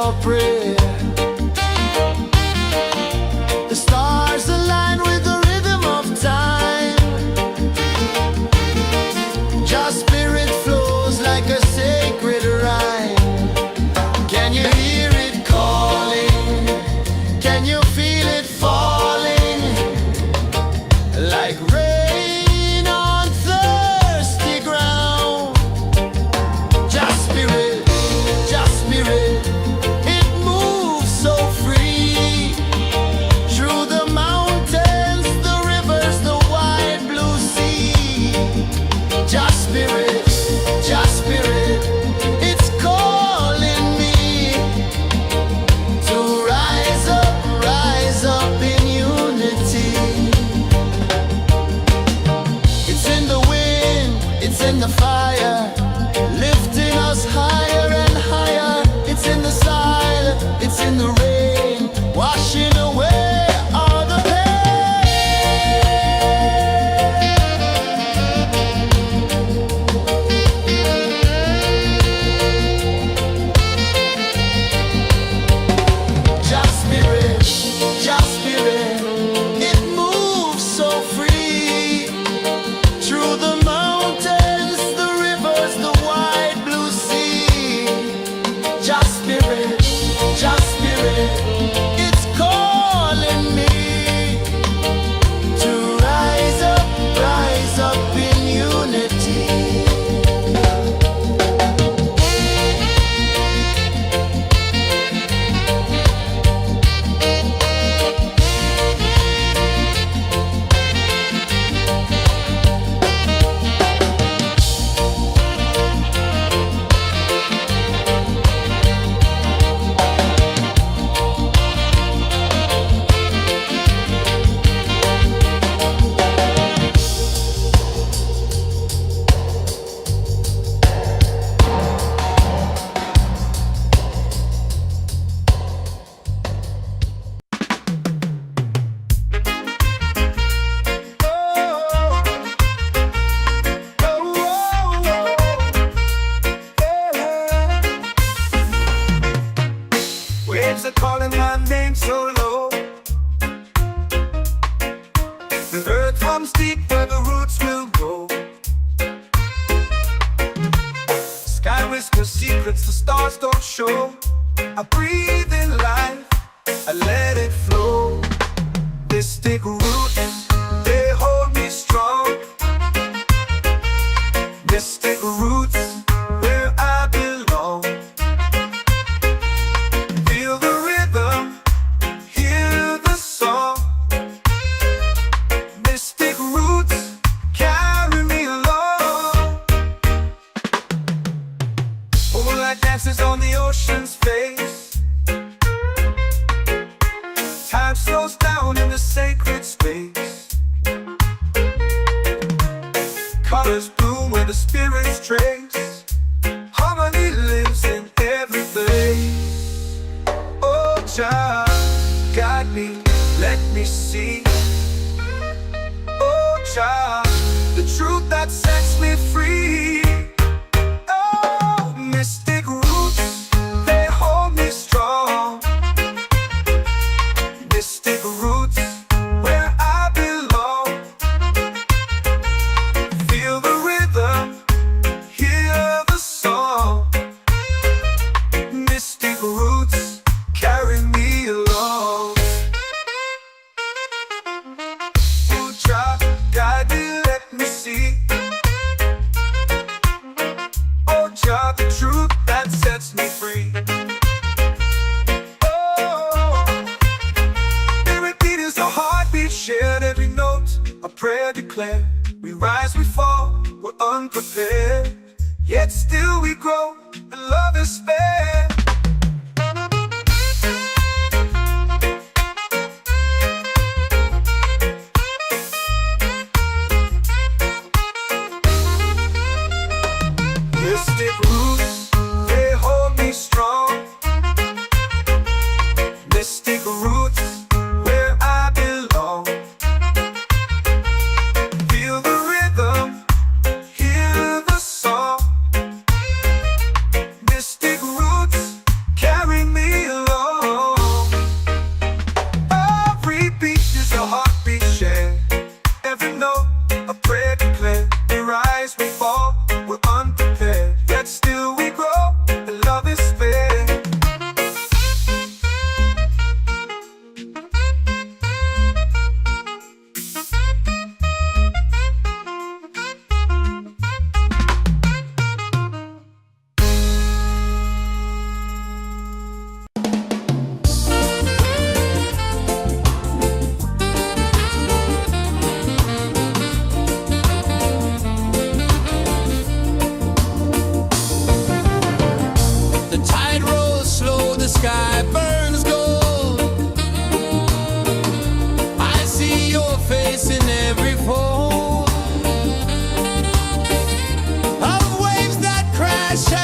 your prayer. The stars align with the rhythm of time. Your spirit flows like a sacred rhyme. Can you hear it calling? Can you feel it falling? Like rain on thirsty ground. Just spirit, it moves so free. Through the mountains, the rivers, the wide blue sea. Just spirit, it's calling me to rise up in unity. It's in the wind, it's in the fire, lifting us higher and higher. It's in the silence, it's in the rain, washing away all the pain. Just spirit, it moves so free. Through the mountains, the rivers, the wide blue sea. Just spirit, it's calling me to rise up in unity. Waves are calling my name so low. The earth comes deep where the roots will go. Sky whispers secrets the stars don't show. I breathe in life, I let it flow. Mystic roots, they hold me strong. Mystic roots, where I belong. Feel the rhythm, hear the song. Mystic roots, carry me along. Moonlight dances on the ocean's face. Time slows down in the sacred space. Colors bloom where the spirits trace. Harmony lives in every place. Oh, child, guide me, let me see. Oh, child, the truth that sets me free. Oh, mystic roots, they hold me strong. Mystic roots, where I belong. Feel the rhythm, hear the song. Mystic roots, carry me along. Oh, child, guide me, let me see. Oh, child, the truth that sets me free. Oh, every beat is a heartbeat shared, every note a prayer declared. We rise, we fall, we're unprepared, yet still we grow, and love is spared. Mystic roots, they hold me strong. Mystic roots, where I belong. Feel the rhythm, hear the song. Mystic roots,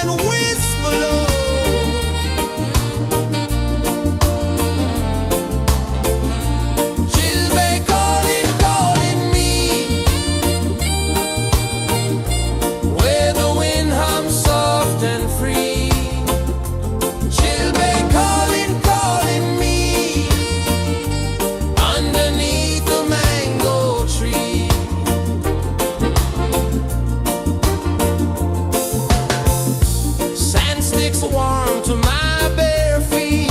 and winds below. She'll be calling, calling me, where the wind hums soft and free. She'll be calling, calling me, underneath the mango tree. Sand sticks warm to my bare feet.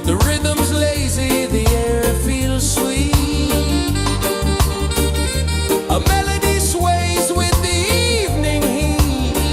The rhythm's lazy, the air feels sweet. A melody sways with the evening heat.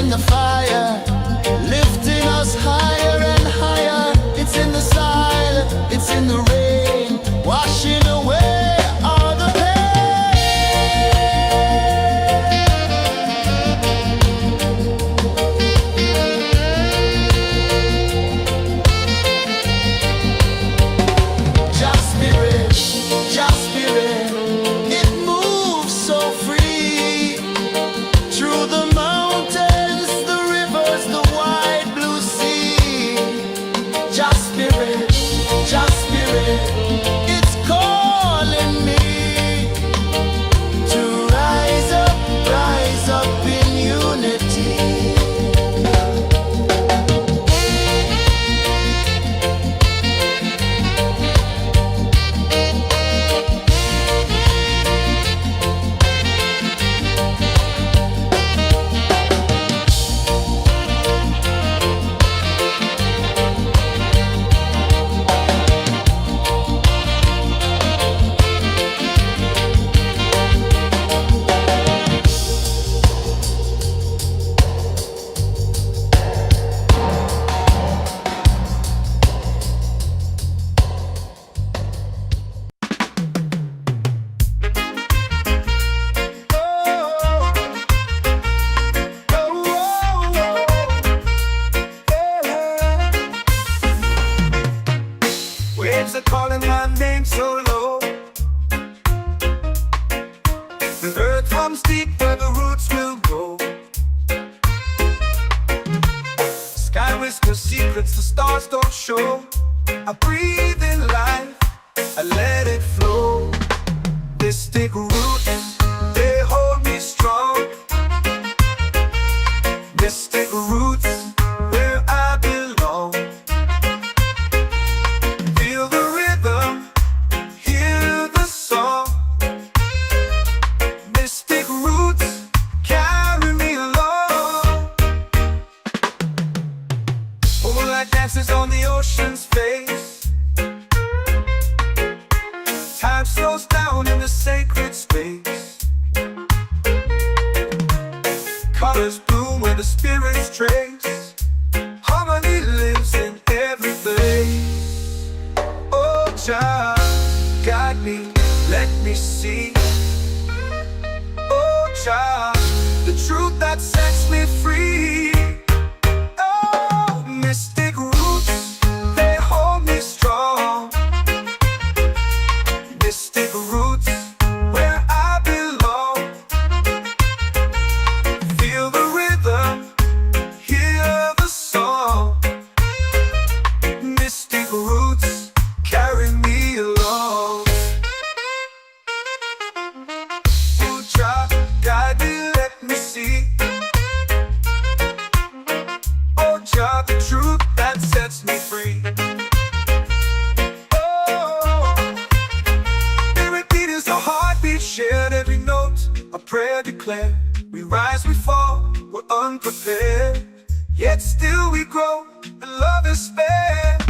in the fire, lifting us higher and higher. It's in the silence, it's in the rain, washing away all the Just spirit, it moves so free through the mountains, the rivers, the wide blue sea. Just spirit, it's calling me to rise up in unity. Waves are calling my name so low. The earth hums deep where the roots will go. Sky whispers secrets the stars don't show. I breathe in life, I let it flow. Mystic roots, they hold me strong. Mystic roots, where I belong. Feel the rhythm, hear the song. Mystic roots, carry me along. Moonlight dances on the ocean's face. Time slows down in the sacred space. Colors bloom where the spirits trace. Harmony lives in every place. Oh, Jah, guide me, let me see. Oh, Jah, the truth that sets me free. Oh, mystic roots, they hold me strong. Mystic roots, where I belong. Feel the rhythm, hear the song. Mystic roots, carry me along. Oh, Jah, guide me, let me see. Oh, Jah, the truth that sets me free. Oh, every beat is a heartbeat shared, every note a prayer declared. We rise, we fall, we're unprepared, yet still we grow, and love is spared.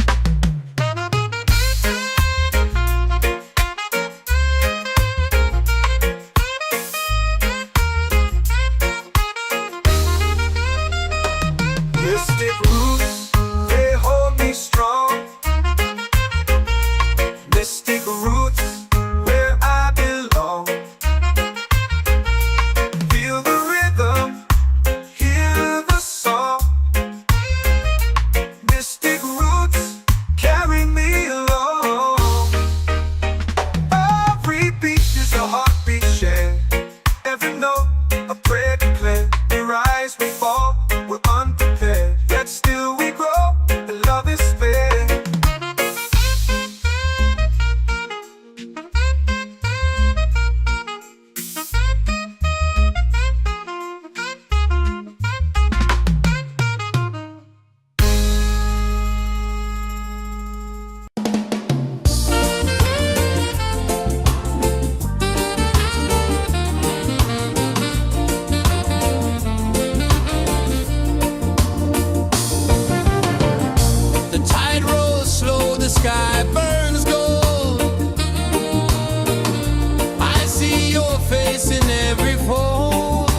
Mystic roots, they hold me strong. Mystic roots, where I belong. Feel the rhythm, hear the song. Mystic roots, carry me along. Every beat is a heartbeat shared, every note a prayer declared. We rise, we fall, we're unprepared, yet still we grow, and love is spared. The tide rolls slow, the sky burns gold. I see your face in every fold.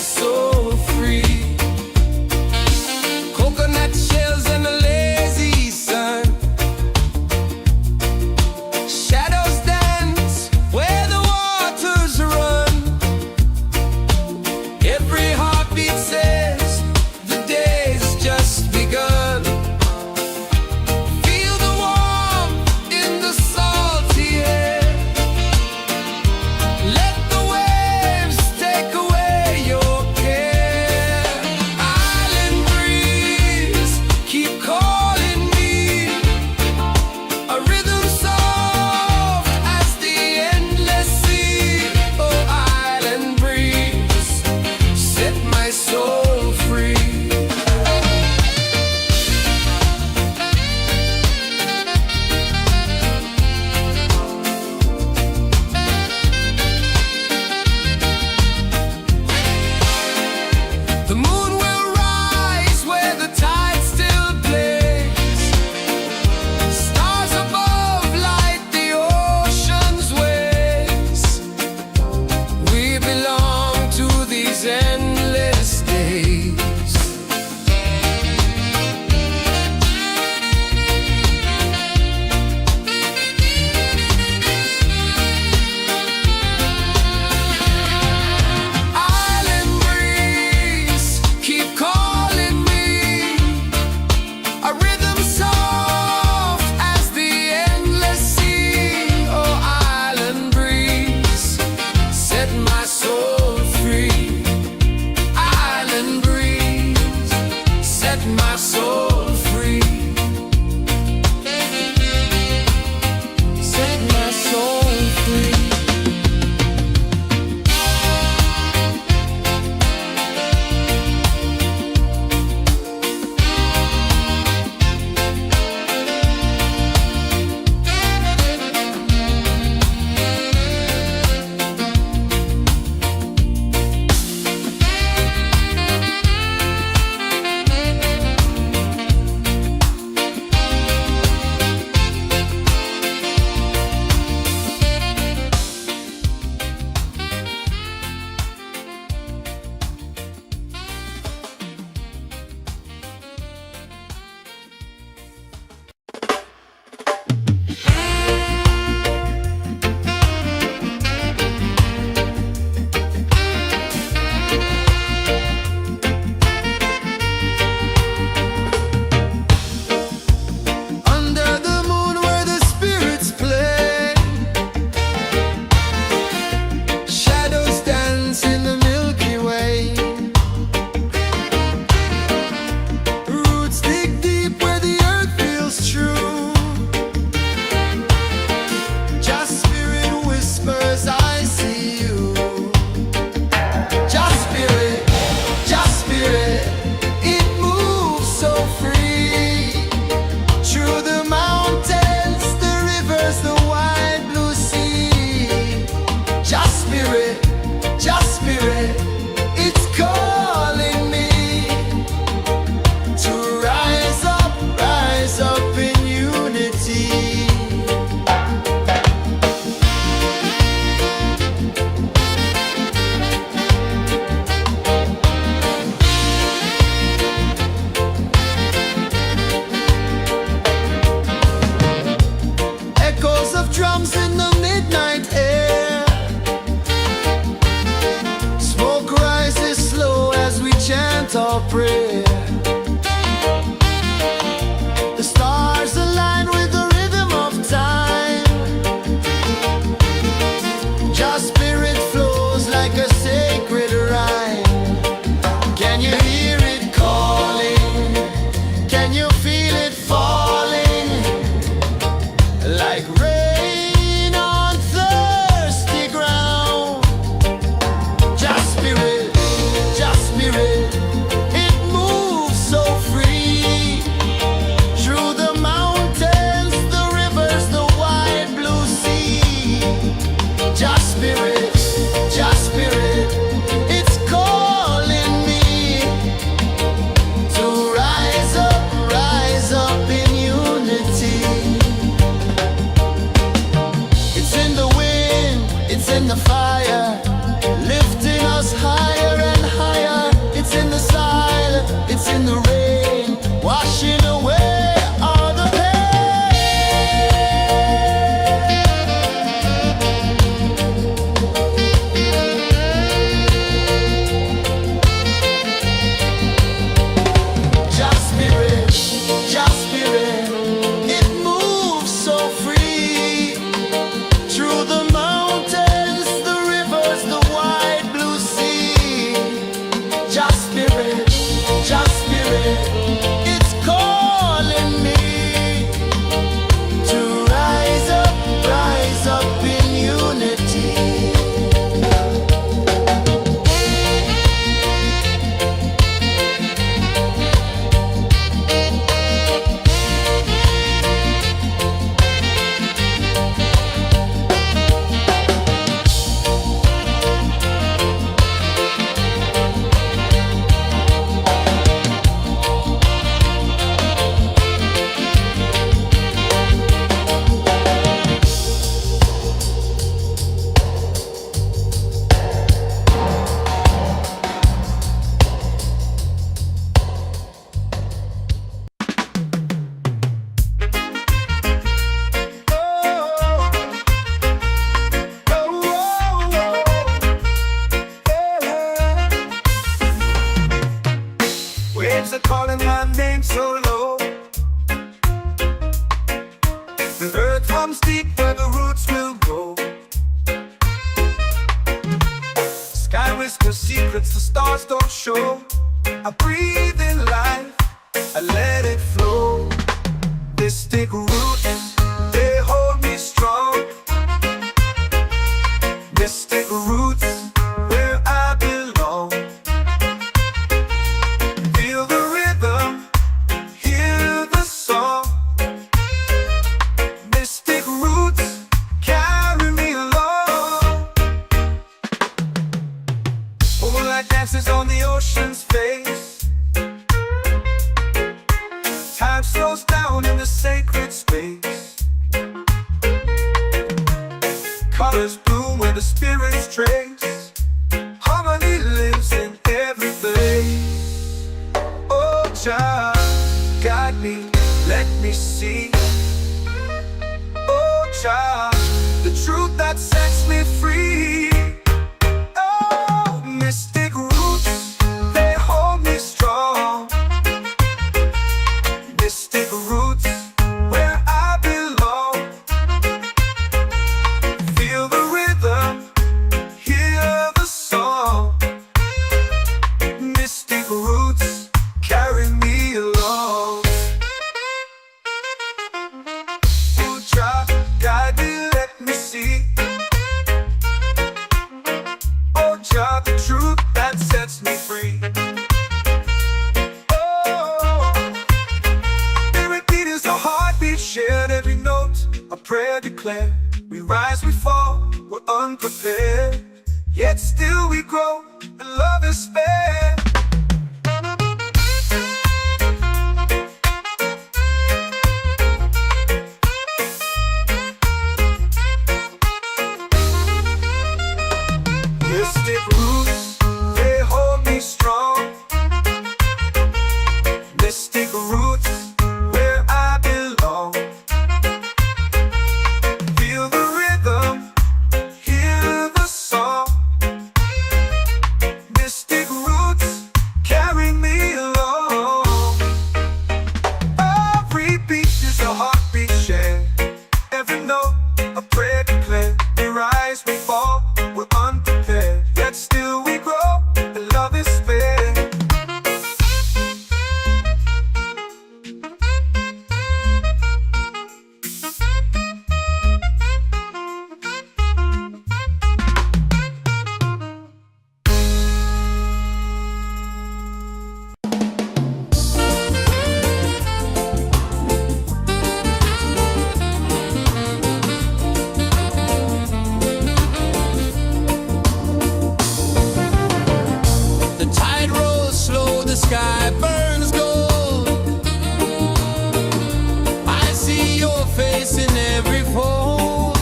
soul free. Coconut shells and a lazy sun, shadows dance where the waters run. Every heartbeat says the day's just begun. Feel the warmth in the salty air. Let the waves take away your care. Island breeze, keep calling me. A rhythm soft as the endless sea. Oh, island breeze, set my soul free. The moon will rise where the tide still plays. Stars above light the ocean's waves. We belong to these endless days. Island breeze, keep calling me. A rhythm soft as the endless sea. Oh, island breeze, set my soul free. Island breeze, set my soul free. Set my soul free. Under the moon where the spirits play, shadows dance in the Milky Way. Roots dig deep where the earth feels true. Just spirit whispers, I see you. Just spirit, it moves so free. Through the mountains, the rivers, the wide blue sea. Just spirit, it's calling me to rise up in unity. Echoes of drums in the midnight air. Smoke rises slow as we chant our prayer. The stars align with the rhythm of time. Just spirit flows like a sacred rhyme. Can you hear it calling? Can you feel it falling? Like rain on thirsty ground. Just spirit, it moves Just spirit, just spirit, it's calling me to rise up in unity. Waves are calling my name so low. The earth comes deep where the roots will go. Sky whispers secrets the stars don't show. I breathe in life, I let it flow. Mystic roots, they hold me strong. Mystic roots, where I belong. Feel the rhythm, hear the song. Mystic roots, carry me along. Moonlight dances on the ocean's face. Time slows down in the sacred space. Colors bloom where the spirits trace. Harmony lives in every place. Oh, Jah, guide me, let me see. Oh, Jah, the truth that sets me free. Oh, mystic roots, they hold me strong. Mystic roots, where I belong. Feel the rhythm, hear the song. Mystic roots, carry me along. Oh, Jah, guide me, let me see. Oh, Jah, the truth that sets me free. Oh, spirit beat is a heartbeat shared, every note a prayer declared. We rise, we fall, we're unprepared, yet still we grow, and love is spared. Mystic roots, they hold me strong. Mystic roots, where I belong. Feel the rhythm, hear the song. Mystic roots, carry me along. Every beat is a heartbeat shared, every note a prayer declared. We rise, we fall, we're unprepared, yet still we grow, and love is spared. The tide rolls slow, the sky burns gold. I see your face in every fold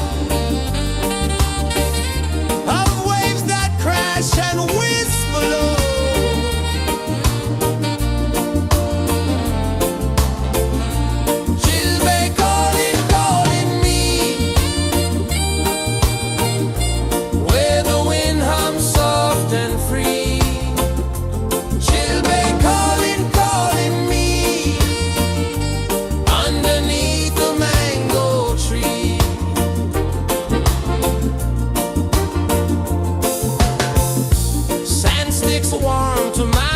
of waves that crash and whisper low. She'll be calling me, where the wind hums soft and free. She'll be calling me, underneath the mango tree. Sand sticks warm to my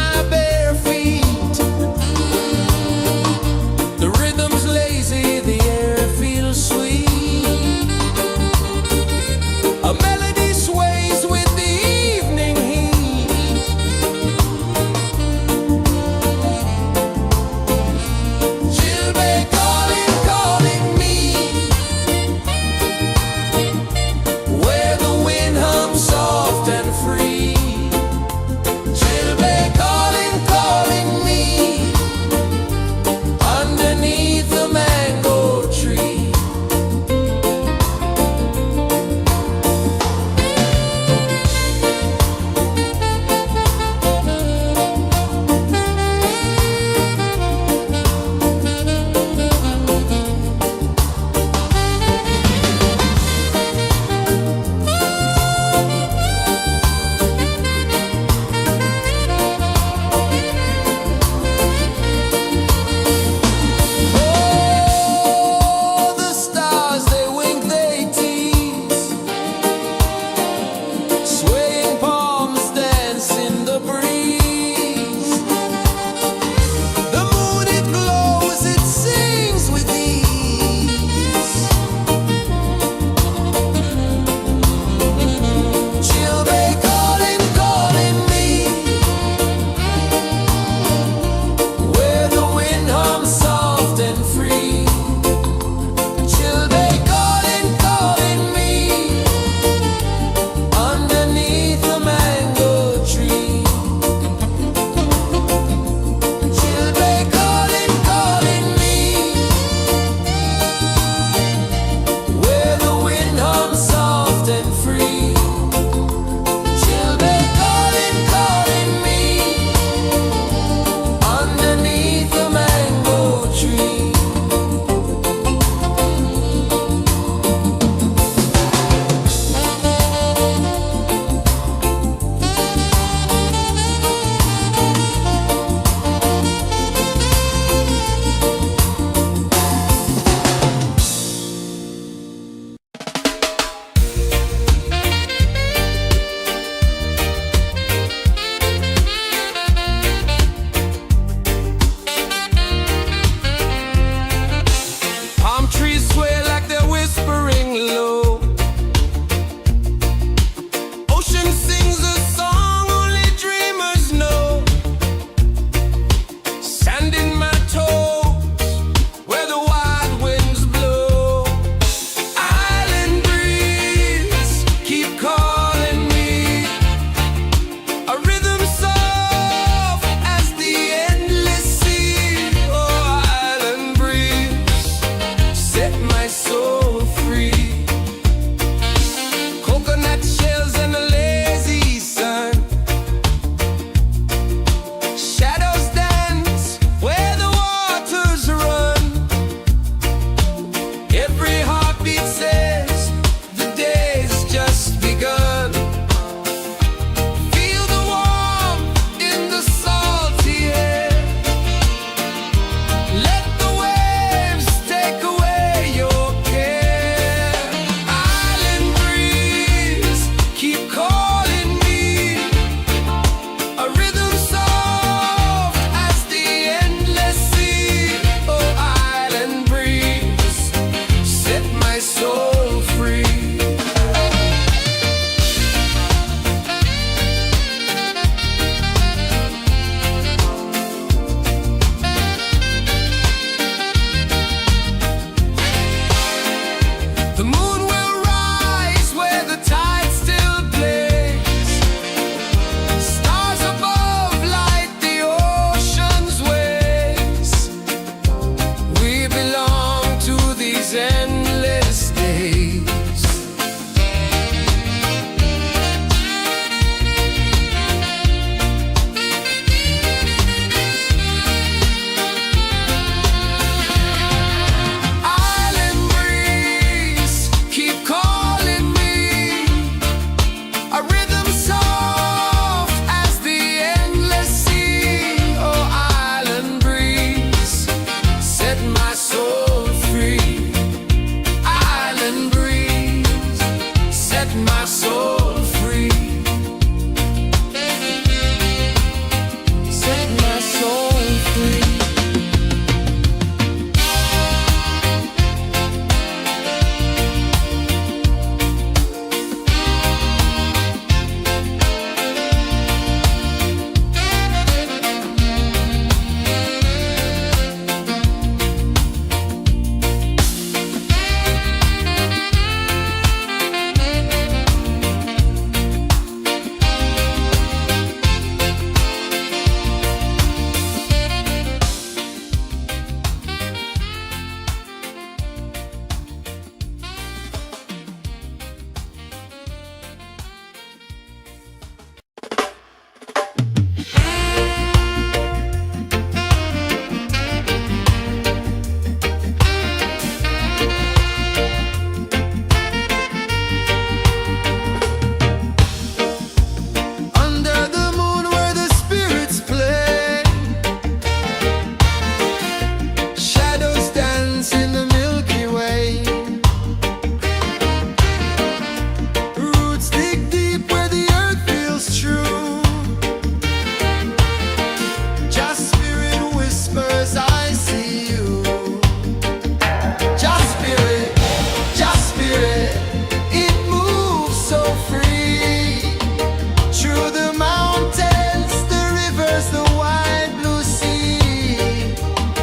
rivers, the wide blue sea.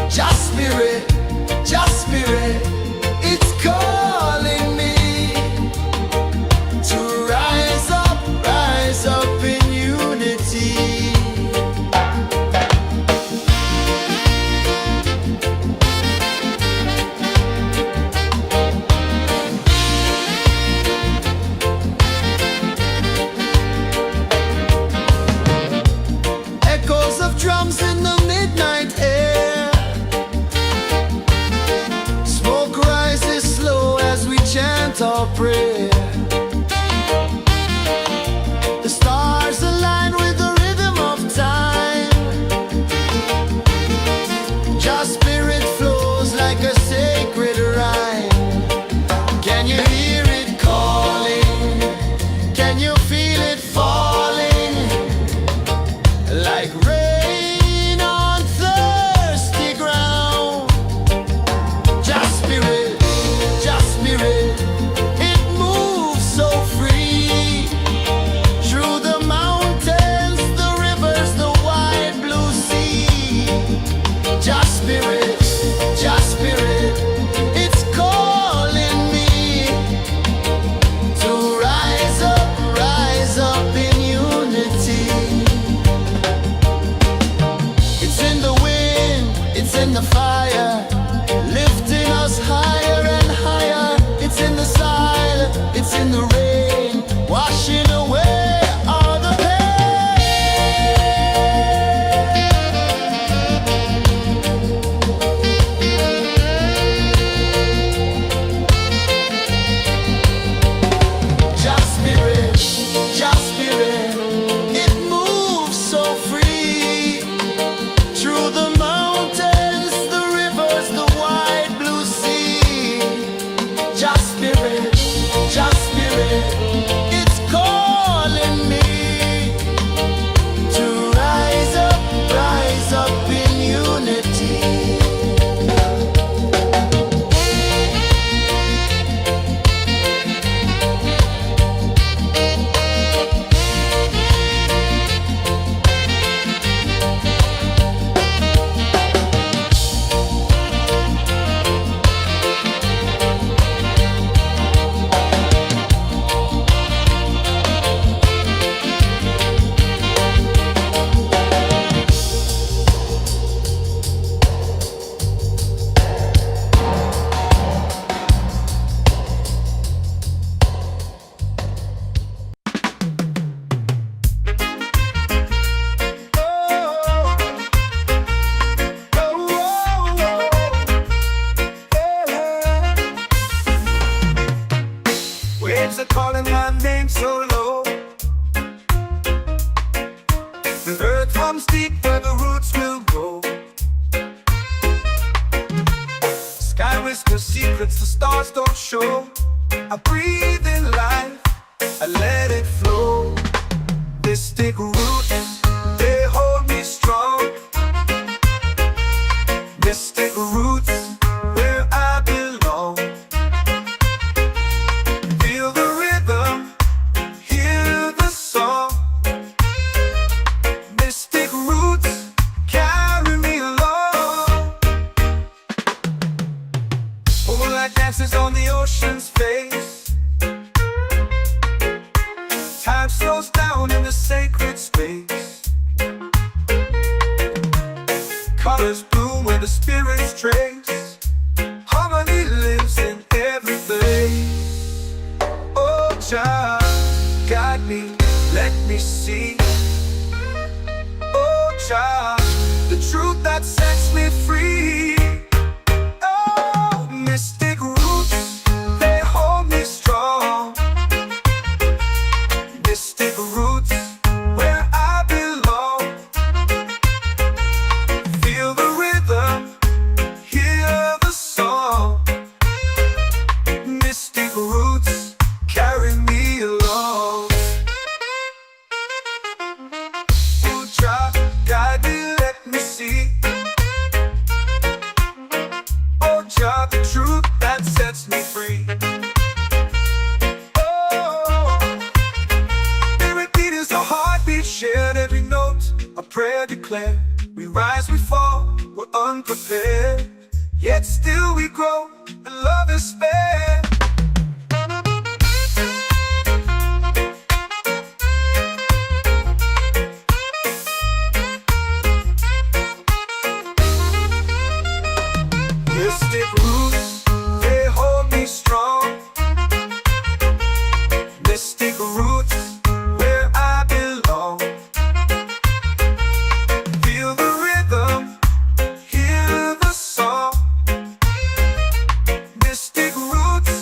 Just spirit, it's calling me to rise up in unity. Echoes of drums in the midnight air. Smoke rises slow as we chant our prayer. The stars align with the rhythm of time. Just spirit flows like a sacred rhyme. Can you hear it calling? Can you feel it falling? Like rain on thirsty ground. Just spirit, it moves so free. Through the mountains, the rivers, the wide blue sea. Just spirit, it's calling me to rise up in unity. It's in the wind, it's in the fire, lifting us higher and higher. It's in the silence, it's in the rain, washing away all the pain. Just spirit, it moves so free. Through the mountains, the rivers, the wide blue sea. Just spirit, it's calling me to rise up in unity. Waves are calling my name so low. The earth hums deep where the roots will grow. Sky whispers secrets the stars don't show. I breathe in life, I let it flow. Mystic roots, they hold me strong. Mystic roots, where I belong. Feel the rhythm, hear the song. Mystic roots, carry me along. Moonlight dances on the ocean's face. Time slows down in the sacred space. Colors bloom where the spirits trace. Harmony lives in every place. Oh, child, guide me, let me see. Oh, child, the truth that sets me free. Oh, mystic roots, they hold me strong. Mystic roots, where I belong. Feel the rhythm, hear the song. Mystic roots, carry me along. You try, guide me. declare. We rise, we fall, we're unprepared. Yet still we grow, and love is spared. Mystic roots, they hold me strong. Mystic roots, where I belong. Feel the rhythm, hear the song. Mystic roots,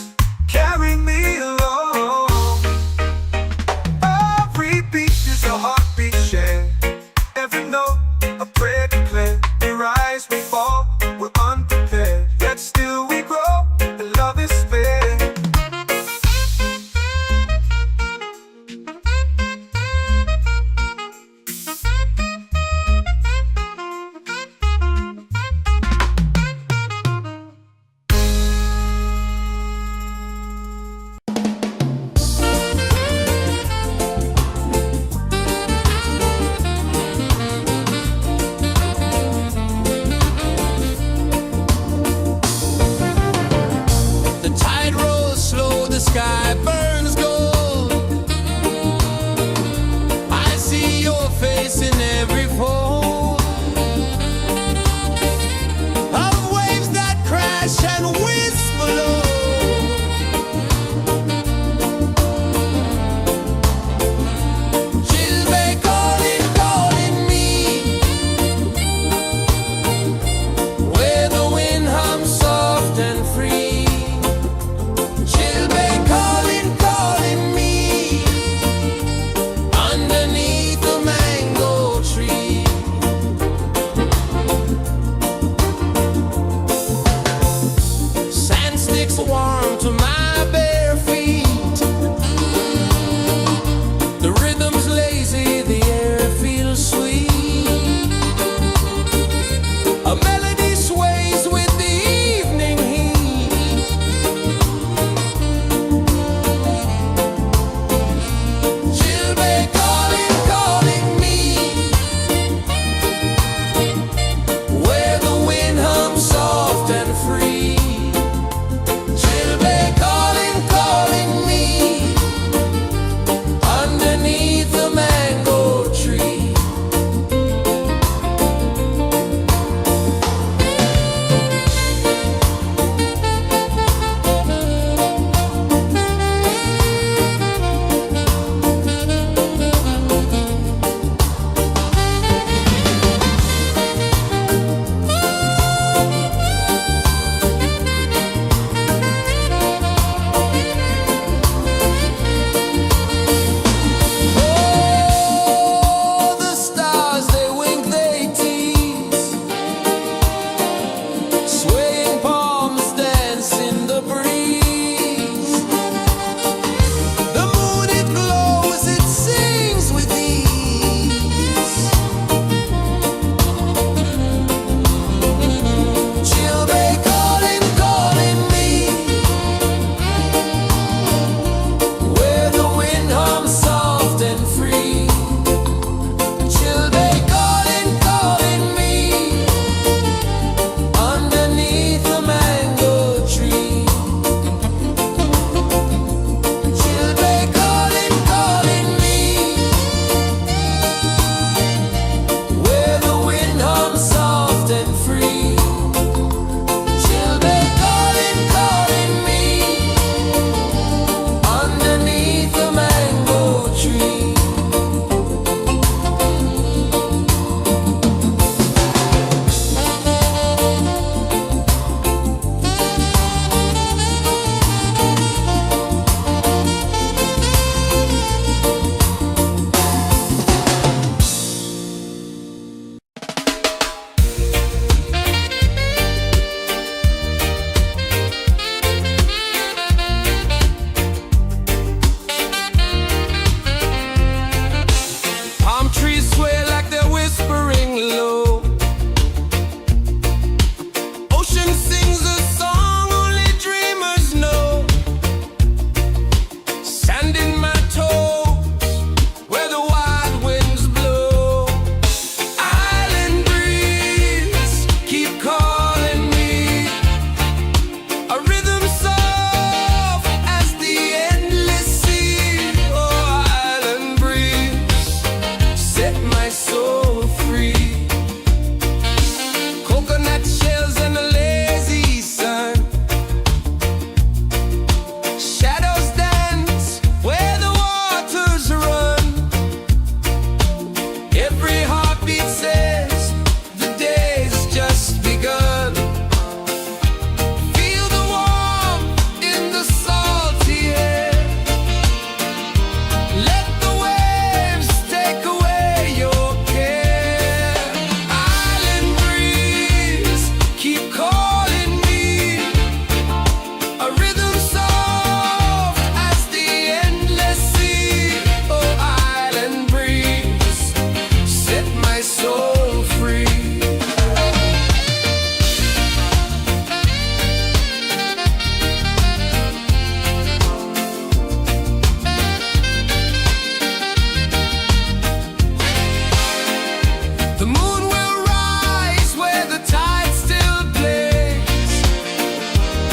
The moon will rise where the tide still plays.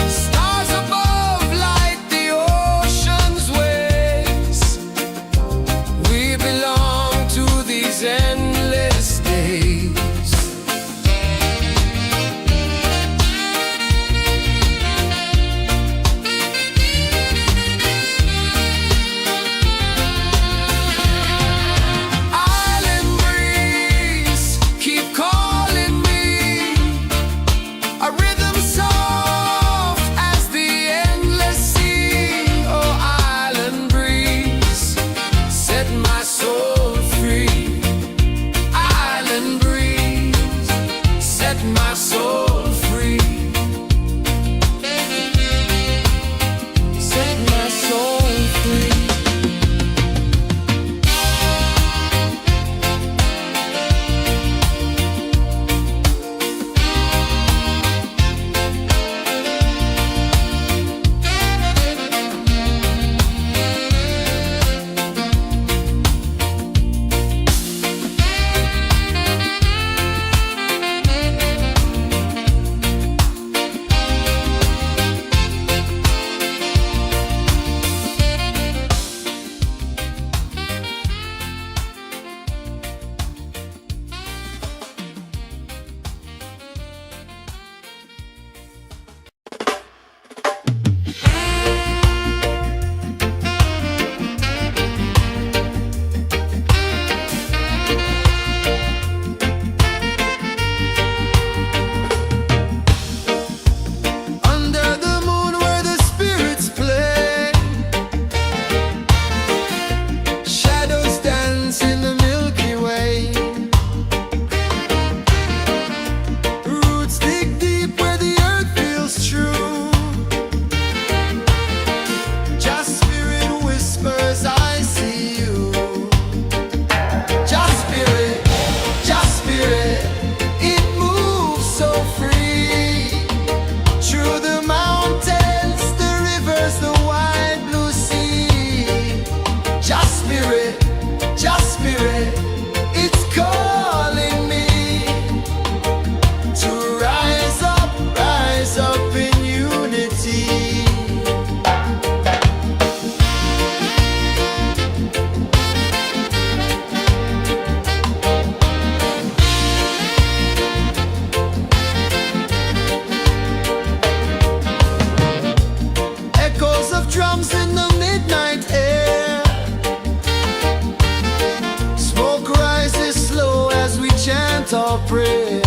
Stars above light the ocean's waves. We belong to these endless days. Island breeze, keep calling me. A rhythm soft as the endless sea. Oh, island breeze, set my soul free. Island breeze, set my soul free. Set my soul free. Under the moon where the spirits play, shadows dance in the Milky Way. Roots dig deep where the earth feels true. Just spirit whispers, I see you. Just spirit, it moves so free. Through the mountains, the rivers, the wide blue sea. Just spirit, it's calling me to rise up in unity. Echoes of drums in the midnight air. Smoke rises slow as we chant our prayer.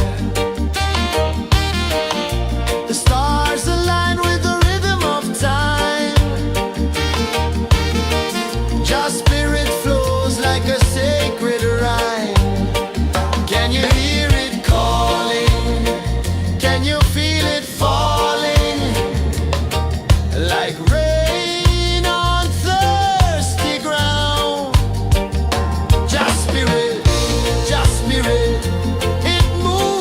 The stars align with the rhythm of time. Just spirit flows like a sacred rhyme. Can you hear it calling? Can you feel it falling? Like rain on thirsty ground. Just spirit, it moves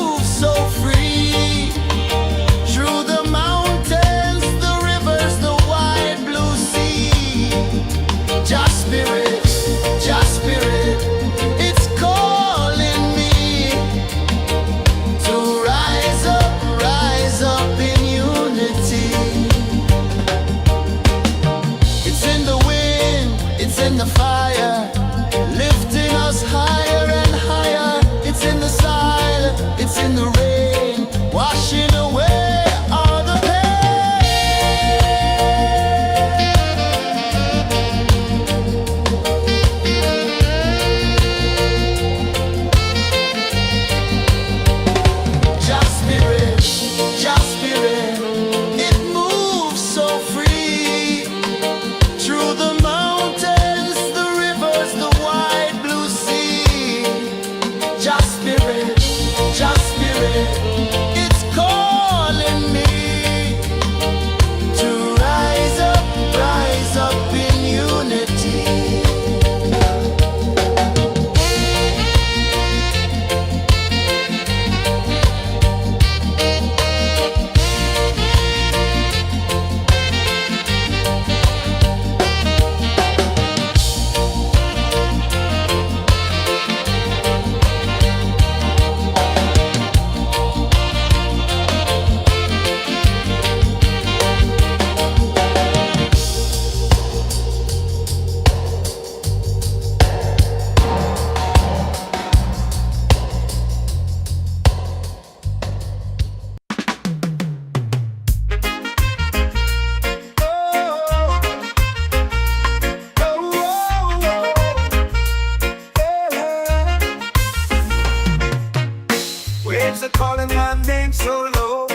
waves are calling my name so low.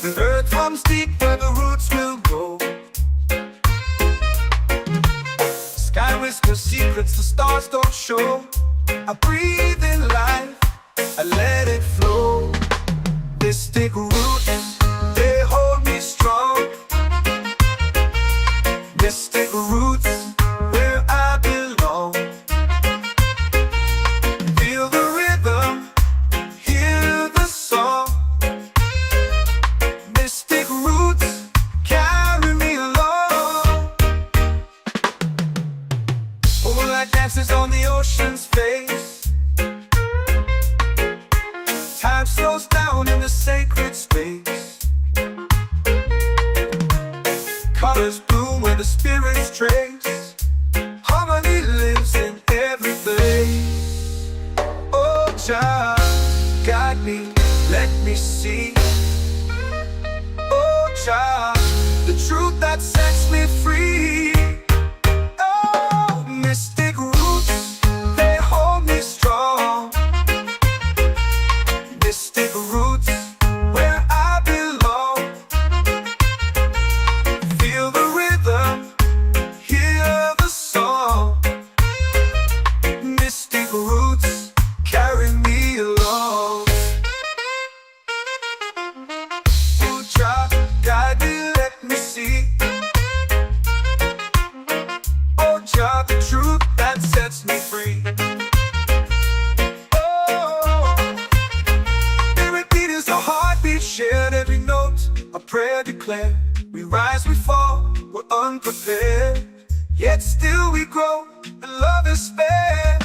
The earth runs deep where the roots will go. Sky whispers secrets the stars don't show. I breathe in life, I let it flow. Mystic roots, they hold me strong. Mystic roots, where I belong. Feel the rhythm, hear the song. Mystic roots, carry me along. Moonlight dances on the ocean's face. Time slows down in the sacred space. Colors bloom where the spirits trace. Harmony lives in every place. Oh, Jah, guide me, let me see. Oh, Jah, the truth that sets me free. Oh, mystic roots, they hold me strong. Mystic roots, where I belong. Feel the rhythm, hear the song. Mystic roots, carry me along. Oh, Jah, guide me, let me see. Oh, Jah, the truth that sets me free. Shared every note, a prayer declared. We rise, we fall, we're unprepared. Yet still we grow, and love is spared.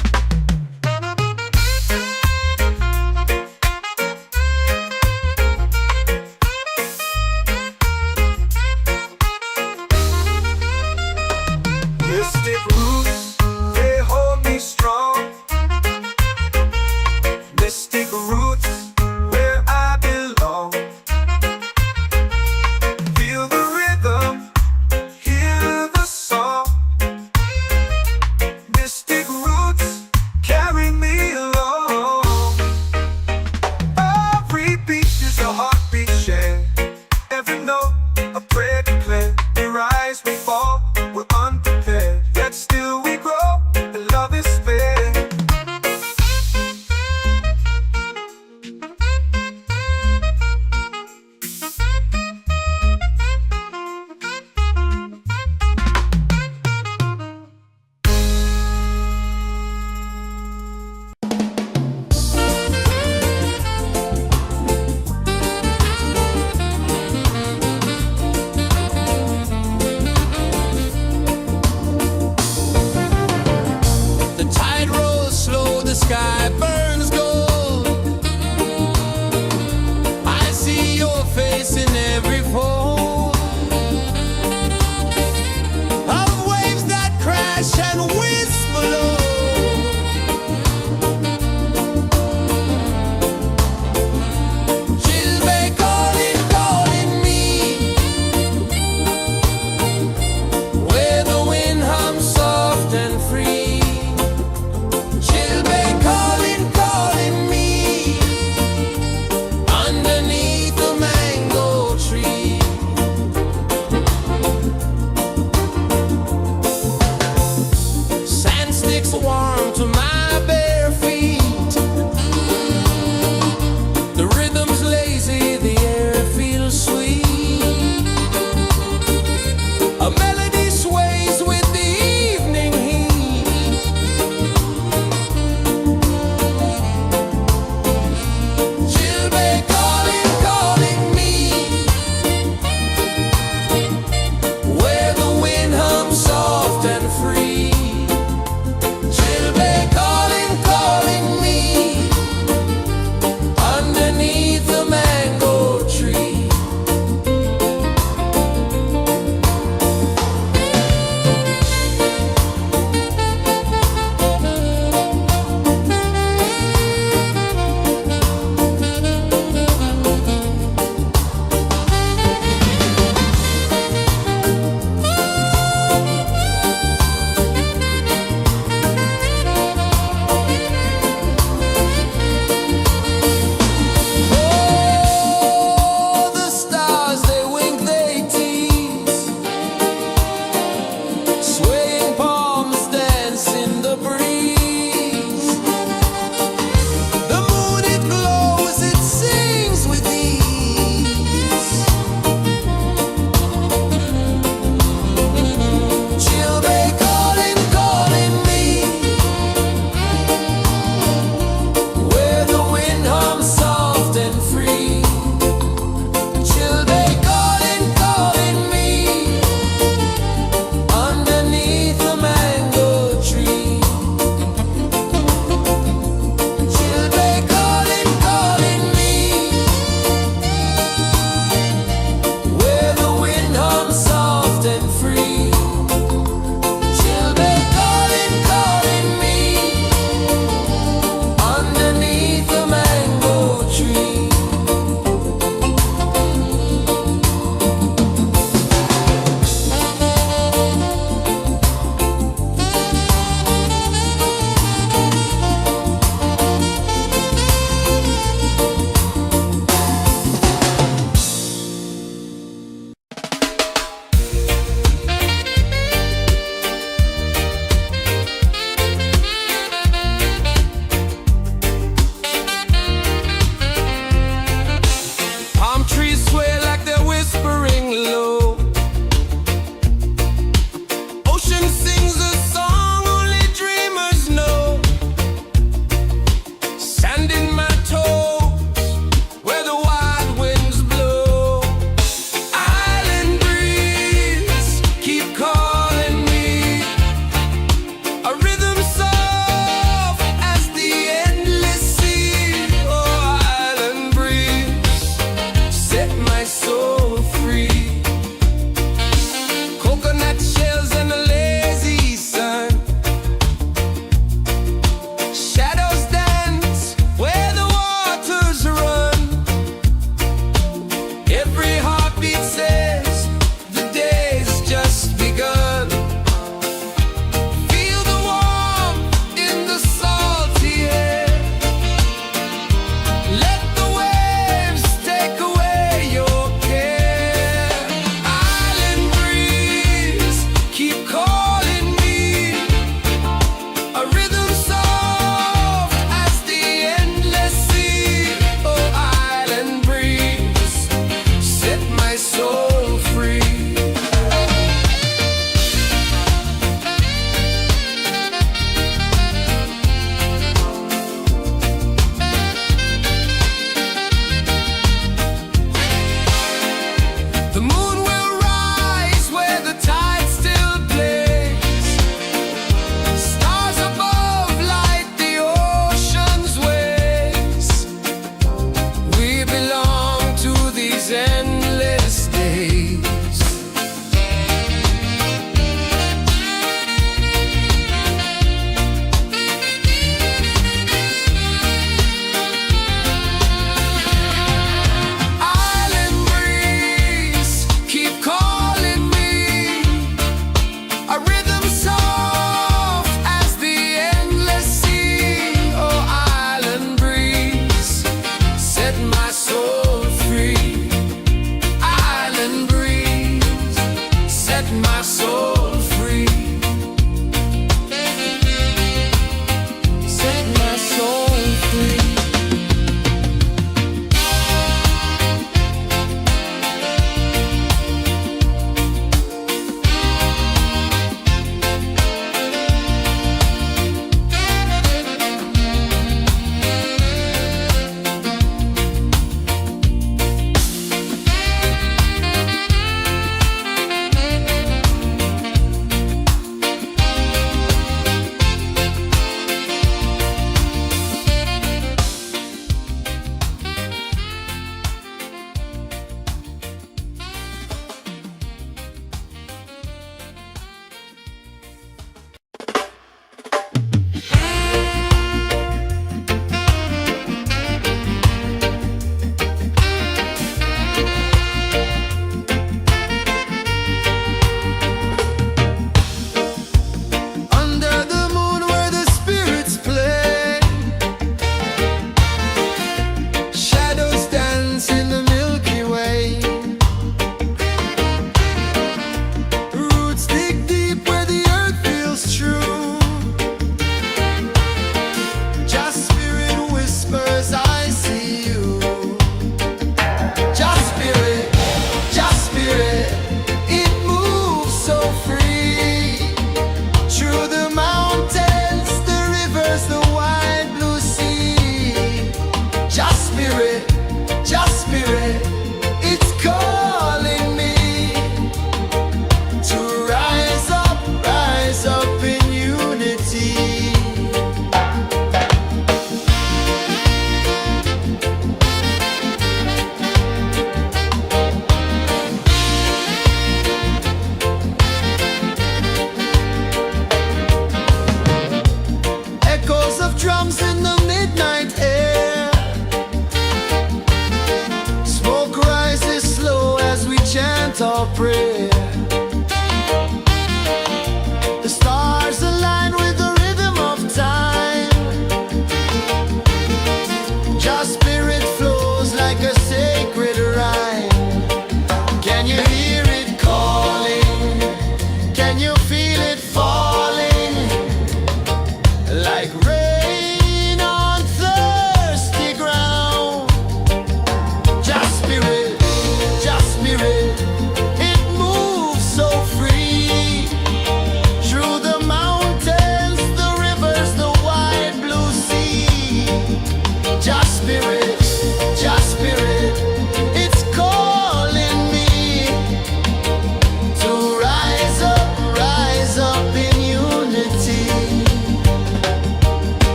Mystic roots, they hold me strong. Mystic roots, where I belong. Feel the rhythm, hear the song. Mystic roots, carry me along. Every beat is a heartbeat shared. Every note, a prayer declared. We rise, we fall, we're unprepared. Yet still we grow, and love is spared. The tide rolls slow, the sky burns gold. I see your face in every fold of waves that crash and whisper low. She'll be calling, calling me, where the wind hums soft and free. She'll be calling,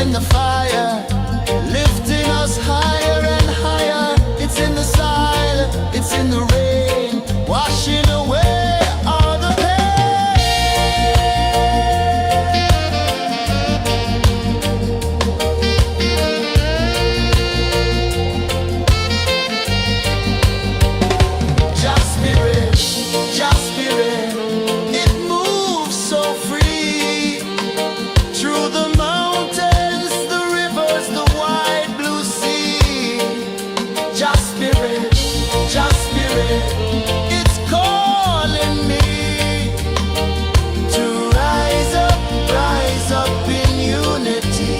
in the fire, lifting us higher and higher. It's in the silence, it's in the rain, washing away all the Just spirit, just spirit, it moves so free through the mountains, the rivers, the wide blue sea. Just spirit, it's calling me to rise up in unity.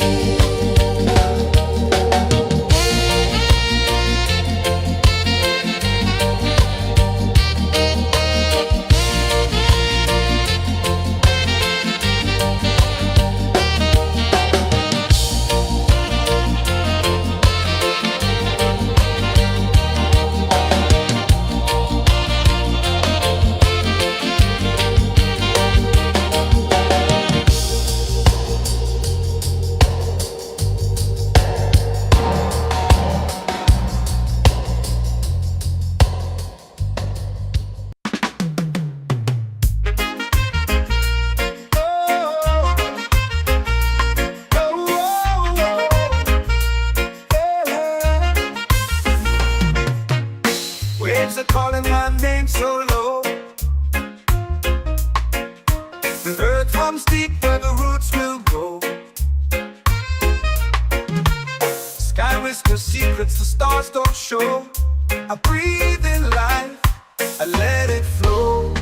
Waves are calling my name so low. The earth comes deep where the roots will go. Sky whispers secrets the stars don't show. I breathe in life, I let it flow.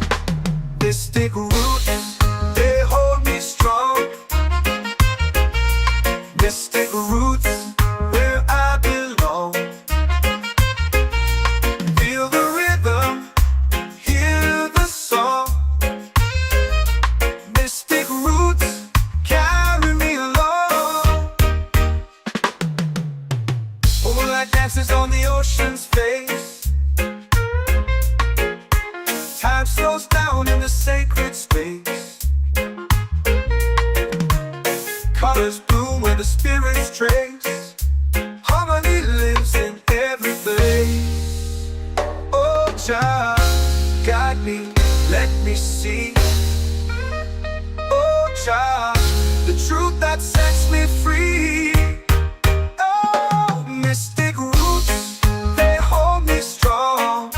Mystic roots, they hold me strong. Mystic roots, where I belong. Feel the rhythm, hear the song. Mystic roots, carry me along. Moonlight dances on the ocean's face. Time slows down in the sacred space. Colors bloom where the spirits trace. Harmony lives in every place. Oh, Jah, guide me, let me see. Oh, Jah, the truth that sets me free. Oh, mystic roots, they hold me strong.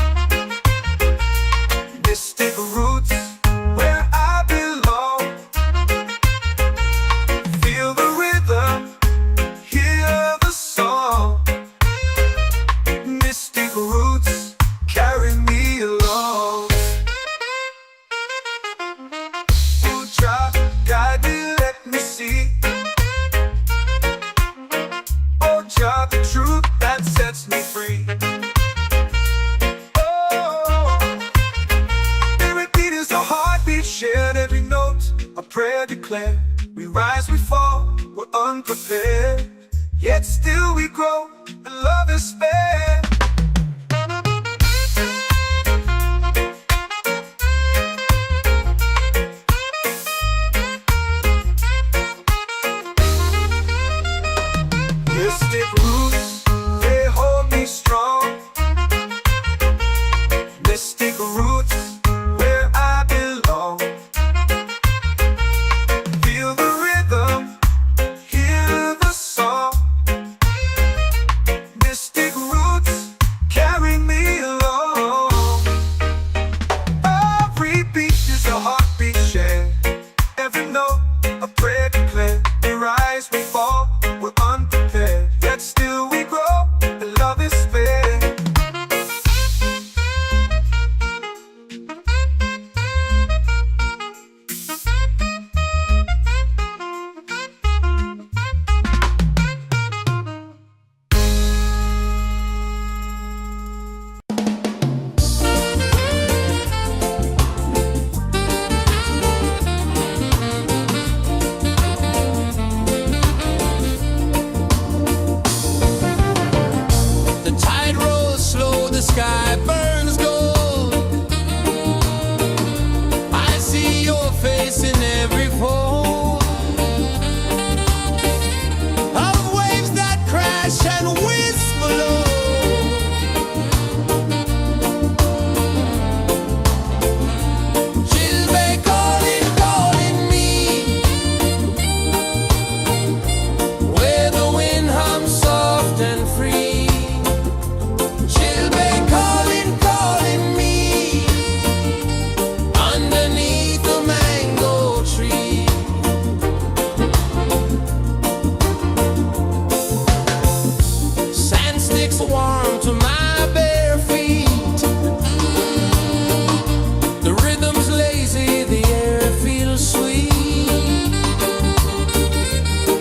Mystic roots, where I belong. Feel the rhythm, hear the song. Mystic roots, carry me along. Oh, Jah, guide me, let me see. Oh, Jah, the truth that sets me free. Oh, spirit beat is a heartbeat, shared every note. A prayer declared. We rise, we fall, we're unprepared. Yet still we grow, and love is spared. Mystic roots, they hold me strong. Mystic roots, where I belong. Feel the rhythm, hear the song. Mystic roots, carry me along. Every beat is a heartbeat shared. Every note, a prayer declared. We rise, we fall, we're unprepared. Yet still we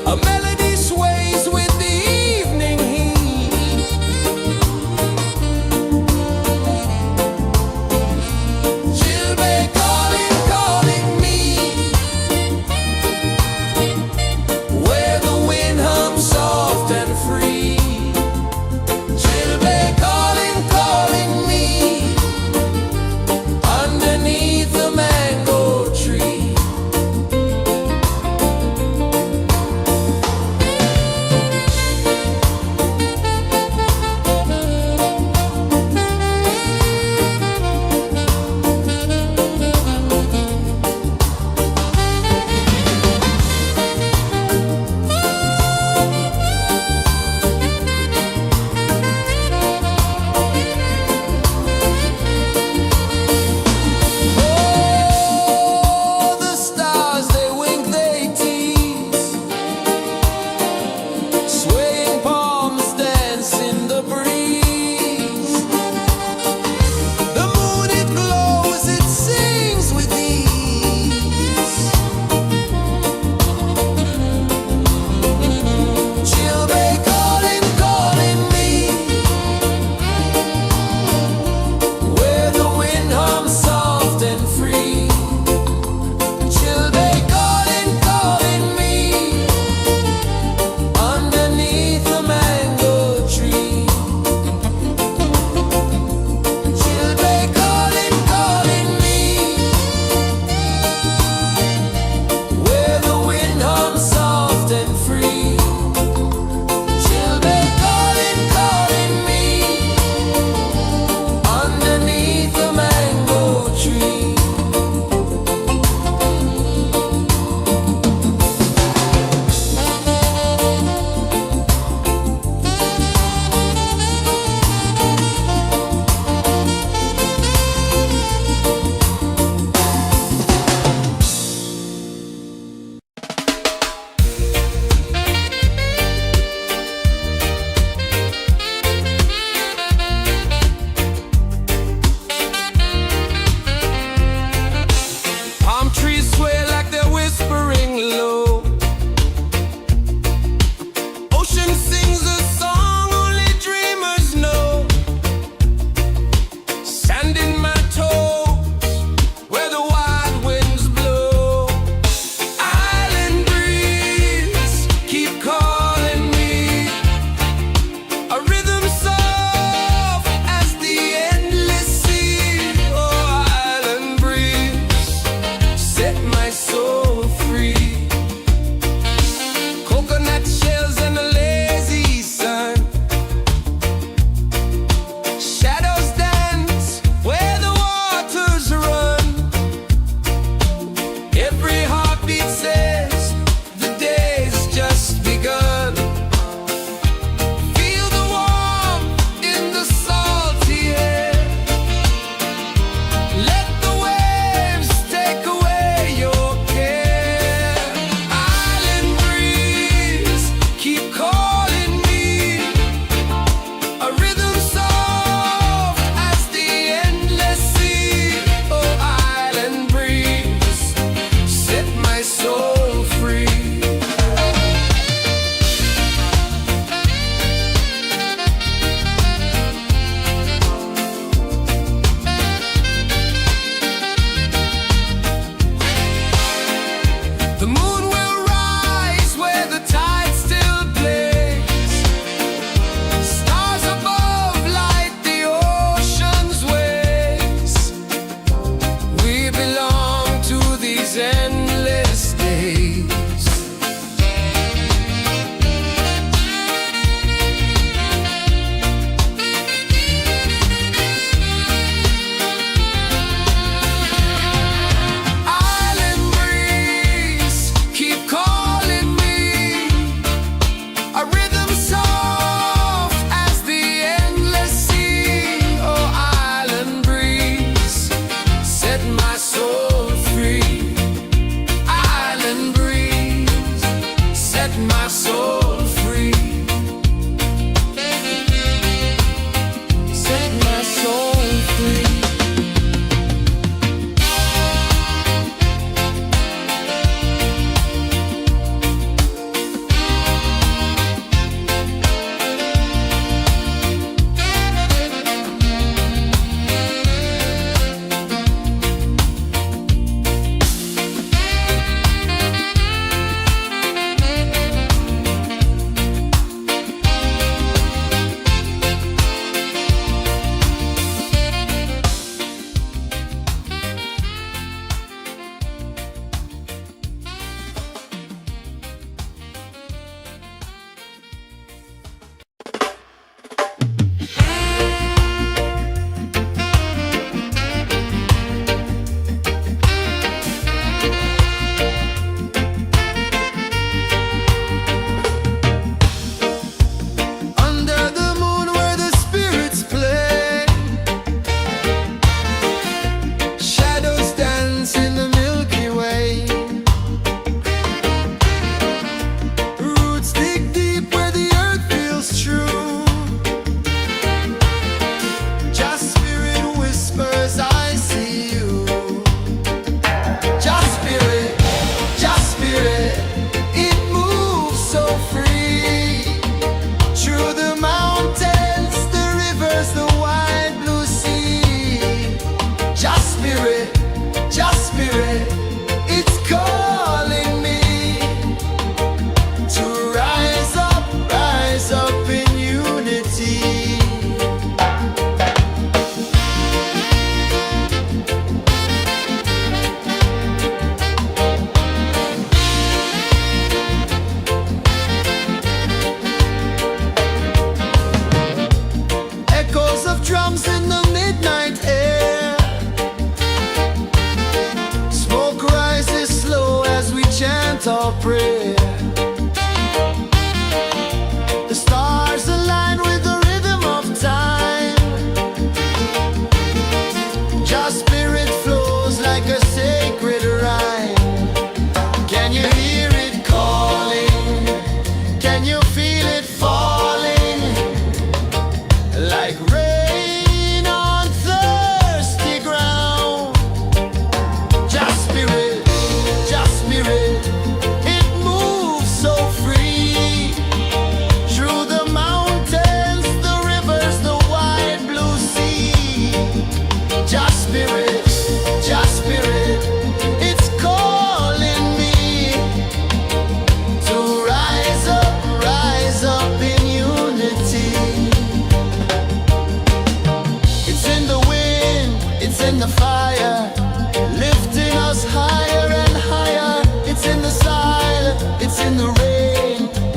A melody sways with the evening heat. Children calling, calling me, where the wind hums soft and free. Children calling, calling me, underneath the mango tree.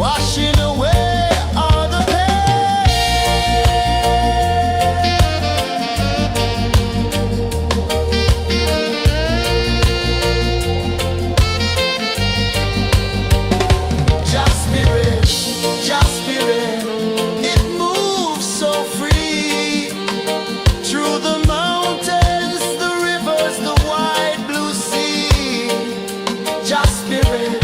washing away all the Just spirit, just spirit, it moves so free through the mountains, the rivers, the wide blue sea. Just spirit,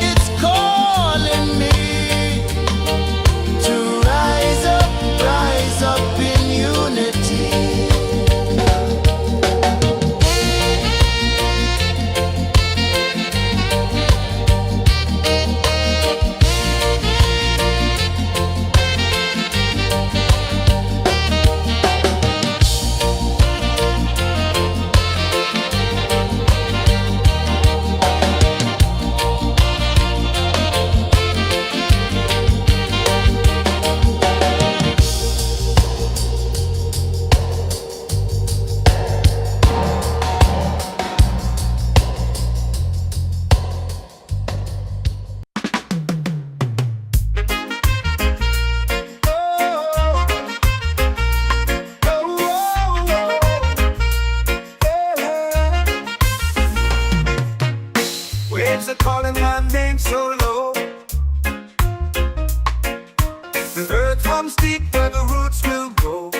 it's calling me to rise up in unity. Waves are calling my name so low. The earth hums deep where the roots will grow.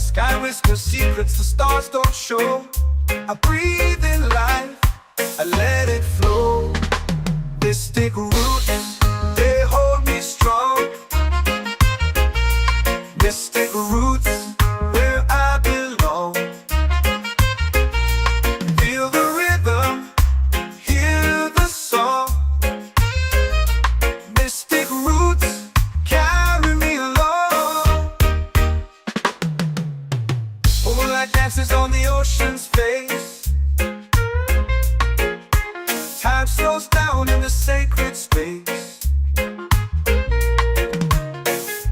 Sky whispers secrets the stars don't show. I breathe in life, I let it flow. Mystic roots, they hold me strong. Mystic roots, where I belong. Feel the rhythm, hear the song. Mystic roots, carry me along. Moonlight dances on the ocean's face. Time slows down in the sacred space.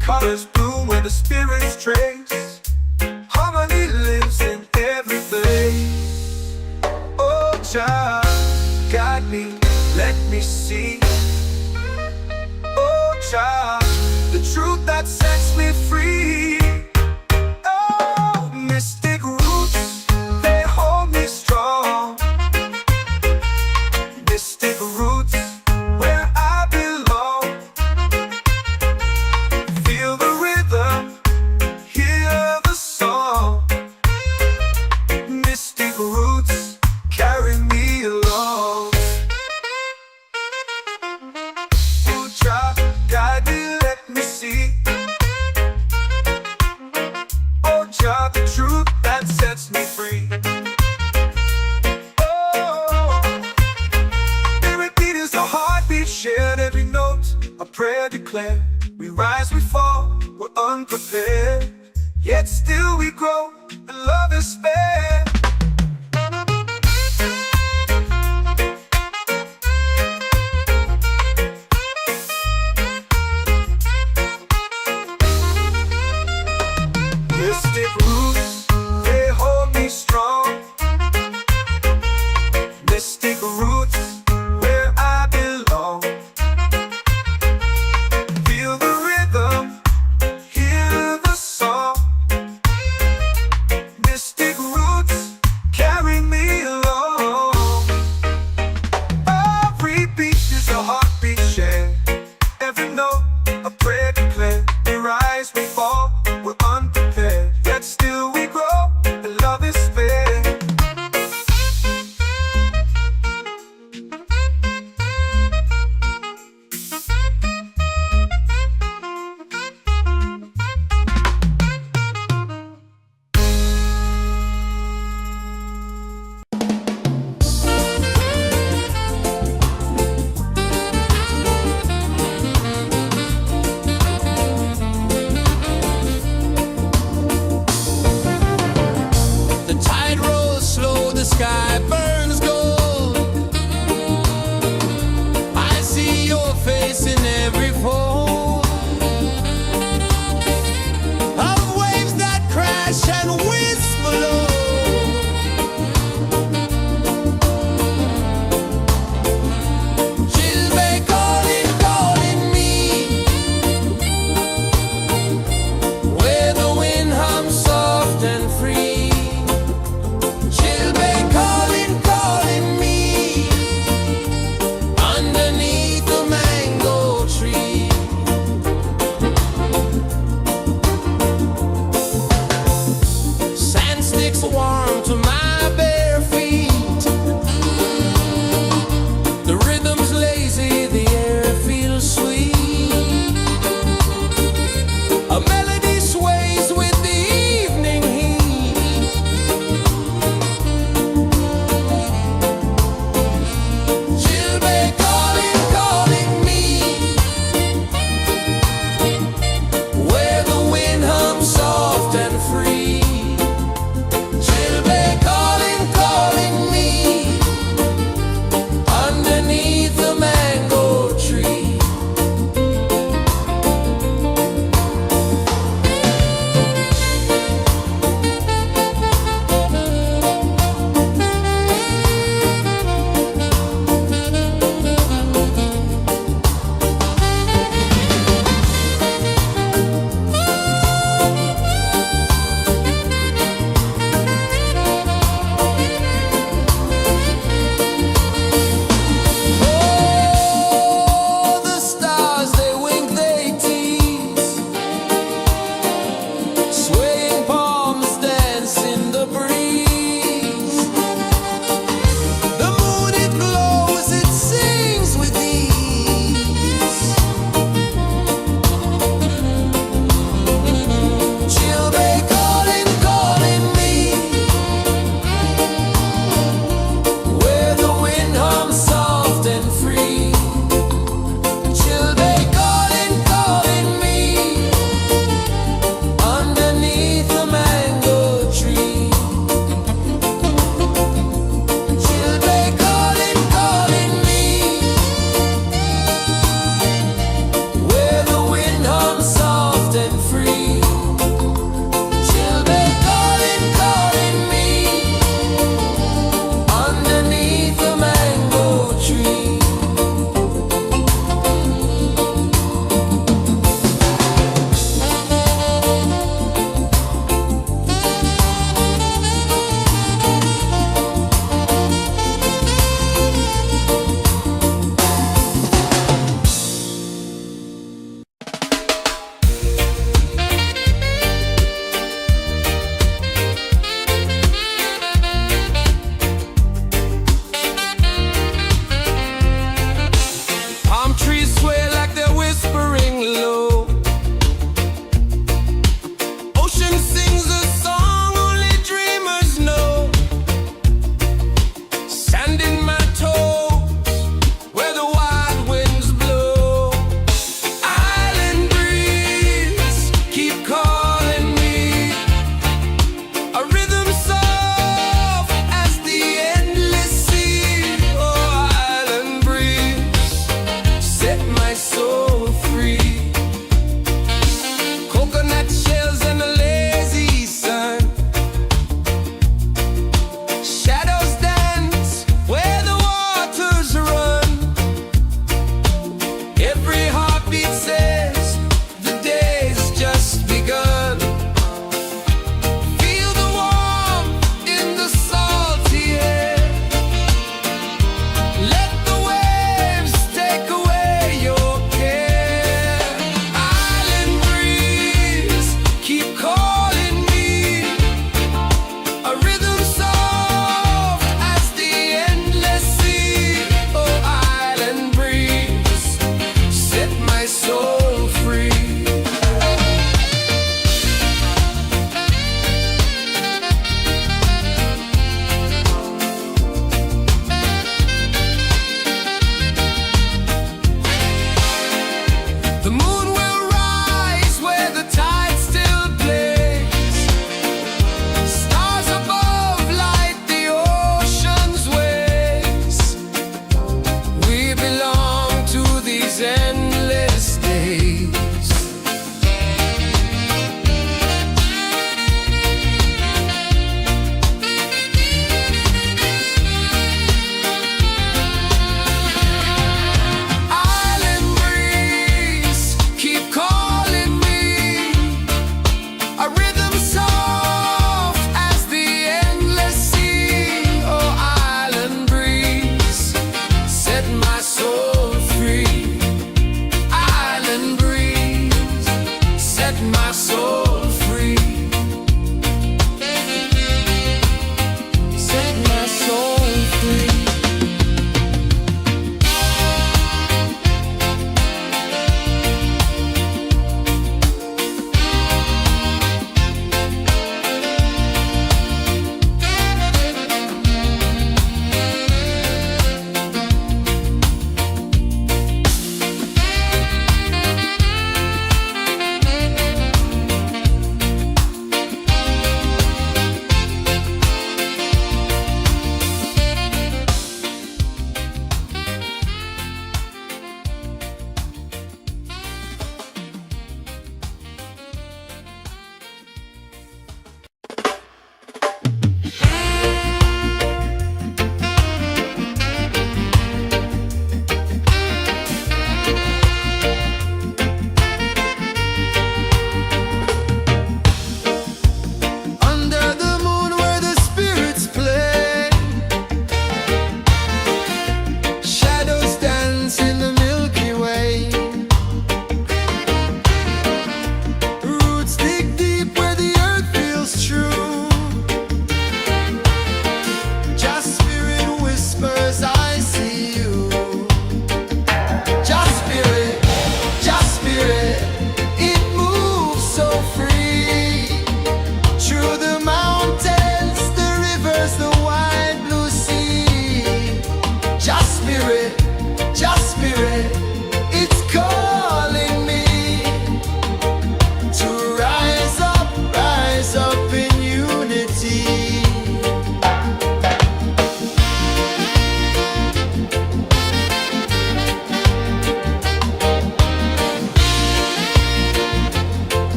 Colors bloom where the spirits trace. Harmony lives in every place. Oh, child, guide me, let me see. Oh, child, the truth that sets me free. Oh, mystic roots, they hold me strong. Mystic roots, where I belong. Feel the rhythm, hear the song. Mystic roots, carry me along. Oh, child, guide me, let me see. Oh, child, the truth that sets me free. Oh, spirit beat is a heartbeat shared, every note a prayer declared. We rise, we fall, we're unprepared, yet still we grow, and love is spared. Mystic roots, they hold me strong. Mystic roots, where I belong. Feel the rhythm, hear the song. Mystic roots,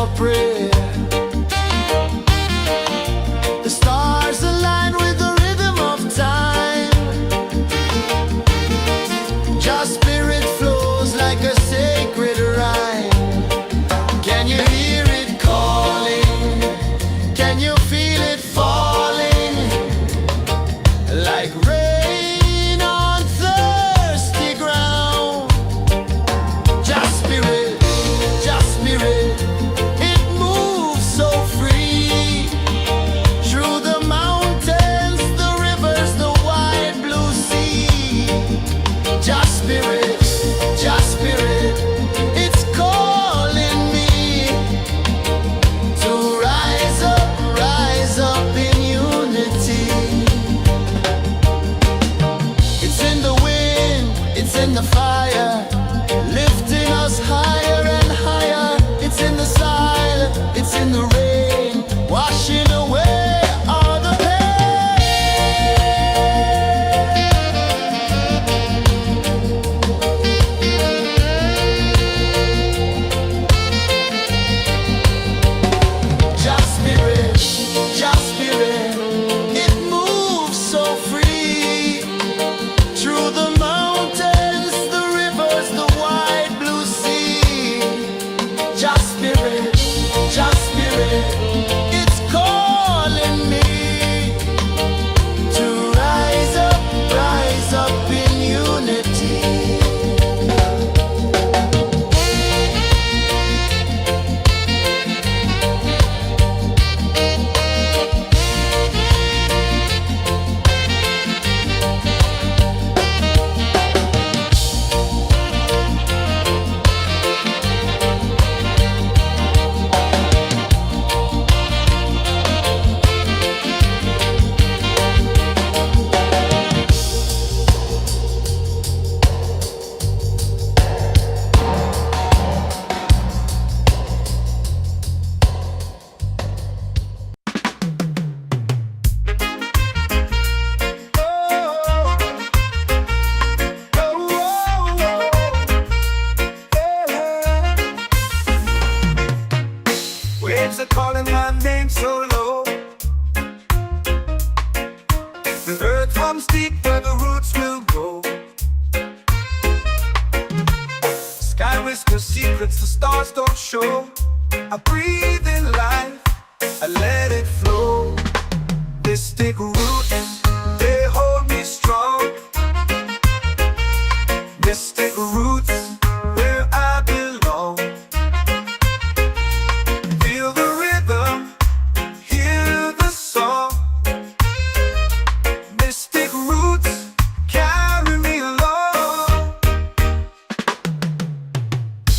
our prayer. The stars align with the rhythm of time. Just spirit flows like a sacred rhyme. Can you hear it calling? Can you feel it falling? Like rain on thirsty ground. Just spirit, it moves so free. Through the mountains, the rivers, the wide blue sea. Just spirit, it's calling me to rise up in unity. It's in the wind, it's in the fire, lifting us higher and higher. It's in the silence, it's in the rain, washing away all the Just spirit, it moves so free. Through the mountains, the rivers, the wide blue sea. Just spirit, it's calling me to rise up in unity. Waves are calling my name so low. The earth hums deep where the roots will go. Sky whispers secrets the stars don't show. I breathe in life, I let it flow. Mystic roots, they hold me strong. Mystic roots, where I belong. Feel the rhythm, hear the song. Mystic roots, carry me along.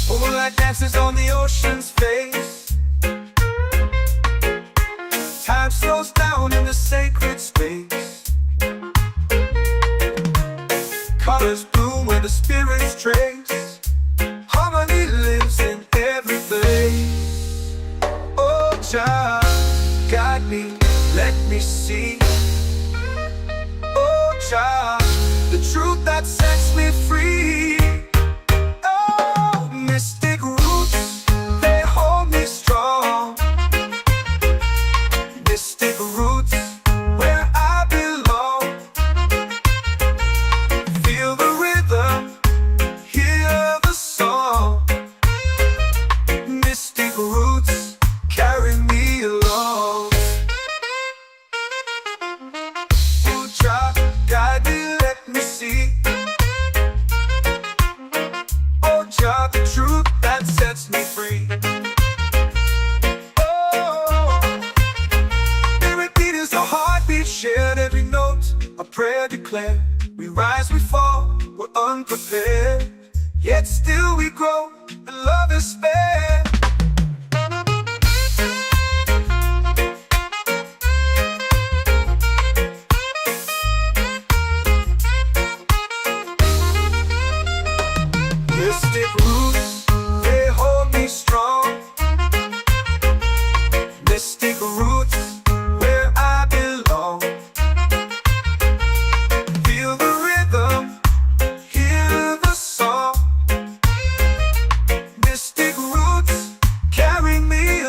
Moonlight dances on the ocean's face. Time slows down in the sacred space. Colors bloom where the spirits trace. Harmony lives in every place. Oh, child, guide me, let me see. Oh, child, the truth that sets me free. Oh, mystic roots, they hold me strong. Mystic roots, where I belong. Feel the rhythm, hear the song. Mystic roots, carry me along. Oh, child, guide me, let me see. Oh, child, the truth that sets me free. Oh, every beat is a heartbeat shared, every note a prayer declared. We rise, we fall, we're unprepared, yet still we grow, and love is spared. Mystic roots, they hold me strong. Mystic roots, where I belong. Feel the rhythm, hear the song. Mystic roots, carry me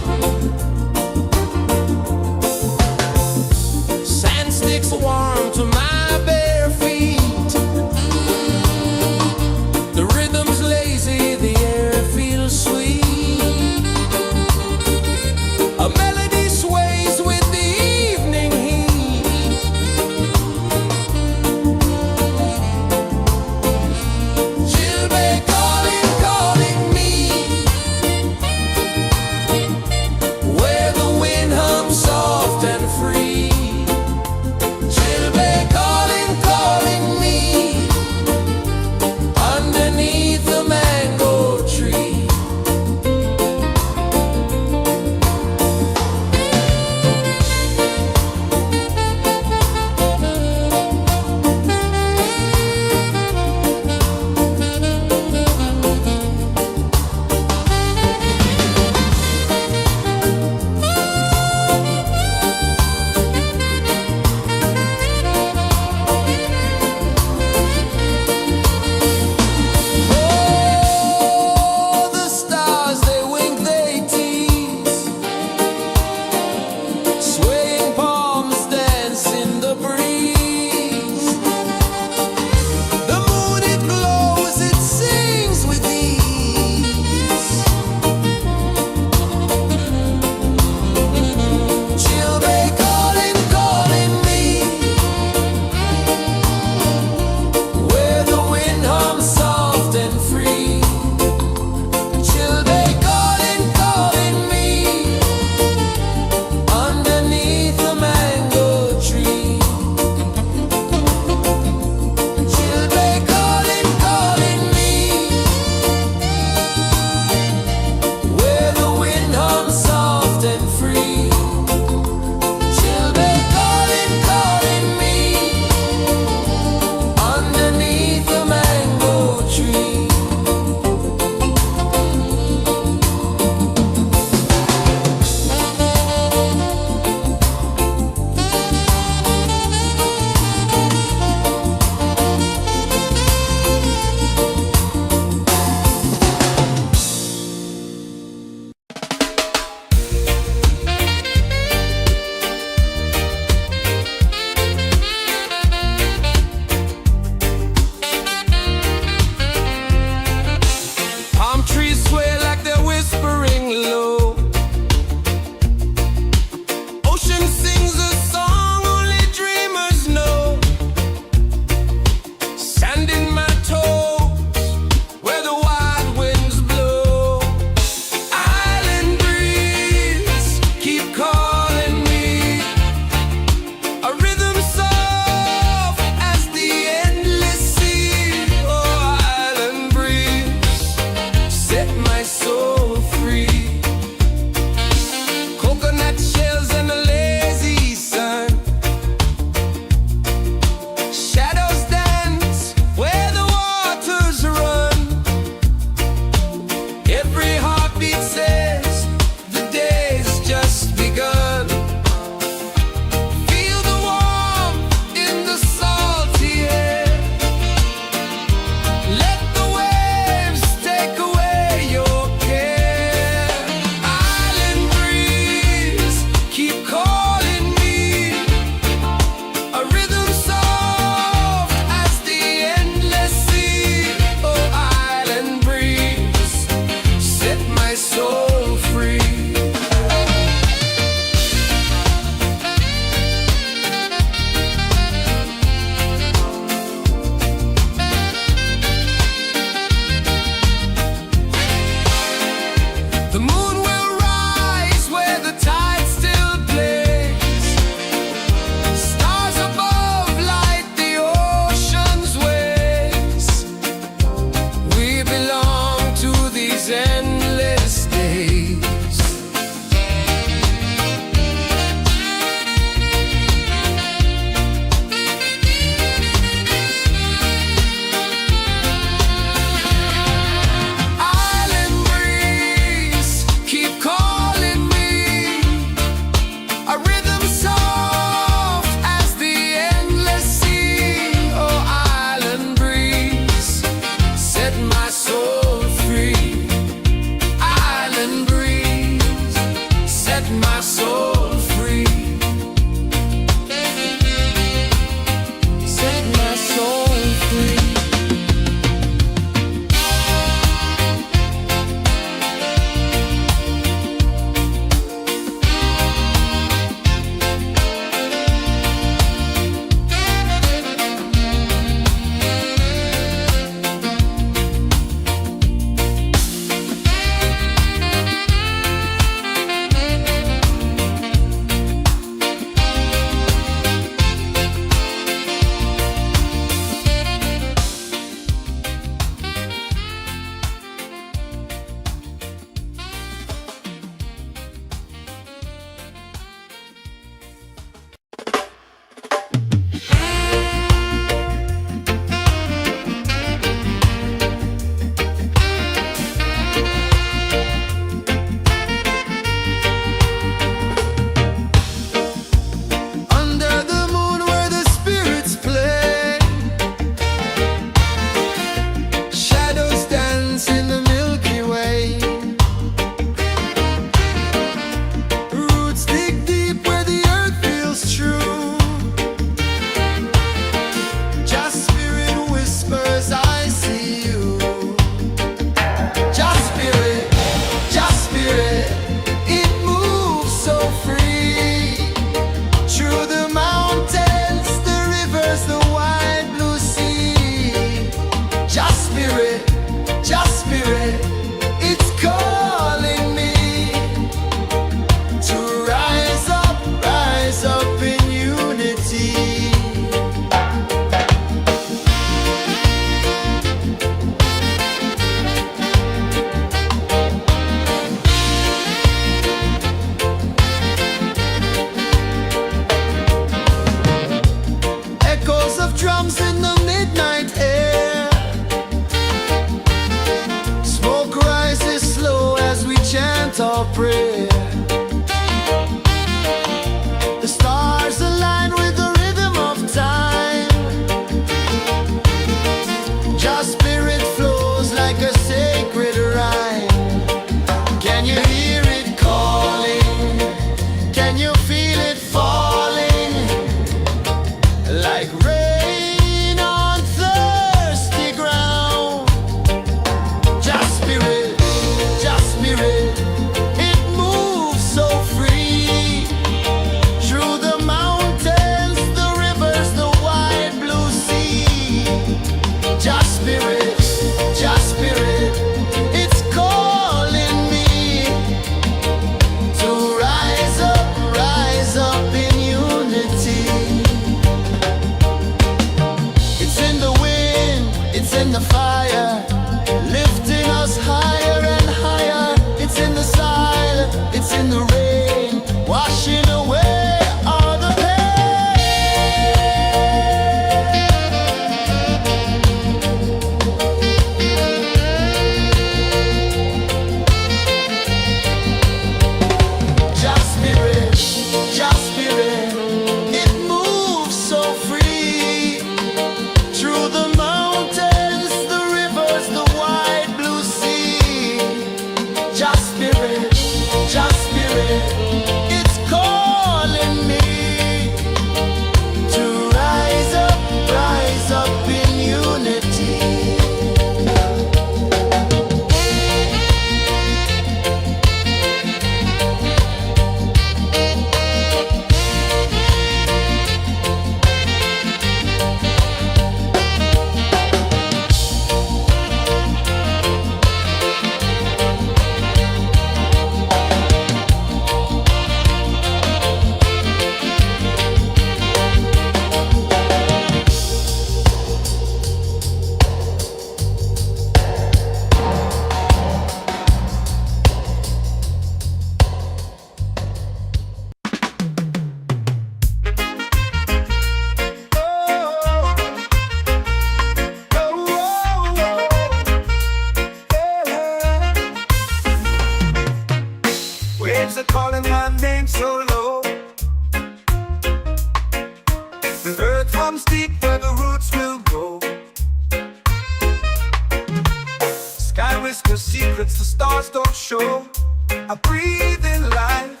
shore. I breathe in life,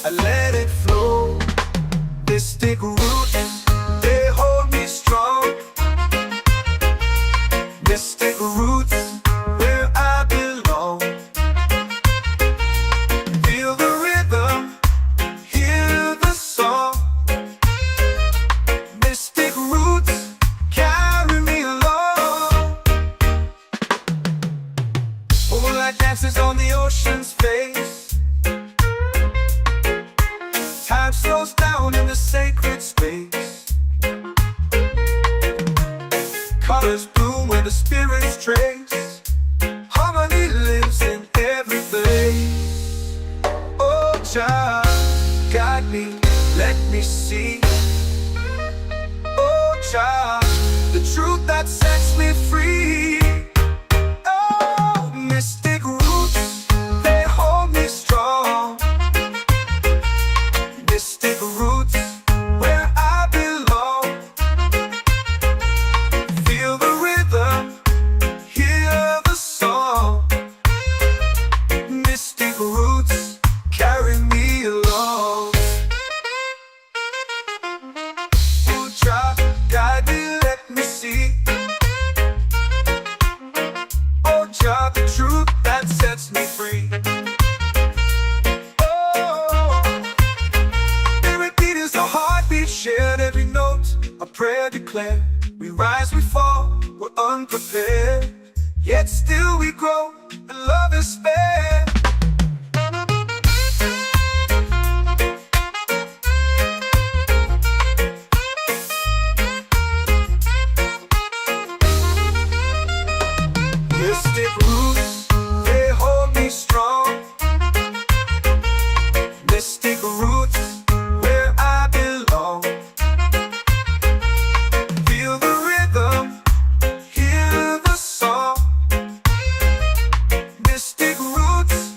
I let it flow. Mystic roots, they hold me strong. Mystic roots, where I belong. Feel the rhythm, hear the song. Mystic roots, carry me along. Moonlight dances on the ocean's face. Time slows down in the sacred space. Colors bloom where the spirits trace. Harmony lives in every place. Oh, child, guide me, let me see. Oh, child, the truth that sets me free. Oh, mystic roots, they hold me strong. Mystic roots, where I belong. Feel the rhythm, hear the song. Mystic roots, carry me along. Oh, child, guide me, let me see. Oh, child, the truth that sets me free. Oh, spirit beat is a heartbeat, shared every note, a prayer declared. We rise, we fall, we're unprepared, yet still we grow, and love is spared. Mystic roots, they hold me strong. Mystic roots, where I belong. Feel the rhythm, hear the song. Mystic roots,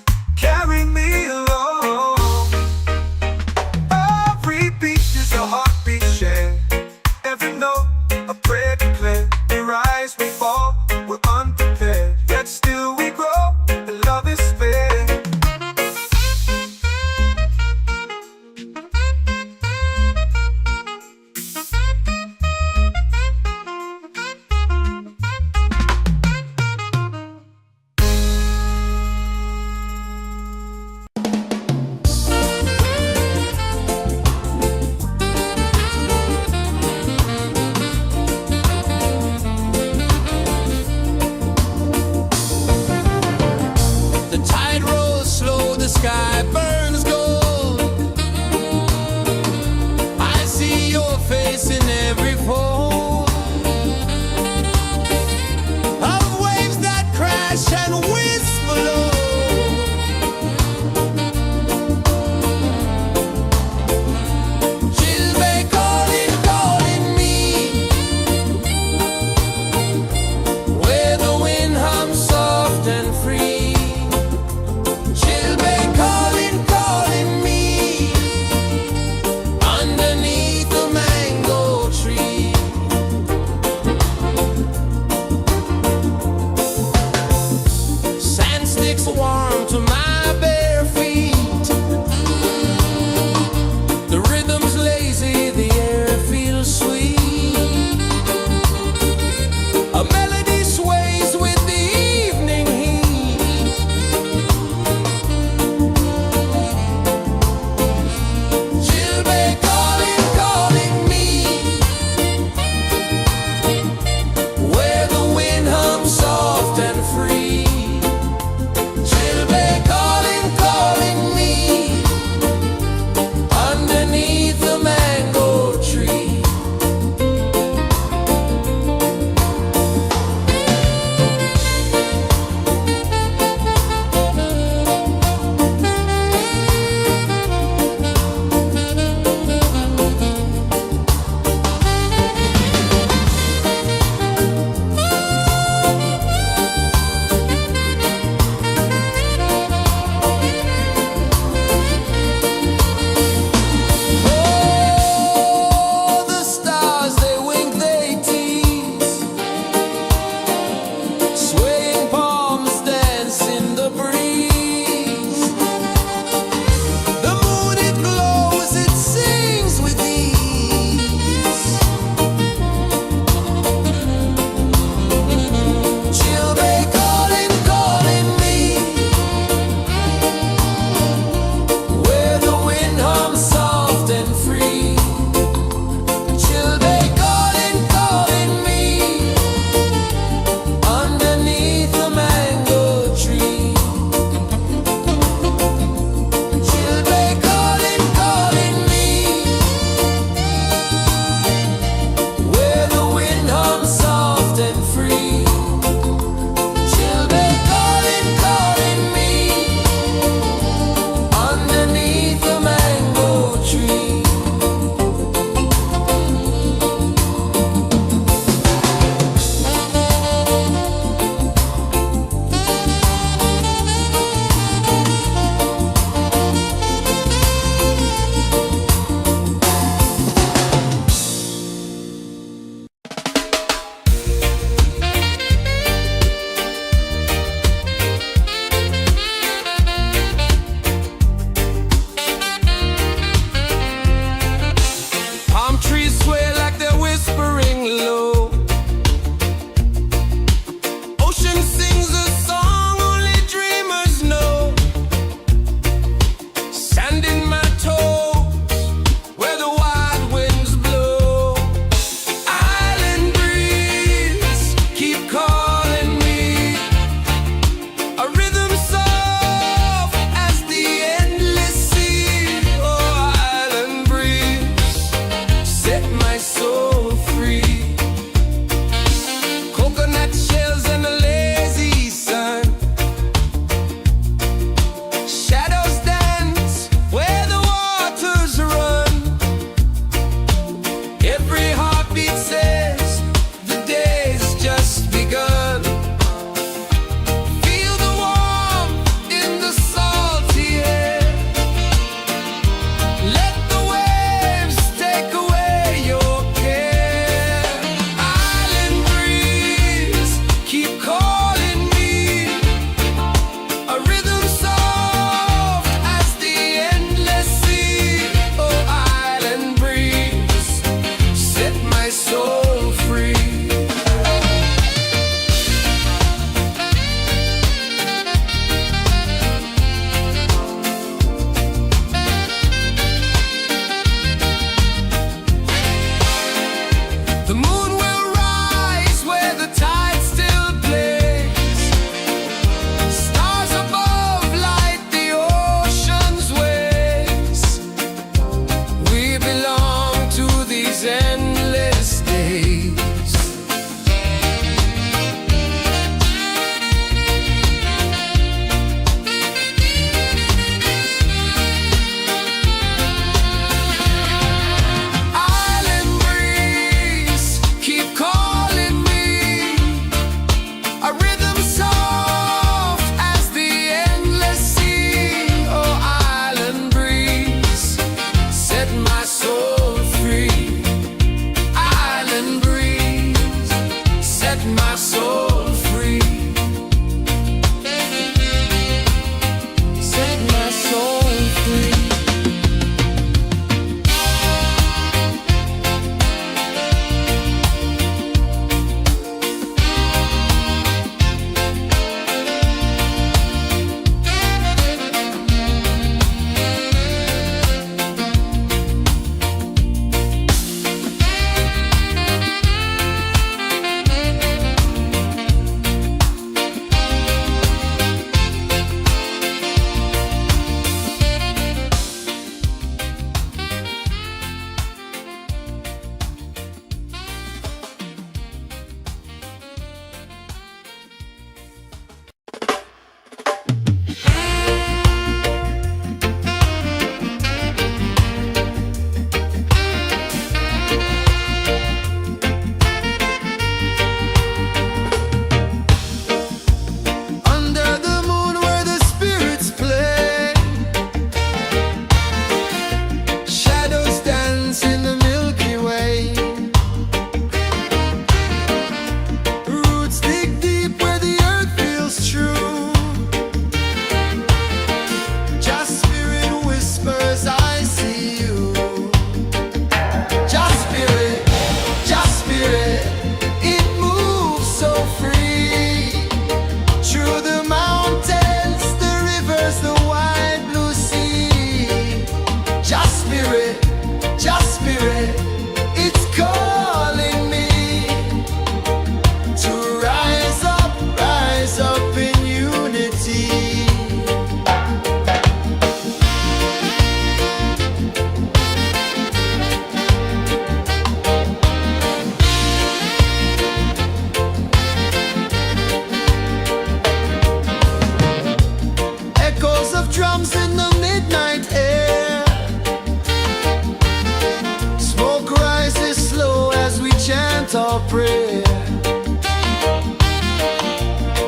chant our prayer.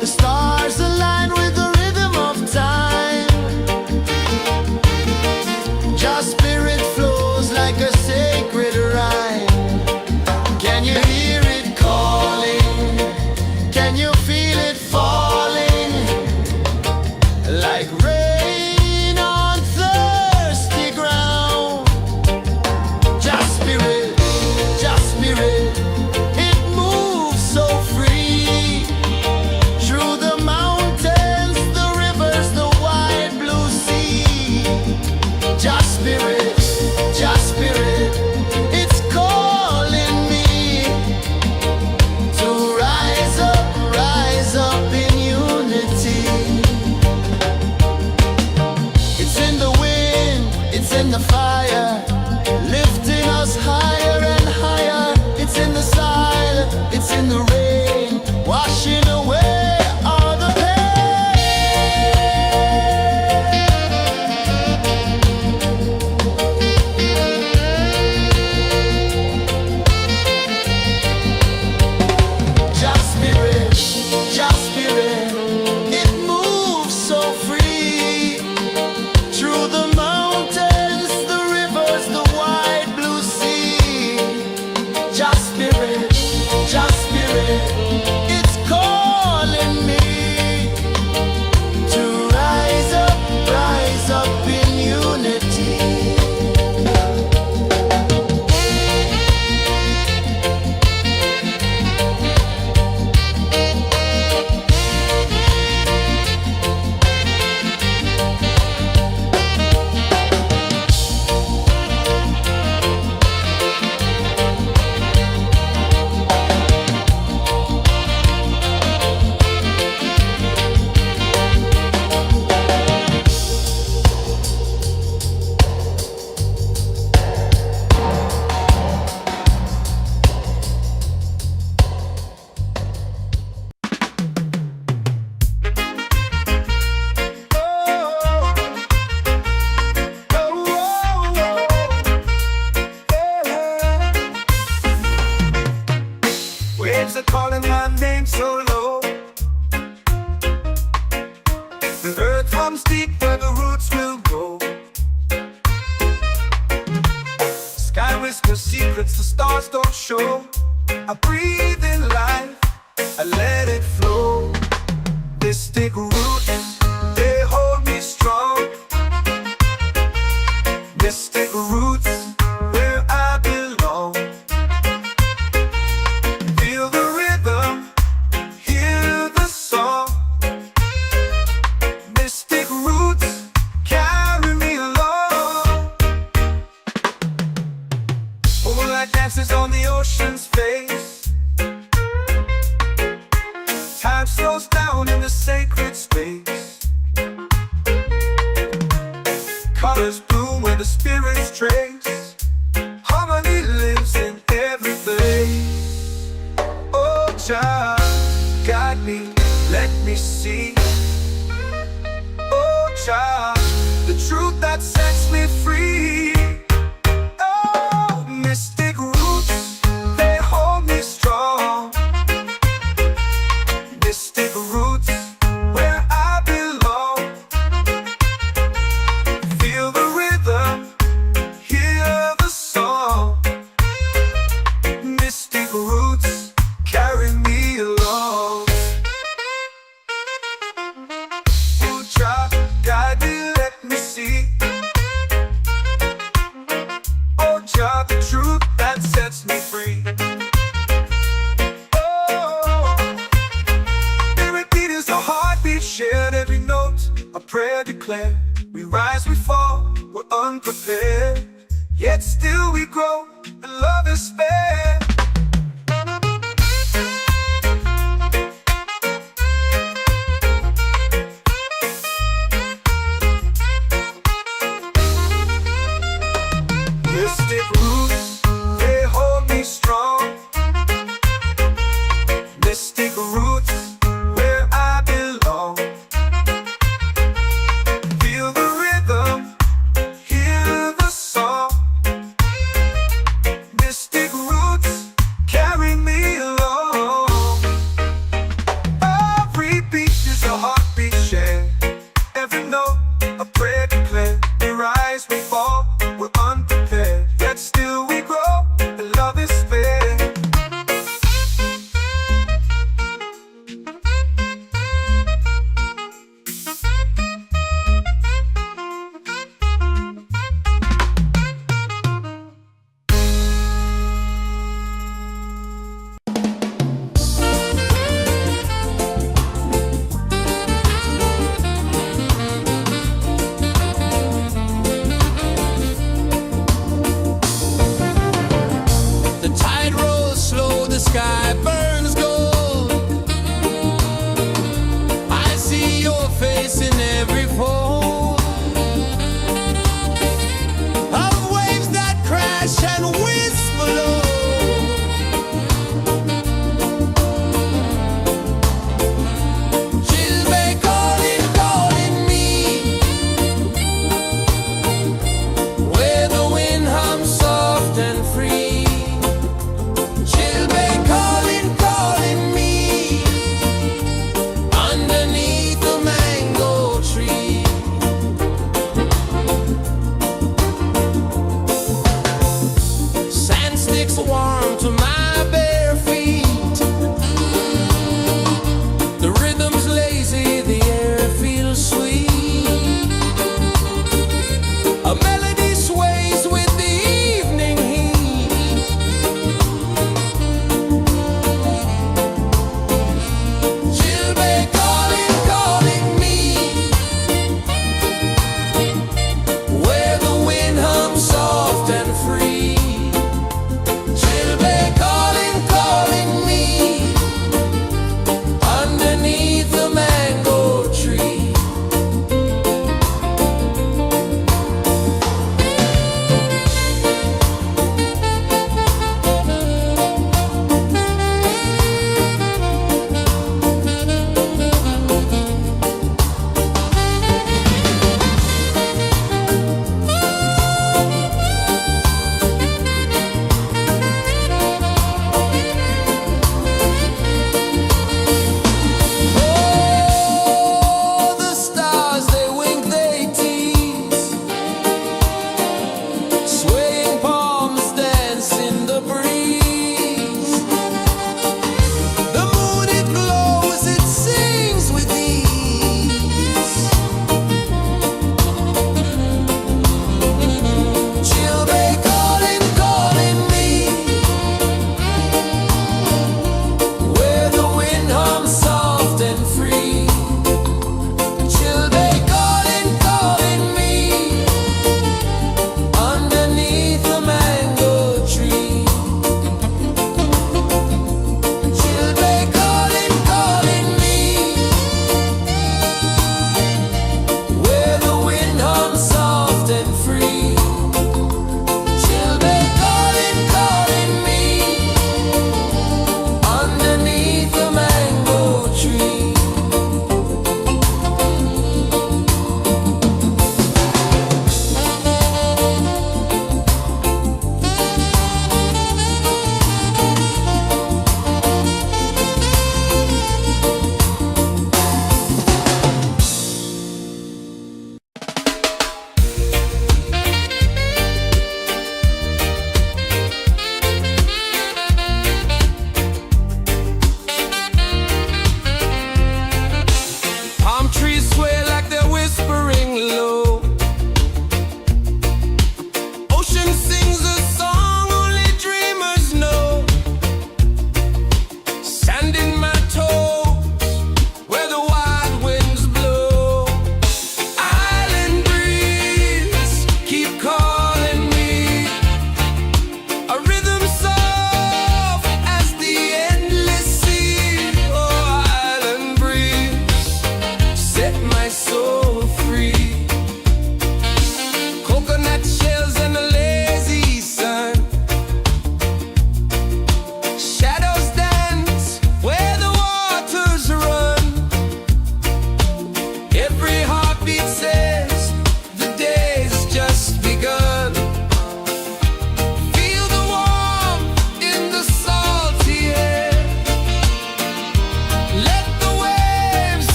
The stars align with the rhythm of time. Your spirit flows like a sacred rhyme. Can you hear it calling? Can you feel it falling? Like rain on thirsty ground. Just spirit, it moves so free. Through the mountains, the rivers, the wide blue sea. Just spirit, it's calling me to rise up in unity. It's in the wind, it's in the fire, lifting us higher and higher. It's in the silence, it's in the rain, washing away all the Just spirit, it moves so free. Through the mountains, the rivers, the wide blue sea. Just spirit, it's calling me to rise up in unity. Waves are calling my name so low. The earth hums deep where the roots will grow. Sky whispers secrets the stars don't show. I breathe in life, I let it flow. Mystic roots, they hold me strong. Mystic roots, where I belong. Feel the rhythm, hear the song. Mystic roots, carry me along. Moonlight dances on the ocean's face. Time slows down in the sacred space. Colors bloom where the spirits trace. Harmony lives in every place. Oh, child, guide me, let me see. Oh, child, the truth that sets me free. Oh, mystic roots, they hold me strong. Mystic roots, where I belong. Feel the rhythm, hear the song. Mystic roots, carry me along.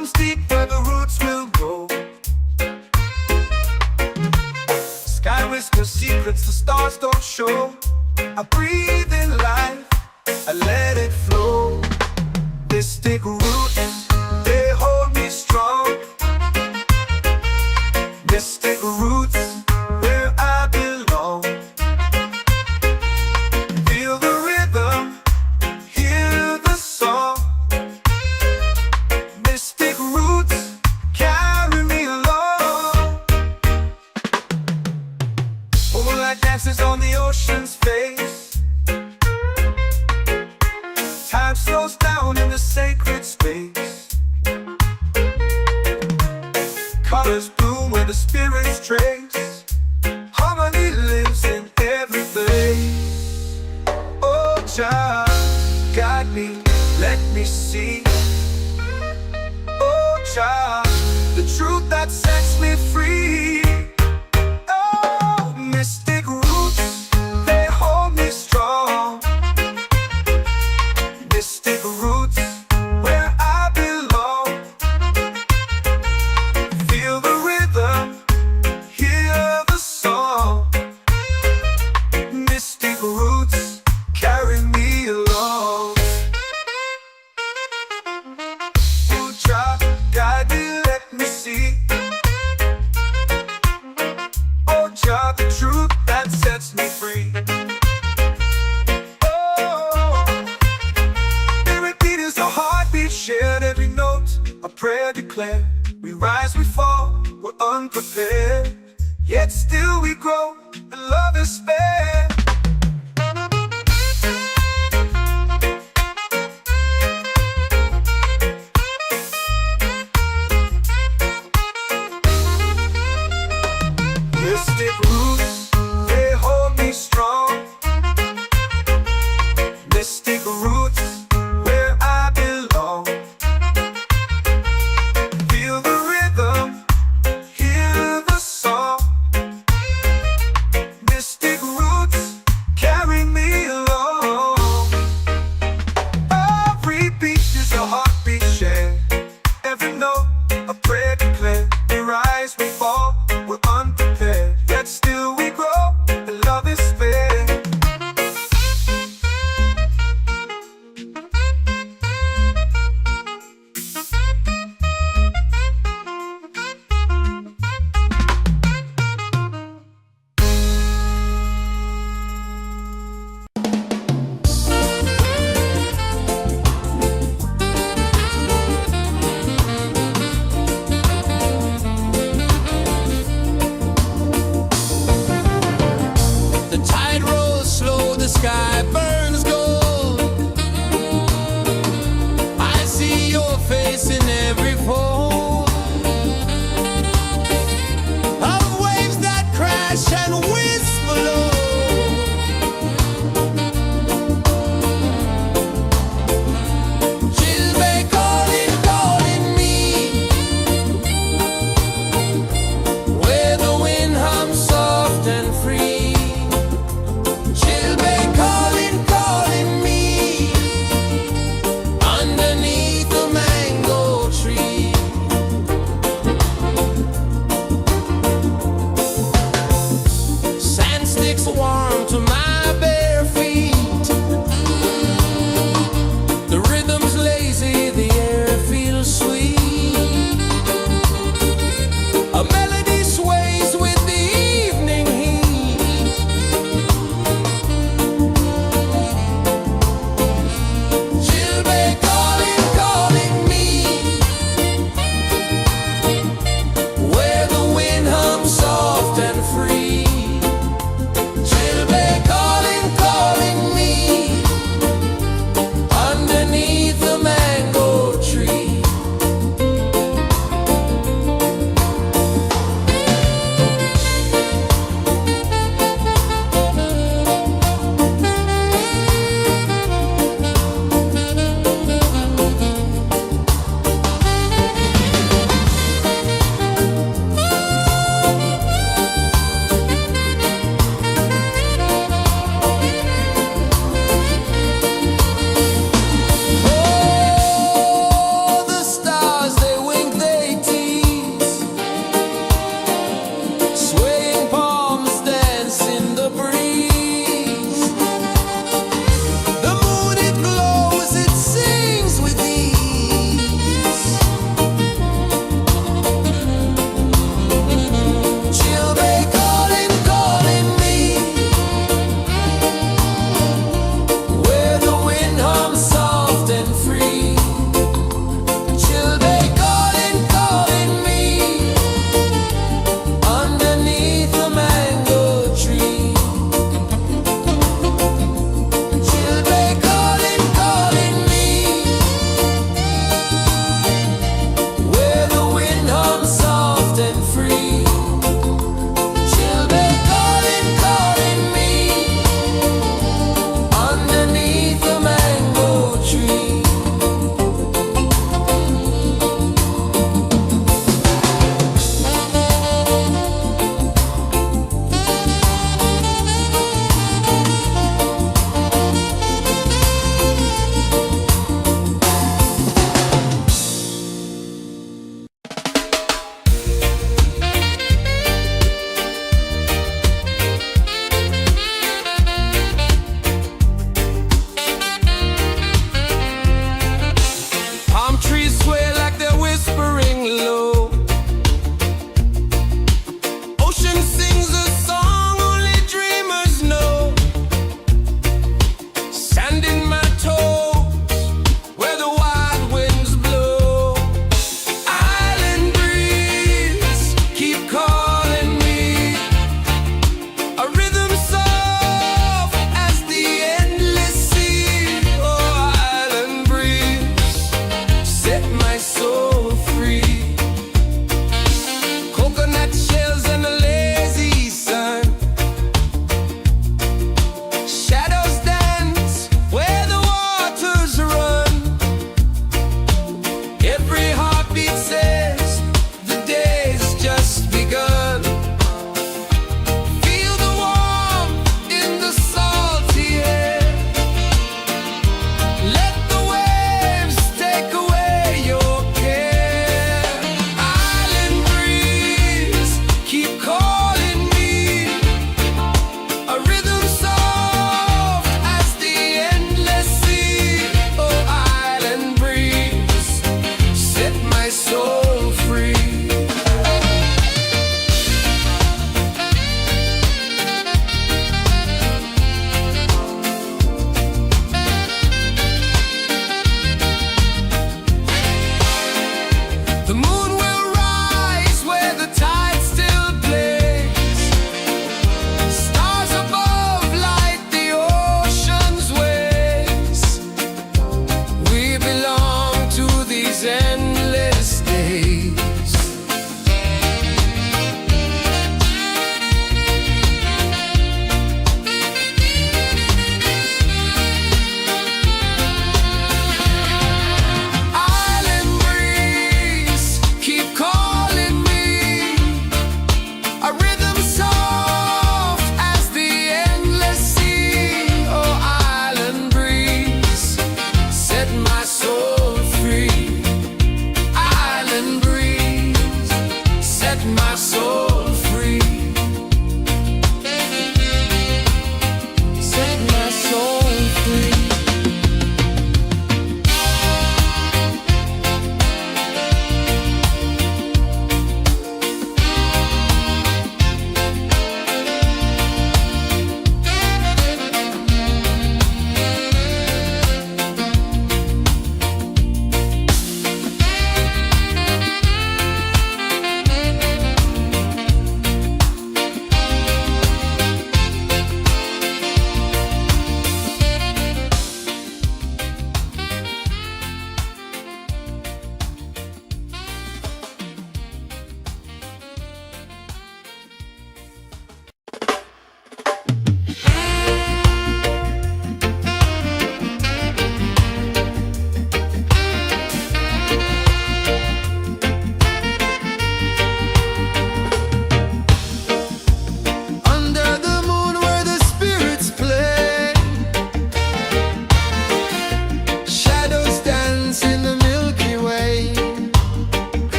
comes deep where the roots will go. Sky whispers secrets the stars don't show. I breathe in life, I let it flow. Mystic roots, they hold me strong. Mystic roots, where I belong. Feel the rhythm, hear the song. Mystic roots, carry me along. Moonlight dances on the ocean's face. Time slows down in the sacred space. Colors bloom where the spirits trace. Harmony lives in every place. Oh, Jah, guide me, let me see. Oh, Jah, the truth that sets me free. Oh, mystic roots, they hold me strong. Mystic roots, where I belong. Feel the rhythm, hear the song. Mystic roots, carry me along. Oh, Jah, guide me, let me see. Oh, Jah, the truth that sets me free. Shared every note, a prayer declared. We rise, we fall, we're unprepared. Yet still we grow, and love is spared. Mystic roots, they hold me strong. Mystic roots, where I belong. Feel the rhythm, hear the song. Mystic roots,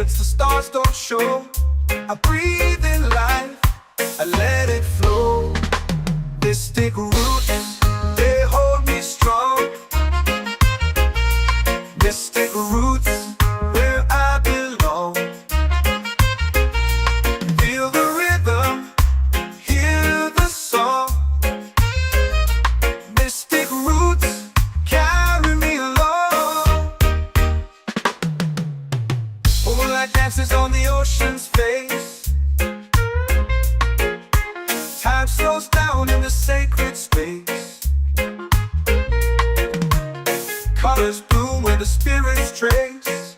secrets the stars don't show. I breathe in life, I let it flow. Mystic roots, they hold me strong. Mystic roots, where I belong. Feel the rhythm, hear the song. Mystic roots, carry me along. Moonlight dances on the ocean's face. Time slows down in the sacred space. Colors bloom where the spirits trace.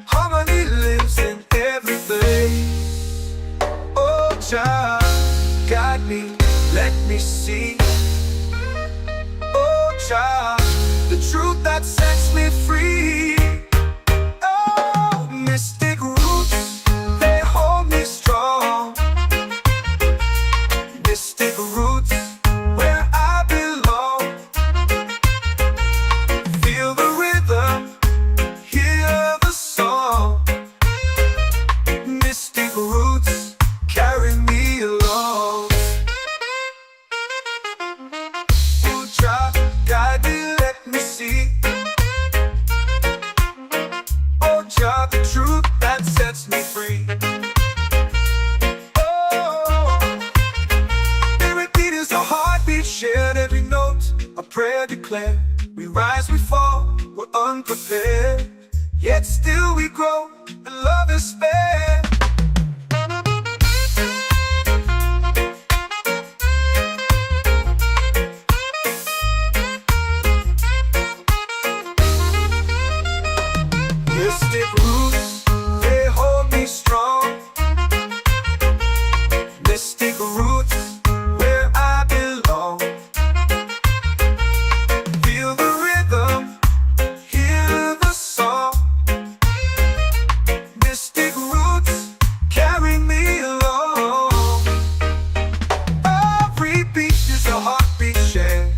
Harmony lives in every place. Oh, child, guide me, let me see. Oh, child, the truth that sets me free. Oh, mystic roots, they hold me strong. Mystic roots, where I belong. Feel the rhythm, hear the song. Mystic roots, carry me along. Oh, child, guide me, let me see. Oh, child, the truth that sets me free. Oh, every beat is a heartbeat shared, every note a prayer declared. We rise, we fall, we're unprepared, yet still we grow, and love is spared. Mystic roots, they hold me strong. Mystic roots, where I belong. Feel the rhythm, hear the song. Mystic roots, carry me along. Every beat is a heartbeat shared,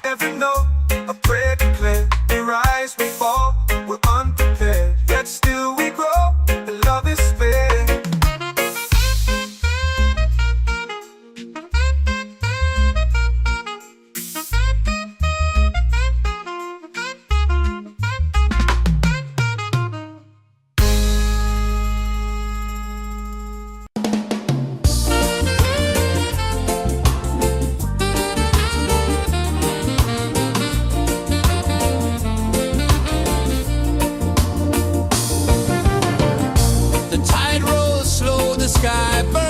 every note a prayer declared. We rise, we fall, we're unprepared, yet still we grow, and love is spared. The tide rolls slow, the sky burns